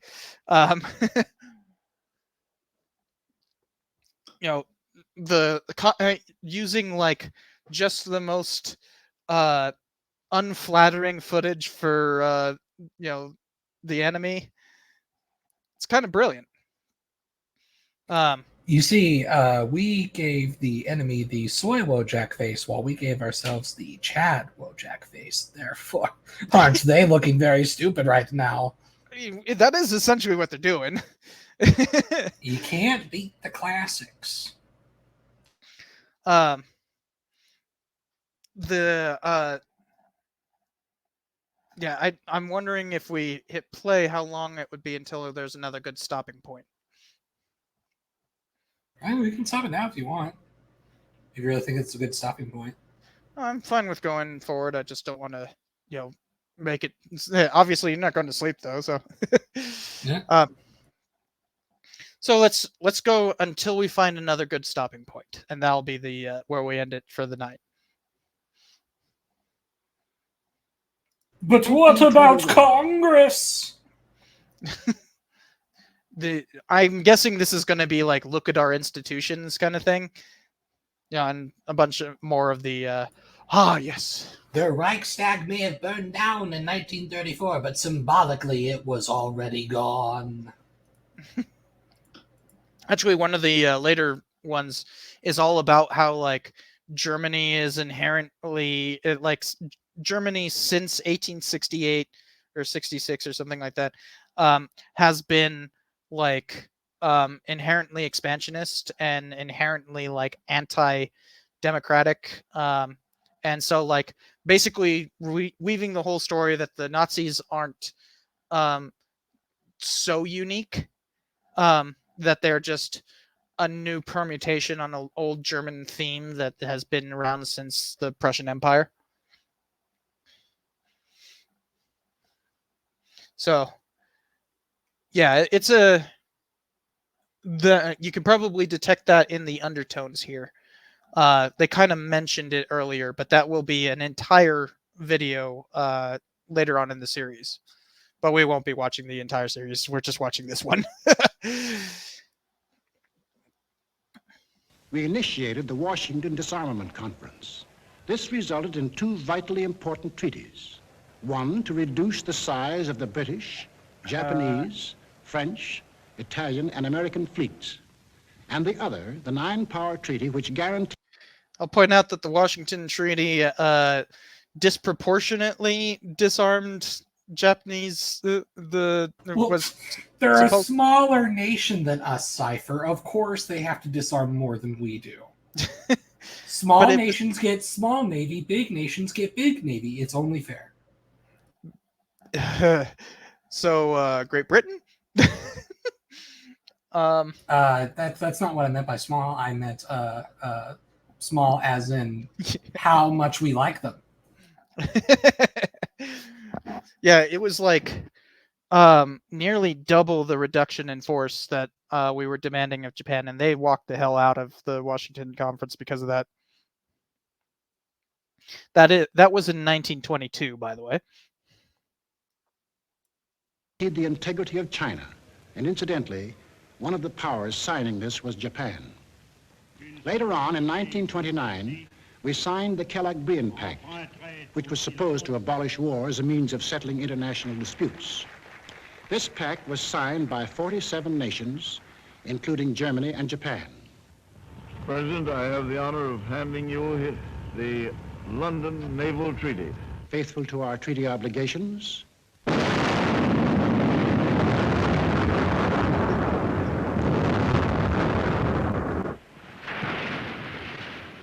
[SPEAKER 1] Using like just the most unflattering footage for the enemy. It's kind of brilliant.
[SPEAKER 2] You see, we gave the enemy the soy Wojak face while we gave ourselves the Chad Wojak face. Therefore, aren't they looking very stupid right now?
[SPEAKER 1] That is essentially what they're doing.
[SPEAKER 2] You can't beat the classics.
[SPEAKER 1] I'm wondering if we hit play, how long it would be until there's another good stopping point.
[SPEAKER 2] We can stop it now if you want. If you really think it's a good stopping point.
[SPEAKER 1] I'm fine with going forward. I just don't want to, make it. Obviously, you're not going to sleep though, so.
[SPEAKER 2] Yeah.
[SPEAKER 1] So let's go until we find another good stopping point, and that'll be the where we end it for the night.
[SPEAKER 2] But what about Congress?
[SPEAKER 1] I'm guessing this is going to be like look at our institutions kind of thing. Yeah, and a bunch of more of the yes.
[SPEAKER 2] The Reichstag may have burned down in 1934, but symbolically it was already gone.
[SPEAKER 1] Actually, one of the later ones is all about how like Germany is inherently Germany since 1868 or 66 or something like that has been like inherently expansionist and inherently like anti-democratic, and so like basically weaving the whole story that the Nazis aren't um, so unique, that they're just a new permutation on an old German theme that has been around since the Prussian Empire. So, yeah, you can probably detect that in the undertones here. They kind of mentioned it earlier, but that will be an entire video later on in the series. But we won't be watching the entire series. We're just watching this one.
[SPEAKER 8] We initiated the Washington Disarmament Conference. This resulted in two vitally important treaties. One, to reduce the size of the British, Japanese, French, Italian, and American fleets. And the other, the Nine-Power Treaty, which guaranteed...
[SPEAKER 1] I'll point out that the Washington Treaty disproportionately disarmed Japanese.
[SPEAKER 2] They're a smaller nation than us, Cypher. Of course, they have to disarm more than we do. Small nations get small navy, big nations get big navy. It's only fair.
[SPEAKER 1] So, Great Britain?
[SPEAKER 2] That's not what I meant by small. I meant small as in how much we like them.
[SPEAKER 1] Yeah, it was like nearly double the reduction in force that we were demanding of Japan, and they walked the hell out of the Washington Conference because of that. That was in 1922, by the way.
[SPEAKER 8] The integrity of China, and incidentally, one of the powers signing this was Japan. Later on, in 1929, we signed the Kellogg-Briand Pact, which was supposed to abolish war as a means of settling international disputes. This pact was signed by 47 nations, including Germany and Japan.
[SPEAKER 12] President, I have the honor of handing you the London Naval Treaty.
[SPEAKER 8] Faithful to our treaty obligations,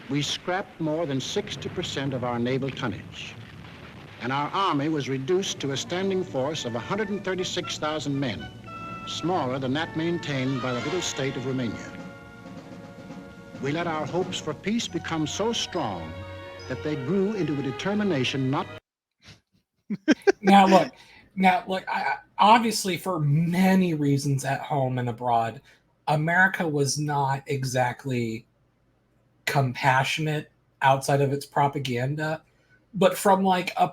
[SPEAKER 8] we scrapped more than 60% of our naval tonnage, and our army was reduced to a standing force of 136,000 men, smaller than that maintained by the little state of Romania. We let our hopes for peace become so strong that they grew into a determination not...
[SPEAKER 2] Now look, obviously for many reasons at home and abroad, America was not exactly compassionate outside of its propaganda, but from like an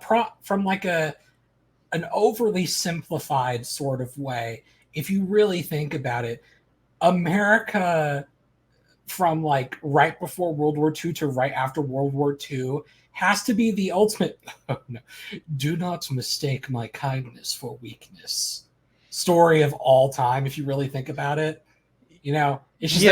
[SPEAKER 2] overly simplified sort of way, if you really think about it, America from like right before World War II to right after World War II has to be the ultimate no, do not mistake my kindness for weakness story of all time, if you really think about it. You know, it's just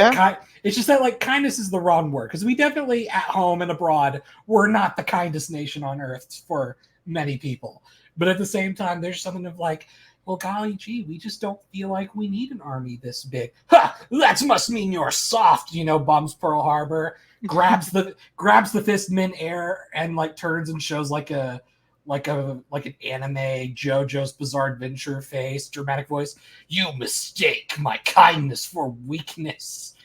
[SPEAKER 2] it's just that like kindness is the wrong word, because we definitely at home and abroad we're not the kindest nation on earth for many people. But at the same time, there's something of like, well, golly gee, we just don't feel like we need an army this big. Ha! That must mean you're soft, you know, bombs Pearl Harbor, grabs the fist mid-air and like turns and shows like an anime JoJo's Bizarre Adventure face, dramatic voice. You mistake my kindness for weakness.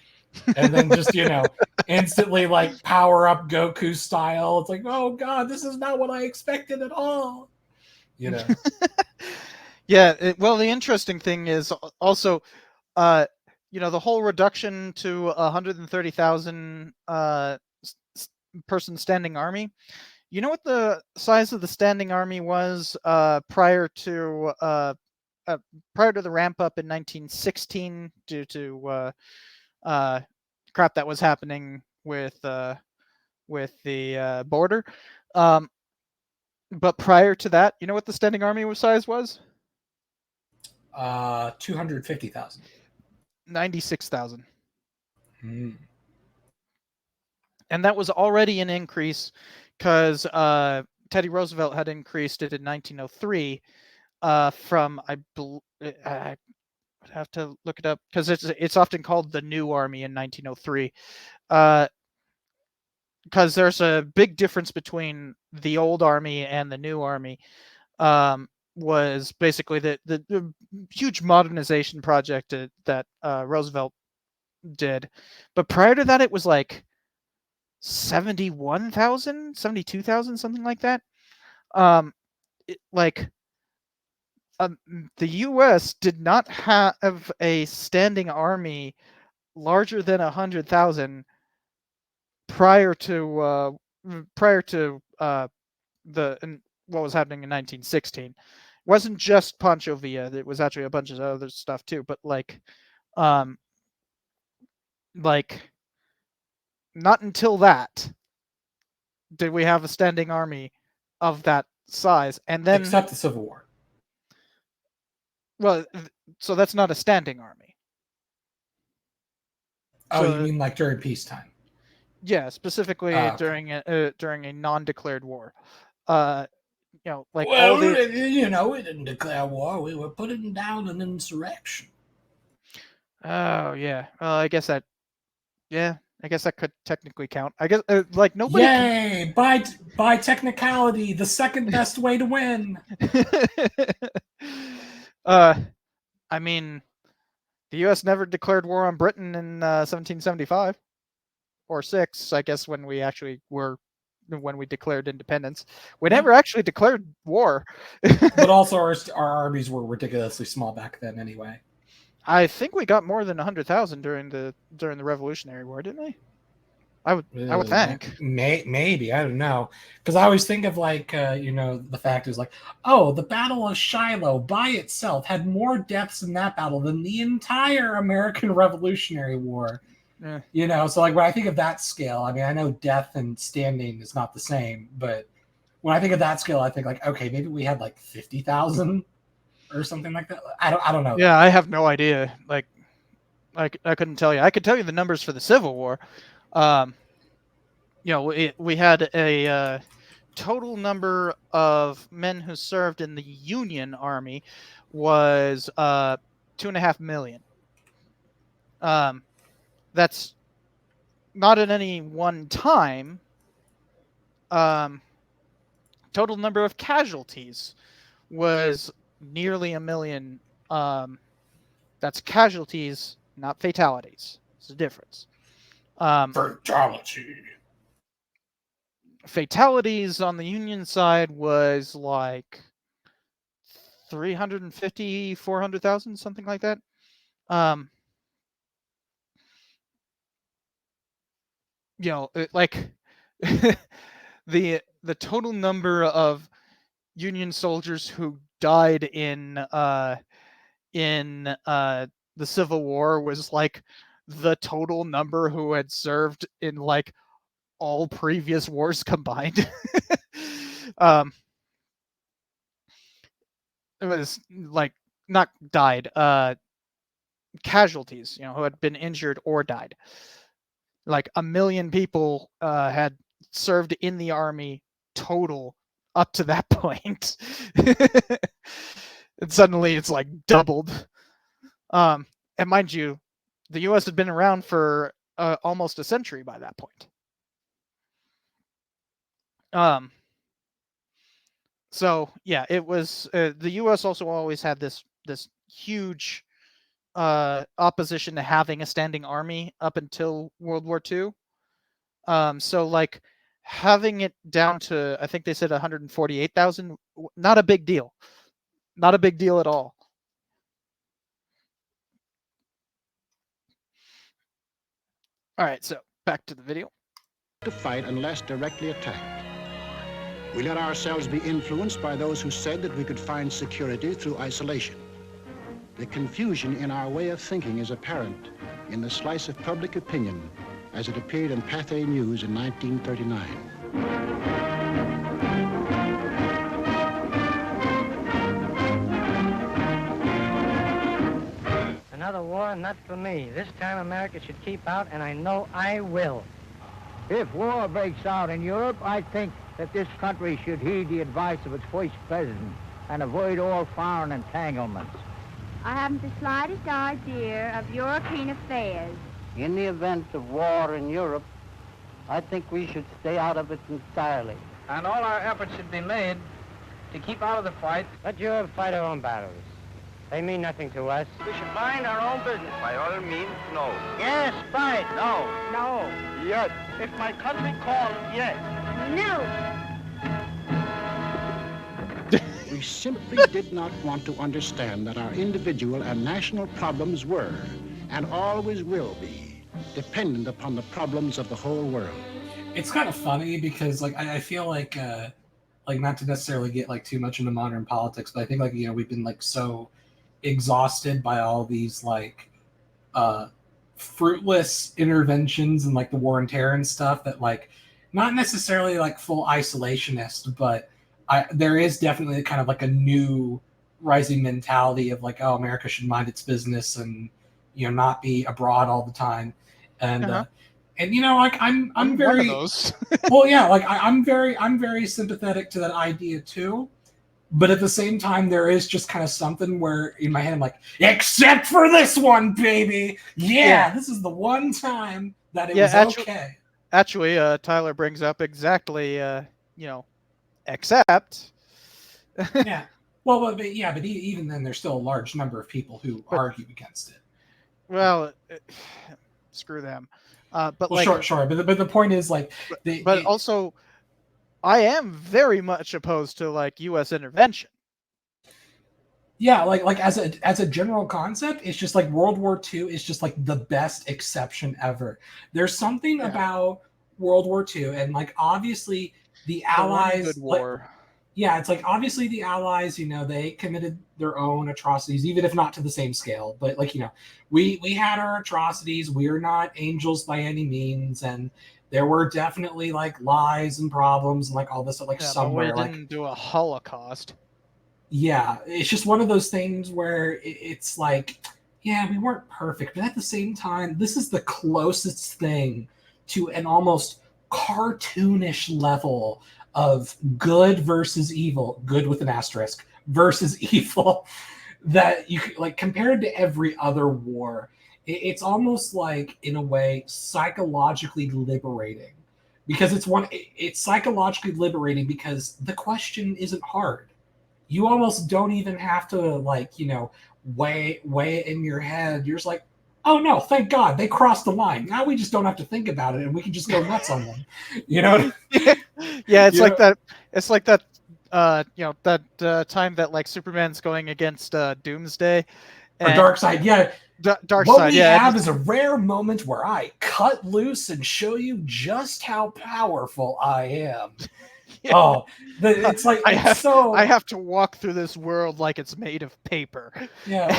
[SPEAKER 2] And then just, you know, instantly like power up Goku style. It's like, oh God, this is not what I expected at all. You know?
[SPEAKER 1] Yeah, well, the interesting thing is also, you know, the whole reduction to 130,000 person standing army. You know what the size of the standing army was prior to prior to the ramp up in 1916 due to crap that was happening with the border. But prior to that, you know what the standing army size was?
[SPEAKER 2] 250,000.
[SPEAKER 1] 96,000.
[SPEAKER 2] Hmm.
[SPEAKER 1] And that was already an increase because Teddy Roosevelt had increased it in 1903 from I would have to look it up because it's often called the New Army in 1903. Because there's a big difference between the old army and the new army. Was basically the huge modernization project that Roosevelt did. But prior to that, it was like 71,000, 72,000, something like that. Like the U.S. did not have a standing army larger than 100,000 prior to what was happening in 1916. It wasn't just Pancho Villa. It was actually a bunch of other stuff too. But like not until that did we have a standing army of that size, and then
[SPEAKER 2] except the Civil War.
[SPEAKER 1] Well, so that's not a standing army.
[SPEAKER 2] Oh,
[SPEAKER 1] So,
[SPEAKER 2] you mean like during peacetime?
[SPEAKER 1] Yeah, specifically
[SPEAKER 2] okay.
[SPEAKER 1] during a non-declared war. Like
[SPEAKER 2] well,
[SPEAKER 1] all the
[SPEAKER 2] we didn't declare war. We were putting down an insurrection.
[SPEAKER 1] Oh yeah. I guess that could technically count. I guess like nobody.
[SPEAKER 2] Yay! By technicality, the second best way to win.
[SPEAKER 1] I mean, the U.S. never declared war on Britain in 1775 or 6. I guess when we declared independence, we never actually declared war.
[SPEAKER 2] But also, our armies were ridiculously small back then, anyway.
[SPEAKER 1] I think we got more than 100,000 during the Revolutionary War, didn't we? I would think.
[SPEAKER 2] Maybe, I don't know, because I always think of like the fact is like, oh, the Battle of Shiloh by itself had more deaths in that battle than the entire American Revolutionary War.
[SPEAKER 1] Yeah.
[SPEAKER 2] So like when I think of that scale, I mean, I know death and standing is not the same, but when I think of that scale, I think like, okay, maybe we had like 50,000 or something like that. I don't know.
[SPEAKER 1] Yeah, I have no idea. Like, I couldn't tell you. I could tell you the numbers for the Civil War. We had a total number of men who served in the Union Army was 2.5 million. That's not at any one time. Total number of casualties was nearly 1 million. That's casualties, not fatalities. There's a difference. Fatalities on the Union side was like 350, 400,000, something like that. Like the total number of Union soldiers who died in the Civil War was like the total number who had served in like all previous wars combined. It was like not died, casualties, who had been injured or died. Like 1 million people had served in the army total up to that point. And suddenly it's like doubled. And mind you, the U.S. had been around for almost a century by that point. So yeah, it was the U.S. also always had this huge opposition to having a standing army up until World War II. So like having it down to, I think they said 148,000, not a big deal. Not a big deal at all. All right, so back to the video.
[SPEAKER 8] To fight unless directly attacked. We let ourselves be influenced by those who said that we could find security through isolation.
[SPEAKER 13] The confusion in our way of thinking is apparent in the slice of public opinion as it appeared in Pathé News in 1939.
[SPEAKER 14] Another war, not for me. This time America should keep out, and I know I will.
[SPEAKER 15] If war breaks out in Europe, I think that this country should heed the advice of its first president and avoid all foreign entanglements.
[SPEAKER 16] I haven't the slightest idea of European affairs.
[SPEAKER 15] In the event of war in Europe, I think we should stay out of it entirely.
[SPEAKER 14] And all our efforts should be made to keep out of the fight.
[SPEAKER 15] Let Europe fight her own battles. They mean nothing to us.
[SPEAKER 11] We should mind our own business. By all means, no.
[SPEAKER 15] Yes, fight.
[SPEAKER 11] No.
[SPEAKER 15] No.
[SPEAKER 11] Yes. If my country calls, yes.
[SPEAKER 16] No.
[SPEAKER 13] We simply did not want to understand that our individual and national problems were, and always will be, dependent upon the problems of the whole world.
[SPEAKER 2] It's kind of funny because, like, I feel like not to necessarily get like too much into modern politics, but I think, like, you know, we've been like so exhausted by all these like fruitless interventions and like the war and terror and stuff that, like, not necessarily like full isolationist, but there is definitely kind of like a new rising mentality of like, oh, America should mind its business and, you know, not be abroad all the time. And and you know, like I'm very
[SPEAKER 1] one of those.
[SPEAKER 2] well, yeah, like I'm very sympathetic to that idea too. But at the same time, there is just kind of something where in my head I'm like, except for this one, baby. Yeah. This is the one time that it was okay.
[SPEAKER 1] Actually, Tyler brings up exactly, you know, except.
[SPEAKER 2] Yeah. Well, but even then, there's still a large number of people who argue against it.
[SPEAKER 1] Well, screw them. But
[SPEAKER 2] well,
[SPEAKER 1] like,
[SPEAKER 2] sure. But the point is, like,
[SPEAKER 1] also, I am very much opposed to like U.S. intervention.
[SPEAKER 2] Yeah, like as a general concept, it's just like World War II is just like the best exception ever. There's something about World War II, and like obviously the Allies.
[SPEAKER 1] Good war.
[SPEAKER 2] Yeah, it's like obviously the Allies, you know, they committed their own atrocities, even if not to the same scale. But like, you know, we had our atrocities. We are not angels by any means, and there were definitely like lies and problems and like all this stuff, like somewhere.
[SPEAKER 1] But we didn't do a Holocaust.
[SPEAKER 2] Yeah, it's just one of those things where it's like, yeah, we weren't perfect, but at the same time, this is the closest thing to an almost cartoonish level of good versus evil, good with an asterisk, versus evil, that you could, like, compared to every other war, it's almost like, in a way, psychologically liberating. Because it's psychologically liberating because the question isn't hard. You almost don't even have to, like, you know, weigh it in your head. You're just like, oh no, thank God, they crossed the line. Now we just don't have to think about it, and we can just go nuts on them. You know?
[SPEAKER 1] Yeah, it's like that. It's like that. You know, that time that like Superman's going against Doomsday.
[SPEAKER 2] Or Darkseid, yeah.
[SPEAKER 1] Darkseid,
[SPEAKER 2] what we
[SPEAKER 1] yeah.
[SPEAKER 2] have is a rare moment where I cut loose and show you just how powerful I am. Yeah. Oh, it's like
[SPEAKER 1] I have to walk through this world like it's made of paper.
[SPEAKER 2] Yeah,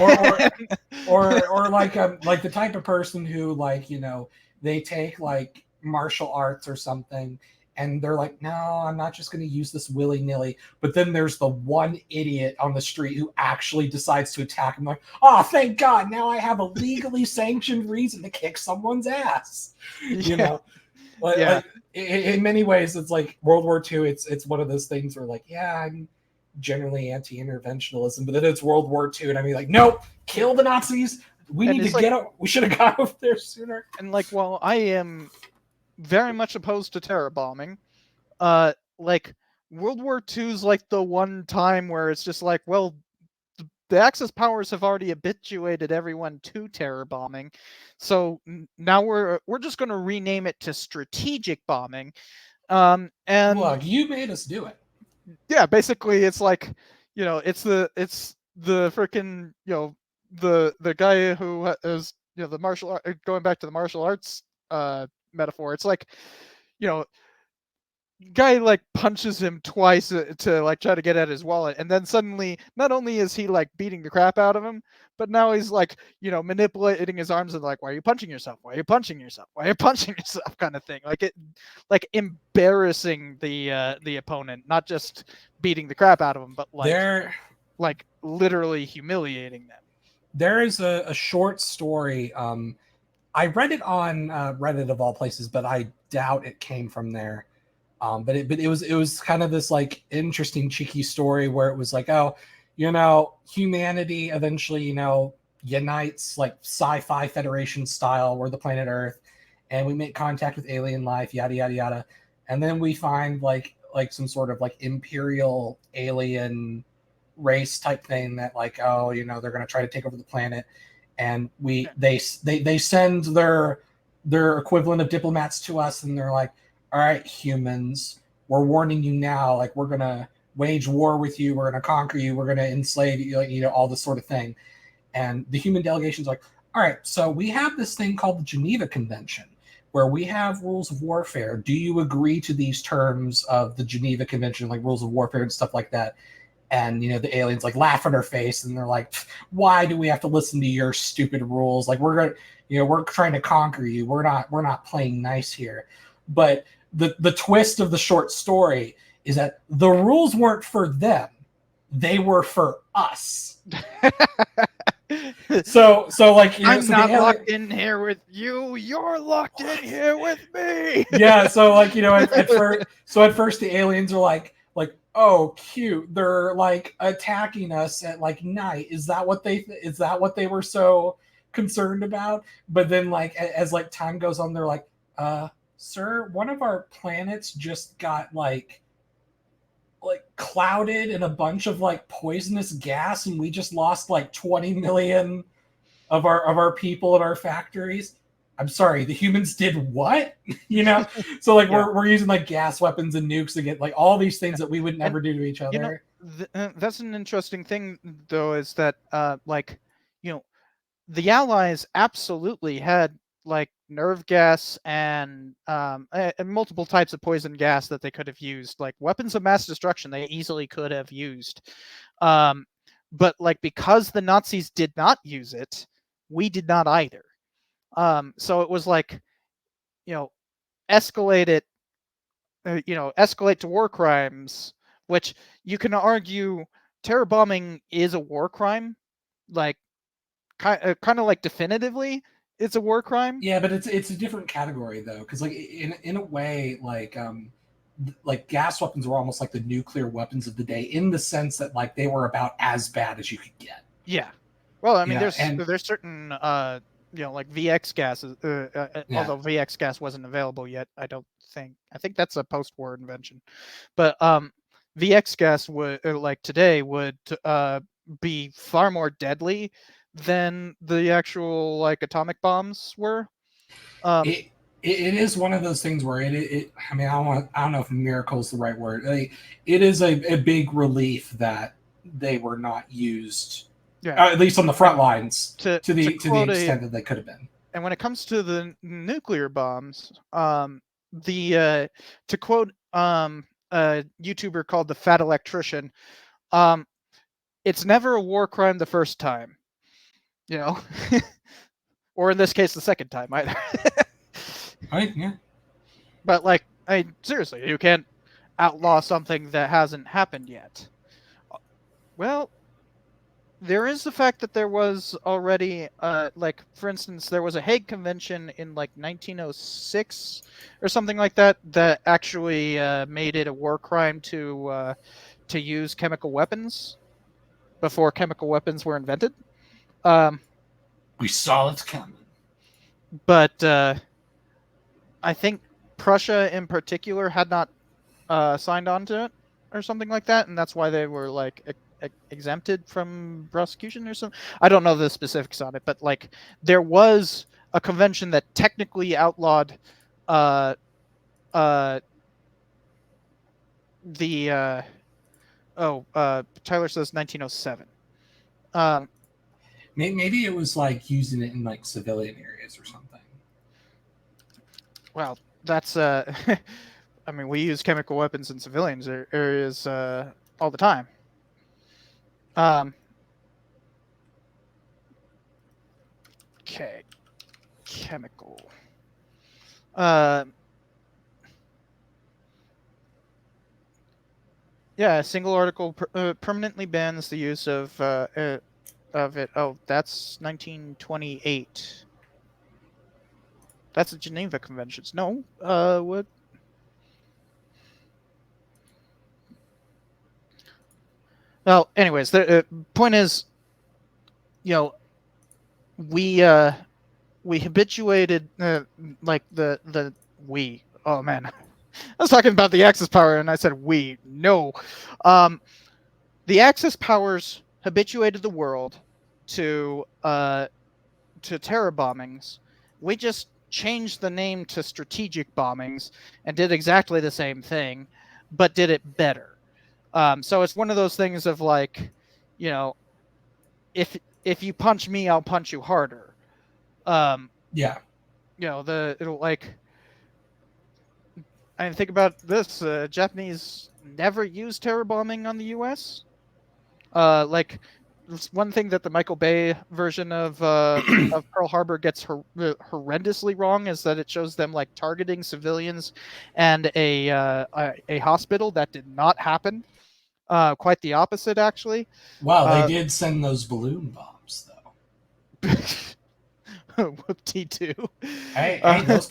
[SPEAKER 2] or like the type of person who, like, you know, they take like martial arts or something and they're like, no, I'm not just going to use this willy-nilly. But then there's the one idiot on the street who actually decides to attack him. Like, oh, thank God, now I have a legally sanctioned reason to kick someone's ass. You know? Like, in many ways, it's like World War II. It's one of those things where, like, yeah, I'm generally anti-interventionalism, but then it's World War II, and I mean, like, nope, kill the Nazis. We need to get out. We should have got over there sooner.
[SPEAKER 1] And like, while I am very much opposed to terror bombing, like World War II is like the one time where it's just like, well, the Axis powers have already habituated everyone to terror bombing, so now we're just going to rename it to strategic bombing. And
[SPEAKER 2] look, you made us do it.
[SPEAKER 1] Yeah, basically, it's like, you know, it's the freaking, you know, the guy who is, you know, the martial art, going back to the martial arts metaphor. It's like, you know, guy like punches him twice to like try to get at his wallet, and then suddenly not only is he like beating the crap out of him, but now he's like, manipulating his arms and like, why are you punching yourself, why are you punching yourself, why are you punching yourself, kind of thing, like embarrassing the opponent, not just beating the crap out of him, but like literally humiliating them.
[SPEAKER 2] There is a short story. I read it on Reddit of all places, but I doubt it came from there. But it was kind of this like interesting cheeky story where it was like, oh, humanity eventually unites like sci-fi Federation style. We're the planet Earth, and we make contact with alien life, yada yada yada, and then we find like some sort of like imperial alien race type thing that like, oh, they're going to try to take over the planet, and they send their equivalent of diplomats to us, and they're like, all right, humans, we're warning you now, like we're going to wage war with you, we're going to conquer you, we're going to enslave you, all this sort of thing. And the human delegation's like, all right, so we have this thing called the Geneva Convention where we have rules of warfare. Do you agree to these terms of the Geneva Convention, like rules of warfare and stuff like that? And the aliens like laugh in her face, and they're like, why do we have to listen to your stupid rules? Like we're trying to conquer you, we're not playing nice here. But the twist of the short story is that the rules weren't for them, they were for us. so like,
[SPEAKER 1] I'm not locked in here with you, you're locked in here with me.
[SPEAKER 2] Yeah, so like, at first the aliens are like, oh, cute, they're like attacking us at like night. Is that what they were so concerned about? But then like as like time goes on, they're like, sir, one of our planets just got like clouded in a bunch of like poisonous gas, and we just lost like 20 million of our people at our factories. I'm sorry, the humans did what? So like we're using like gas weapons and nukes to get like all these things that we would never do to each other.
[SPEAKER 1] That's an interesting thing though, is that the Allies absolutely had like nerve gas and multiple types of poison gas that they could have used, like weapons of mass destruction they easily could have used. But like, because the Nazis did not use it, we did not either. So it was like, escalate it, escalate to war crimes, which you can argue terror bombing is a war crime, like kind of like definitively it's a war crime.
[SPEAKER 2] Yeah, but it's a different category though, because like in a way, like gas weapons were almost like the nuclear weapons of the day, in the sense that like they were about as bad as you could get.
[SPEAKER 1] Yeah. Well, I mean, there's certain like VX gases, although VX gas wasn't available yet, I don't think. I think that's a post-war invention. But VX gas would like today would be far more deadly than the actual like atomic bombs were.
[SPEAKER 2] It is one of those things where it I mean, I don't know if miracle is the right word. It is a big relief that they were not used, at least on the front lines, to the extent that they could have been.
[SPEAKER 1] And when it comes to the nuclear bombs, to quote a YouTuber called the Fat Electrician, it's never a war crime the first time, or in this case the second time either.
[SPEAKER 2] Right? Yeah.
[SPEAKER 1] But like, seriously, you can't outlaw something that hasn't happened yet. Well, there is the fact that there was already, like, for instance, there was a Hague Convention in like 1906 or something like that that actually made it a war crime to use chemical weapons before chemical weapons were invented.
[SPEAKER 2] We saw it coming.
[SPEAKER 1] But I think Prussia in particular had not signed on to it or something like that, and that's why they were like exempted from prosecution or something. I don't know the specifics on it, but like there was a convention that technically outlawed Tyler says 1907.
[SPEAKER 2] Maybe it was like using it in like civilian areas or something.
[SPEAKER 1] Well, that's I mean, we use chemical weapons in civilians areas all the time. Okay, chemical. Yeah, a single article permanently bans the use of it. Oh, that's 1928. That's the Geneva Conventions. No, what? Well, anyways, the point is, we habituated like the we. Oh man, I was talking about the Axis power, and I said we. No, the Axis powers habituated the world to terror bombings. We just changed the name to strategic bombings and did exactly the same thing, but did it better. So it's one of those things of like, if you punch me, I'll punch you harder.
[SPEAKER 2] Yeah.
[SPEAKER 1] It'll like. I mean, think about this: Japanese never used terror bombing on the U.S. Like one thing that the Michael Bay version of Pearl Harbor gets horrendously wrong is that it shows them like targeting civilians and a hospital. That did not happen. Quite the opposite, actually.
[SPEAKER 2] Wow, they did send those balloon bombs, though.
[SPEAKER 1] With pt2.
[SPEAKER 2] Hey, those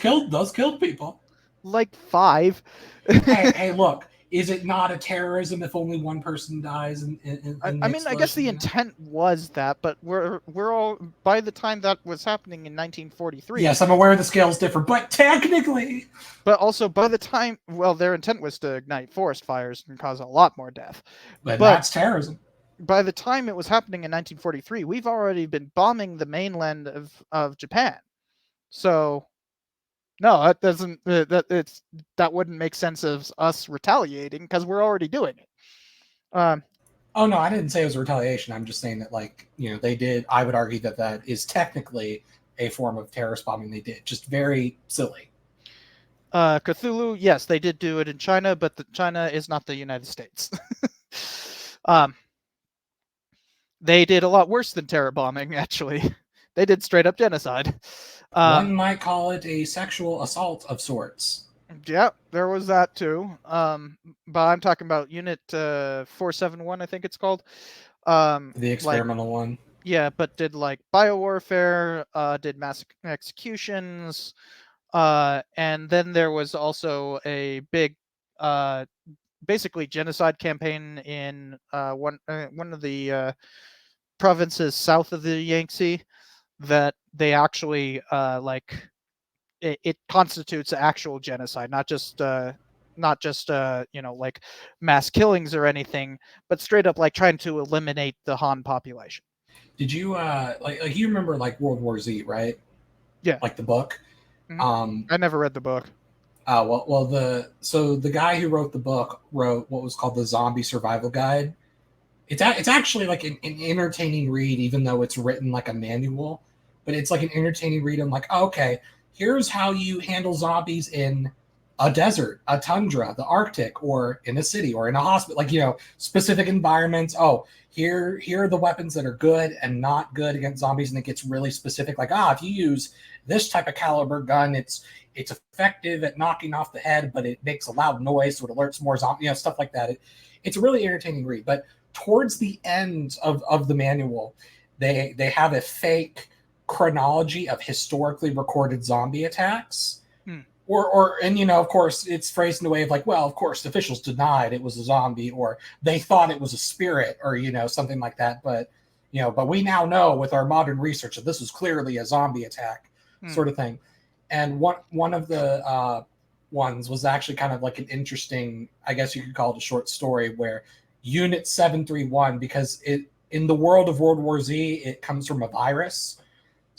[SPEAKER 2] killed people.
[SPEAKER 1] Like 5.
[SPEAKER 2] hey, look. Is it not a terrorism if only one person dies?
[SPEAKER 1] I mean, I guess the intent was that, but we're all, by the time that was happening in 1943.
[SPEAKER 2] Yes, I'm aware the scale's different, but technically.
[SPEAKER 1] But also, by the time, well, their intent was to ignite forest fires and cause a lot more death.
[SPEAKER 2] But that's terrorism.
[SPEAKER 1] By the time it was happening in 1943, we've already been bombing the mainland of Japan. So. No, that doesn't. That wouldn't make sense of us retaliating because we're already doing it.
[SPEAKER 2] Oh no, I didn't say it was retaliation. I'm just saying that, like, they did. I would argue that is technically a form of terrorist bombing. They did, just very silly.
[SPEAKER 1] Cthulhu, yes, they did do it in China, but China is not the United States. They did a lot worse than terror bombing. Actually, they did straight up genocide.
[SPEAKER 2] One might call it a sexual assault of sorts.
[SPEAKER 1] Yeah, there was that too. But I'm talking about Unit 471, I think it's called.
[SPEAKER 2] The experimental one.
[SPEAKER 1] Yeah, but did like biowarfare, did mass executions, and then there was also a big, basically genocide campaign in one of the provinces south of the Yangtze that they actually it constitutes actual genocide, not just like mass killings or anything, but straight up like trying to eliminate the Han population.
[SPEAKER 2] Did you like you remember like World War Z, right?
[SPEAKER 1] Yeah,
[SPEAKER 2] like the book.
[SPEAKER 1] Mm-hmm. I never read the book.
[SPEAKER 2] The guy who wrote the book wrote what was called the Zombie Survival Guide. It's actually like an entertaining read, even though it's written like a manual. But it's like an entertaining read. I'm like, oh, okay, here's how you handle zombies in a desert, a tundra, the Arctic, or in a city, or in a hospital. Like, specific environments. Oh, here are the weapons that are good and not good against zombies, and it gets really specific. Like, if you use this type of caliber gun, it's effective at knocking off the head, but it makes a loud noise, so it alerts more zombies. Stuff like that. It's a really entertaining read. But towards the end of the manual, they have a fake chronology of historically recorded zombie attacks. And of course it's phrased in a way of like, well, of course officials denied it was a zombie, or they thought it was a spirit, or something like that, but we now know with our modern research that this was clearly a zombie attack, sort of thing. And one of the ones was actually kind of like an interesting, I guess you could call it a short story, where Unit 731, because in the world of World War Z, it comes from a virus.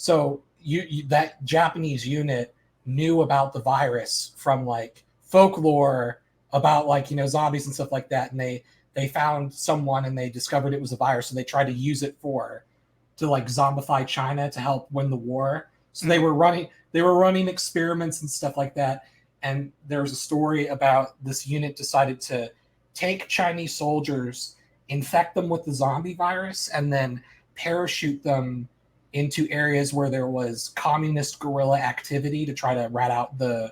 [SPEAKER 2] So that Japanese unit knew about the virus from like folklore about like zombies and stuff like that, and they found someone and they discovered it was a virus, so they tried to use it to like zombify China to help win the war. So they were running experiments and stuff like that, and there was a story about this unit decided to take Chinese soldiers, infect them with the zombie virus, and then parachute them into areas where there was communist guerrilla activity to try to rat out the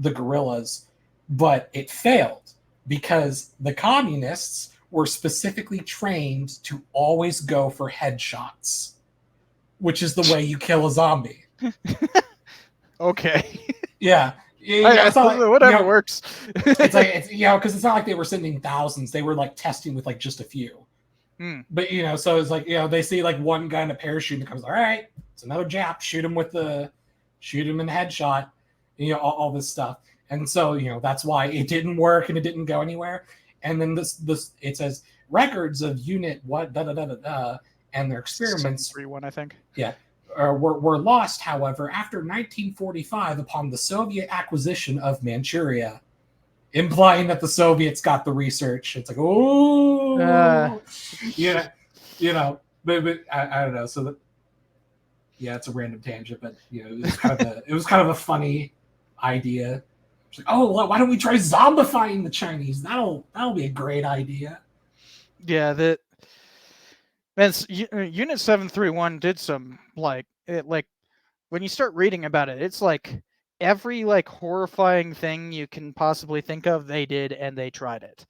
[SPEAKER 2] guerrillas. But it failed because the communists were specifically trained to always go for headshots, which is the way you kill a zombie.
[SPEAKER 1] Okay.
[SPEAKER 2] Yeah. It's not like,
[SPEAKER 1] whatever works.
[SPEAKER 2] It's like, because it's not like they were sending thousands. They were like testing with like just a few. But so it's like, they see like one guy in a parachute and comes, all right, it's another Jap, shoot him in the headshot, all this stuff. And so, that's why it didn't work and it didn't go anywhere. And then this it says records of unit and their experiments
[SPEAKER 1] 3-1, I think.
[SPEAKER 2] Yeah. Were lost, however, after 1945 upon the Soviet acquisition of Manchuria, implying that the Soviets got the research. It's like, oh, but I don't know. So it's a random tangent, but it was kind of a funny idea. It's like, oh, why don't we try zombifying the Chinese? That'll be a great idea.
[SPEAKER 1] Yeah, Unit 731 did some like when you start reading about it, it's like every like horrifying thing you can possibly think of, they did, and they tried it.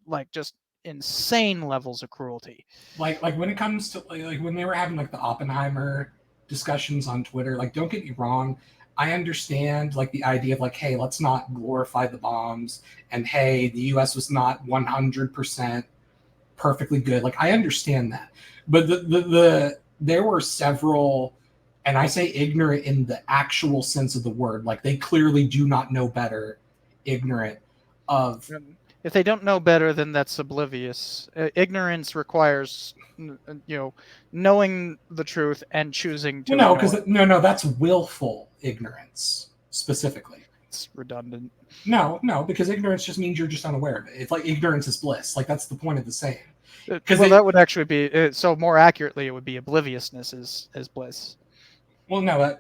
[SPEAKER 1] Like just insane levels of cruelty.
[SPEAKER 2] Like when it comes to like when they were having like the Oppenheimer discussions on Twitter, like don't get me wrong, I understand like the idea of like, hey, let's not glorify the bombs, and hey, the US was not 100% perfectly good. Like I understand that. But there were several, and I say ignorant in the actual sense of the word, like they clearly do not know better, ignorant of.
[SPEAKER 1] If they don't know better, then that's oblivious. Ignorance requires, knowing the truth and choosing to.
[SPEAKER 2] No, because that's willful ignorance specifically.
[SPEAKER 1] It's redundant.
[SPEAKER 2] No, because ignorance just means you're just unaware of it. It's like ignorance is bliss. Like that's the point of the saying.
[SPEAKER 1] That would actually be so. More accurately, it would be obliviousness is bliss.
[SPEAKER 2] Well, no,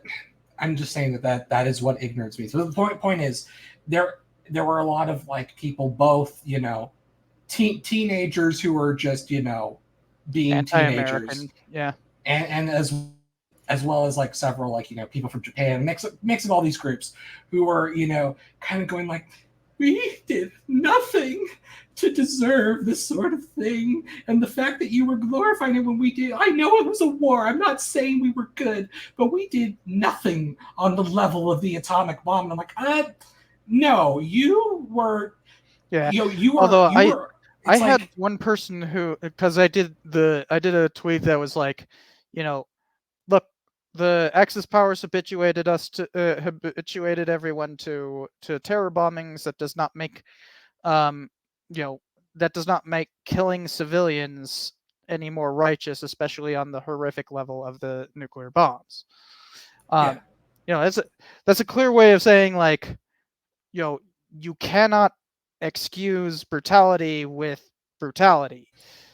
[SPEAKER 2] I'm just saying that is what ignorance means. But the point is, there were a lot of like people, both teenagers who were just being teenagers, and as well as like several like people from Japan, mix of all these groups who were kind of going like, we did nothing to deserve this sort of thing, and the fact that you were glorifying it when we did, I know it was a war, I'm not saying we were good, but we did nothing on the level of the atomic bomb. And I'm like, no, you were. You were.
[SPEAKER 1] Although I
[SPEAKER 2] like,
[SPEAKER 1] had one person who, because I did a tweet that was like, look, the Axis powers habituated everyone to terror bombings. That does not make, that does not make killing civilians any more righteous, especially on the horrific level of the nuclear bombs. That's a clear way of saying like, you cannot excuse brutality with brutality.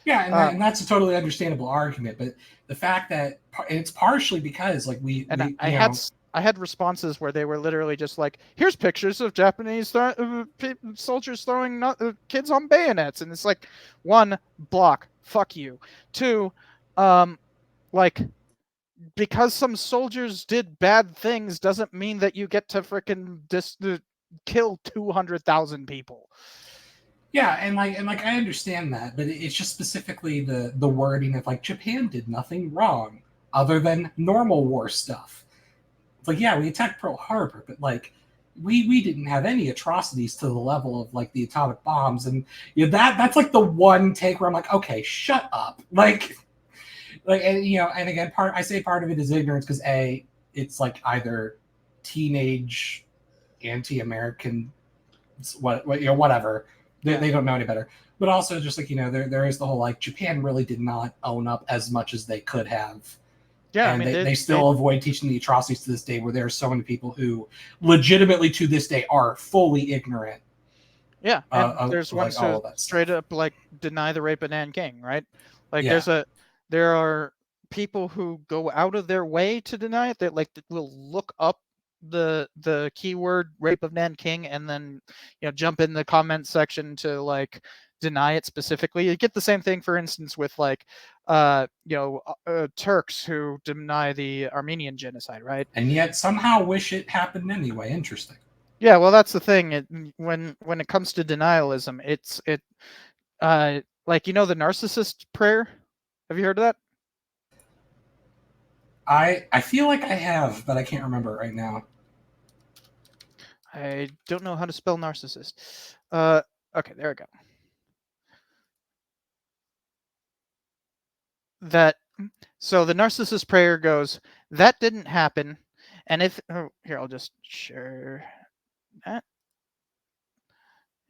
[SPEAKER 2] Yeah, and that's a totally understandable argument, but the fact that it's partially because like
[SPEAKER 1] I had responses where they were literally just like, here's pictures of Japanese soldiers throwing kids on bayonets, and it's like, one, block, fuck you. Two, like, because some soldiers did bad things doesn't mean that you get to frickin' kill 200,000 people.
[SPEAKER 2] Yeah, and like I understand that, but it's just specifically the wording of like Japan did nothing wrong other than normal war stuff. It's like, yeah, we attacked Pearl Harbor, but like we didn't have any atrocities to the level of like the atomic bombs, and that's like the one take where I'm like, okay, shut up, like and and again, I say part of it is ignorance because it's like either teenage anti-American whatever. They don't know any better. But also just like, there is the whole like Japan really did not own up as much as they could have. Yeah, and they still avoid teaching the atrocities to this day, where there are so many people who legitimately to this day are fully ignorant.
[SPEAKER 1] Yeah, and there's ones who straight up like deny the rape of Nanking, right? Like there are people who go out of their way to deny it, that like will look up the keyword rape of Nanking and then jump in the comment section to like deny it specifically. You get the same thing, for instance, with like Turks who deny the Armenian genocide, right?
[SPEAKER 2] And yet somehow wish it happened anyway. Interesting.
[SPEAKER 1] Yeah, well, that's the thing. When it comes to denialism, like the narcissist prayer. Have you heard of that?
[SPEAKER 2] I feel like I have, but I can't remember it right now.
[SPEAKER 1] I don't know how to spell narcissist. Okay, there we go. So the narcissist prayer goes, that didn't happen, and if here I'll just share that.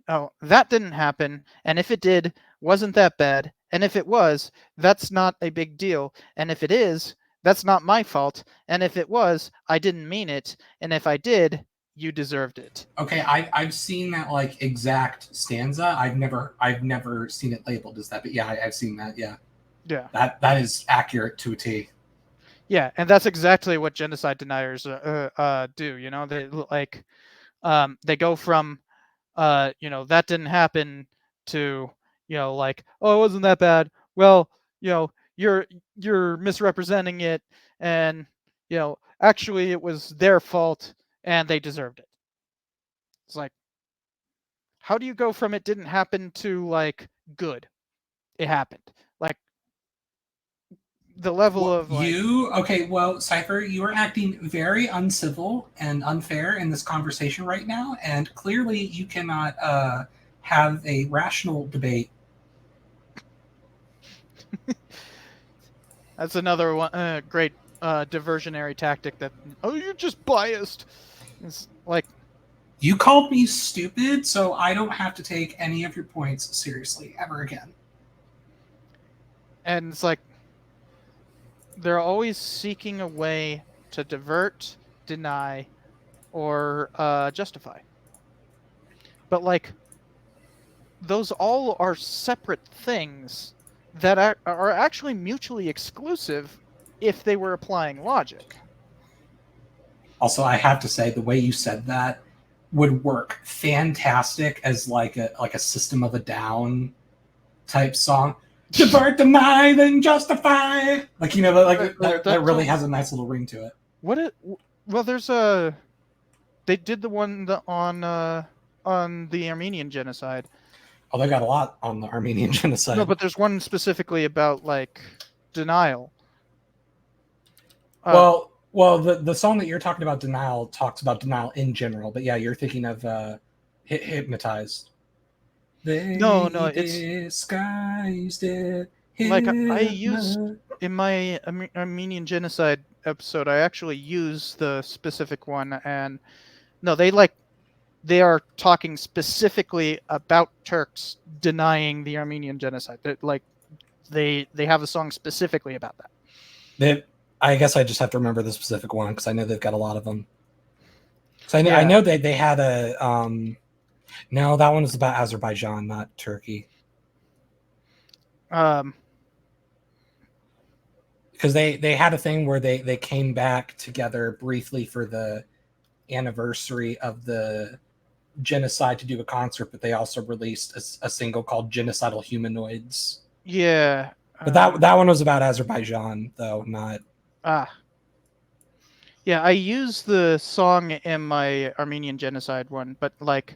[SPEAKER 1] Oh, that didn't happen, and if it did, wasn't that bad, and if it was, that's not a big deal, and if it is, that's not my fault, and if it was, I didn't mean it, and if I did, you deserved it.
[SPEAKER 2] Okay, I've seen that like exact stanza. I've never seen it labeled as that, but yeah, I've seen that. Yeah,
[SPEAKER 1] yeah,
[SPEAKER 2] that is accurate to a T.
[SPEAKER 1] Yeah, and that's exactly what genocide deniers do. They like they go from that didn't happen to like, oh, it wasn't that bad. Well, you're misrepresenting it, and actually it was their fault and they deserved it. It's like, how do you go from it didn't happen to like good? It happened. Like the level of like,
[SPEAKER 2] okay, well, Cypher, you are acting very uncivil and unfair in this conversation right now, and clearly you cannot have a rational debate.
[SPEAKER 1] That's another one great diversionary tactic that, oh, you're just biased. It's like,
[SPEAKER 2] you called me stupid, so I don't have to take any of your points seriously ever again.
[SPEAKER 1] And it's like, they're always seeking a way to divert, deny, or justify. But like, those all are separate things that are actually mutually exclusive if they were applying logic.
[SPEAKER 2] Also, I have to say, the way you said that would work fantastic as like a System of a Down type song. Divert, deny, then justify. Like, that really has a nice little ring to it.
[SPEAKER 1] Well, there's they did the one on the Armenian genocide.
[SPEAKER 2] Oh, they got a lot on the Armenian genocide.
[SPEAKER 1] No, but there's one specifically about like denial.
[SPEAKER 2] Well, the song that you're talking about, Denial, talks about denial in general. But yeah, you're thinking of Hypnotized.
[SPEAKER 1] No, it's
[SPEAKER 2] disguised it.
[SPEAKER 1] Like I use in my Armenian genocide episode, I actually use the specific one, and no, they are talking specifically about Turks denying the Armenian genocide. They have a song specifically about that.
[SPEAKER 2] I guess I just have to remember the specific one because I know they've got a lot of them. So I know they had a no, that one was about Azerbaijan, not Turkey. Because they had a thing where they came back together briefly for the anniversary of the genocide to do a concert, but they also released a single called Genocidal Humanoids.
[SPEAKER 1] Yeah.
[SPEAKER 2] But that one was about Azerbaijan, though, not...
[SPEAKER 1] Yeah, I use the song in my Armenian genocide one, but like,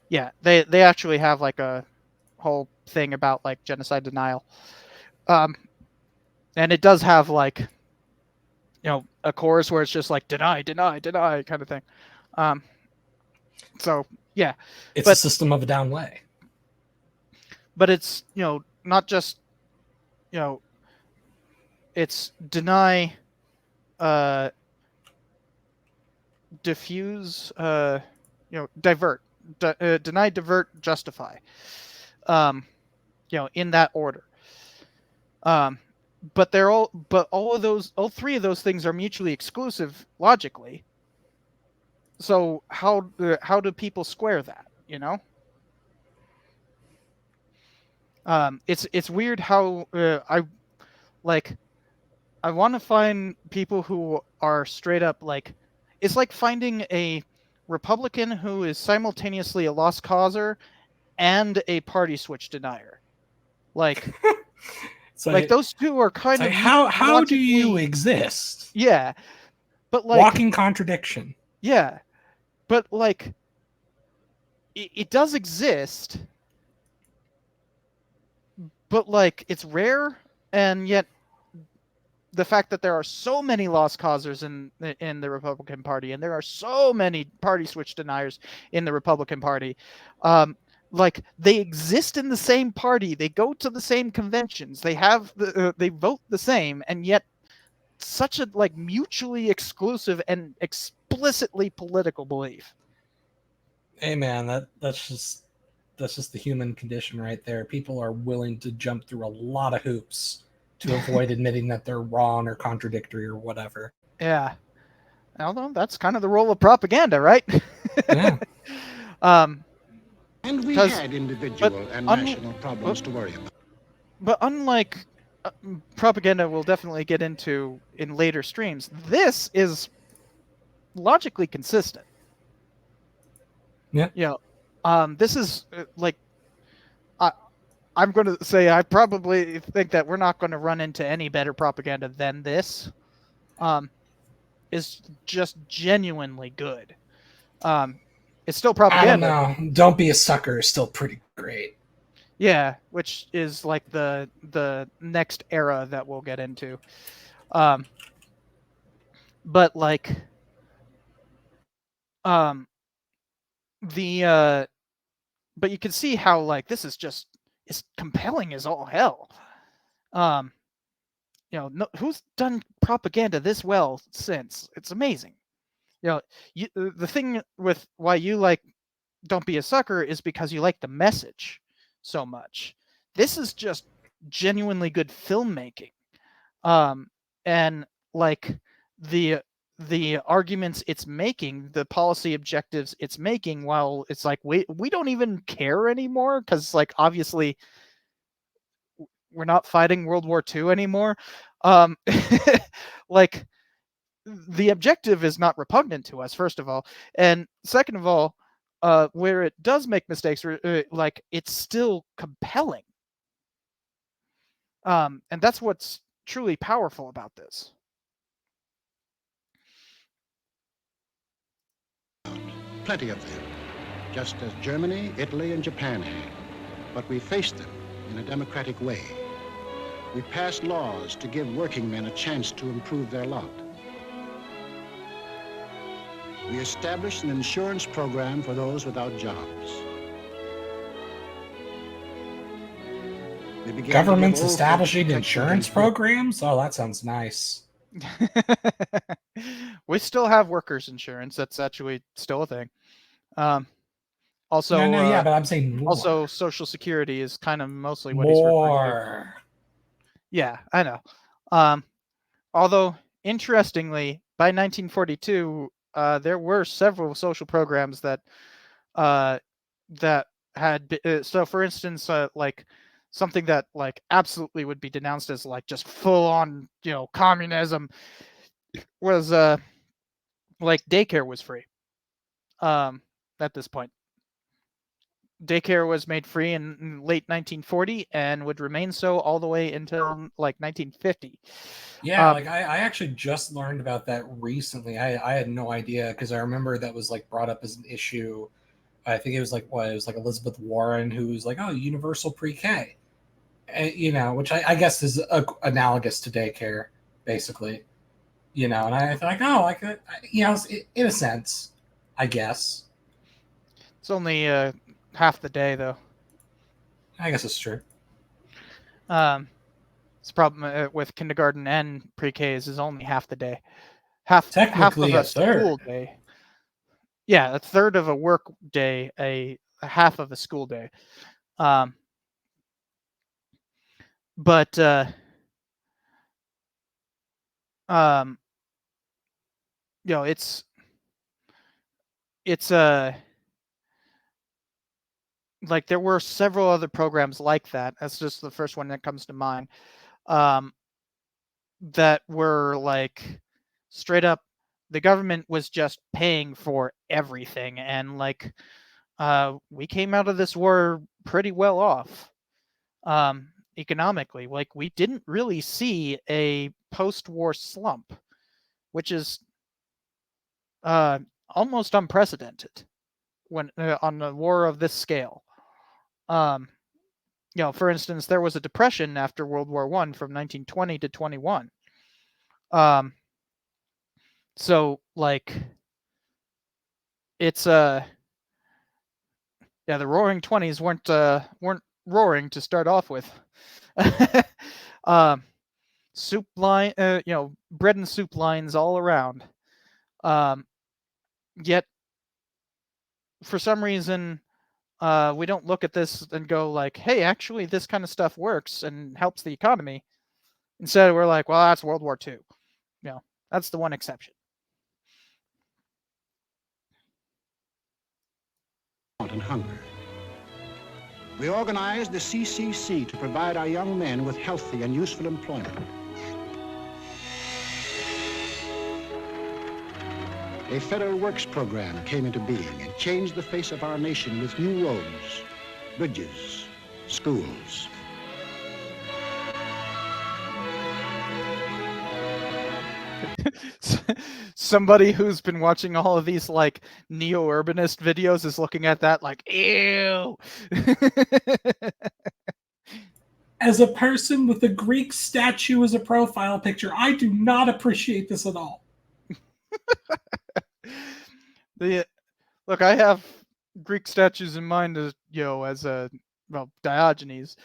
[SPEAKER 1] yeah, they actually have like a whole thing about like genocide denial. And it does have like, a chorus where it's just like deny, deny, deny kind of thing. So yeah,
[SPEAKER 2] it's a System of a Down way.
[SPEAKER 1] But it's not just it's deny, diffuse, divert, deny, divert, justify. In that order. But all three of those things are mutually exclusive logically. So how do people square that? It's weird how I want to find people who are straight up like, it's like finding a Republican who is simultaneously a lost causer and a party switch denier. Like, like those two are kind of
[SPEAKER 2] how do you
[SPEAKER 1] logically-
[SPEAKER 2] exist?
[SPEAKER 1] Yeah, but like
[SPEAKER 2] Walking contradiction.
[SPEAKER 1] Yeah, but like it does exist, but like it's rare, and yet the fact that there are so many lost causers in the Republican Party, and there are so many party switch deniers in the Republican Party, like they exist in the same party, they go to the same conventions, they have they vote the same, and yet such a like mutually exclusive and explicitly political belief.
[SPEAKER 2] Hey man, that's just the human condition right there. People are willing to jump through a lot of hoops to avoid admitting that they're wrong or contradictory or whatever.
[SPEAKER 1] Yeah. Although that's kind of the role of propaganda, right?
[SPEAKER 2] Yeah.
[SPEAKER 13] And we had individual and national problems to worry about.
[SPEAKER 1] But unlike propaganda we'll definitely get into in later streams, this is logically consistent.
[SPEAKER 2] Yeah.
[SPEAKER 1] You know, this is like I'm going to say I probably think that we're not going to run into any better propaganda than this. Is just genuinely good. It's still propaganda.
[SPEAKER 2] I don't know. Don't be a sucker is still pretty great.
[SPEAKER 1] Yeah, which is like the next era that we'll get into. But like but you can see how like this is just it's compelling as all hell. You know, who's done propaganda this well since? It's amazing. You know, the thing with why you like Don't Be a Sucker is because you like the message so much. This is just genuinely good filmmaking. And like the arguments it's making, the policy objectives it's making, while it's like we don't even care anymore because like obviously we're not fighting World War II anymore. Like the objective is not repugnant to us, first of all, and second of all, where it does make mistakes, like it's still compelling. And that's what's truly powerful about this.
[SPEAKER 13] Plenty of them, just as Germany, Italy, and Japan had. But we faced them in a democratic way. We passed laws to give working men a chance to improve their lot. We established an insurance program for those without jobs.
[SPEAKER 2] Governments establishing insurance programs? Oh, that sounds nice.
[SPEAKER 1] We still have workers' insurance. That's actually still a thing. Also,
[SPEAKER 2] yeah, but I'm saying more.
[SPEAKER 1] Also, Social Security is kind of mostly what he's referring to. Yeah, I know. Although, interestingly, by 1942, there were several social programs that had so, for instance, like something that like absolutely would be denounced as like just full on, you know, communism was like daycare was free. At this point, daycare was made free in late 1940 and would remain so all the way until like 1950.
[SPEAKER 2] Yeah, like I actually just learned about that recently. I had no idea because I remember that was like brought up as an issue. I think it was like Elizabeth Warren who was like, oh, universal pre-K, you know, which I guess is analogous to daycare, basically, you know. And I thought, oh, like you know, in a sense, I guess.
[SPEAKER 1] It's only half the day, though.
[SPEAKER 2] I guess it's true.
[SPEAKER 1] It's a problem with kindergarten and pre-Ks is only half the day.
[SPEAKER 2] Technically
[SPEAKER 1] half of
[SPEAKER 2] a
[SPEAKER 1] school
[SPEAKER 2] third.
[SPEAKER 1] Day. Yeah, a third of a work day, a half of a school day. But you know, it's like there were several other programs like that. That's just the first one that comes to mind. That were like straight up the government was just paying for everything, and like we came out of this war pretty well off economically. Like we didn't really see a post-war slump, which is almost unprecedented when on a war of this scale. For instance, there was a depression after World War I from 1920 to 21. So like it's the Roaring Twenties weren't roaring to start off with. Soup line, bread and soup lines all around. Yet, for some reason, we don't look at this and go like, "Hey, actually, this kind of stuff works and helps the economy." Instead, we're like, "Well, that's World War II." That's the one exception.
[SPEAKER 13] And hunger. We organized the CCC to provide our young men with healthy and useful employment. A federal works program came into being and changed the face of our nation with new roads, bridges, schools.
[SPEAKER 1] Somebody who's been watching all of these like neo-urbanist videos is looking at that like, ew.
[SPEAKER 2] As a person with a Greek statue as a profile picture, I do not appreciate this at all.
[SPEAKER 1] Look, I have Greek statues in mind as Diogenes.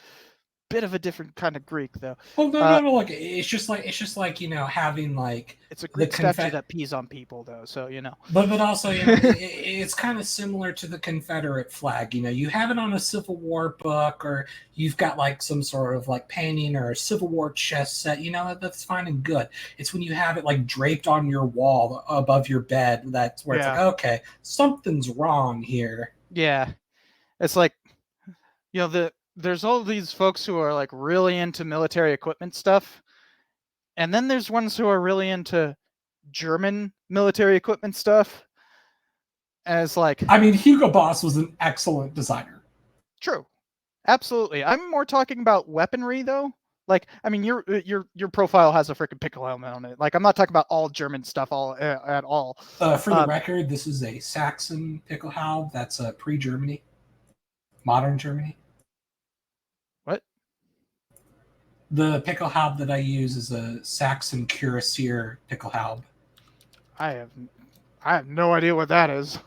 [SPEAKER 1] Bit of a different kind of Greek, though.
[SPEAKER 2] Well, no. Like it's just like having like
[SPEAKER 1] it's a Greek statue that pees on people, though. So
[SPEAKER 2] But also, it's kind of similar to the Confederate flag. You have it on a Civil War book, or you've got like some sort of like painting or a Civil War chess set. That's fine and good. It's when you have it like draped on your wall above your bed that's where it's like, okay, something's wrong here.
[SPEAKER 1] Yeah, it's like there's all these folks who are like really into military equipment stuff, and then there's ones who are really into German military equipment stuff. And it's like,
[SPEAKER 2] I mean, Hugo Boss was an excellent designer.
[SPEAKER 1] True, absolutely. I'm more talking about weaponry, though. Like, I mean, your profile has a freaking pickle helmet on it. Like, I'm not talking about all German stuff at all.
[SPEAKER 2] For the record, this is a Saxon Pickelhaube. That's pre-Germany, modern Germany.
[SPEAKER 1] What?
[SPEAKER 2] The Pickelhaube that I use is a Saxon Cuirassier Pickelhaube.
[SPEAKER 1] I have no idea what that is.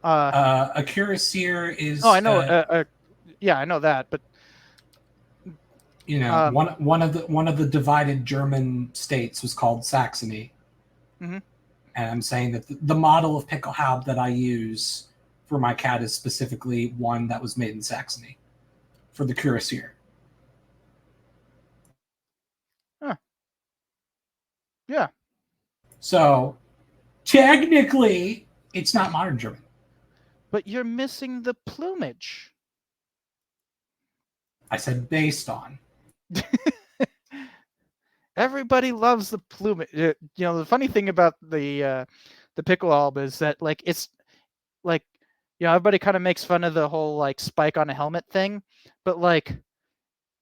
[SPEAKER 2] A Cuirassier is.
[SPEAKER 1] Oh, I know. Yeah, I know that, but
[SPEAKER 2] one of the divided German states was called Saxony.
[SPEAKER 1] Mm-hmm.
[SPEAKER 2] And I'm saying that the model of Pickelhaube that I use for my cat is specifically one that was made in Saxony for the Cuirassier.
[SPEAKER 1] Huh. Yeah.
[SPEAKER 2] So technically, it's not modern German.
[SPEAKER 1] But you're missing the plumage.
[SPEAKER 2] I said based on.
[SPEAKER 1] Everybody loves the plumage. The funny thing about the Pickelhaube is that like it's like everybody kind of makes fun of the whole like spike on a helmet thing, but like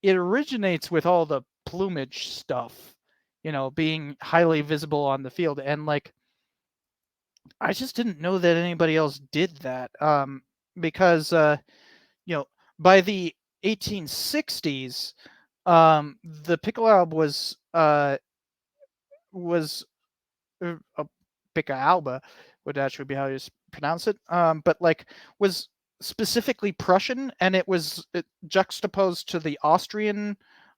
[SPEAKER 1] it originates with all the plumage stuff, being highly visible on the field, and like I just didn't know that anybody else did that. Because by the 1860s, the Pickelhaube was a Pickelhaube would actually be how you pronounce it. But like was specifically Prussian, and it was juxtaposed to the Austrian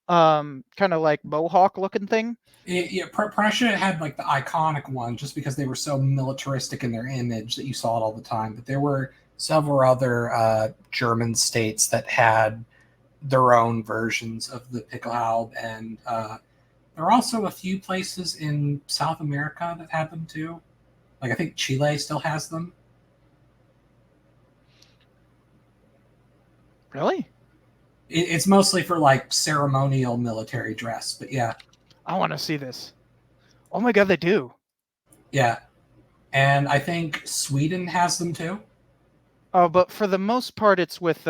[SPEAKER 1] kind of like mohawk looking thing.
[SPEAKER 2] Prussia had like the iconic one just because they were so militaristic in their image that you saw it all the time. But there were several other German states that had their own versions of the Pickelhaube, and there are also a few places in South America that have them too. Like I think Chile still has them.
[SPEAKER 1] Really?
[SPEAKER 2] It's mostly for like ceremonial military dress, but yeah.
[SPEAKER 1] I want to see this. Oh my god, they do.
[SPEAKER 2] Yeah. And I think Sweden has them too.
[SPEAKER 1] Oh, but for the most part, it's with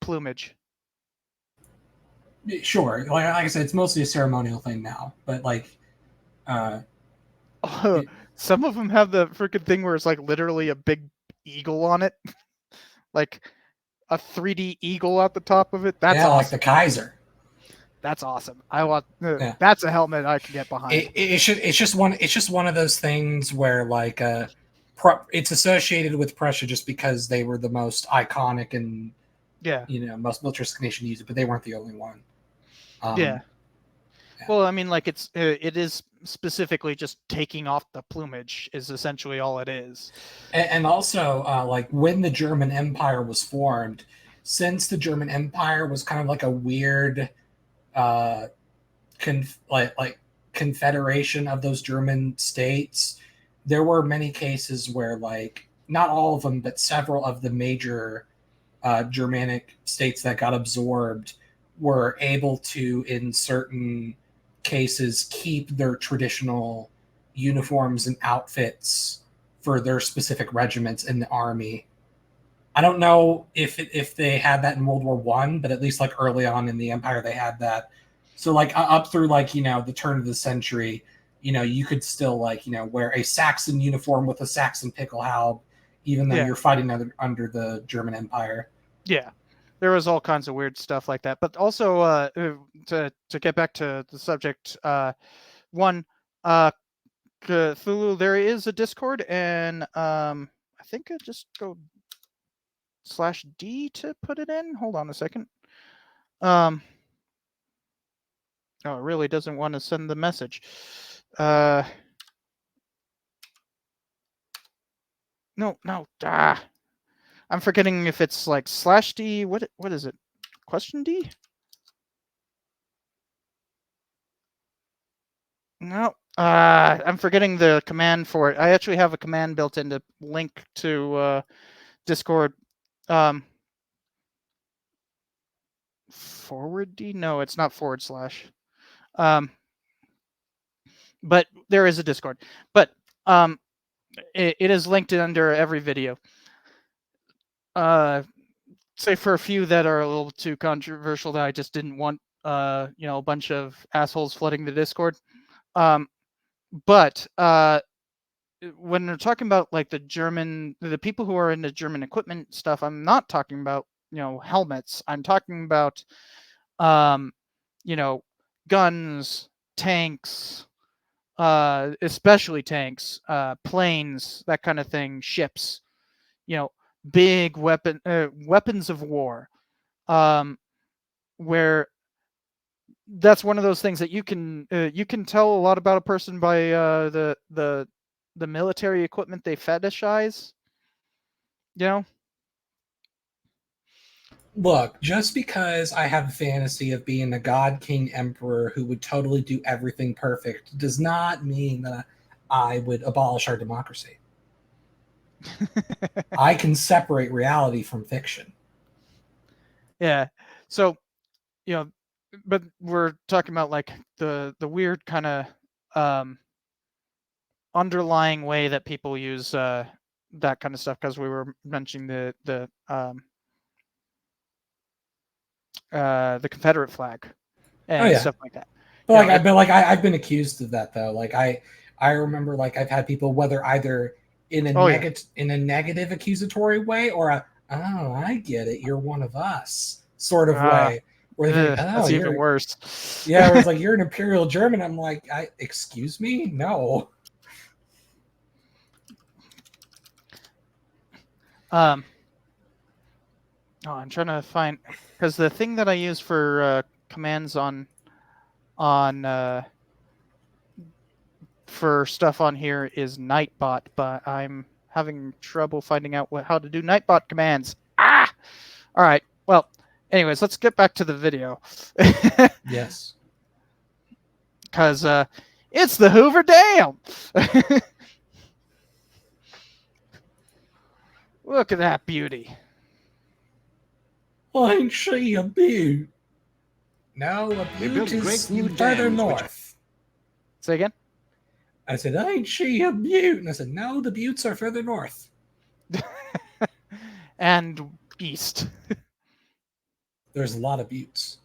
[SPEAKER 1] plumage.
[SPEAKER 2] Sure, like I said, it's mostly a ceremonial thing now. But like,
[SPEAKER 1] some of them have the freaking thing where it's like literally a big eagle on it, like a 3D eagle at the top of it. That's awesome.
[SPEAKER 2] Like the Kaiser.
[SPEAKER 1] That's awesome. I want. That's a helmet I can get behind.
[SPEAKER 2] It's just one of those things where like it's associated with Prussia just because they were the most iconic and most militaristic nation used it, but they weren't the only one.
[SPEAKER 1] Yeah. Well, I mean, like it is specifically just taking off the plumage is essentially all it is.
[SPEAKER 2] And also, like when the German Empire was formed, since the German Empire was kind of like a weird, confederation of those German states, there were many cases where, like, not all of them, but several of the major Germanic states that got absorbed were able to, in certain cases, keep their traditional uniforms and outfits for their specific regiments in the army. I don't know if they had that in World War I, but at least like early on in the Empire they had that. So like up through like the turn of the century, you could still like wear a Saxon uniform with a Saxon pickelhaube, even though you're fighting under the German Empire.
[SPEAKER 1] Yeah, there was all kinds of weird stuff like that. But also to get back to the subject, one, Cthulhu, there is a Discord, and I think I just go /D to put it in. Hold on a second. Oh, it really doesn't want to send the message. No. I'm forgetting if it's like /D. What is it? $D? No. I'm forgetting the command for it. I actually have a command built in to link to Discord. /D? No, it's not /. But there is a Discord. But it is linked under every video. Say for a few that are a little too controversial that I just didn't want a bunch of assholes flooding the Discord. But when we're talking about like the people who are into German equipment stuff, I'm not talking about helmets. I'm talking about guns, tanks, especially tanks, planes, that kind of thing, ships, big weapons of war, where that's one of those things that you can tell a lot about a person by the military equipment they fetishize.
[SPEAKER 2] Look, just because I have a fantasy of being a god king emperor who would totally do everything perfect does not mean that I would abolish our democracy. I can separate reality from fiction.
[SPEAKER 1] Yeah. So, but we're talking about like the weird kind of underlying way that people use that kind of stuff, because we were mentioning the Confederate flag and stuff like that.
[SPEAKER 2] But I've been accused of that though. Like I remember like I've had people, whether either in a in a negative accusatory way or I get it, you're one of us sort of way. Where they think,
[SPEAKER 1] that's even worse.
[SPEAKER 2] Yeah, where it's like you're an Imperial German. I'm like, excuse me, no.
[SPEAKER 1] I'm trying to find, because the thing that I use for commands on for stuff on here is Nightbot, but I'm having trouble finding out how to do Nightbot commands. All right. Well, anyways, let's get back to the video.
[SPEAKER 2] Yes.
[SPEAKER 1] Because it's the Hoover Dam. Look at that beauty.
[SPEAKER 2] I ain't she a beaut? No, a beaut is further north.
[SPEAKER 1] Say again?
[SPEAKER 2] I said, ain't she a beaut? And I said, no, the buttes are further north.
[SPEAKER 1] And east.
[SPEAKER 2] There's a lot of buttes.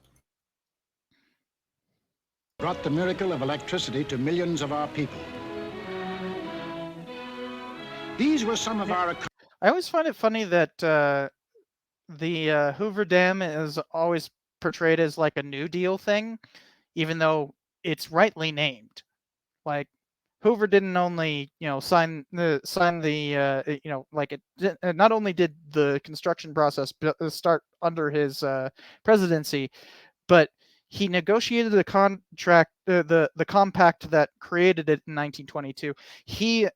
[SPEAKER 13] Brought the miracle of electricity to millions of our people. These were some of our...
[SPEAKER 1] I always find it funny that the Hoover Dam is always portrayed as like a New Deal thing, even though it's rightly named. Like, Hoover didn't only, sign the, like it not only did the construction process start under his presidency, but he negotiated the contract, the compact that created it in 1922. He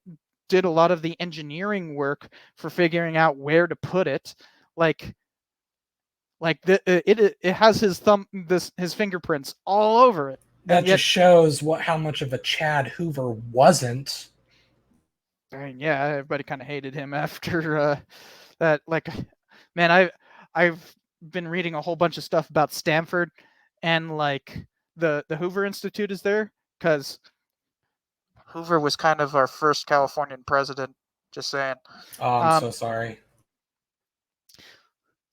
[SPEAKER 1] did a lot of the engineering work for figuring out where to put it. It has his fingerprints all over it.
[SPEAKER 2] That just shows how much of a Chad Hoover wasn't.
[SPEAKER 1] I mean, yeah, everybody kind of hated him after that. Like, man, I've been reading a whole bunch of stuff about Stanford, and like the Hoover Institute is there because Hoover was kind of our first Californian president. Just saying.
[SPEAKER 2] Oh, I'm so sorry.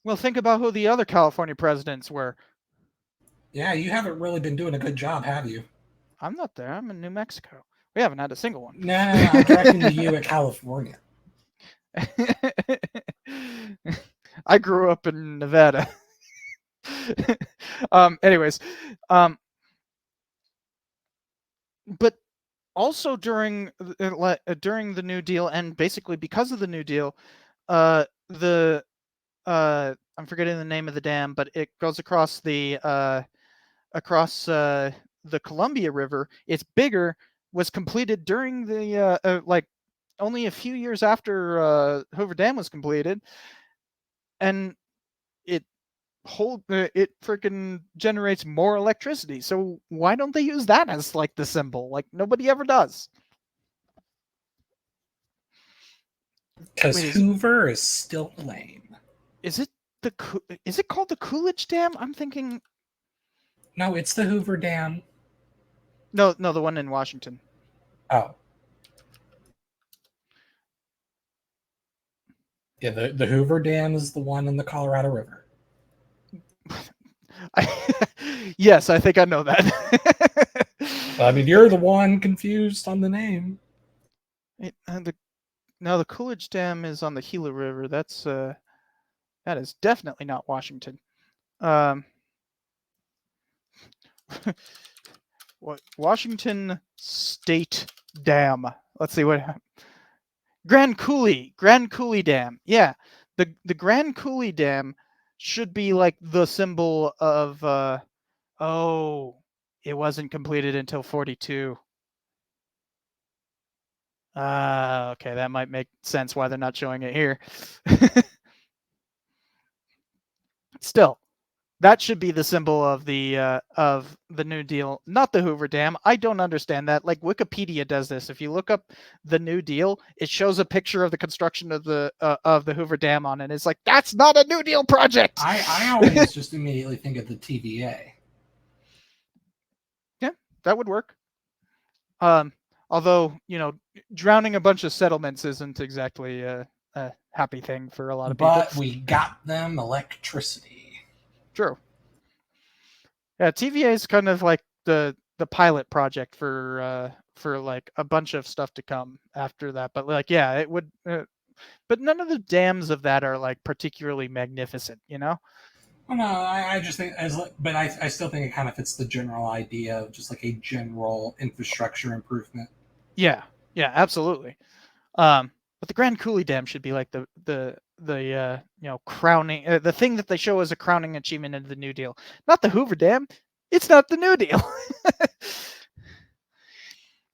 [SPEAKER 1] Well, think about who the other California presidents were.
[SPEAKER 2] Yeah, you haven't really been doing a good job, have you?
[SPEAKER 1] I'm not there. I'm in New Mexico. We haven't had a single one.
[SPEAKER 2] No, I'm directing to you at California.
[SPEAKER 1] I grew up in Nevada. Anyways, but also during the New Deal, and basically because of the New Deal, I'm forgetting the name of the dam, but it goes across the Columbia River. It's bigger. Was completed during the only a few years after Hoover Dam was completed, and it freaking generates more electricity. So why don't they use that as like the symbol? Like nobody ever does.
[SPEAKER 2] Because Hoover is still lame.
[SPEAKER 1] Is it called the Coolidge Dam? I'm thinking.
[SPEAKER 2] No, it's the Hoover Dam.
[SPEAKER 1] No, the one in Washington.
[SPEAKER 2] Oh. Yeah, the Hoover Dam is the one in the Colorado River.
[SPEAKER 1] Yes, I think I know that.
[SPEAKER 2] I mean, you're the one confused on the name.
[SPEAKER 1] The Coolidge Dam is on the Gila River. That is definitely not Washington. What Washington State Dam? Let's see what. Grand Coulee Dam. Yeah, the Grand Coulee Dam should be like the symbol of. It wasn't completed until 42. Okay, that might make sense why they're not showing it here. Still, that should be the symbol of the New Deal, not the Hoover Dam. I don't understand that. Like Wikipedia does this. If you look up the New Deal, it shows a picture of the construction of the Hoover Dam on it. It's like, that's not a New Deal project.
[SPEAKER 2] I always just immediately think of the TVA.
[SPEAKER 1] Yeah, that would work. Although, drowning a bunch of settlements isn't exactly a happy thing for a lot of people.
[SPEAKER 2] But we got them electricity.
[SPEAKER 1] True. Yeah, TVA is kind of like the pilot project for like a bunch of stuff to come after that. But like, yeah, it would. But none of the dams of that are like particularly magnificent,
[SPEAKER 2] Well, no, I just think but I still think it kind of fits the general idea of just like a general infrastructure improvement.
[SPEAKER 1] Yeah, absolutely. But the Grand Coulee Dam should be like the crowning, the thing that they show as a crowning achievement in the New Deal, not the Hoover Dam. It's not the New Deal.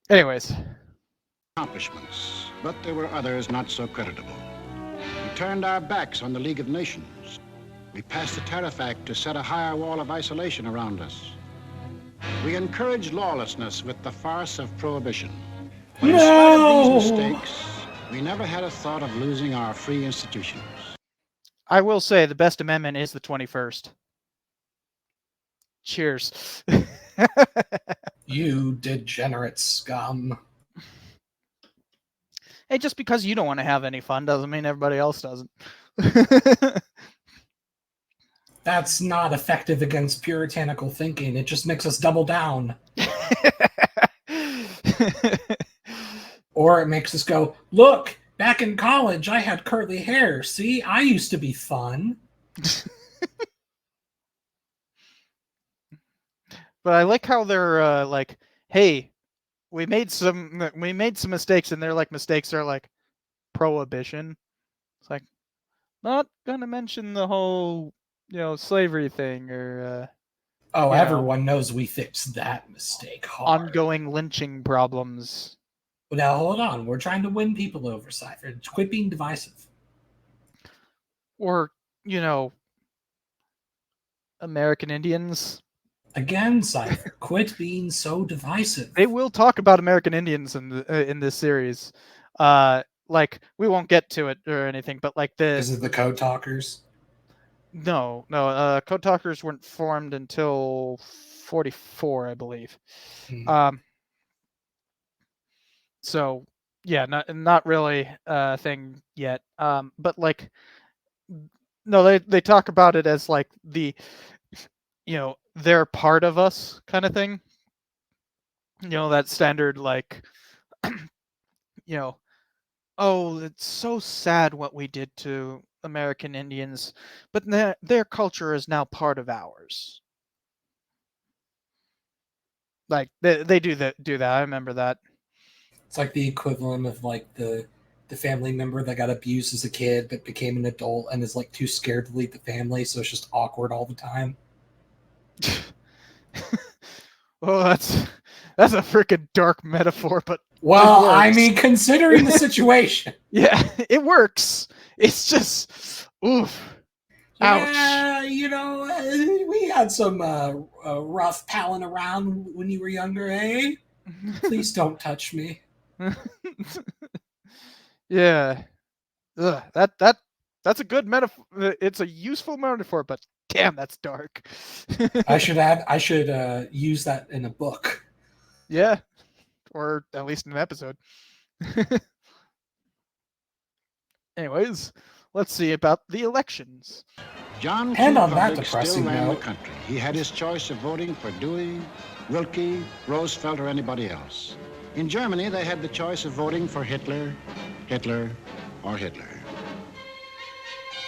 [SPEAKER 1] Anyways,
[SPEAKER 13] accomplishments, but there were others not so creditable. We turned our backs on the League of Nations. We passed the Tariff Act to set a higher wall of isolation around us. We encouraged lawlessness with the farce of prohibition. But in spite of these mistakes, we never had a thought of losing our free institutions.
[SPEAKER 1] I will say the best amendment is the 21st. Cheers.
[SPEAKER 2] You degenerate scum.
[SPEAKER 1] Hey, just because you don't want to have any fun doesn't mean everybody else doesn't.
[SPEAKER 2] That's not effective against puritanical thinking. It just makes us double down. Or it makes us go, look, back in college, I had curly hair. See, I used to be fun.
[SPEAKER 1] But I like how they're like, hey, we made some mistakes, and they're like, mistakes are like prohibition. It's like, not gonna mention the whole, slavery thing or
[SPEAKER 2] Everyone knows we fixed that mistake hard.
[SPEAKER 1] Ongoing lynching problems.
[SPEAKER 2] Now hold on, we're trying to win people over, Cypher. Quit being divisive.
[SPEAKER 1] Or, American Indians.
[SPEAKER 2] Again, Cypher, quit being so divisive.
[SPEAKER 1] They will talk about American Indians in this series. Like, we won't get to it or anything, but like
[SPEAKER 2] Is it the Code Talkers?
[SPEAKER 1] No. Code Talkers weren't formed until 44, I believe. So yeah, not really a thing yet. But like, no, they talk about it as like the, they're part of us kind of thing. That standard like, oh, it's so sad what we did to American Indians, but their culture is now part of ours. Like they do that. I remember that.
[SPEAKER 2] It's like the equivalent of like the family member that got abused as a kid but became an adult and is like too scared to leave the family, so it's just awkward all the time.
[SPEAKER 1] Well, that's a freaking dark metaphor, but
[SPEAKER 2] well, I mean, considering the situation,
[SPEAKER 1] yeah, it works. It's just oof. Ouch.
[SPEAKER 2] Yeah, we had some rough palling around when you were younger, eh? Please don't touch me.
[SPEAKER 1] Yeah. Ugh, that's a good metaphor. It's a useful metaphor, but damn, that's dark.
[SPEAKER 2] I should use that in a book.
[SPEAKER 1] Yeah, or at least an episode. Anyways, let's see about the elections.
[SPEAKER 13] John
[SPEAKER 2] and
[SPEAKER 13] Q.
[SPEAKER 2] on that
[SPEAKER 13] Public
[SPEAKER 2] depressing
[SPEAKER 13] still ran
[SPEAKER 2] note,
[SPEAKER 13] the country. He had his choice of voting for Dewey, Wilkie, Roosevelt, or anybody else. In Germany, they had the choice of voting for Hitler, or Hitler.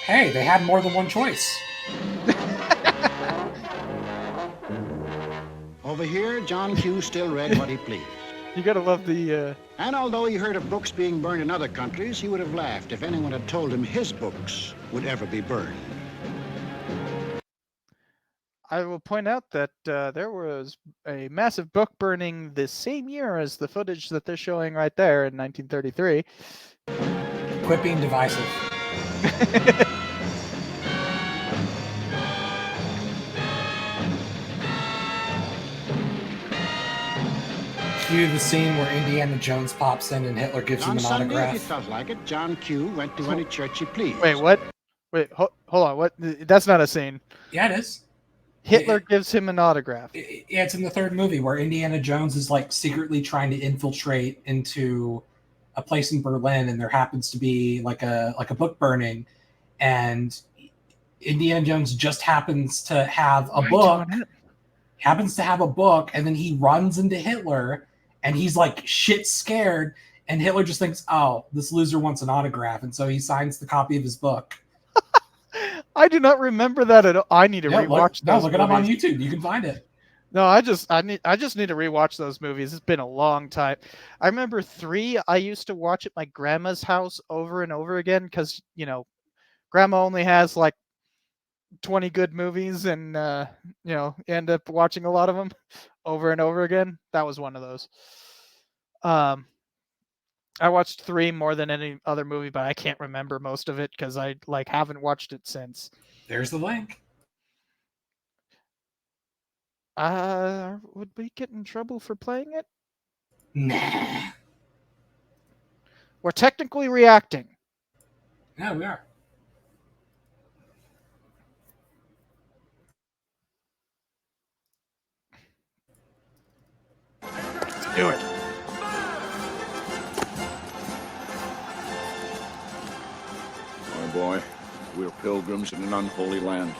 [SPEAKER 2] Hey, they had more than one choice.
[SPEAKER 13] Over here, John Q. still read what he pleased.
[SPEAKER 1] You gotta love the...
[SPEAKER 13] And although he heard of books being burned in other countries, he would have laughed if anyone had told him his books would ever be burned.
[SPEAKER 1] I will point out that there was a massive book burning the same year as the footage that they're showing right there in 1933.
[SPEAKER 2] Quit being divisive. Cue the scene where Indiana Jones pops in and Hitler gives him an
[SPEAKER 13] Sunday,
[SPEAKER 2] autograph.
[SPEAKER 13] if he felt like it, John Q. went to any church he pleased.
[SPEAKER 1] Wait, what? Wait, hold on. What? That's not a scene.
[SPEAKER 2] Yeah, it is.
[SPEAKER 1] Hitler gives him an autograph.
[SPEAKER 2] Yeah, it's in the third movie where Indiana Jones is like secretly trying to infiltrate into a place in Berlin, and there happens to be like a book burning, and Indiana Jones just happens to have a book. And then he runs into Hitler, and he's like shit scared, and Hitler just thinks, "Oh, this loser wants an autograph," and so he signs the copy of his book.
[SPEAKER 1] I do not remember that at all. I need to rewatch those.
[SPEAKER 2] Look it up on YouTube. You can find it.
[SPEAKER 1] No, I just need to rewatch those movies. It's been a long time. I remember 3. I used to watch at my grandma's house over and over again because grandma only has like 20 good movies, and you end up watching a lot of them over and over again. That was one of those. I watched 3 more than any other movie, but I can't remember most of it because I haven't watched it since.
[SPEAKER 2] There's the link.
[SPEAKER 1] Would we get in trouble for playing it?
[SPEAKER 2] Nah.
[SPEAKER 1] We're technically reacting.
[SPEAKER 2] Yeah, we are.
[SPEAKER 1] Let's do it.
[SPEAKER 17] boy. We're pilgrims in an unholy land.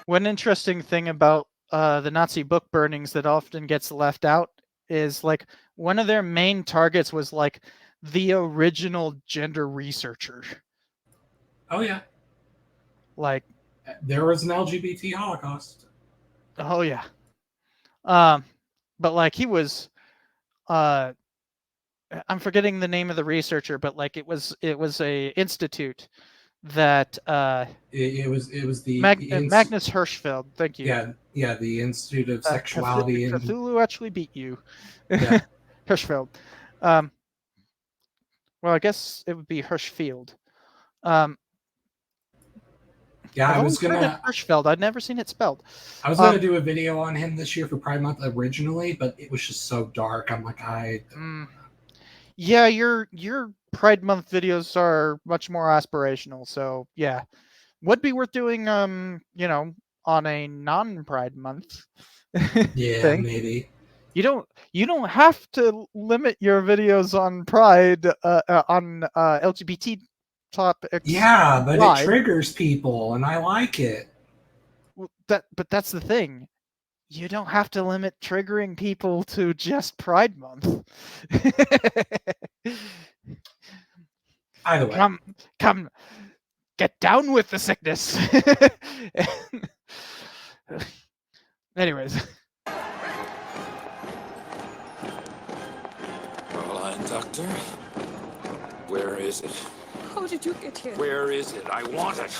[SPEAKER 1] One interesting thing about the Nazi book burnings that often gets left out is like one of their main targets was like the original gender researcher.
[SPEAKER 2] Oh yeah.
[SPEAKER 1] Like
[SPEAKER 2] there was an LGBT Holocaust.
[SPEAKER 1] Oh yeah. But like he was I'm forgetting the name of the researcher, but like it was a institute that
[SPEAKER 2] it was the
[SPEAKER 1] Magnus Hirschfeld. Thank you.
[SPEAKER 2] Yeah, the Institute of Sexuality and
[SPEAKER 1] Cthulhu actually beat you.
[SPEAKER 2] Yeah.
[SPEAKER 1] Hirschfeld. Well, I guess it would be Hirschfield.
[SPEAKER 2] Yeah,
[SPEAKER 1] I've
[SPEAKER 2] I was
[SPEAKER 1] always heard
[SPEAKER 2] gonna
[SPEAKER 1] it Hirschfeld. I'd never seen it spelled.
[SPEAKER 2] I was gonna do a video on him this year for Pride Month originally, but it was just so dark. I'm like,
[SPEAKER 1] Yeah, your Pride Month videos are much more aspirational, so yeah. Would be worth doing you know, on a non-Pride Month
[SPEAKER 2] yeah,
[SPEAKER 1] thing.
[SPEAKER 2] maybe.
[SPEAKER 1] You don't have to limit your videos on Pride on LGBT topics.
[SPEAKER 2] Yeah, but
[SPEAKER 1] Pride.
[SPEAKER 2] it triggers people, and I like it.
[SPEAKER 1] Well, but that's the thing. You don't have to limit triggering people to just Pride Month.
[SPEAKER 2] Either way.
[SPEAKER 1] Come, get down with the sickness. Anyways.
[SPEAKER 17] Caroline, Doctor. Where is it?
[SPEAKER 18] How did you get here?
[SPEAKER 17] Where is it? I want it.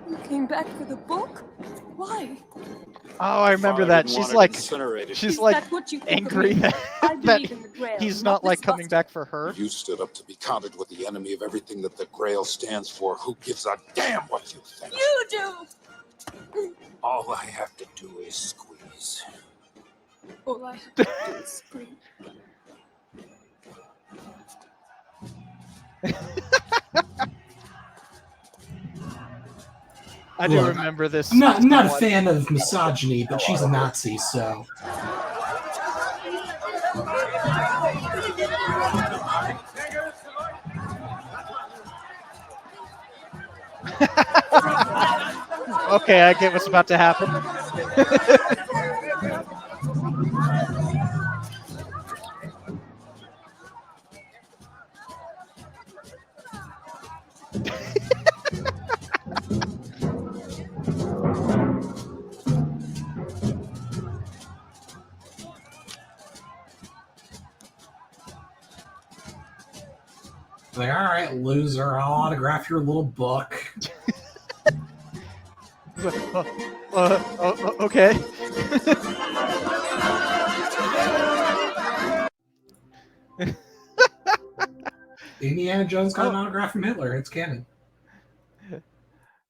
[SPEAKER 18] You came back for the book? Why?
[SPEAKER 1] Oh, I remember that. She's like angry that he's not like coming back for her.
[SPEAKER 17] You stood up to be counted with the enemy of everything that the Grail stands for. Who gives a damn what you think?
[SPEAKER 18] You do!
[SPEAKER 17] All I have to do is squeeze.
[SPEAKER 18] All I have to do is scream.
[SPEAKER 1] I do remember this.
[SPEAKER 2] I'm not a fan of misogyny, but she's a Nazi, so.
[SPEAKER 1] Okay, I get what's about to happen.
[SPEAKER 2] Like, all right, loser, I'll autograph your little book.
[SPEAKER 1] Okay.
[SPEAKER 2] Indiana Jones got an autograph from Hitler. It's canon.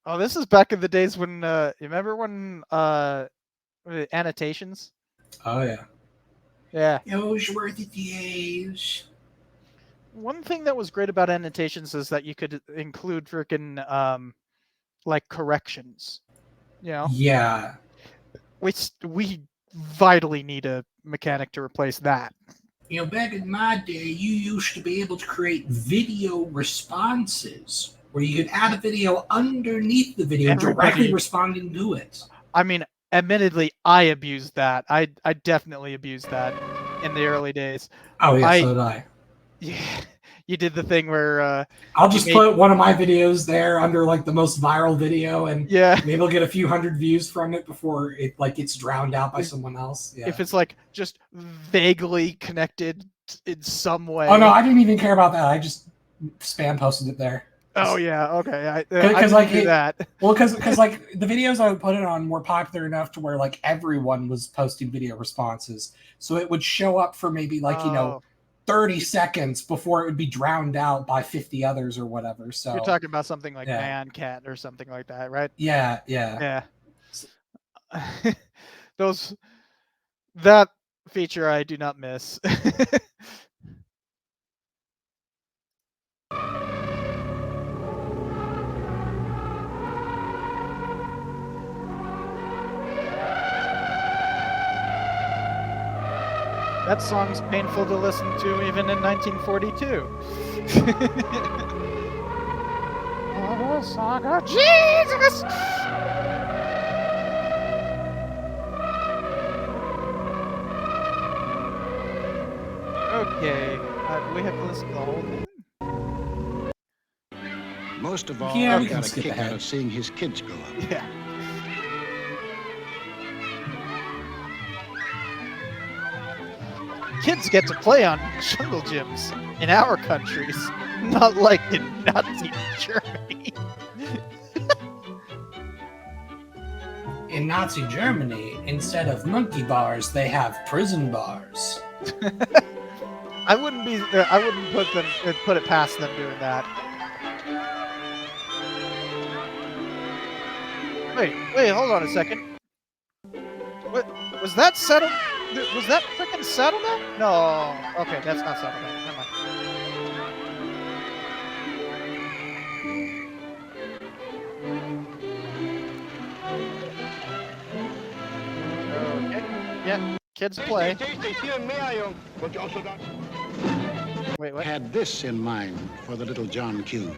[SPEAKER 1] Oh, this is back in the days when you remember when annotations?
[SPEAKER 2] Oh yeah.
[SPEAKER 1] Yeah.
[SPEAKER 2] Those were the days.
[SPEAKER 1] One thing that was great about annotations is that you could include freaking like corrections. You know?
[SPEAKER 2] Yeah.
[SPEAKER 1] We vitally need a mechanic to replace that.
[SPEAKER 2] You know, back in my day, you used to be able to create video responses where you could add a video underneath the video directly responding to it.
[SPEAKER 1] I mean, admittedly, I abused that. I definitely abused that in the early days.
[SPEAKER 2] Oh yeah, so did I.
[SPEAKER 1] Yeah, you did the thing where
[SPEAKER 2] I'll just put one of my videos there under like the most viral video, and maybe I'll get a few hundred views from it before it like gets drowned out by someone else. Yeah.
[SPEAKER 1] If it's like just vaguely connected in some way.
[SPEAKER 2] Oh no, I didn't even care about that. I just spam posted it there.
[SPEAKER 1] Oh yeah, okay.
[SPEAKER 2] Because like
[SPEAKER 1] do that.
[SPEAKER 2] Well, because like the videos I would put it on were popular enough to where like everyone was posting video responses, so it would show up for maybe like 30 30 seconds before it would be drowned out by 50 others or whatever. So
[SPEAKER 1] you're talking about something like
[SPEAKER 2] yeah.
[SPEAKER 1] Man Cat or something like that, right?
[SPEAKER 2] Yeah.
[SPEAKER 1] Yeah. That feature I do not miss. That song's painful to listen to even in 1942. Oh, saga, Jesus! Okay, do we have to listen to the whole thing?
[SPEAKER 13] Most of all,
[SPEAKER 2] Yeah, we
[SPEAKER 13] he
[SPEAKER 2] can
[SPEAKER 13] got a
[SPEAKER 2] skip
[SPEAKER 13] kick
[SPEAKER 2] ahead.
[SPEAKER 13] out of seeing his kids grow up.
[SPEAKER 1] Yeah. Kids get to play on jungle gyms in our countries, not like in Nazi Germany.
[SPEAKER 2] In Nazi Germany, instead of monkey bars, they have prison bars.
[SPEAKER 1] I wouldn't put it past them doing that. Wait, hold on a second. What was that settle? Was that freaking settlement? No. Okay, that's not settlement. Never mind. Okay. Yeah, kids play. Wait, what?
[SPEAKER 13] Had this in mind for the little John Q's.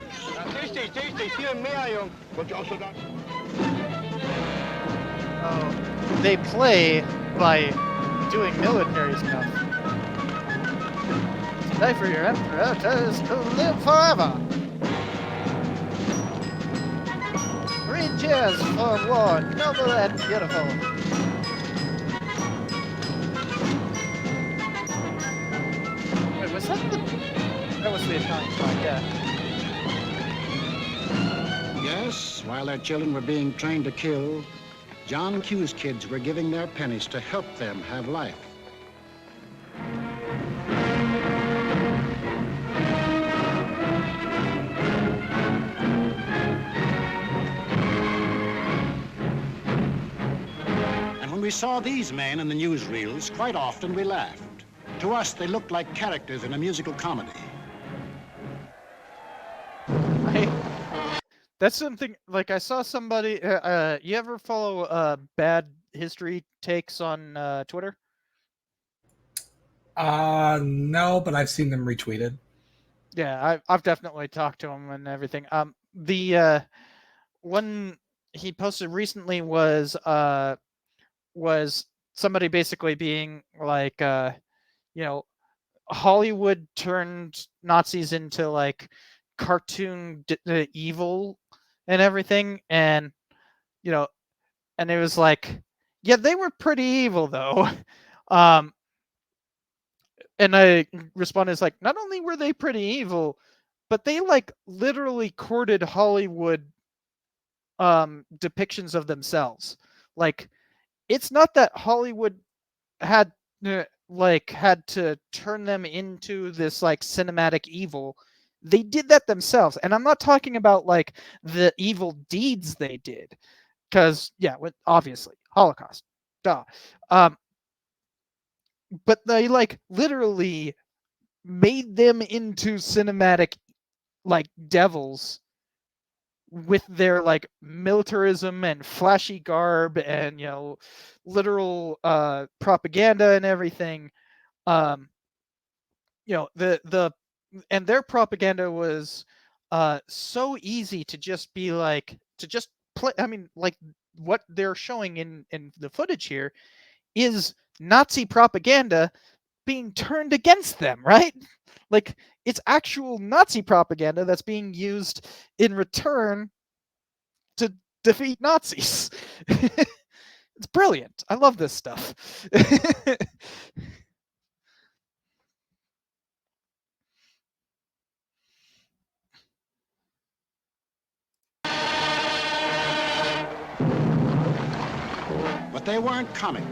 [SPEAKER 1] Oh, they play by doing military stuff. To die for your emperor is to live forever. 3 cheers for war, noble and beautiful. Wait, was that the... That was the Italian flag, yeah.
[SPEAKER 13] Yes, while their children were being trained to kill, John Q's kids were giving their pennies to help them have life. And when we saw these men in the newsreels, quite often we laughed. To us, they looked like characters in a musical comedy.
[SPEAKER 1] That's something, like, I saw somebody, you ever follow bad history takes on Twitter?
[SPEAKER 2] No, but I've seen them retweeted.
[SPEAKER 1] Yeah, I've definitely talked to him and everything. The one he posted recently was somebody basically being like, Hollywood turned Nazis into like cartoon evil and everything, and and it was like, yeah, they were pretty evil though. And I responded, it's like, not only were they pretty evil, but they like literally courted Hollywood depictions of themselves. Like, it's not that Hollywood had to turn them into this like cinematic evil. They did that themselves, and I'm not talking about like the evil deeds they did, because obviously Holocaust, duh. But they like literally made them into cinematic like devils with their like militarism and flashy garb and literal propaganda and everything. And their propaganda was so easy to just be like, to just play. I mean, like, what they're showing in the footage here is Nazi propaganda being turned against them, right? Like, it's actual Nazi propaganda that's being used in return to defeat Nazis. It's brilliant. I love this stuff.
[SPEAKER 13] But they weren't comic.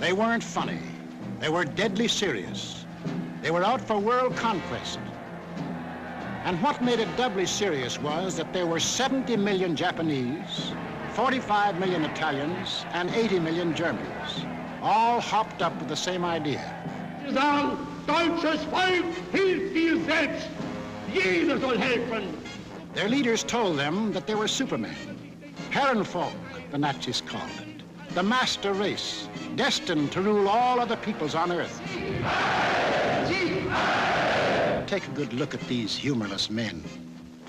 [SPEAKER 13] They weren't funny. They were deadly serious. They were out for world conquest. And what made it doubly serious was that there were 70 million Japanese, 45 million Italians, and 80 million Germans, all hopped up with the same idea.
[SPEAKER 5] Deutsches Volk hilft dir selbst. Jeder soll helfen.
[SPEAKER 13] Their leaders told them that they were supermen. Herrenvolk, the Nazis called it. The master race, destined to rule all other peoples on Earth. Take a good look at these humorless men.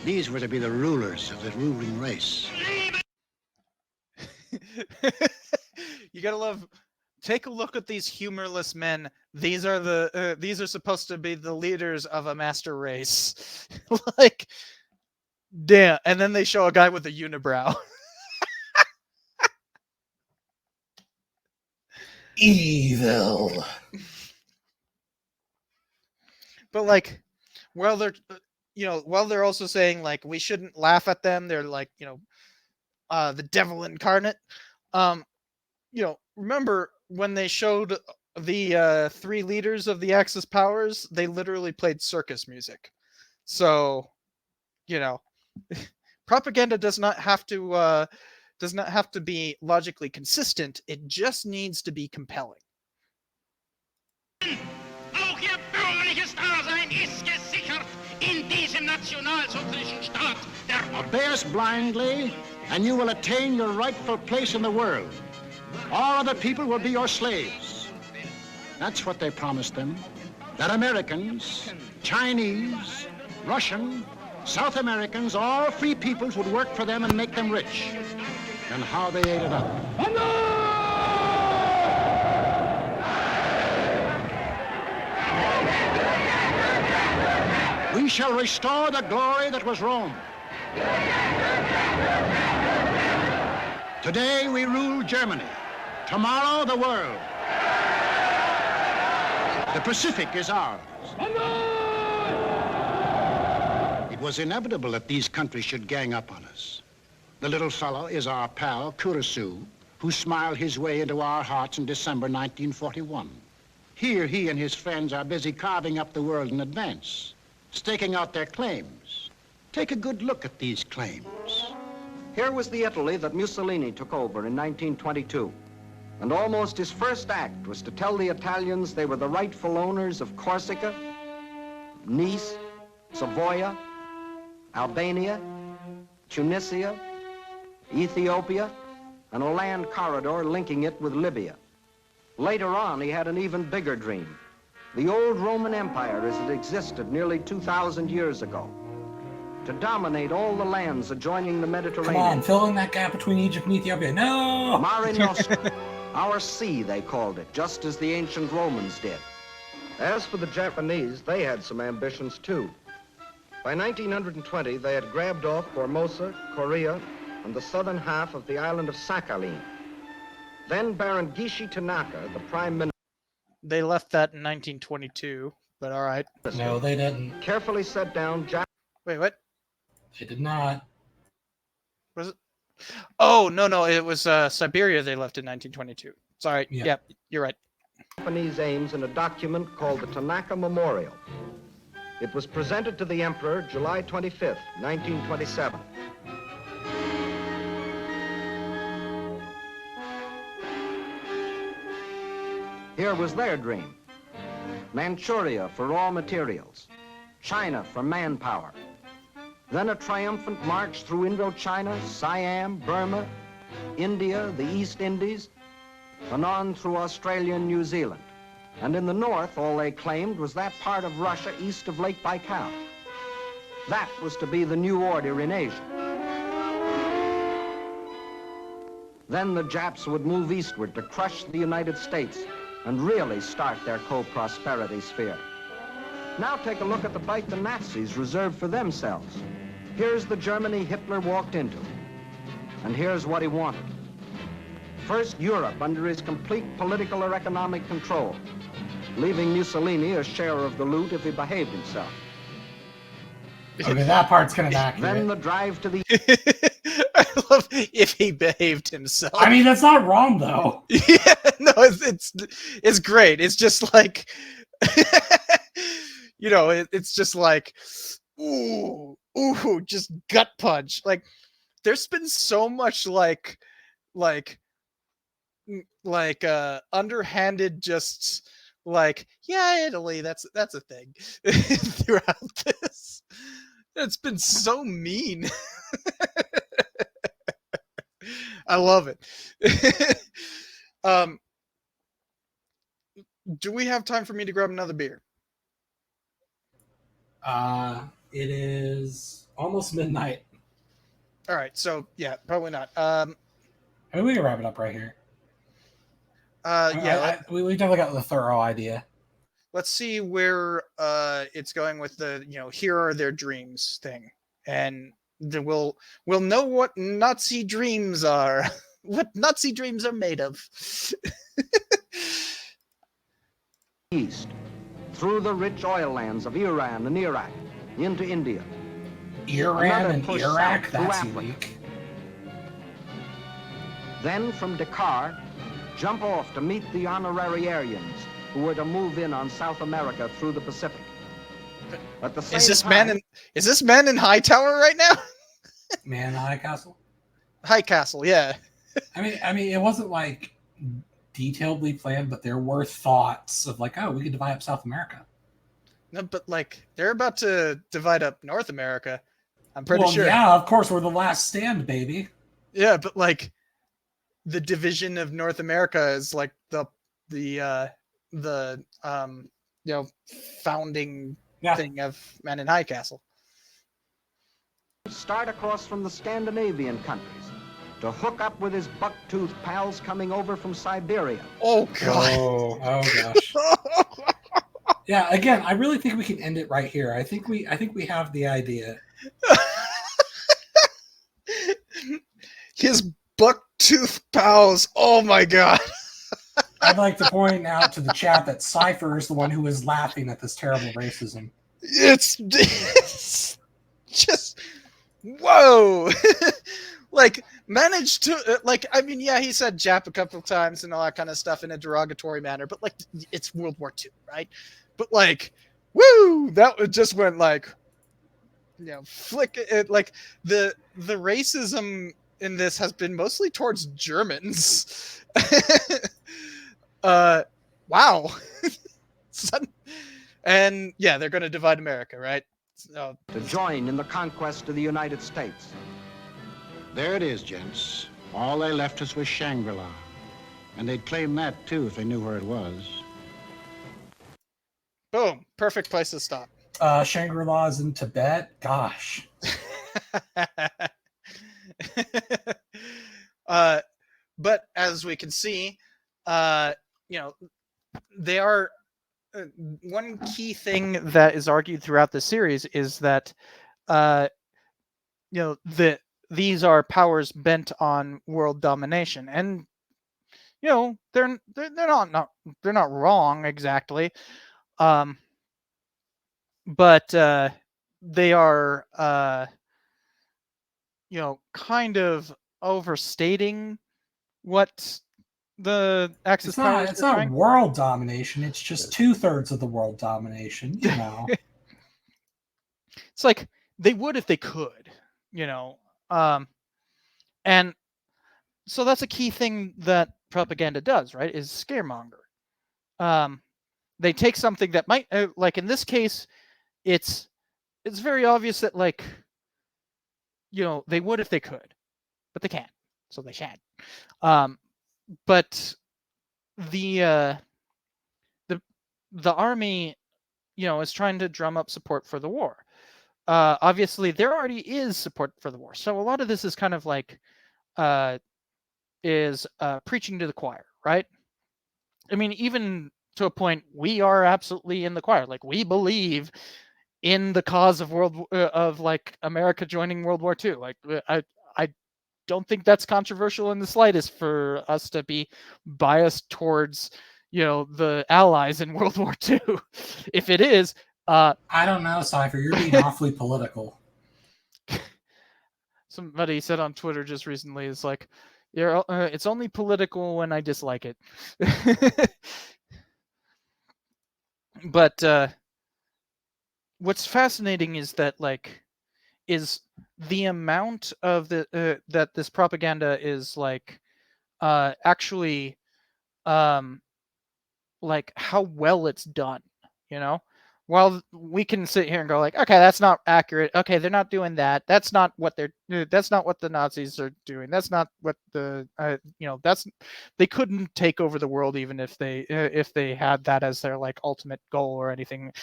[SPEAKER 13] These were to be the rulers of the ruling race.
[SPEAKER 1] You gotta love. Take a look at these humorless men. These are supposed to be the leaders of a master race. Like, damn. And then they show a guy with a unibrow.
[SPEAKER 2] Evil.
[SPEAKER 1] But like, while they're also saying like we shouldn't laugh at them. They're like, the devil incarnate. Remember when they showed the 3 leaders of the Axis powers? They literally played circus music. So, propaganda does not have to be logically consistent. It just needs to be compelling.
[SPEAKER 11] Auch ihr bürgerliches Dasein ist gesichert in diesem nationalsozialistischen Staat.
[SPEAKER 13] Obey us blindly, and you will attain your rightful place in the world. All other people will be your slaves. That's what they promised them. That Americans, Chinese, Russian, South Americans, all free peoples would work for them and make them rich. And how they ate it up. We shall restore the glory that was Rome. Today we rule Germany. Tomorrow the world. The Pacific is ours. It was inevitable that these countries should gang up on us. The little fellow is our pal, Kurosu, who smiled his way into our hearts in December 1941. Here he and his friends are busy carving up the world in advance, staking out their claims. Take a good look at these claims.
[SPEAKER 10] Here was the Italy that Mussolini took over in 1922. And almost his first act was to tell the Italians they were the rightful owners of Corsica, Nice, Savoia, Albania, Tunisia, Ethiopia, and a land corridor linking it with Libya. Later on, he had an even bigger dream. The old Roman Empire as it existed nearly 2,000 years ago. To dominate all the lands adjoining the Mediterranean.
[SPEAKER 2] Come on, fill in that gap between Egypt and Ethiopia. No!
[SPEAKER 10] Mare Nostrum. Our sea, they called it, just as the ancient Romans did. As for the Japanese, they had some ambitions too. By 1920, they had grabbed off Formosa, Korea, and the southern half of the island of Sakhalin. Then Baron Gishi Tanaka, the prime minister...
[SPEAKER 1] They left that in 1922, but all right.
[SPEAKER 2] No, they didn't.
[SPEAKER 10] Carefully set down...
[SPEAKER 1] Wait, what?
[SPEAKER 2] They did not.
[SPEAKER 1] Was it? Oh, no, it was Siberia they left in 1922. Sorry, yeah, you're right.
[SPEAKER 10] Japanese aims in a document called the Tanaka Memorial. It was presented to the Emperor July 25th, 1927. Here was their dream. Manchuria for raw materials, China for manpower. Then a triumphant march through Indochina, Siam, Burma, India, the East Indies, and on through Australia and New Zealand. And in the north, all they claimed was that part of Russia east of Lake Baikal. That was to be the new order in Asia. Then the Japs would move eastward to crush the United States and really start their co-prosperity sphere. Now take a look at the bite the Nazis reserved for themselves. Here's the Germany Hitler walked into, and here's what he wanted. First, Europe under his complete political or economic control, leaving Mussolini a share of the loot if he behaved himself.
[SPEAKER 2] Okay, that part's kind of accurate.
[SPEAKER 10] Then the drive to the...
[SPEAKER 1] I love if he behaved himself.
[SPEAKER 2] I mean, that's not wrong, though.
[SPEAKER 1] Yeah, no, it's great. It's just like... you know, it's just like, ooh, just gut punch. Like, there's been so much like underhanded, just like, yeah, Italy, that's a thing throughout this. It's been so mean. I love it. um, do we have time for me to grab another beer?
[SPEAKER 2] It is almost midnight.
[SPEAKER 1] All right, so yeah, probably not.
[SPEAKER 2] I mean, we can wrap it up right here.
[SPEAKER 1] Yeah,
[SPEAKER 2] we definitely got the thorough idea.
[SPEAKER 1] Let's see where it's going with the, here are their dreams thing, and we'll know what Nazi dreams are, what Nazi dreams are made of.
[SPEAKER 10] East, through the rich oil lands of Iran and Iraq, into India.
[SPEAKER 2] Iran and Iraq?
[SPEAKER 10] Through
[SPEAKER 2] That's
[SPEAKER 10] Africa.
[SPEAKER 2] unique.
[SPEAKER 10] Then from Dakar, jump off to meet the honorary Aryans who were to move in on South America through the Pacific. At the same
[SPEAKER 1] Is this
[SPEAKER 10] time,
[SPEAKER 1] man in Hightower right now?
[SPEAKER 2] Man in High Castle?
[SPEAKER 1] High Castle, yeah.
[SPEAKER 2] I mean, it wasn't like detailedly planned, but there were thoughts of like, oh, we could divide up South America.
[SPEAKER 1] No, but like, they're about to divide up North America. I'm pretty sure.
[SPEAKER 2] Yeah, of course, we're the last stand, baby.
[SPEAKER 1] Yeah, but like, the division of North America is like the founding thing of Man in High Castle.
[SPEAKER 10] start across from the Scandinavian countries to hook up with his buck-toothed pals coming over from Siberia.
[SPEAKER 1] Oh, God.
[SPEAKER 2] Oh gosh. Yeah, again, I really think we can end it right here. I think we have the idea.
[SPEAKER 1] His buck-toothed pals. Oh my God.
[SPEAKER 2] I'd like to point out to the chat that Cypher is the one who is laughing at this terrible racism.
[SPEAKER 1] It's just, whoa. Like, managed to, like, I mean, yeah, he said Jap a couple of times and all that kind of stuff in a derogatory manner, but like, it's World War II, right? But like, woo, that just went like, flick it. Like, the racism in this has been mostly towards Germans. Wow. And yeah, they're going to divide America, right? So,
[SPEAKER 10] to join in the conquest of the United States.
[SPEAKER 13] There it is, gents. All they left us was Shangri-La. And they'd claim that, too, if they knew where it was.
[SPEAKER 1] Boom. Perfect place to stop.
[SPEAKER 2] Shangri-La is in Tibet? Gosh.
[SPEAKER 1] But as we can see, they are... one key thing that is argued throughout the series is that, these are powers bent on world domination, and they're not wrong exactly, but they are kind of overstating what the Axis powers.
[SPEAKER 2] It's not world domination. It's just 2/3 of the world domination.
[SPEAKER 1] It's like they would if they could, and so that's a key thing that propaganda does, right? Is scaremonger. They take something that might, like in this case, it's very obvious that like, they would if they could, but they can't, so they shan't. But the army, is trying to drum up support for the war. Obviously, there already is support for the war, so a lot of this is kind of like preaching to the choir, right? I mean, even to a point, we are absolutely in the choir. Like, we believe in the cause of like America joining World War II. Like, I don't think that's controversial in the slightest for us to be biased towards, the Allies in World War II. If it is,
[SPEAKER 2] I don't know, Cypher. You're being awfully political.
[SPEAKER 1] Somebody said on Twitter just recently, it's like, it's only political when I dislike it. But what's fascinating is that like is the amount of the that this propaganda is like actually um like how well it's done, you know? While we can sit here and go like, okay, that's not accurate. Okay, they're not doing that. That's not what that's not what the Nazis are doing. That's not what that's they couldn't take over the world even if they had that as their like ultimate goal or anything.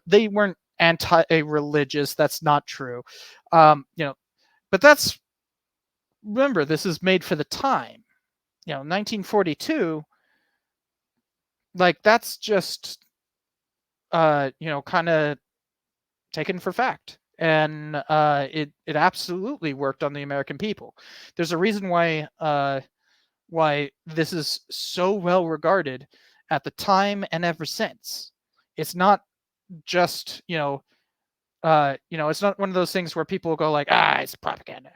[SPEAKER 1] They weren't anti-religious. That's not true. But that's remember this is made for the time. 1942, like that's just kind of taken for fact. And it absolutely worked on the American people. There's a reason why this is so well regarded at the time and ever since. It's not just it's not one of those things where people go like, it's propaganda.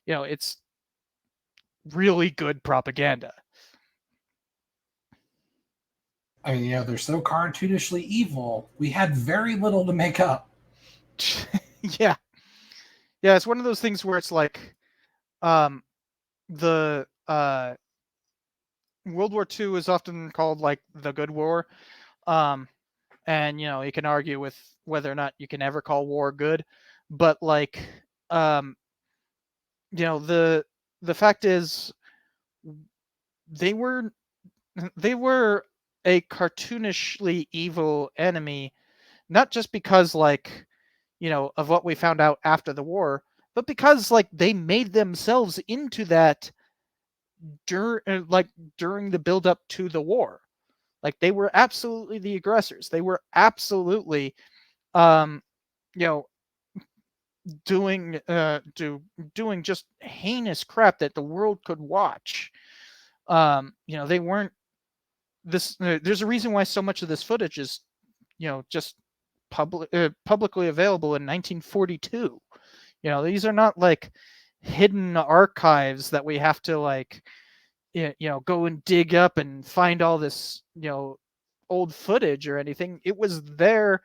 [SPEAKER 1] It's really good propaganda.
[SPEAKER 2] I mean, they're so cartoonishly evil. We had very little to make up.
[SPEAKER 1] Yeah, it's one of those things where it's like, the World War II is often called like the good war, and you can argue with whether or not you can ever call war good, but like, the fact is, they were they were a cartoonishly evil enemy, not just because like of what we found out after the war, but because like they made themselves into that during the build up to the war. Like they were absolutely the aggressors. They were absolutely you know doing just heinous crap that the world could watch. They weren't this there's a reason why so much of this footage is just publicly available in 1942. These are not like hidden archives that we have to like go and dig up and find all this old footage or anything. It was there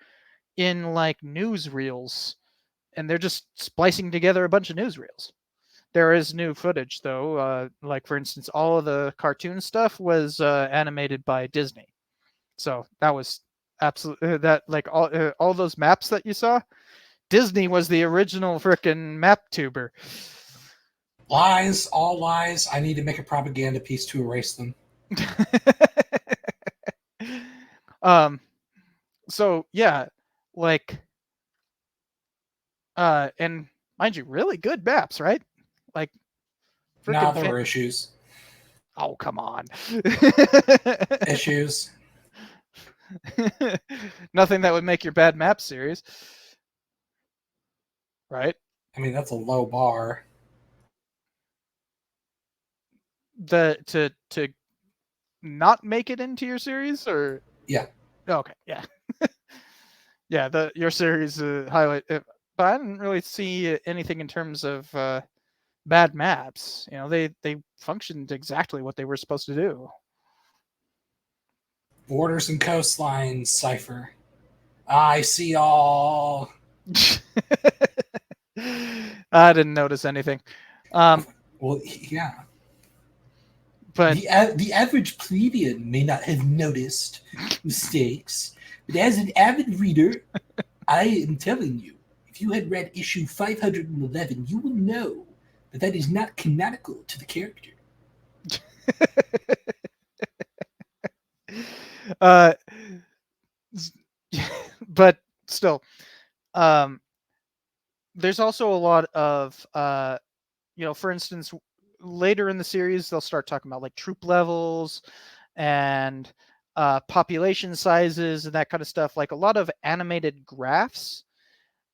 [SPEAKER 1] in like newsreels, and they're just splicing together a bunch of newsreels. There is new footage though, like for instance, all of the cartoon stuff was animated by Disney. So that was absolutely that like all those maps that you saw, Disney was the original frickin' map tuber.
[SPEAKER 2] Lies, all lies. I need to make a propaganda piece to erase them.
[SPEAKER 1] So yeah, like and mind you, really good maps, right? Like
[SPEAKER 2] nah, there were issues.
[SPEAKER 1] Oh, come on.
[SPEAKER 2] Issues.
[SPEAKER 1] Nothing that would make your bad map series. Right?
[SPEAKER 2] I mean, that's a low bar.
[SPEAKER 1] To not make it into your series, or
[SPEAKER 2] yeah.
[SPEAKER 1] Okay, yeah. Yeah, your series highlight, but I didn't really see anything in terms of bad maps. They functioned exactly what they were supposed to do.
[SPEAKER 2] Borders and coastlines, Cypher. I see all.
[SPEAKER 1] I didn't notice anything.
[SPEAKER 2] Well, yeah.
[SPEAKER 1] But
[SPEAKER 2] the average plebeian may not have noticed mistakes, but as an avid reader, I am telling you, if you had read issue 511, you will know that is not canonical to the character.
[SPEAKER 1] But still, there's also a lot of for instance, later in the series they'll start talking about like troop levels and population sizes and that kind of stuff, like a lot of animated graphs,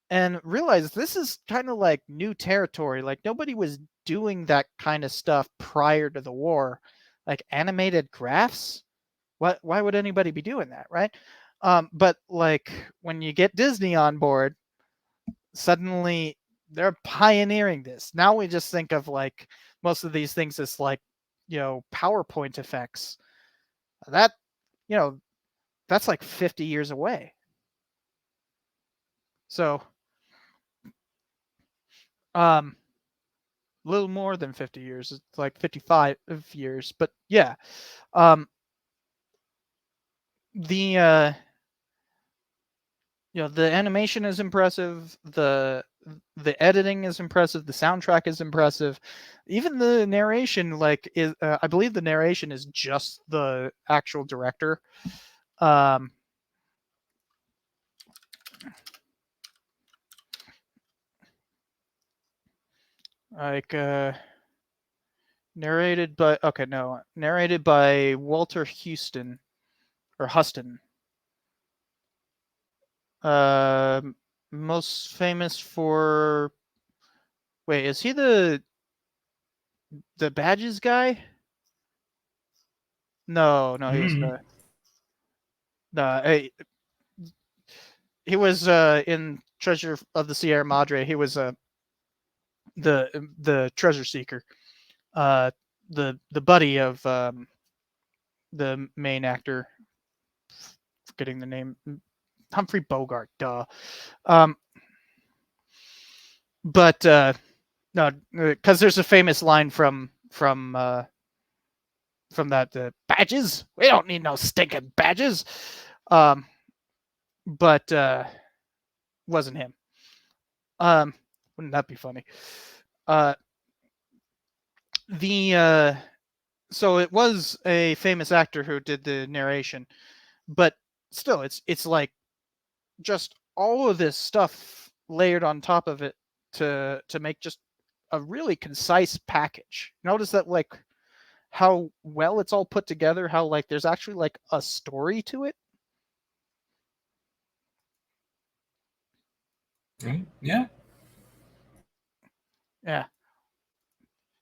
[SPEAKER 1] and realize this is kind of like new territory. Like nobody was doing that kind of stuff prior to the war, like animated graphs. Why would anybody be doing that, right? But like when you get Disney on board, suddenly they're pioneering this. Now we just think of like most of these things as like PowerPoint effects. That that's like 50 years away. So, a little more than 50 years. It's like 55 years, but yeah. The the animation is impressive, the editing is impressive, the soundtrack is impressive, even the narration is I believe the narration is just the actual director. Like narrated by Walter Houston or Huston. Most famous for, wait, is he the badges guy? No, he was he was in Treasure of the Sierra Madre. He was the treasure seeker, the buddy of the main actor. Forgetting the name, Humphrey Bogart. Duh. But no, because there's a famous line from that badges. We don't need no stinking badges. But wasn't him. Wouldn't that be funny? So it was a famous actor who did the narration, but still, it's like just all of this stuff layered on top of it to make just a really concise package. Notice that, like, how well it's all put together, how like there's actually like a story to it.
[SPEAKER 2] Yeah.
[SPEAKER 1] Yeah.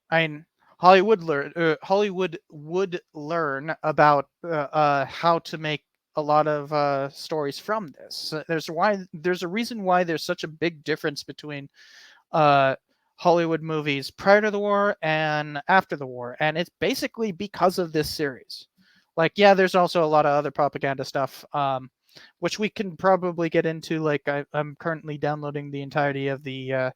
[SPEAKER 1] I mean, Hollywood would learn about how to make a lot of stories from this. There's a reason why there's such a big difference between Hollywood movies prior to the war and after the war, and it's basically because of this series. Like, yeah, there's also a lot of other propaganda stuff, which we can probably get into. Like, I'm currently downloading the entirety of the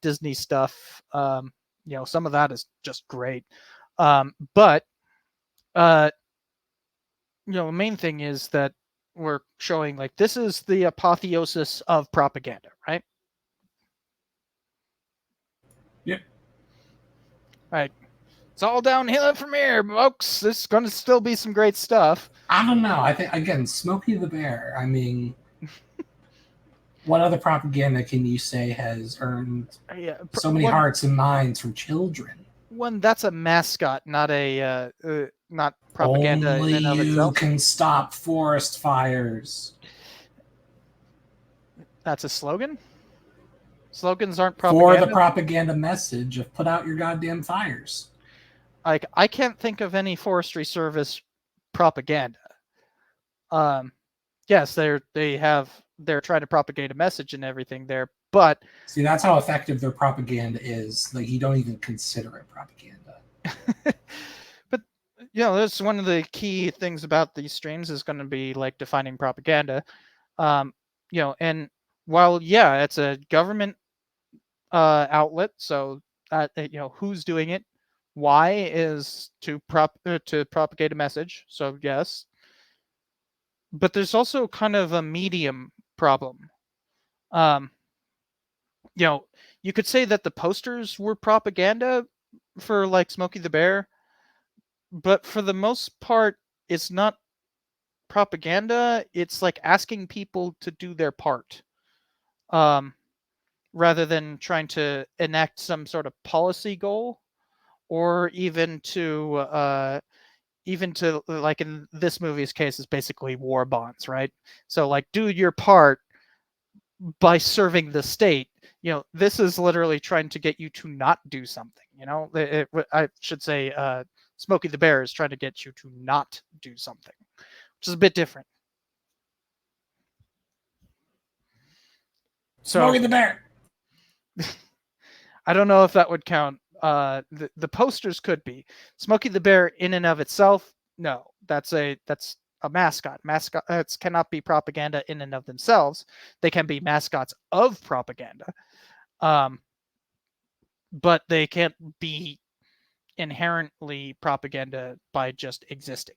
[SPEAKER 1] Disney stuff. Some of that is just great. But the main thing is that we're showing, like, this is the apotheosis of propaganda, right?
[SPEAKER 2] Yep.
[SPEAKER 1] All right. It's all downhill from here, folks. There's going to still be some great stuff.
[SPEAKER 2] I don't know. I think, again, Smokey the Bear. I mean, what other propaganda can you say has earned so many hearts and minds from children?
[SPEAKER 1] One, that's a mascot, not a not propaganda
[SPEAKER 2] Only
[SPEAKER 1] in and of
[SPEAKER 2] you
[SPEAKER 1] itself.
[SPEAKER 2] can stop forest fires.
[SPEAKER 1] That's a slogan? Slogans aren't propaganda?
[SPEAKER 2] For the propaganda message of put out your goddamn fires.
[SPEAKER 1] Like, I can't think of any Forestry Service propaganda. Yes, they're trying to propagate a message and everything there, but
[SPEAKER 2] see, that's how effective their propaganda is. Like, you don't even consider it propaganda.
[SPEAKER 1] But that's one of the key things about these streams is going to be like defining propaganda. And while it's a government outlet, so who's doing it, why is to propagate a message. So yes, but there's also kind of a medium problem. You could say that the posters were propaganda for like Smokey the Bear, but for the most part, it's not propaganda. It's like asking people to do their part, rather than trying to enact some sort of policy goal, or even to like in this movie's case, is basically war bonds, right? So like, do your part by serving the state. This is literally trying to get you to not do something. I should say, Smokey the Bear is trying to get you to not do something, which is a bit different.
[SPEAKER 2] Smokey the Bear.
[SPEAKER 1] I don't know if that would count. The posters could be. Smokey the Bear in and of itself, no. That's a mascot. Mascots cannot be propaganda in and of themselves. They can be mascots of propaganda, but they can't be inherently propaganda by just existing.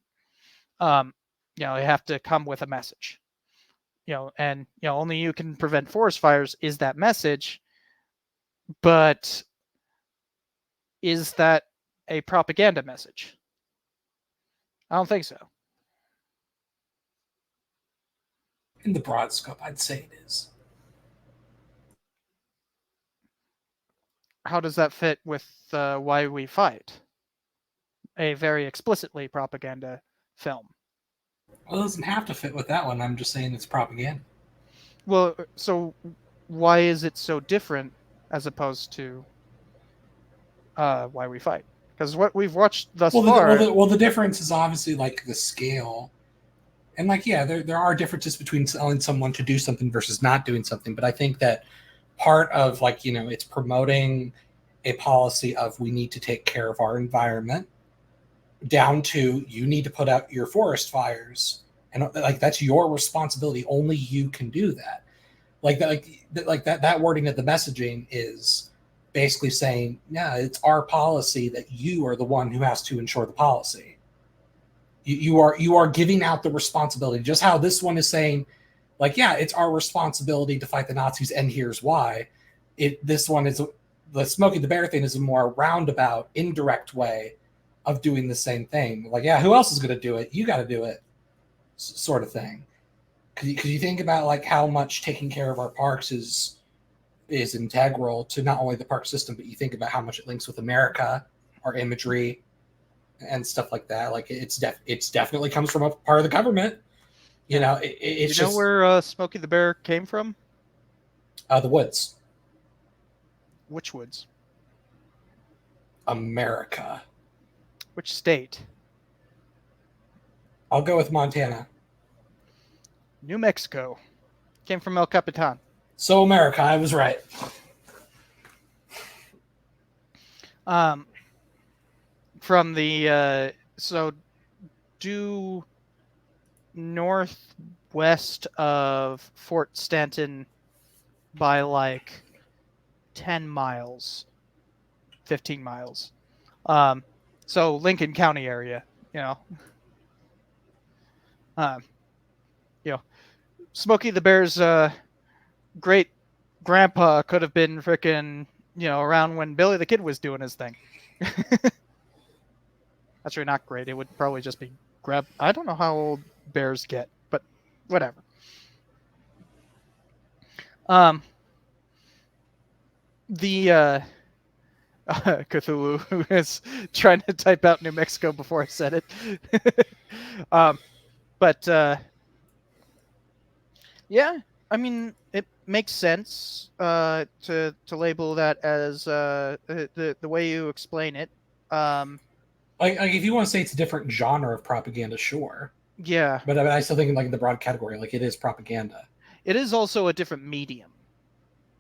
[SPEAKER 1] They have to come with a message. And only you can prevent forest fires is that message, but is that a propaganda message? I don't think so.
[SPEAKER 2] In the broad scope, I'd say it is.
[SPEAKER 1] How does that fit with Why We Fight? A very explicitly propaganda film.
[SPEAKER 2] Well, it doesn't have to fit with that one. I'm just saying it's propaganda.
[SPEAKER 1] Well, so why is it so different as opposed to Why We Fight? Because what we've watched thus far...
[SPEAKER 2] The difference is obviously like the scale. And like, yeah, there are differences between telling someone to do something versus not doing something. But I think that part of like, it's promoting a policy of we need to take care of our environment down to you need to put out your forest fires. And like, that's your responsibility. Only you can do that. That wording of the messaging is basically saying, yeah, it's our policy that you are the one who has to ensure the policy. You are giving out the responsibility, just how this one is saying, like, yeah, it's our responsibility to fight the Nazis, and here's why. This one is the Smokey the Bear thing is a more roundabout, indirect way of doing the same thing. Like, yeah, who else is going to do it? You got to do it, sort of thing. Because you think about like how much taking care of our parks is integral to not only the park system, but you think about how much it links with America, our imagery, and stuff like that. Like it's definitely comes from a part of the government. It's
[SPEAKER 1] just where Smokey the Bear came from?
[SPEAKER 2] The woods.
[SPEAKER 1] Which woods?
[SPEAKER 2] America.
[SPEAKER 1] Which state?
[SPEAKER 2] I'll go with Montana.
[SPEAKER 1] New Mexico. Came from El Capitan.
[SPEAKER 2] So America, I was right.
[SPEAKER 1] From the due northwest of Fort Stanton by like 10 miles, 15 miles. So Lincoln County area, Smokey the Bear's great grandpa could have been frickin', around when Billy the Kid was doing his thing. That's really not great. It would probably just be I don't know how old bears get, but whatever. The Cthulhu, who is trying to type out New Mexico before I said it. Yeah, I mean, it makes sense to label that as the way you explain it.
[SPEAKER 2] Like if you want to say it's a different genre of propaganda, sure.
[SPEAKER 1] Yeah.
[SPEAKER 2] But I still think like in the broad category, like it is propaganda.
[SPEAKER 1] It is also a different medium,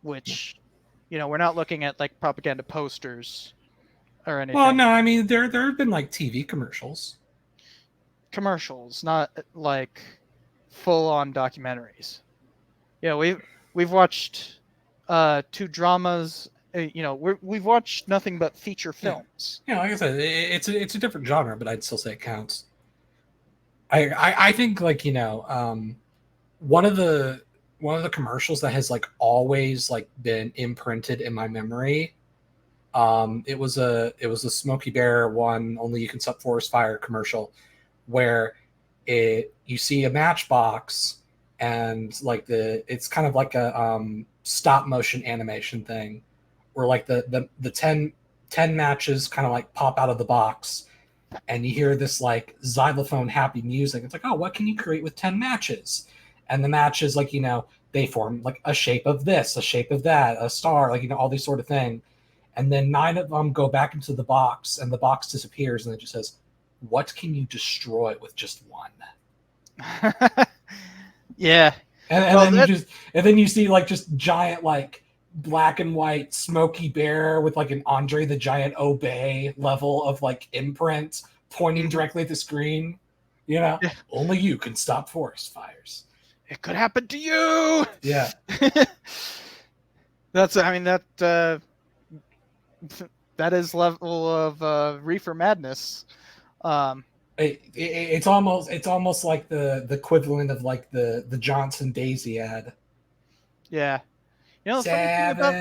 [SPEAKER 1] which, we're not looking at like propaganda posters or anything.
[SPEAKER 2] Well, no, I mean there have been like TV commercials.
[SPEAKER 1] Commercials, not like full-on documentaries. We've watched 2 dramas. We've watched nothing but feature films.
[SPEAKER 2] Yeah, like I said, it's a different genre, but I'd still say it counts. I think like one of the commercials that has like always like been imprinted in my memory. It was a Smokey Bear one, only you can stop forest fire commercial, where you see a matchbox and like it's kind of like a stop motion animation thing where like the 10 matches kind of like pop out of the box and you hear this like xylophone happy music. It's like, oh, what can you create with 10 matches? And the matches, like, they form like a shape of this, a shape of that, a star, like, all these sort of thing. And then 9 of them go back into the box and the box disappears and it just says, what can you destroy with just one?
[SPEAKER 1] Yeah.
[SPEAKER 2] And then you see like just giant like black and white Smokey Bear with like an Andre the Giant Obey level of like imprint pointing directly at the screen. You know, only you can stop forest fires.
[SPEAKER 1] It could happen to you.
[SPEAKER 2] Yeah.
[SPEAKER 1] That's, I mean, that is level of reefer madness.
[SPEAKER 2] It's almost like the equivalent of like the Johnson Daisy ad.
[SPEAKER 1] Yeah. You know, the funny thing about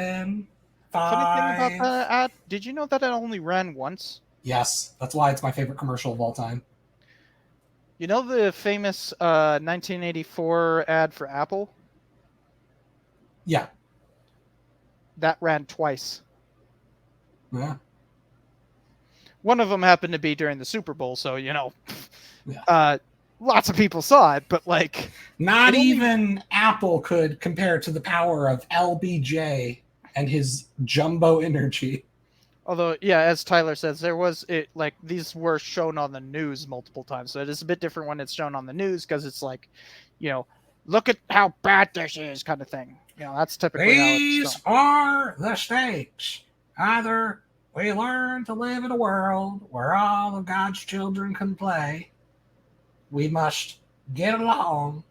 [SPEAKER 2] 5.
[SPEAKER 1] that ad, did you know that it only ran once?
[SPEAKER 2] Yes, that's why it's my favorite commercial of all time.
[SPEAKER 1] You know the famous 1984 ad for Apple?
[SPEAKER 2] Yeah.
[SPEAKER 1] That ran twice.
[SPEAKER 2] Yeah.
[SPEAKER 1] One of them happened to be during the Super Bowl, so, lots of people saw it, but like...
[SPEAKER 2] Not even Apple could compare to the power of LBJ and his jumbo energy.
[SPEAKER 1] Although, yeah, as Tyler says, these were shown on the news multiple times, so it is a bit different when it's shown on the news, because it's like, look at how bad this is, kind of thing. That's typically how it's
[SPEAKER 2] These are the stakes. Either we learn to live in a world where all of God's children can play, we must get along,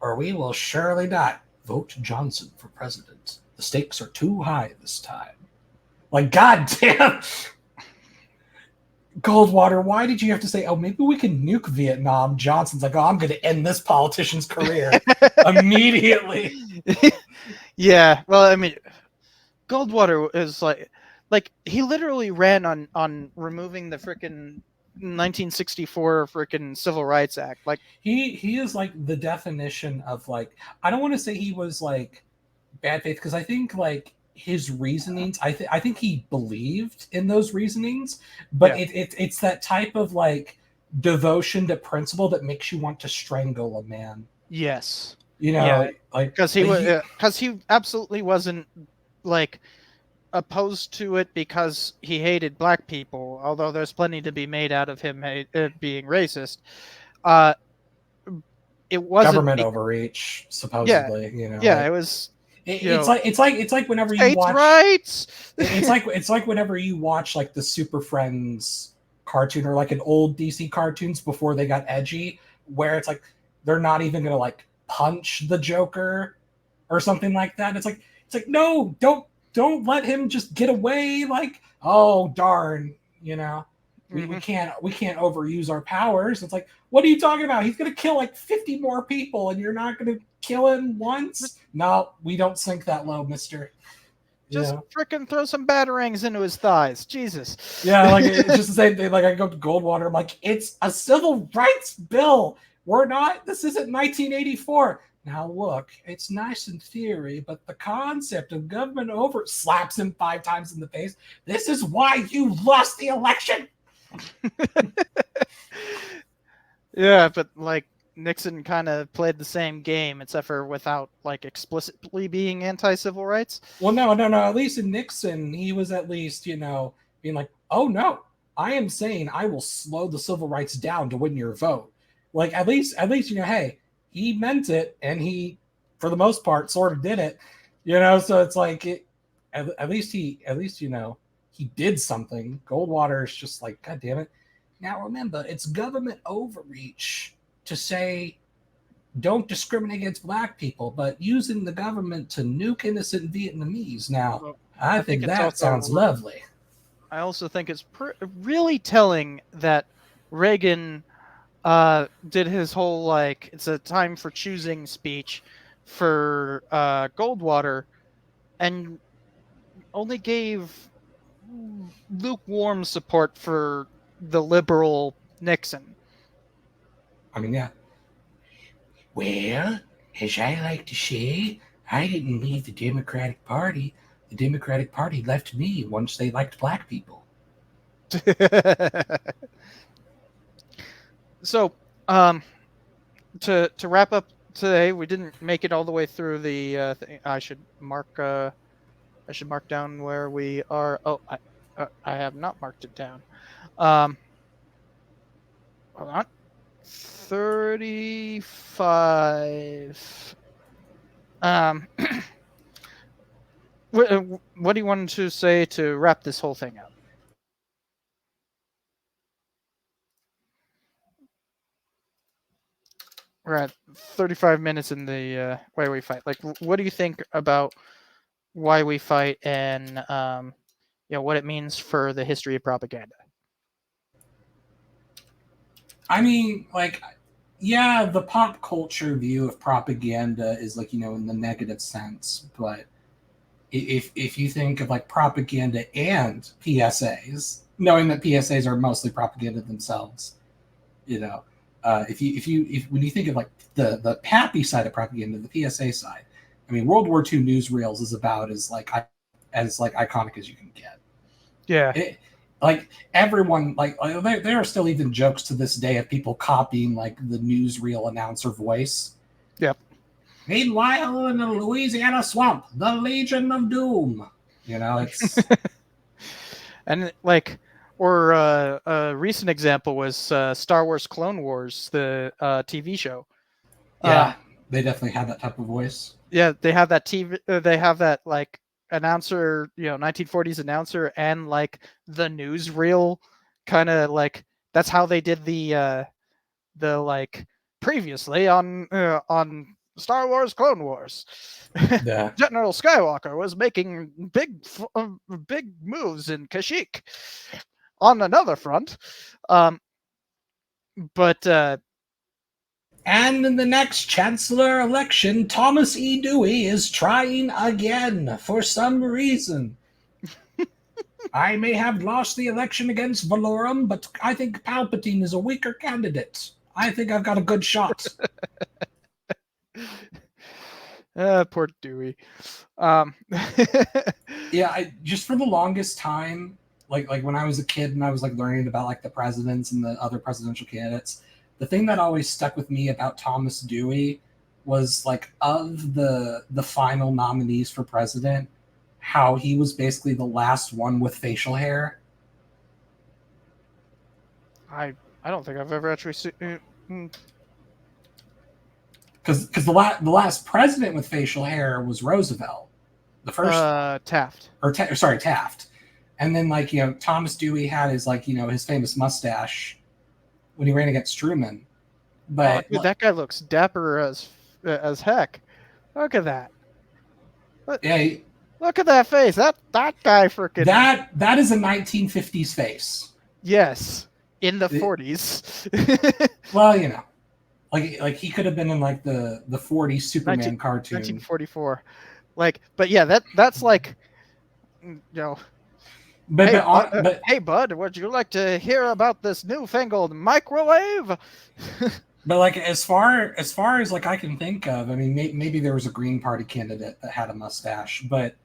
[SPEAKER 2] or we will surely die. Vote Johnson for president. The stakes are too high this time. Like, goddamn. Goldwater, why did you have to say, oh, maybe we can nuke Vietnam? Johnson's like, oh, I'm going to end this politician's career immediately.
[SPEAKER 1] Yeah, well, I mean, Goldwater is like he literally ran on removing the frickin' 1964 frickin' Civil Rights Act. Like
[SPEAKER 2] he is like the definition of like, I don't want to say he was like bad faith, because I think like his reasonings, I think he believed in those reasonings, but it's that type of like devotion to principle that makes you want to strangle a man.
[SPEAKER 1] Yes.
[SPEAKER 2] Like
[SPEAKER 1] because he absolutely wasn't like opposed to it because he hated black people, although there's plenty to be made out of him being racist. It wasn't
[SPEAKER 2] government overreach, supposedly.
[SPEAKER 1] It was.
[SPEAKER 2] It's like whenever you watch
[SPEAKER 1] rights.
[SPEAKER 2] it's like whenever you watch like the Super Friends cartoon, or like an old DC cartoons before they got edgy, where it's like they're not even gonna like punch the Joker or something like that. It's like no, don't let him just get away. Like, oh darn, we can't overuse our powers. It's like, what are you talking about? He's gonna kill like 50 more people, and you're not gonna kill him once? No, we don't sink that low, mister.
[SPEAKER 1] Just frickin' throw some batarangs into his thighs. Jesus.
[SPEAKER 2] Yeah, like it's just the same thing. Like I go to Goldwater, I'm like, it's a civil rights bill. This isn't 1984. Now look, it's nice in theory, but the concept of government slaps him 5 times in the face. This is why you lost the election.
[SPEAKER 1] Yeah, but like Nixon kind of played the same game, except for without like explicitly being anti-civil rights.
[SPEAKER 2] Well, no. At least in Nixon, he was at least, being like, oh no, I am saying I will slow the civil rights down to win your vote. Like at least, hey, he meant it, and he, for the most part, sort of did it. So it's like at least he did something. Goldwater is just like, God damn it. Now remember, it's government overreach to say don't discriminate against black people, but using the government to nuke innocent Vietnamese. Now, I think that sounds lovely.
[SPEAKER 1] I also think it's really telling that Reagan did his whole like it's a time for choosing speech for Goldwater, and only gave lukewarm support for the liberal Nixon.
[SPEAKER 2] I mean, yeah. Well, as I like to say, I didn't leave the Democratic Party. The Democratic Party left me once they liked black people.
[SPEAKER 1] So, to wrap up today, we didn't make it all the way through the thing. I should mark down where we are. Oh, I have not marked it down. Hold on. 35. What do you want to say to wrap this whole thing up? we're at 35 minutes in the Why We Fight. Like, what do you think about Why We Fight and what it means for the history of propaganda?
[SPEAKER 2] I mean, like, yeah, the pop culture view of propaganda is like, in the negative sense, but if you think of like propaganda and PSAs, knowing that PSAs are mostly propaganda themselves, if when you think of like the happy side of propaganda, the PSA side, I mean, World War II newsreels is about as iconic as you can get.
[SPEAKER 1] Yeah.
[SPEAKER 2] Like everyone, there are still even jokes to this day of people copying like the newsreel announcer voice.
[SPEAKER 1] Yep.
[SPEAKER 2] Meanwhile, in the Louisiana swamp, the Legion of Doom. It's
[SPEAKER 1] and like, or a recent example was Star Wars Clone Wars, the TV show.
[SPEAKER 2] Yeah, they definitely have that type of voice.
[SPEAKER 1] Yeah, they have that TV. They have that like announcer, 1940s announcer, and like the newsreel kind of like that's how they did the like previously on Star Wars Clone Wars.
[SPEAKER 2] Yeah.
[SPEAKER 1] General Skywalker was making big moves in Kashyyyk. On another front, but
[SPEAKER 2] and in the next chancellor election, Thomas E. Dewey is trying again for some reason. I may have lost the election against Valorum, but I think Palpatine is a weaker candidate. I think I've got a good shot.
[SPEAKER 1] Poor Dewey.
[SPEAKER 2] Yeah, just for the longest time, like when I was a kid and I was like learning about like the presidents and the other presidential candidates, the thing that always stuck with me about Thomas Dewey was like of the final nominees for president, how he was basically the last one with facial hair.
[SPEAKER 1] I don't think I've ever actually seen.
[SPEAKER 2] Because the last president with facial hair was Roosevelt, the first
[SPEAKER 1] Taft,
[SPEAKER 2] sorry, Taft, and then like Thomas Dewey had his like his famous mustache when he ran against Truman. But
[SPEAKER 1] dude, that guy looks dapper as heck. Look at that.
[SPEAKER 2] Yeah,
[SPEAKER 1] look at that face. That guy freaking.
[SPEAKER 2] That is a 1950s face.
[SPEAKER 1] Yes, in the 40s.
[SPEAKER 2] Well, like he could have been in like the 40s Superman cartoon.
[SPEAKER 1] 1944. Like, but yeah, that's like,
[SPEAKER 2] But
[SPEAKER 1] hey bud, would you like to hear about this newfangled microwave?
[SPEAKER 2] But like as far as like I can think of, I mean, maybe there was a Green Party candidate that had a mustache, but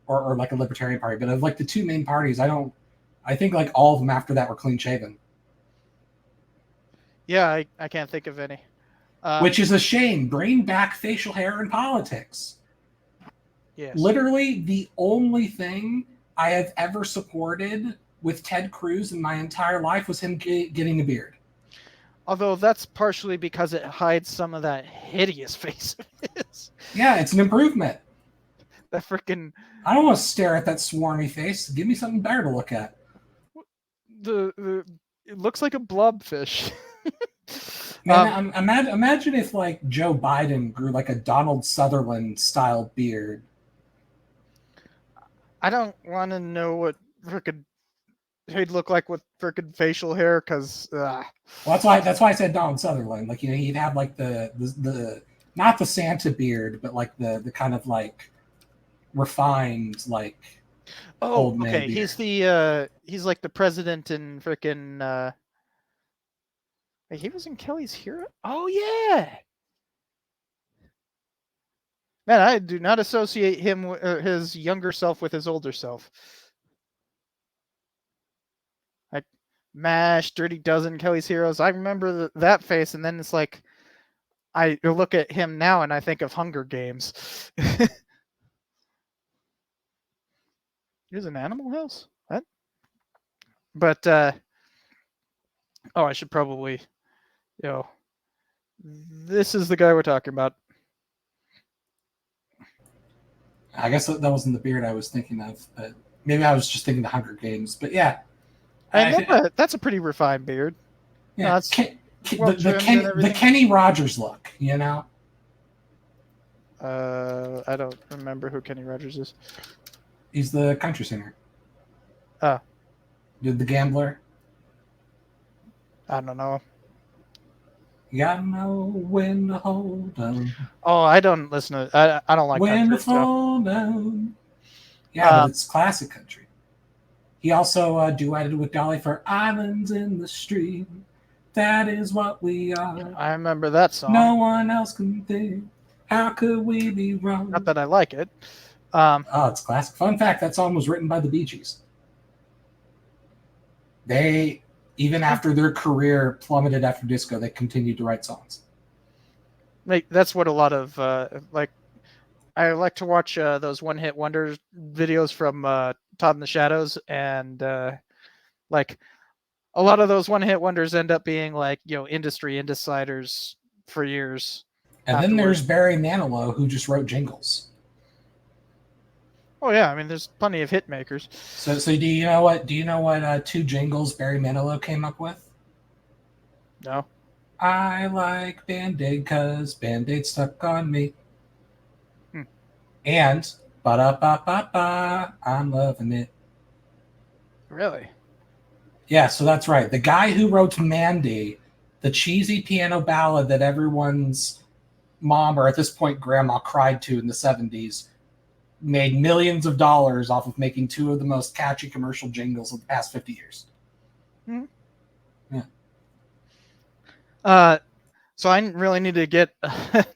[SPEAKER 2] or like a Libertarian Party, but of like the two main parties, I think like all of them after that were clean shaven.
[SPEAKER 1] Yeah, I can't think of any.
[SPEAKER 2] Which is a shame. Bring back facial hair in politics.
[SPEAKER 1] Yes.
[SPEAKER 2] Literally the only thing I have ever supported with Ted Cruz in my entire life was him getting a beard.
[SPEAKER 1] Although that's partially because it hides some of that hideous face of his.
[SPEAKER 2] Yeah, it's an improvement.
[SPEAKER 1] That freaking...
[SPEAKER 2] I don't want to stare at that swarmy face. Give me something better to look at.
[SPEAKER 1] It looks like a blobfish.
[SPEAKER 2] Man, imagine if like Joe Biden grew like a Donald Sutherland style beard.
[SPEAKER 1] I don't want to know what freaking he'd look like with freaking facial hair, because
[SPEAKER 2] well, that's why I said Donald Sutherland. Like he'd have like the not the Santa beard, but like the kind of like refined like old man
[SPEAKER 1] okay beard. He's like the president in freaking he was in Kelly's Hero. Oh yeah, man, I do not associate him his younger self with his older self. Like MASH, Dirty Dozen, Kelly's Heroes. I remember that face, and then it's like I look at him now and I think of Hunger Games. Here's an Animal House. What? But I should probably, this is the guy we're talking about.
[SPEAKER 2] I guess that wasn't the beard I was thinking of, but maybe I was just thinking the Hunger Games. But yeah,
[SPEAKER 1] that's a pretty refined beard.
[SPEAKER 2] Yeah, the Kenny Rogers look, you know.
[SPEAKER 1] I don't remember who Kenny Rogers is.
[SPEAKER 2] He's the country singer.
[SPEAKER 1] Oh.
[SPEAKER 2] Did the Gambler?
[SPEAKER 1] I don't know.
[SPEAKER 2] You gotta know when to hold on.
[SPEAKER 1] Oh, I don't listen to. I don't like
[SPEAKER 2] when
[SPEAKER 1] country
[SPEAKER 2] to fall down. Yeah, but it's classic country. He also duetted with Dolly for "Islands in the Stream." That is what we are.
[SPEAKER 1] I remember that song.
[SPEAKER 2] No one else can think. How could we be wrong?
[SPEAKER 1] Not that I like it.
[SPEAKER 2] Oh, it's classic. Fun fact: that song was written by the Bee Gees. They, even after their career plummeted after disco, they continued to write songs.
[SPEAKER 1] Like that's what a lot of like. I like to watch those one-hit wonders videos from Todd in the Shadows, and like a lot of those one-hit wonders end up being like industry insiders for years.
[SPEAKER 2] And then there's Barry Manilow, who just wrote jingles.
[SPEAKER 1] Oh yeah, I mean there's plenty of hit makers.
[SPEAKER 2] So do you know what? Do you know what two jingles Barry Manilow came up with?
[SPEAKER 1] No.
[SPEAKER 2] I like Band-Aid 'cause Band-Aid stuck on me. And ba-da-ba-ba-ba, I'm loving it.
[SPEAKER 1] Really?
[SPEAKER 2] Yeah, so that's right. The guy who wrote Mandy, the cheesy piano ballad that everyone's mom, or at this point grandma, cried to in the 70s, made millions of dollars off of making two of the most catchy commercial jingles of the past 50 years.
[SPEAKER 1] Yeah. So I really need to get at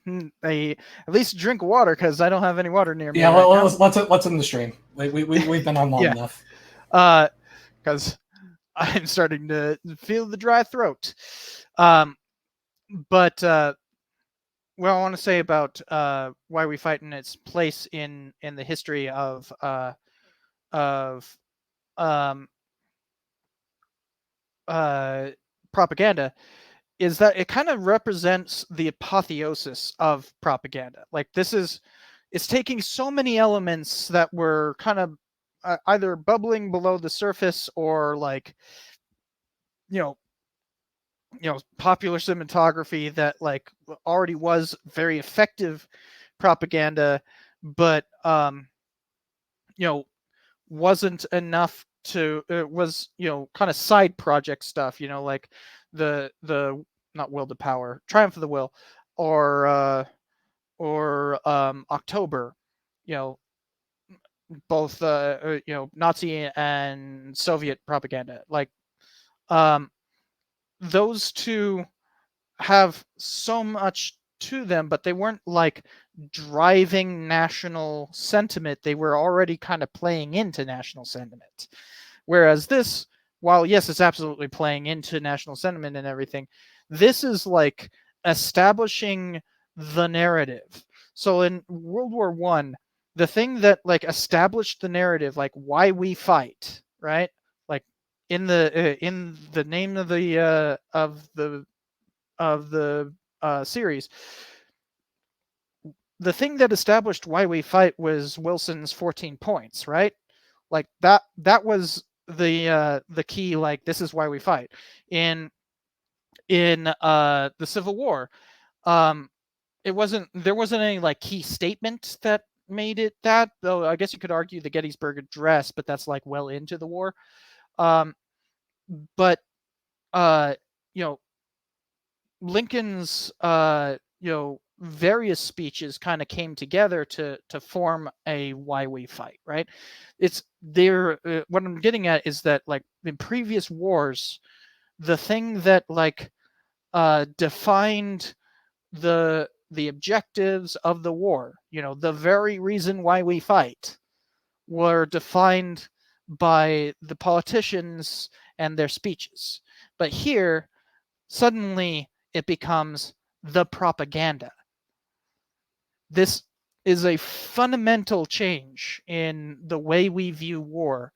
[SPEAKER 1] least a drink of water because I don't have any water near me.
[SPEAKER 2] Yeah, let's end the stream. We've been on long enough.
[SPEAKER 1] Because I'm starting to feel the dry throat. But what I want to say about Why We Fight and its place in the history of propaganda is that it kind of represents the apotheosis of propaganda. Like it's taking so many elements that were kind of either bubbling below the surface or like, popular cinematography that like already was very effective propaganda, but wasn't enough to was kind of side project stuff, like the not Will to Power, Triumph of the Will, or October, both Nazi and Soviet propaganda. Like those two have so much to them, but they weren't like driving national sentiment. They were already kind of playing into national sentiment. Whereas this, while yes, it's absolutely playing into national sentiment and everything, this is like establishing the narrative. So in World War I, the thing that like established the narrative, like why we fight, right? Like in the name of the series, the thing that established why we fight was Wilson's 14 points, right? Like that was the key. Like this is why we fight. In the Civil War, there wasn't any like key statement that made it that, though I guess you could argue the Gettysburg Address, but that's like well into the war. But Lincoln's various speeches kind of came together to form a why we fight, right? It's there. What I'm getting at is that like in previous wars, the thing that like defined the objectives of the war, the very reason why we fight, were defined by the politicians and their speeches. But here, suddenly it becomes the propaganda. This is a fundamental change in the way we view war.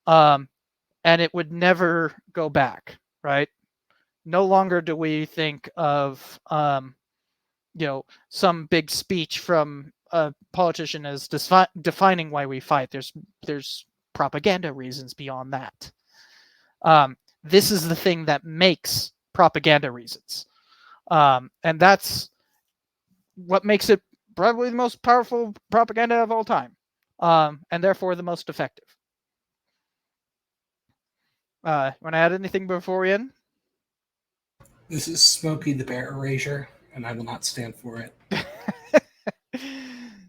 [SPEAKER 1] And it would never go back, right? No longer do we think of, some big speech from a politician as defining why we fight. There's propaganda reasons beyond that. This is the thing that makes propaganda reasons. And that's what makes it probably the most powerful propaganda of all time, and therefore the most effective. Want to add anything before we end?
[SPEAKER 2] This is Smokey the Bear Erasure, and I will not stand for it.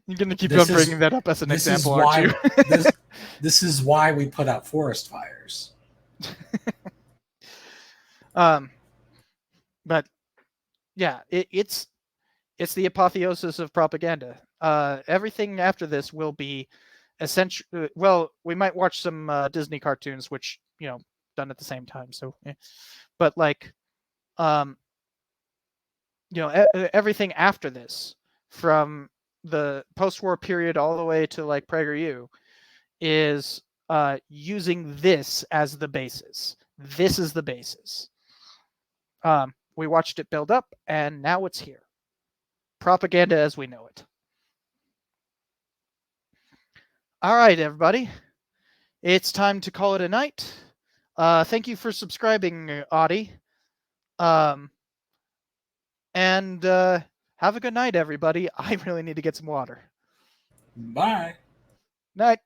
[SPEAKER 1] You're going to keep on bringing that up as an example, aren't you?
[SPEAKER 2] This is why we put out forest fires.
[SPEAKER 1] But yeah, it's the apotheosis of propaganda. Everything after this will be essential. Well, we might watch some Disney cartoons, which done at the same time. So, but like, everything after this, from the post-war period all the way to like PragerU, is using this as the basis. This is the basis. We watched it build up, and now it's here. Propaganda as we know it. All right, everybody. It's time to call it a night. Thank you for subscribing, Audie. And have a good night, everybody. I really need to get some water.
[SPEAKER 2] Bye.
[SPEAKER 1] Night.